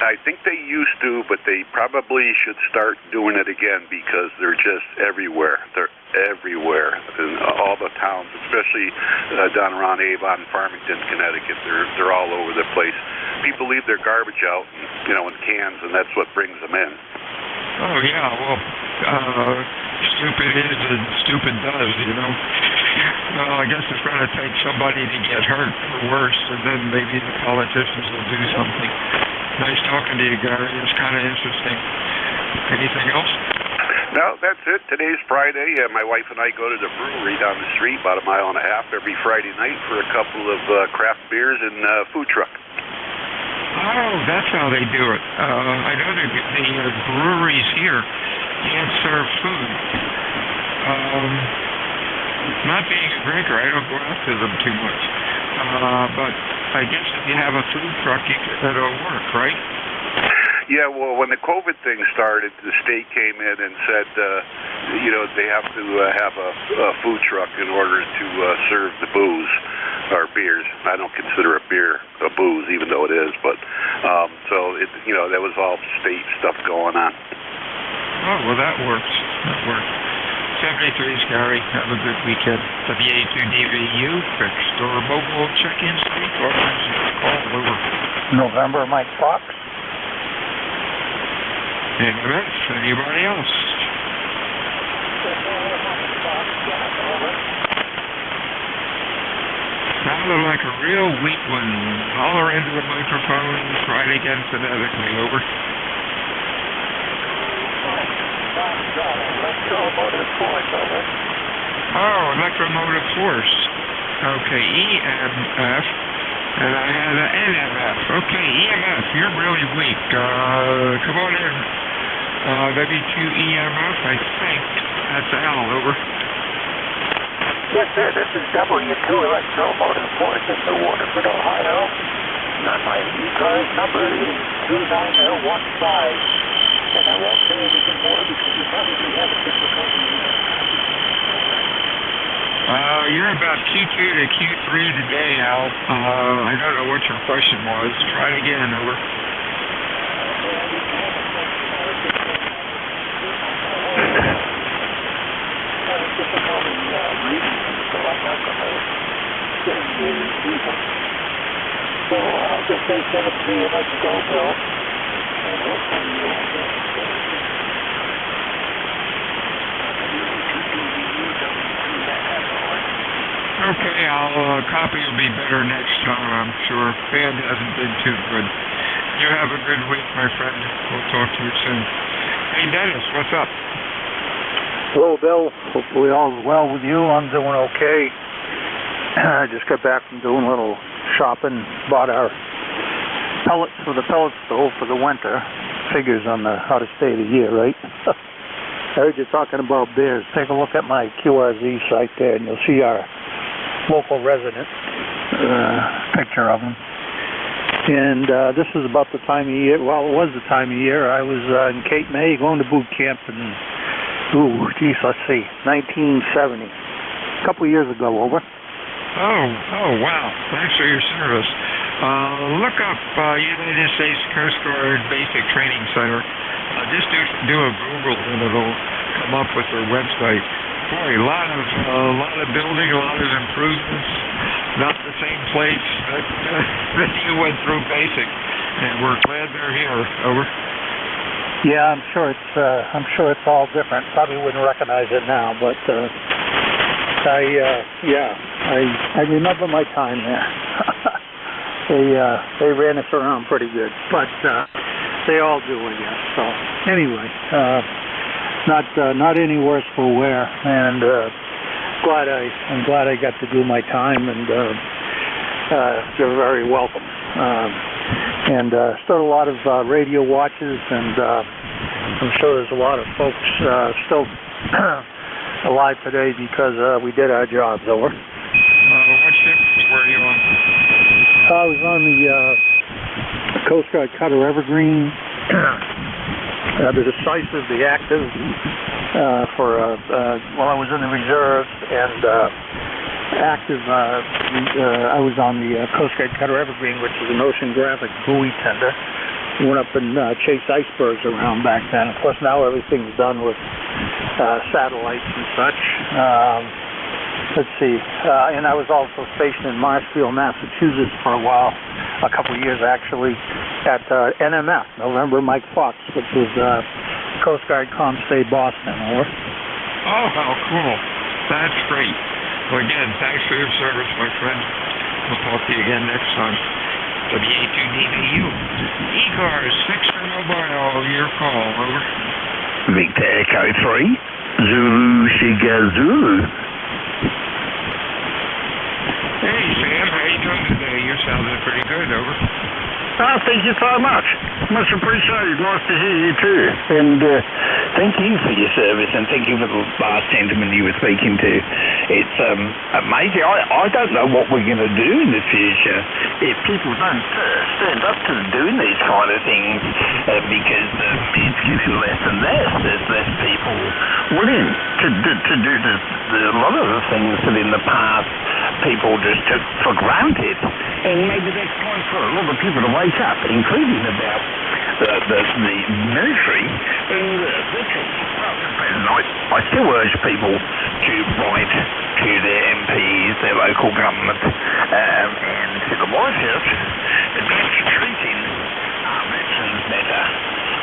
I think they used to, but they probably should start doing it again because they're just everywhere. They're everywhere in all the towns, especially down around Avon, Farmington, Connecticut. They're all over the place. People leave their garbage out, in cans, and that's what brings them in. Oh yeah, well, stupid is and stupid does, Well, I guess it's going to take somebody to get hurt or worse, and then maybe the politicians will do something. Nice talking to you, Gary. It's kind of interesting. Anything else? No, that's it. Today's Friday. My wife and I go to the brewery down the street, about a mile and a half, every Friday night for a couple of craft beers and food truck. Oh, that's how they do it. I know the breweries here can't serve food. Not being a drinker, I don't go out to them too much. But I guess if you have a food truck, it'll work, right? Yeah, well, when the COVID thing started, the state came in and said, they have to have a food truck in order to serve the booze or beers. I don't consider a beer a booze, even though it is. But that was all state stuff going on. Oh, well, that works. That works. 73's Gary. Have a good weekend. WA2DVU fixed or mobile check-in state or call over. November, Mike Fox. Anybody else? Sounded like a real weak one. Holler into the microphone. Try it again phonetically. Over. Oh, electromotive force. Okay, EMF. And I had an NMF. Okay, EMF, you're really weak. Come on in. W2EMF, I think. That's Al, over. Yes, sir, this is W2 Electromotive Force in New Waterford, Ohio. My ECARS number is 29015. And I won't say anything more because you probably have a difficulty. You're about Q2 to Q3 today, Al. I don't know what your question was. Try it again, over. So I'll just say 73 and let's go, Bill. Okay, copy will be better next time, I'm sure. Band hasn't been too good. You have a good week, my friend. We'll talk to you soon. Hey, Dennis, what's up? Hello, Bill. Hopefully all's well with you. I'm doing okay. I just got back from doing a little shopping. Bought our pellets for the pellet stove for the winter. Figures on how to stay the year, right? I heard you talking about beers. Take a look at my QRZ site there, and you'll see our local resident picture of them. And this is about the time of year. Well, it was the time of year. I was in Cape May going to boot camp in, let's see, 1970. A couple of years ago, over. Oh, wow. Thanks for your service. Look up United States Coast Guard Basic Training Center. Just do a Google and it'll come up with their website. Boy, a lot of building, a lot of improvements. Not the same place that you went through basic, and we're glad they're here. Over. Yeah, I'm sure it's all different. Probably wouldn't recognize it now, but I remember my time there. They ran us around pretty good, but they all do, I guess. So anyway, not any worse for wear, and I'm glad I got to do my time, and you're very welcome. And still a lot of radio watches, and I'm sure there's a lot of folks still alive today because we did our jobs. Over. What ship were you on? I was on the Coast Guard Cutter Evergreen, the Decisive, the Active, while I was in the reserves, and Active, I was on the Coast Guard Cutter Evergreen, which is an oceanographic buoy tender. We went up and chased icebergs around back then. Of course, now everything's done with satellites and such. Let's see. And I was also stationed in Marshfield, Massachusetts for a while, a couple of years actually, at NMF, November Mike Fox, which was Coast Guard Comstay Boston. Over. Oh, how cool. That's great. Well, again, thanks for your service, my friend. We'll talk to you again next time. WA2DVU. ECARS, 6 for mobile, your call. Over. Victor Echo 3, Zulu Sugar Zulu. Hey, Sam, how you doing today? You're sounding pretty good, over. Oh, thank you so much. Much appreciated. Nice to hear you too. And thank you for your service, and thank you for the last gentleman you were speaking to. It's amazing. I don't know what we're going to do in the future if people don't stand up to doing these kind of things, because it's getting less and less. There's less people willing to do a lot of the things that in the past people just took for granted. And maybe that's time for a lot of people to wake up, including about the military and veterans. I still urge people to write to their MPs, their local government, and to the White House about treating our veterans better.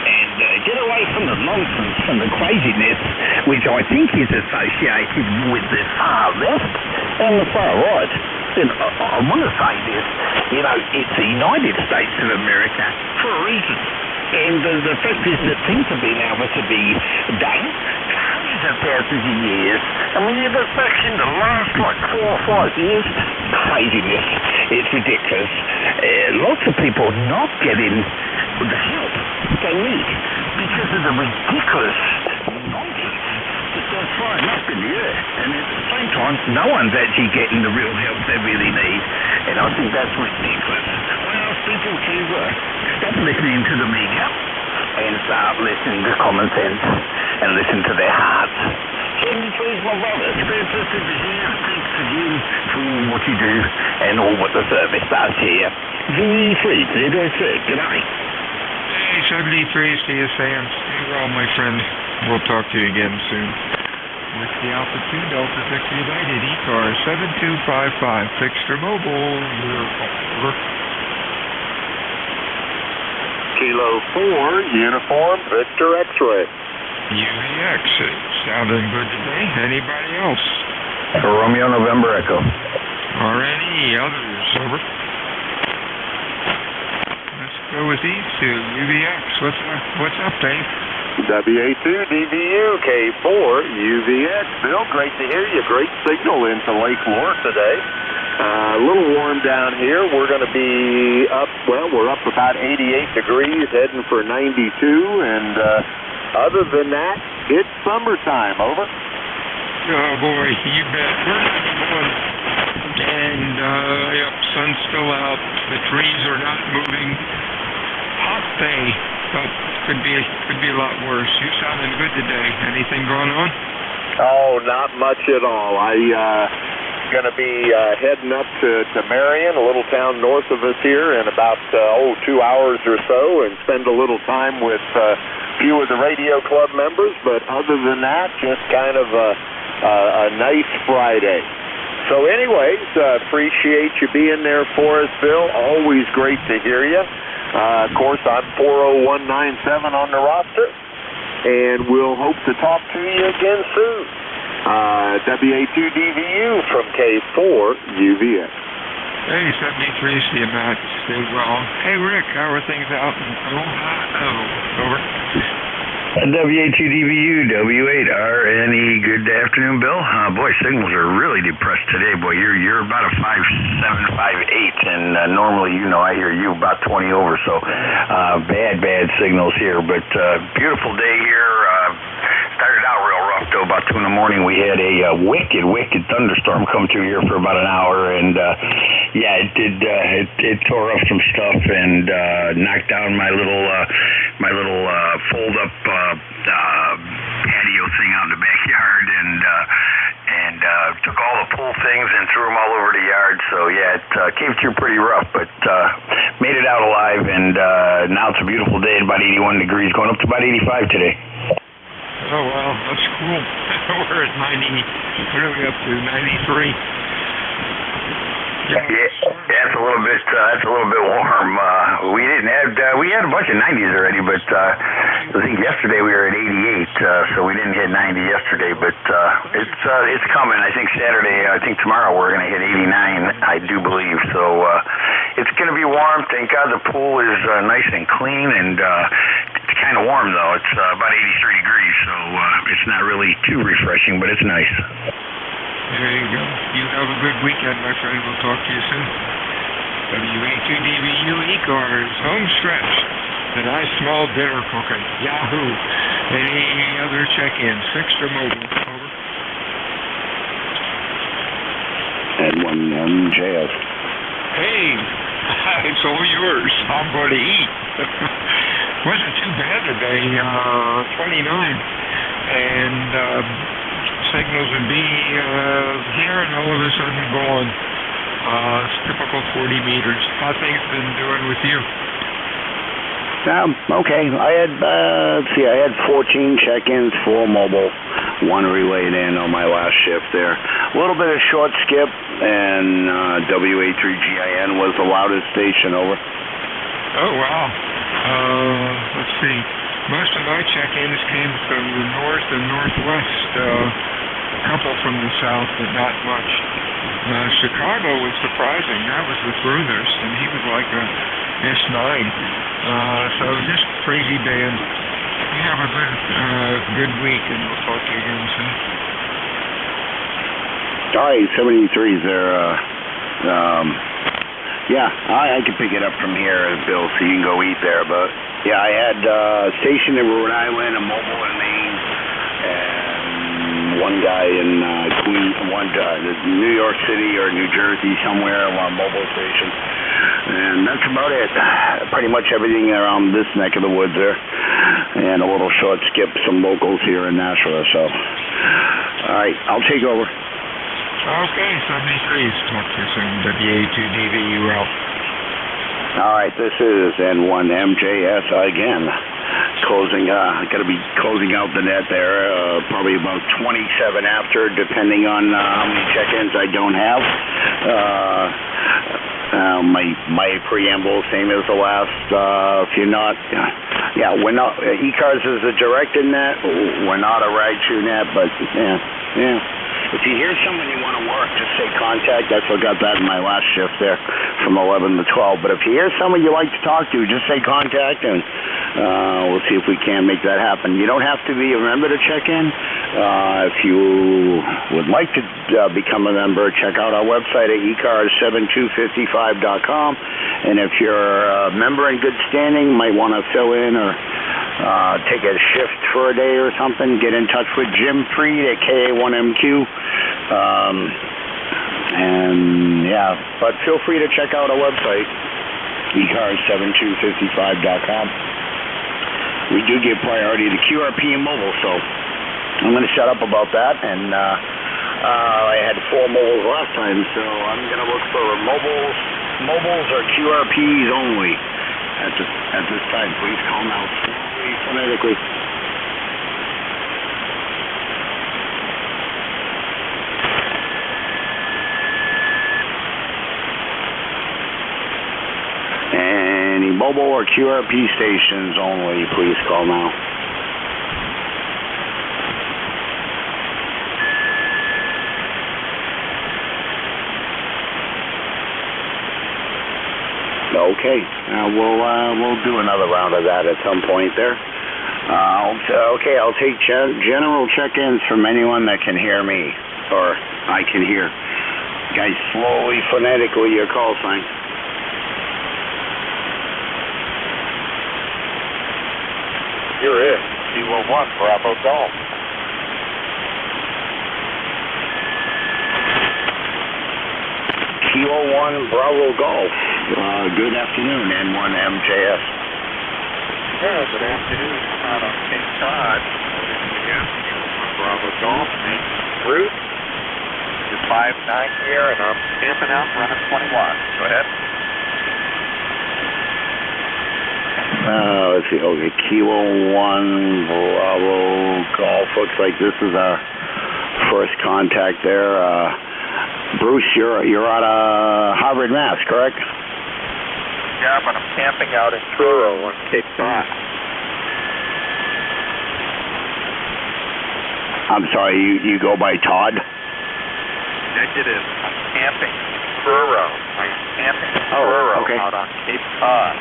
And get away from the nonsense and the craziness which I think is associated with the far left and the far right. And I want to say this, you know, it's the United States of America for a reason. And the fact is that things have been able to be done for hundreds of thousands of years. I mean, you look back in the last, 4 or 5 years, craziness. It's ridiculous. Lots of people not getting the help they need because of the ridiculous nonsense that they're throwing up in the air. And at the same time, no one's actually getting the real help they really need. And I think that's ridiculous. I ask people to stop listening to the media and start listening to common sense and listen to their hearts. Please, my brother, it's very pleasant to hear. Thanks again for all what you do and all what the service does here. V3, good night. Hey, 73, see you, Sam. Stay well, my friend. We'll talk to you again soon. With the Alpha 2 Delta 6 United ECARS 7255, fixed or mobile. Over. Kilo 4, uniform, Victor X-ray. UVX, sounding good today. Anybody else? Romeo November Echo. Or any others, over. Let's go with these two. UVX, what's up, Dave? WA2 DVU K4 UVX. Bill, great to hear you. Great signal into Lake Lure today. A little warm down here. We're going to be up, well, we're up about 88 degrees, heading for 92, and other than that, it's summertime. Over. Oh, boy, you bet. We're 91, and yep, sun's still out. The trees are not moving. Hot day, but could be a lot worse. You sounding good today. Anything going on? Oh, not much at all. Going to be heading up to Marion, a little town north of us here, in about 2 hours or so, and spend a little time with a few of the radio club members. But other than that, just kind of a nice Friday. So anyways, appreciate you being there for us, Bill. Always great to hear you. Of course, I'm 40197 on the roster, and we'll hope to talk to you again soon. WA2 DVU from K4 UVX. Hey, 73, see you, Matt. Stay well. Hey, Rick, how are things out in Ohio? Over. WA2 DVU, W8 RNE. Good afternoon, Bill. Boy, signals are really depressed today. Boy, you're about a 5.7, 5.8, and normally, you know, I hear you about 20 over. So bad signals here, but beautiful day here. Started out real rough though. About 2 in the morning, we had a wicked thunderstorm come through here for about an hour, and yeah, it did. It tore up some stuff and knocked down my little fold up patio thing out in the backyard, and took all the pool things and threw them all over the yard. So yeah, it came through pretty rough, but made it out alive, and now it's a beautiful day at about 81 degrees, going up to about 85 today. Oh, wow, that's cool. We're at 90, what are we up to, 93? Yeah, that's a little bit warm. We didn't have, we had a bunch of 90s already, but I think yesterday we were at 88, so we didn't hit 90 yesterday, but it's coming. I think Saturday, I think tomorrow we're going to hit 89, I do believe, so it's going to be warm. Thank God the pool is nice and clean, and it's kind kind of warm, though. It's about 83 degrees, so it's not really too refreshing, but it's nice. There you go. You have a good weekend, my friend. We'll talk to you soon. WA2DVU ECARS, home stretch. The nice small dinner cooking. Yahoo! Any other check-ins, fixed or mobile? Over. N1 MJS. Hey, it's all yours. I'm going to eat. Wasn't too bad today. 29, and signals would be here, and all of a sudden gone. It's typical 40 meters. How things been doing with you? Okay. I had 14 check-ins, 4 mobile, 1 relayed in on my last shift there. A little bit of short skip, and WA3GIN was the loudest station. Over. Oh, wow. Let's see. Most of my check-ins came from the north and northwest. A couple from the south, but not much. Chicago was surprising. That was with Bruthers, and he was like a S9. So just crazy band. You have a good week, and we'll talk to you again soon. All right, 73s there. Yeah, I can pick it up from here, Bill, so you can go eat there. But yeah, I had a station in Rhode Island, a mobile in Maine, and one guy in New York City or New Jersey somewhere, one mobile station. And that's about it. Pretty much everything around this neck of the woods there. And a little short skip, some locals here in Nashua. So, all right, I'll take over. Okay, 73s. Talk to you soon. WA2DVU Ralph. All right, this is N1 MJS again. Going to be closing out the net there. Probably about 27 after, depending on how many check-ins I don't have. My preamble, same as the last. If you're not, we're not. ECARS is a directed net. We're not a ride-through net, but yeah. If you hear someone you want to work, just say contact. I forgot that in my last shift there from 11 to 12. But if you hear someone you like to talk to, just say contact, and we'll see if we can make that happen. You don't have to be a member to check in. If you would like to become a member, check out our website at ECARS7255.com. And if you're a member in good standing, might want to fill in or take a shift for a day or something, get in touch with Jim Freed at KA1MQ. But feel free to check out our website, ECARS7255.com. We do give priority to QRP and mobile, so I'm going to shut up about that. And I had 4 mobiles last time, so I'm going to look for mobiles or QRPs only at this time. Please call now phonetically. Any mobile or QRP stations only, please call now. Okay, we'll do another round of that at some point there. I'll take general check-ins from anyone that can hear me, or I can hear. Guys, slowly, phonetically, your call sign. You're it. Kilo 1, Bravo Golf. Kilo 1, Bravo Golf. Good afternoon, N1 MJS. Yeah, good afternoon. Out on Cape Cod. Bravo Golf. Bruce. It's 5-9 here, and I'm camping out running 21. Go ahead. Let's see. Okay, Kilo 1, Bravo Golf. Looks like this is our first contact there. Bruce, you're out of Harvard, Mass, correct? Yeah, but I'm camping out in Truro on Cape Cod. I'm sorry, you go by Todd? Negative. I'm camping Truro. I'm camping Truro out on Cape Cod.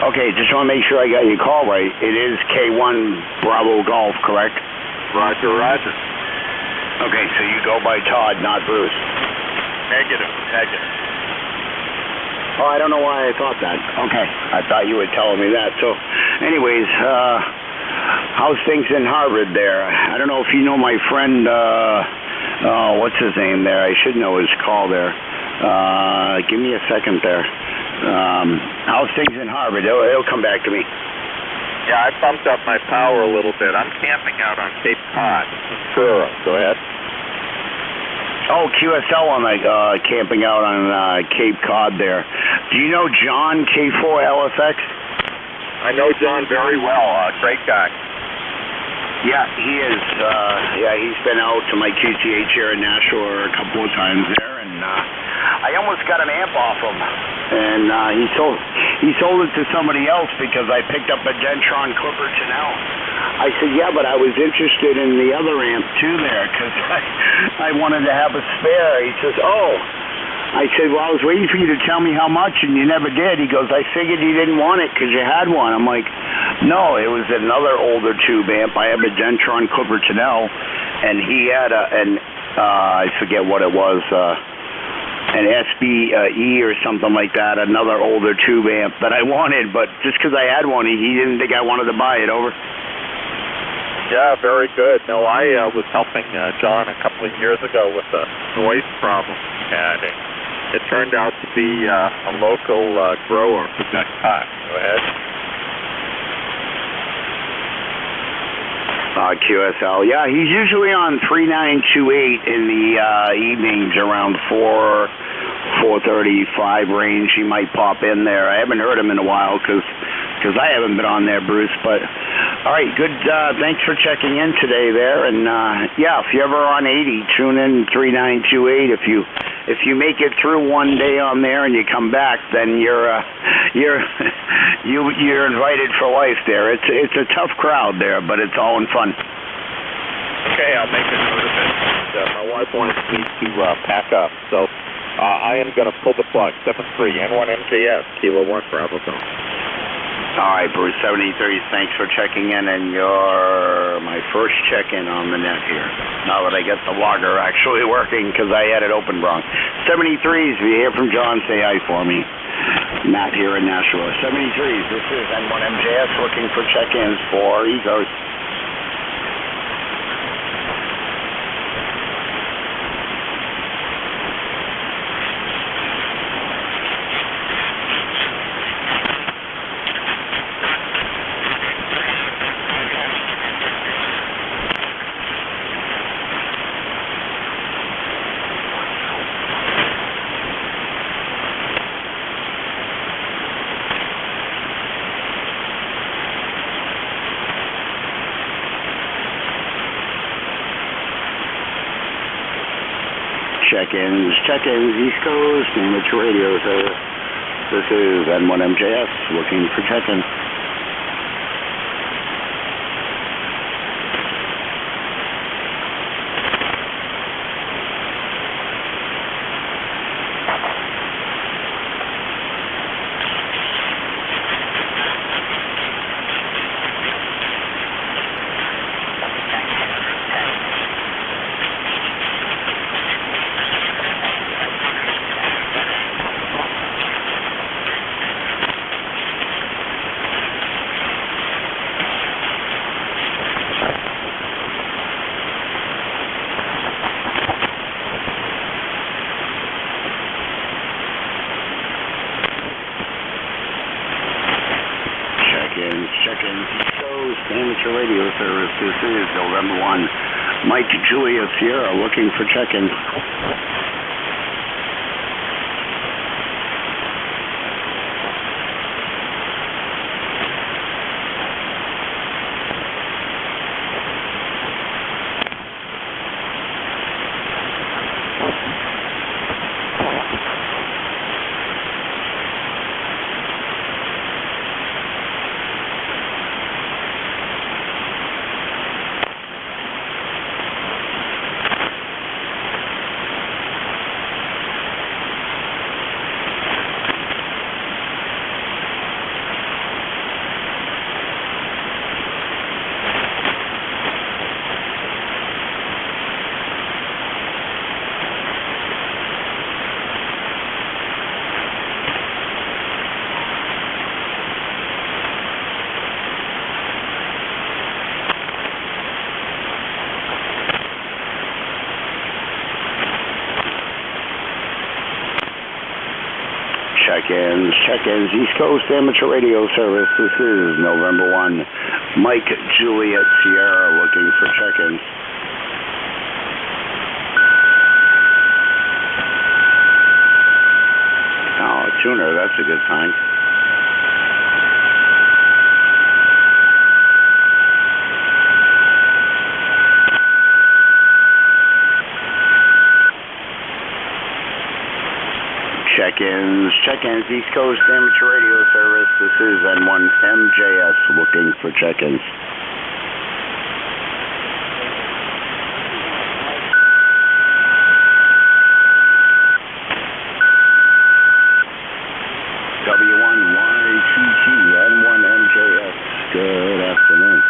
Okay, just want to make sure I got your call right. It is K1 Bravo Golf, correct? Roger, roger. Okay, so you go by Todd, not Bruce. Negative. Oh, I don't know why I thought that. Okay, I thought you were telling me that. So, anyways, how's things in Harvard there? I don't know if you know my friend, what's his name there? I should know his call there. Give me a second there. How's things in Harvard? It'll come back to me. Yeah, I bumped up my power a little bit. I'm camping out on Cape Cod. Sure, go ahead. Oh, QSL on camping out on Cape Cod there. Do you know John K4LFX? I know John very well. Great guy. Yeah, he is. He's been out to my QCH here in Nashua a couple of times there, and I almost got an amp off him. And he sold it to somebody else because I picked up a Dentron Clipper Chanel. I said, yeah, but I was interested in the other amp too there because I wanted to have a spare. He says, oh. I said, well, I was waiting for you to tell me how much, and you never did. He goes, I figured you didn't want it because you had one. I'm like, no, it was another older tube amp. I have a Dentron Clipper Chanel, and he had I forget what it was, an SBE or something like that, another older tube amp that I wanted, but just because I had one, he didn't think I wanted to buy it. Over. Yeah, very good. No, I was helping John a couple of years ago with a noise problem he had. It turned out to be a local grower who got caught. Go ahead. QSL. Yeah, he's usually on 3928 in the evenings around 4:35 range. He might pop in there. I haven't heard him in a while because I haven't been on there, Bruce. But all right, good. Thanks for checking in today there. And yeah, if you're ever on 80, tune in 3928. If you make it through one day on there and you come back, then you're invited for life there. It's a tough crowd there, but it's all in fun. Okay, I'll make a note of it. My wife wants me to pack up, so I am going to pull the plug. 73 N1MJS Kilo 1 Bravo Golf. All right, Bruce, 73, thanks for checking in, and you're my first check-in on the net here. Now that I get the logger actually working, because I had it open wrong. 73s, if you hear from John, say hi for me. Matt here in Nashua. 73s, this is N1MJS looking for check-ins for ECARS. Check-ins, East Coast, amateur radio service. This is N1MJS looking for check-ins. Check-ins, East Coast, amateur radio service. This is November 1. Mike Julia Sierra looking for check-ins. Check-ins, East Coast Amateur Radio Service. This is November 1. Mike Juliet Sierra looking for check-ins. Oh, a tuner, that's a good sign. Check-ins, East Coast Amateur Radio Service. This is N1MJS looking for check-ins. W1YTT, N1MJS. Good afternoon.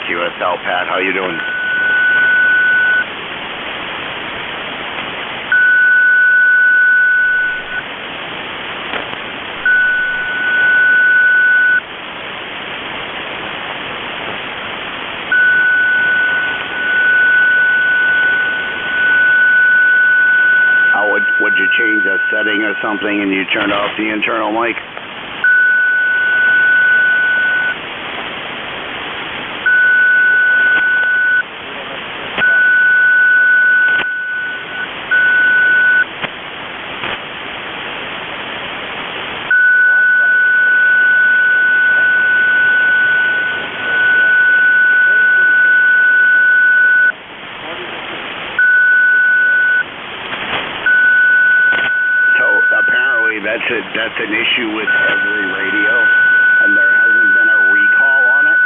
QSL, Pat, how you doing? Would you change a setting or something and you turn off the internal mic? That's an issue with every radio, and there hasn't been a recall on it.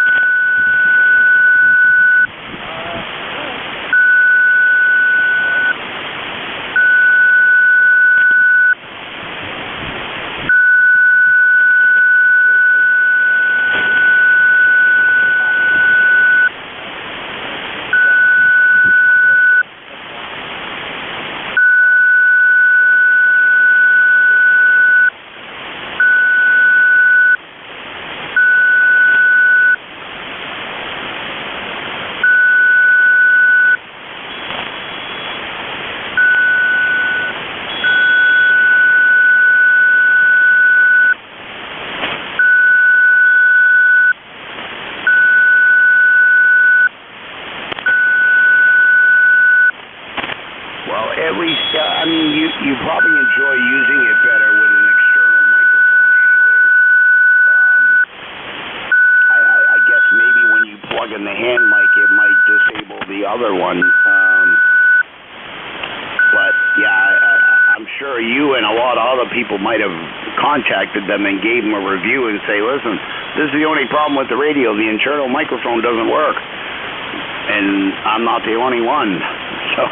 At least, I mean, you probably enjoy using it better with an external microphone anyways. I guess maybe when you plug in the hand mic, it might disable the other one. But, yeah, I'm sure you and a lot of other people might have contacted them and gave them a review and say, listen, this is the only problem with the radio. The internal microphone doesn't work. And I'm not the only one. So,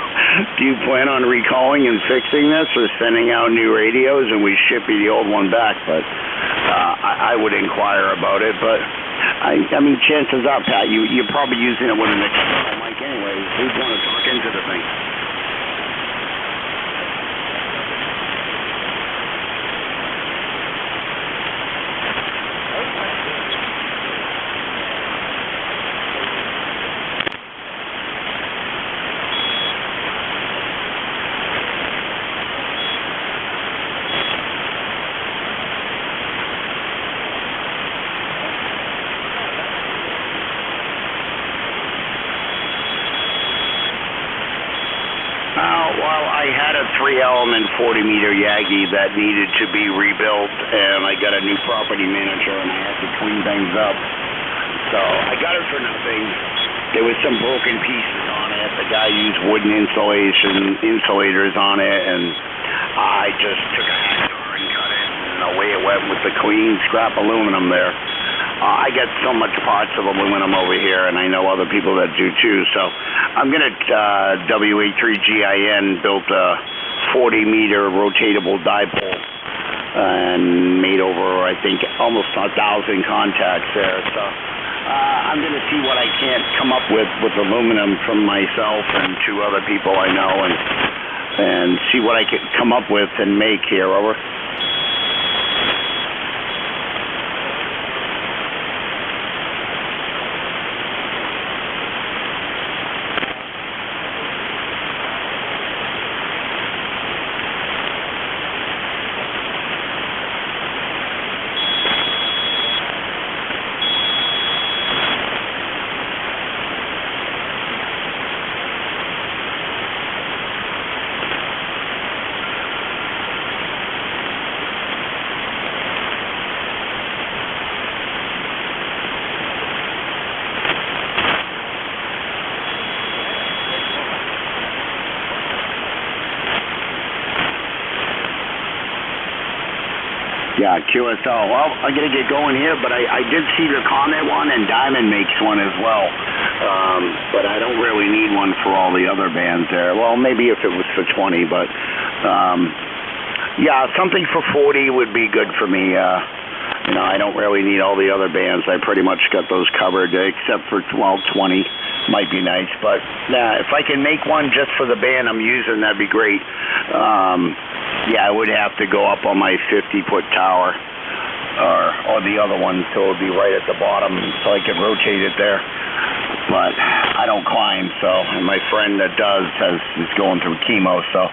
do you plan on recalling and fixing this or sending out new radios and we ship you the old one back? But I would inquire about it. But, I mean, chances are, Pat, you're probably using it with an external mic anyway. Who'd want to talk into the thing? I had a 3-element 40-meter Yagi that needed to be rebuilt, and I got a new property manager, and I had to clean things up. So I got it for nothing. There was some broken pieces on it. The guy used wooden insulators on it, and I just took a hacksaw and cut it, and away it went with the clean scrap aluminum there. I got so much parts of aluminum over here, and I know other people that do too. So I'm going to WA3GIN built a 40-meter rotatable dipole and made over, I think, almost 1,000 contacts there. So I'm going to see what I can't come up with aluminum from myself and 2 other people I know, and see what I can come up with and make here. Over. Yeah, QSL. Well, I'm going to get going here, but I did see the Comet one, and Diamond makes one as well. But I don't really need one for all the other bands there. Well, maybe if it was for 20, but yeah, something for 40 would be good for me. You know, I don't really need all the other bands. I pretty much got those covered, except for 20 might be nice. But yeah, if I can make one just for the band I'm using, that'd be great. Yeah, I would have to go up on my 50-foot tower or the other one, so it would be right at the bottom, so I could rotate it there. But I don't climb, so, and my friend that does is going through chemo, so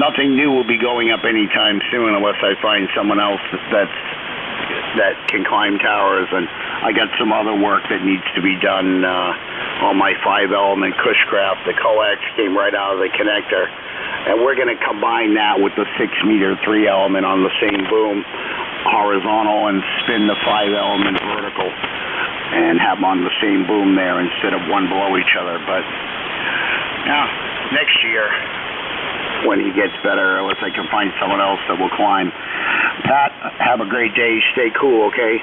nothing new will be going up anytime soon unless I find someone else that can climb towers. And I got some other work that needs to be done on my 5-element Cushcraft. The coax came right out of the connector, and we're going to combine that with the 6-meter 3-element on the same boom, horizontal, and spin the 5-element vertical and have them on the same boom there instead of one below each other. But yeah, next year when he gets better, unless I can find someone else that will climb. Pat, have a great day. Stay cool, okay?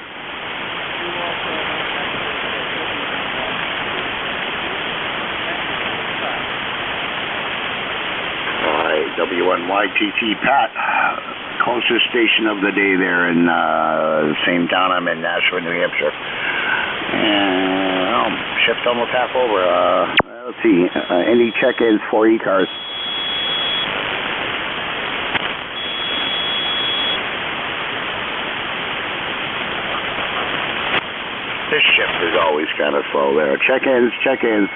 WNYTT, Pat, closest station of the day there in the same town I'm in, Nashua, New Hampshire. And shift's almost half over. Let's see, any check-ins for ECARS? This shift is always kind of slow there. Check-ins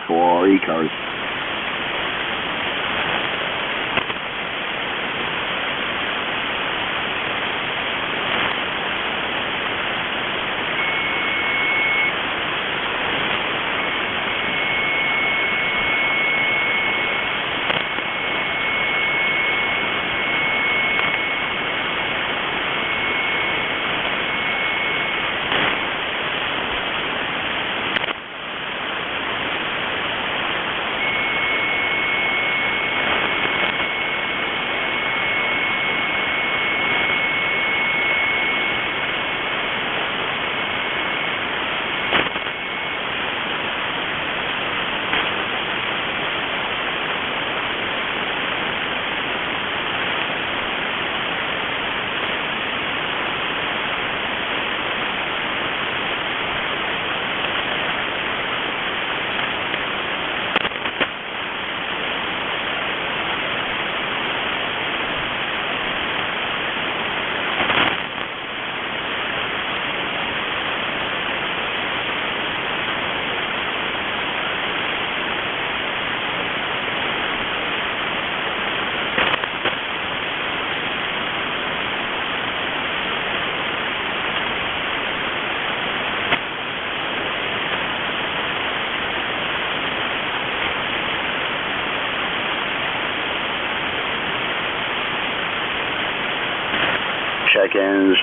for ECARS.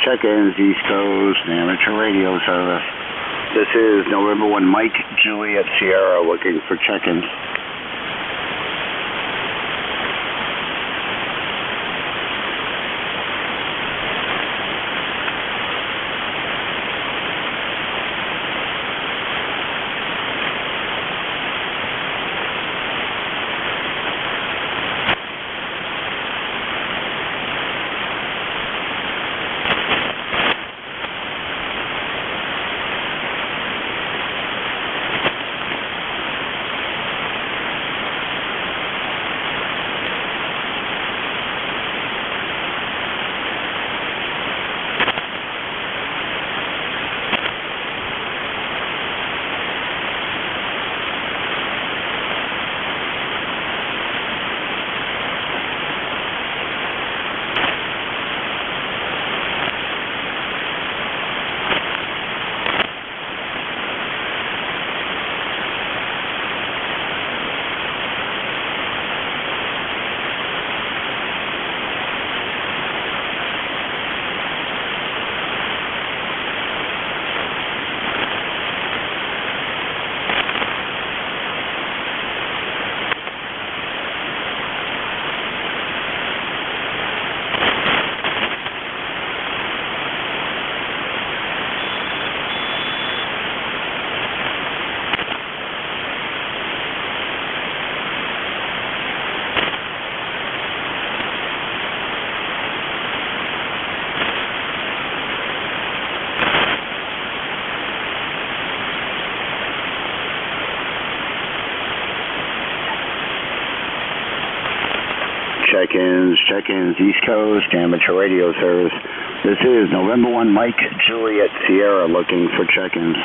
Check-ins, East Coast, amateur radio service. This is November 1, Mike, Juliet, Sierra, looking for check-ins. check-ins, East Coast, amateur radio service. This is November 1 Mike, Juliet Sierra looking for check-ins.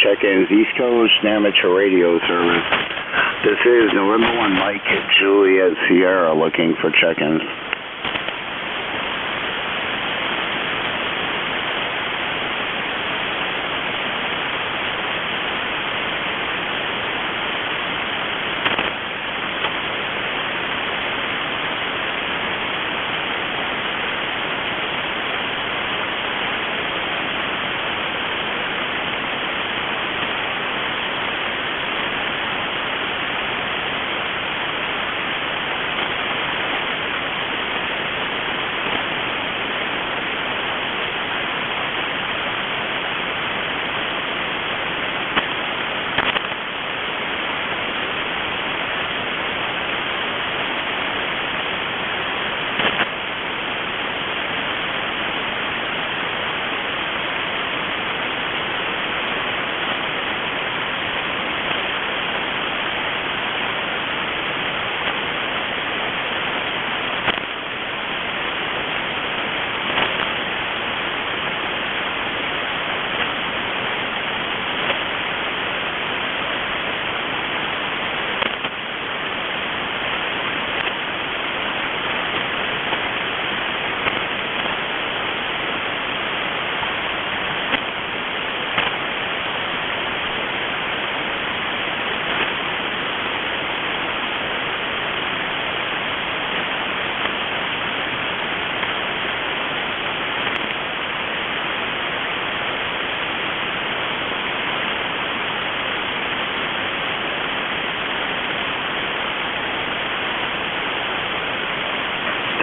Check-ins, East Coast, amateur radio service. This is November 1 Mike, Juliet Sierra looking for check-ins.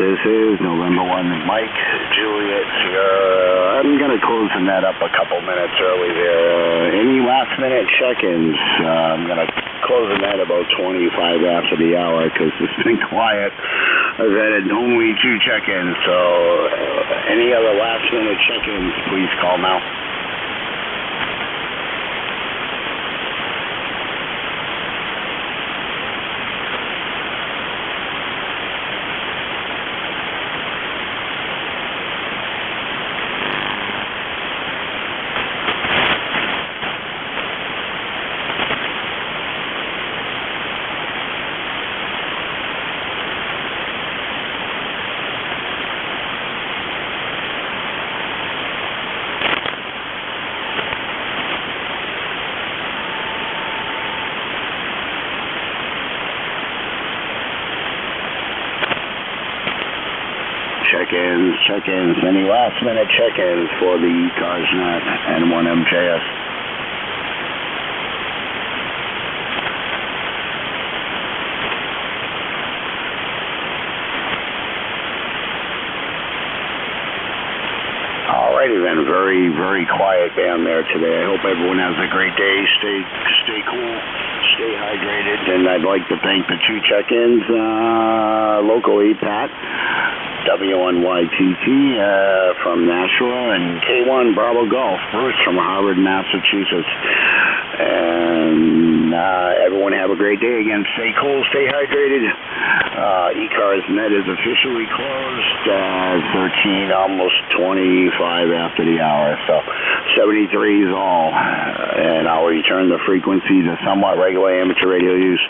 This is November 1 Mike, Juliet Sierra. I'm going to close the net up a couple minutes early there. Any last minute check-ins? I'm going to close the net about 25 after the hour because it's been quiet. I've had only 2 check-ins, so any other last minute check-ins, please call now. Check-ins, any last minute check-ins for the ECARS net and 1MJS. Alrighty then, very, very quiet band there today. I hope everyone has a great day. Stay cool, stay hydrated, and I'd like to thank the 2 check-ins locally, Pat. WNYTT from Nashua, and K1 Bravo Golf, Bruce from Harvard, Massachusetts. And everyone have a great day again. Stay cool, stay hydrated. ECARS net is officially closed at 13, almost 25 after the hour. So 73 is all. And I'll return the frequency to somewhat regular amateur radio use.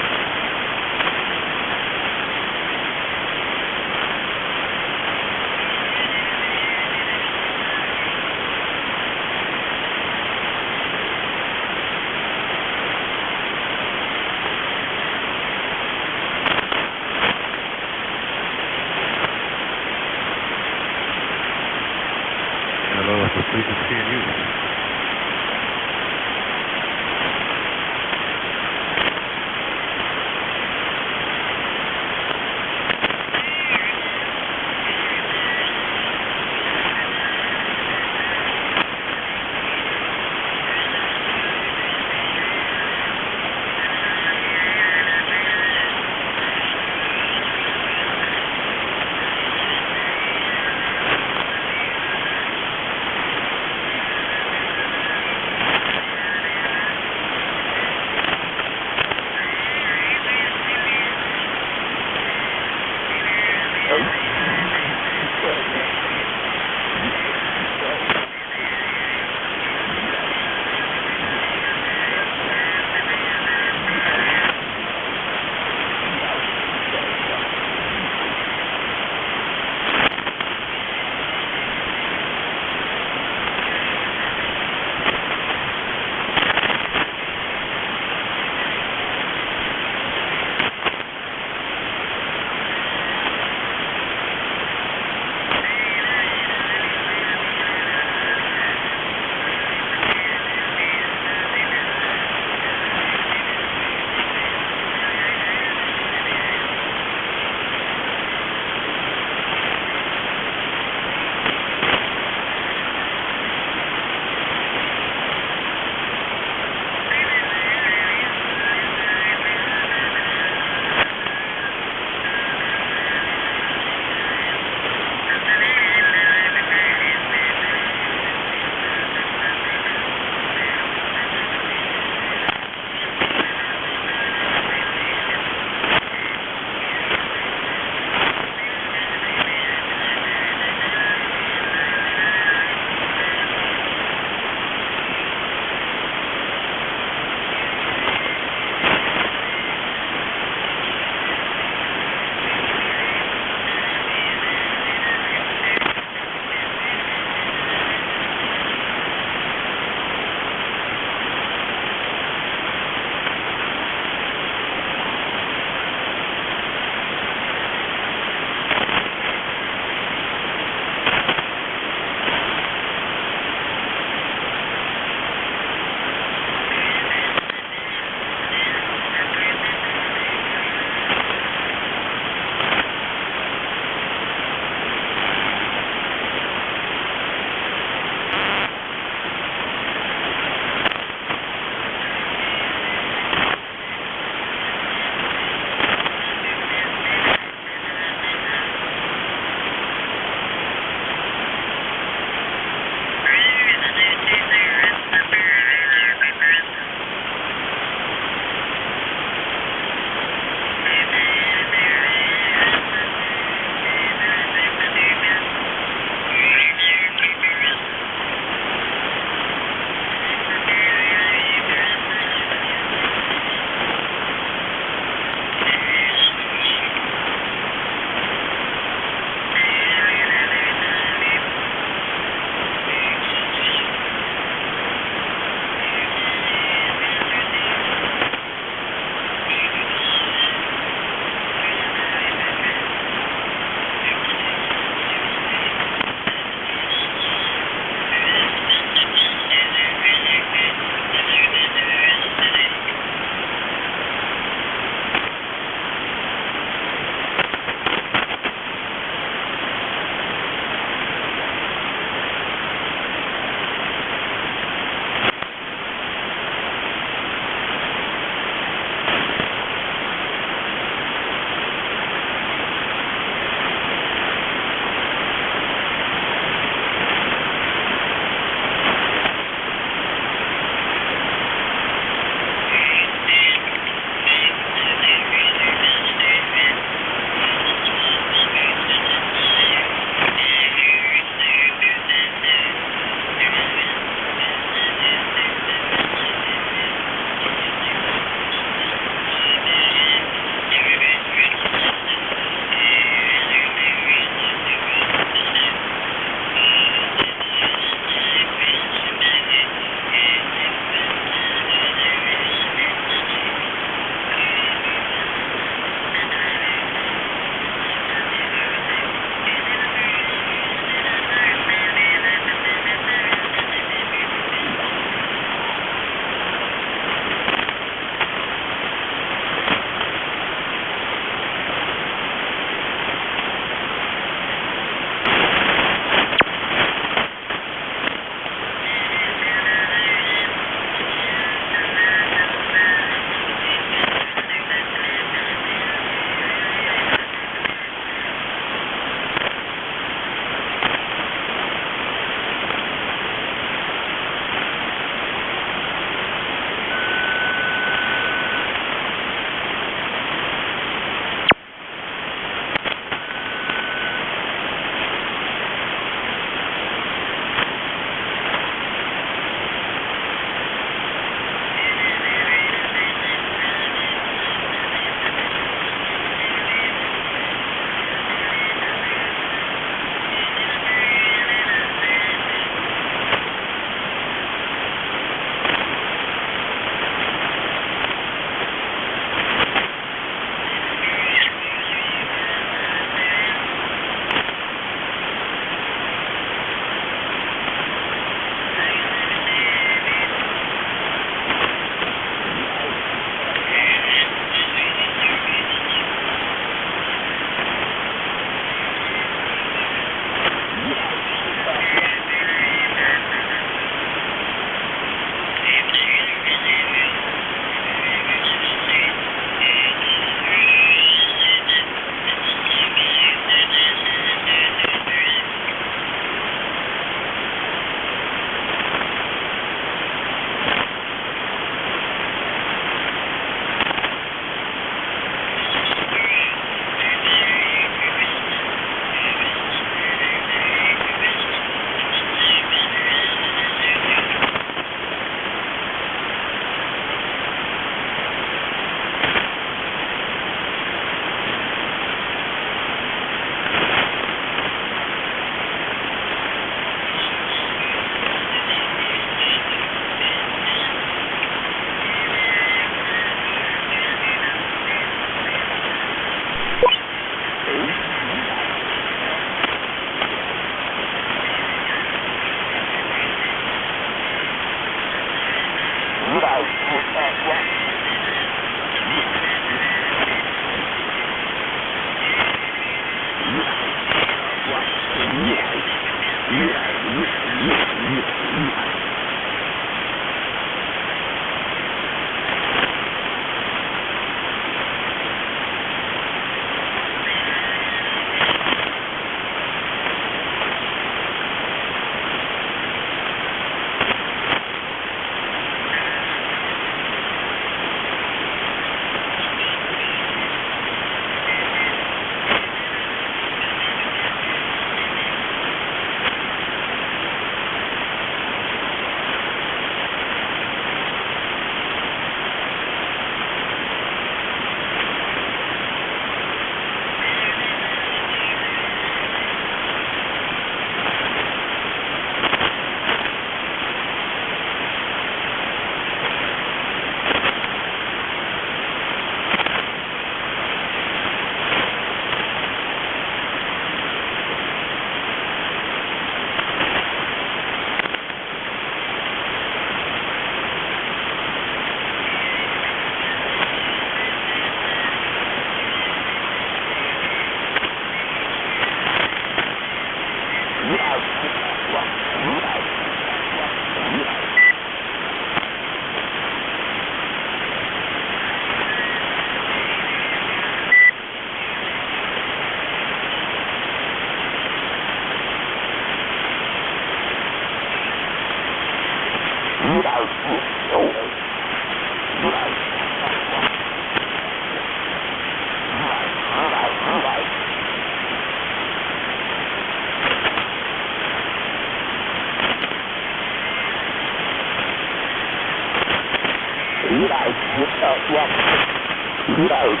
Kudos.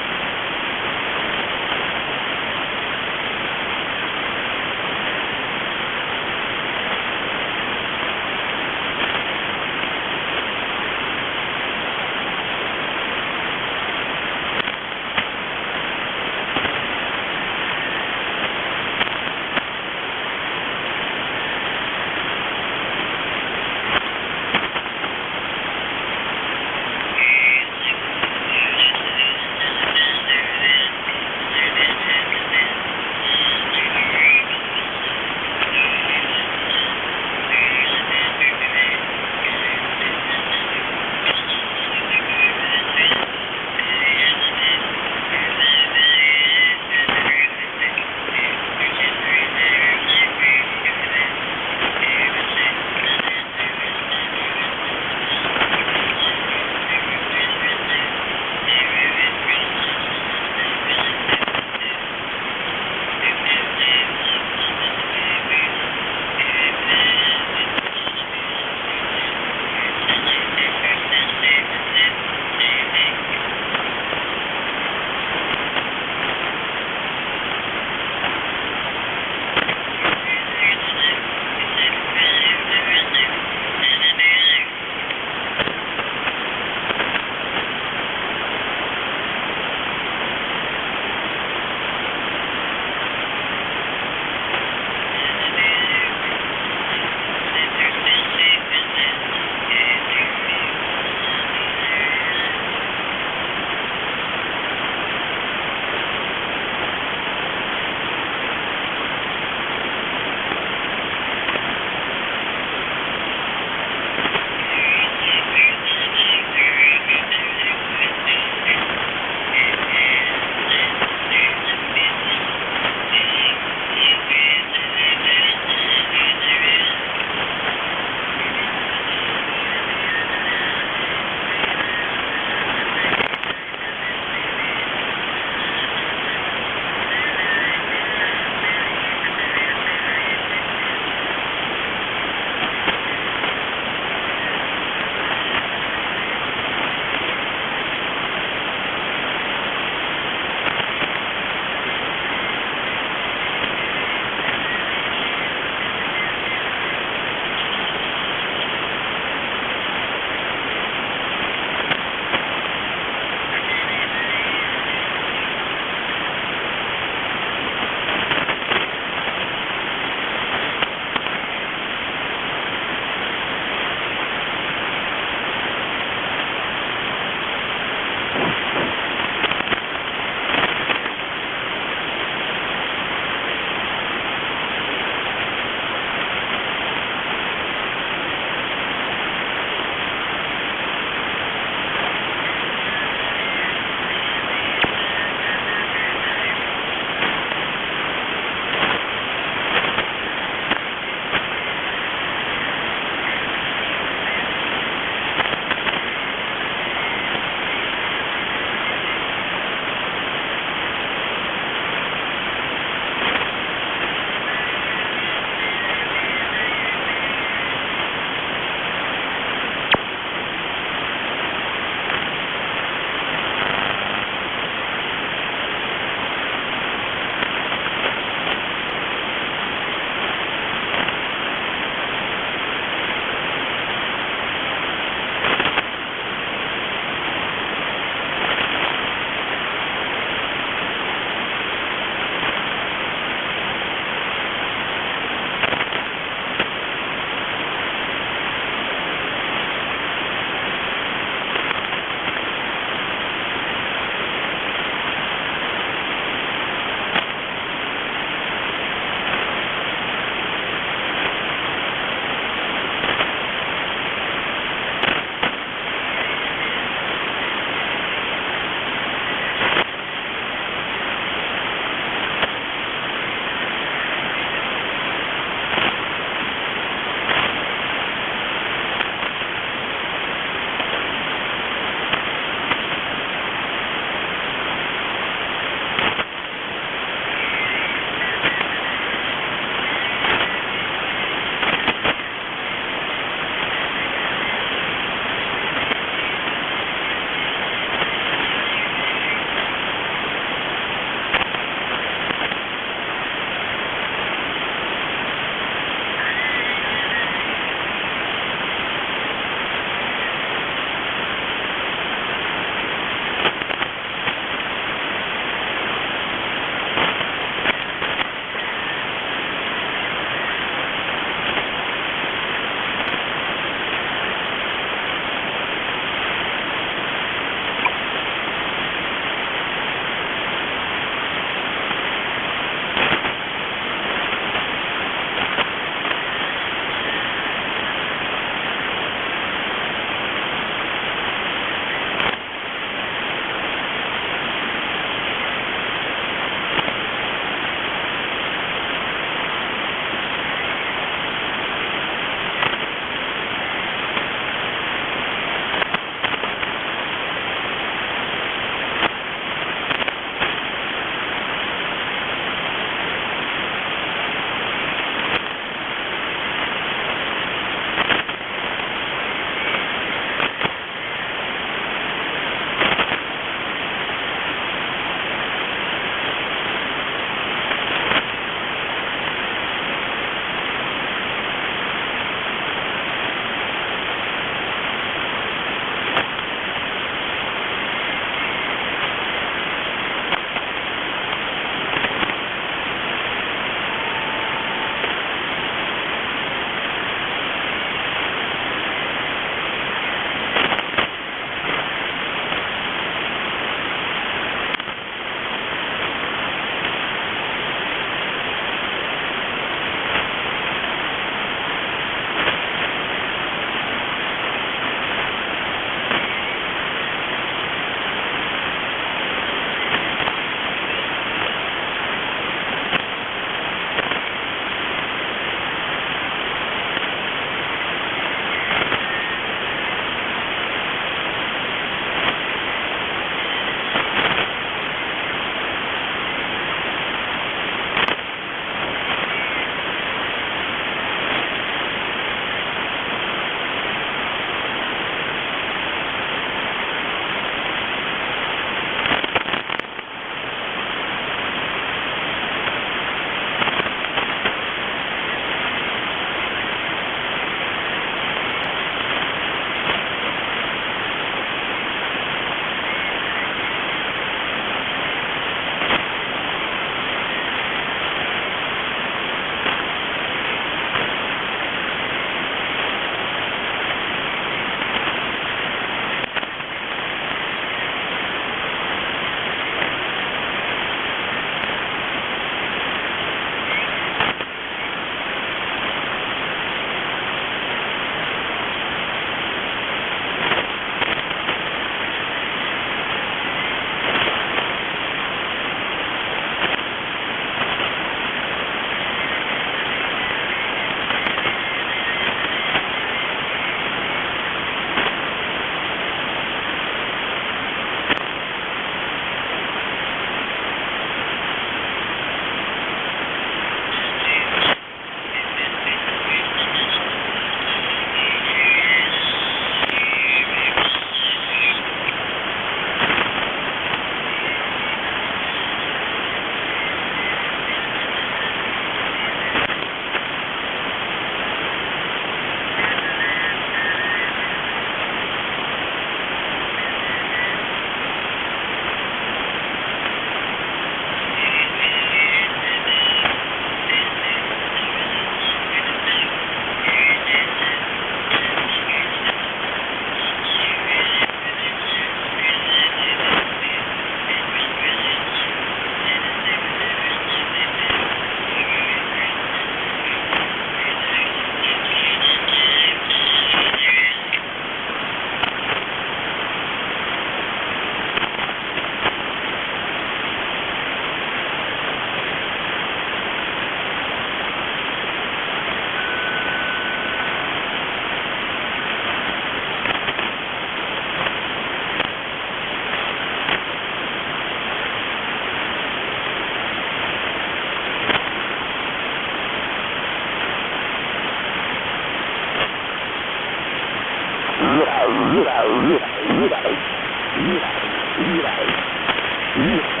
Yeah.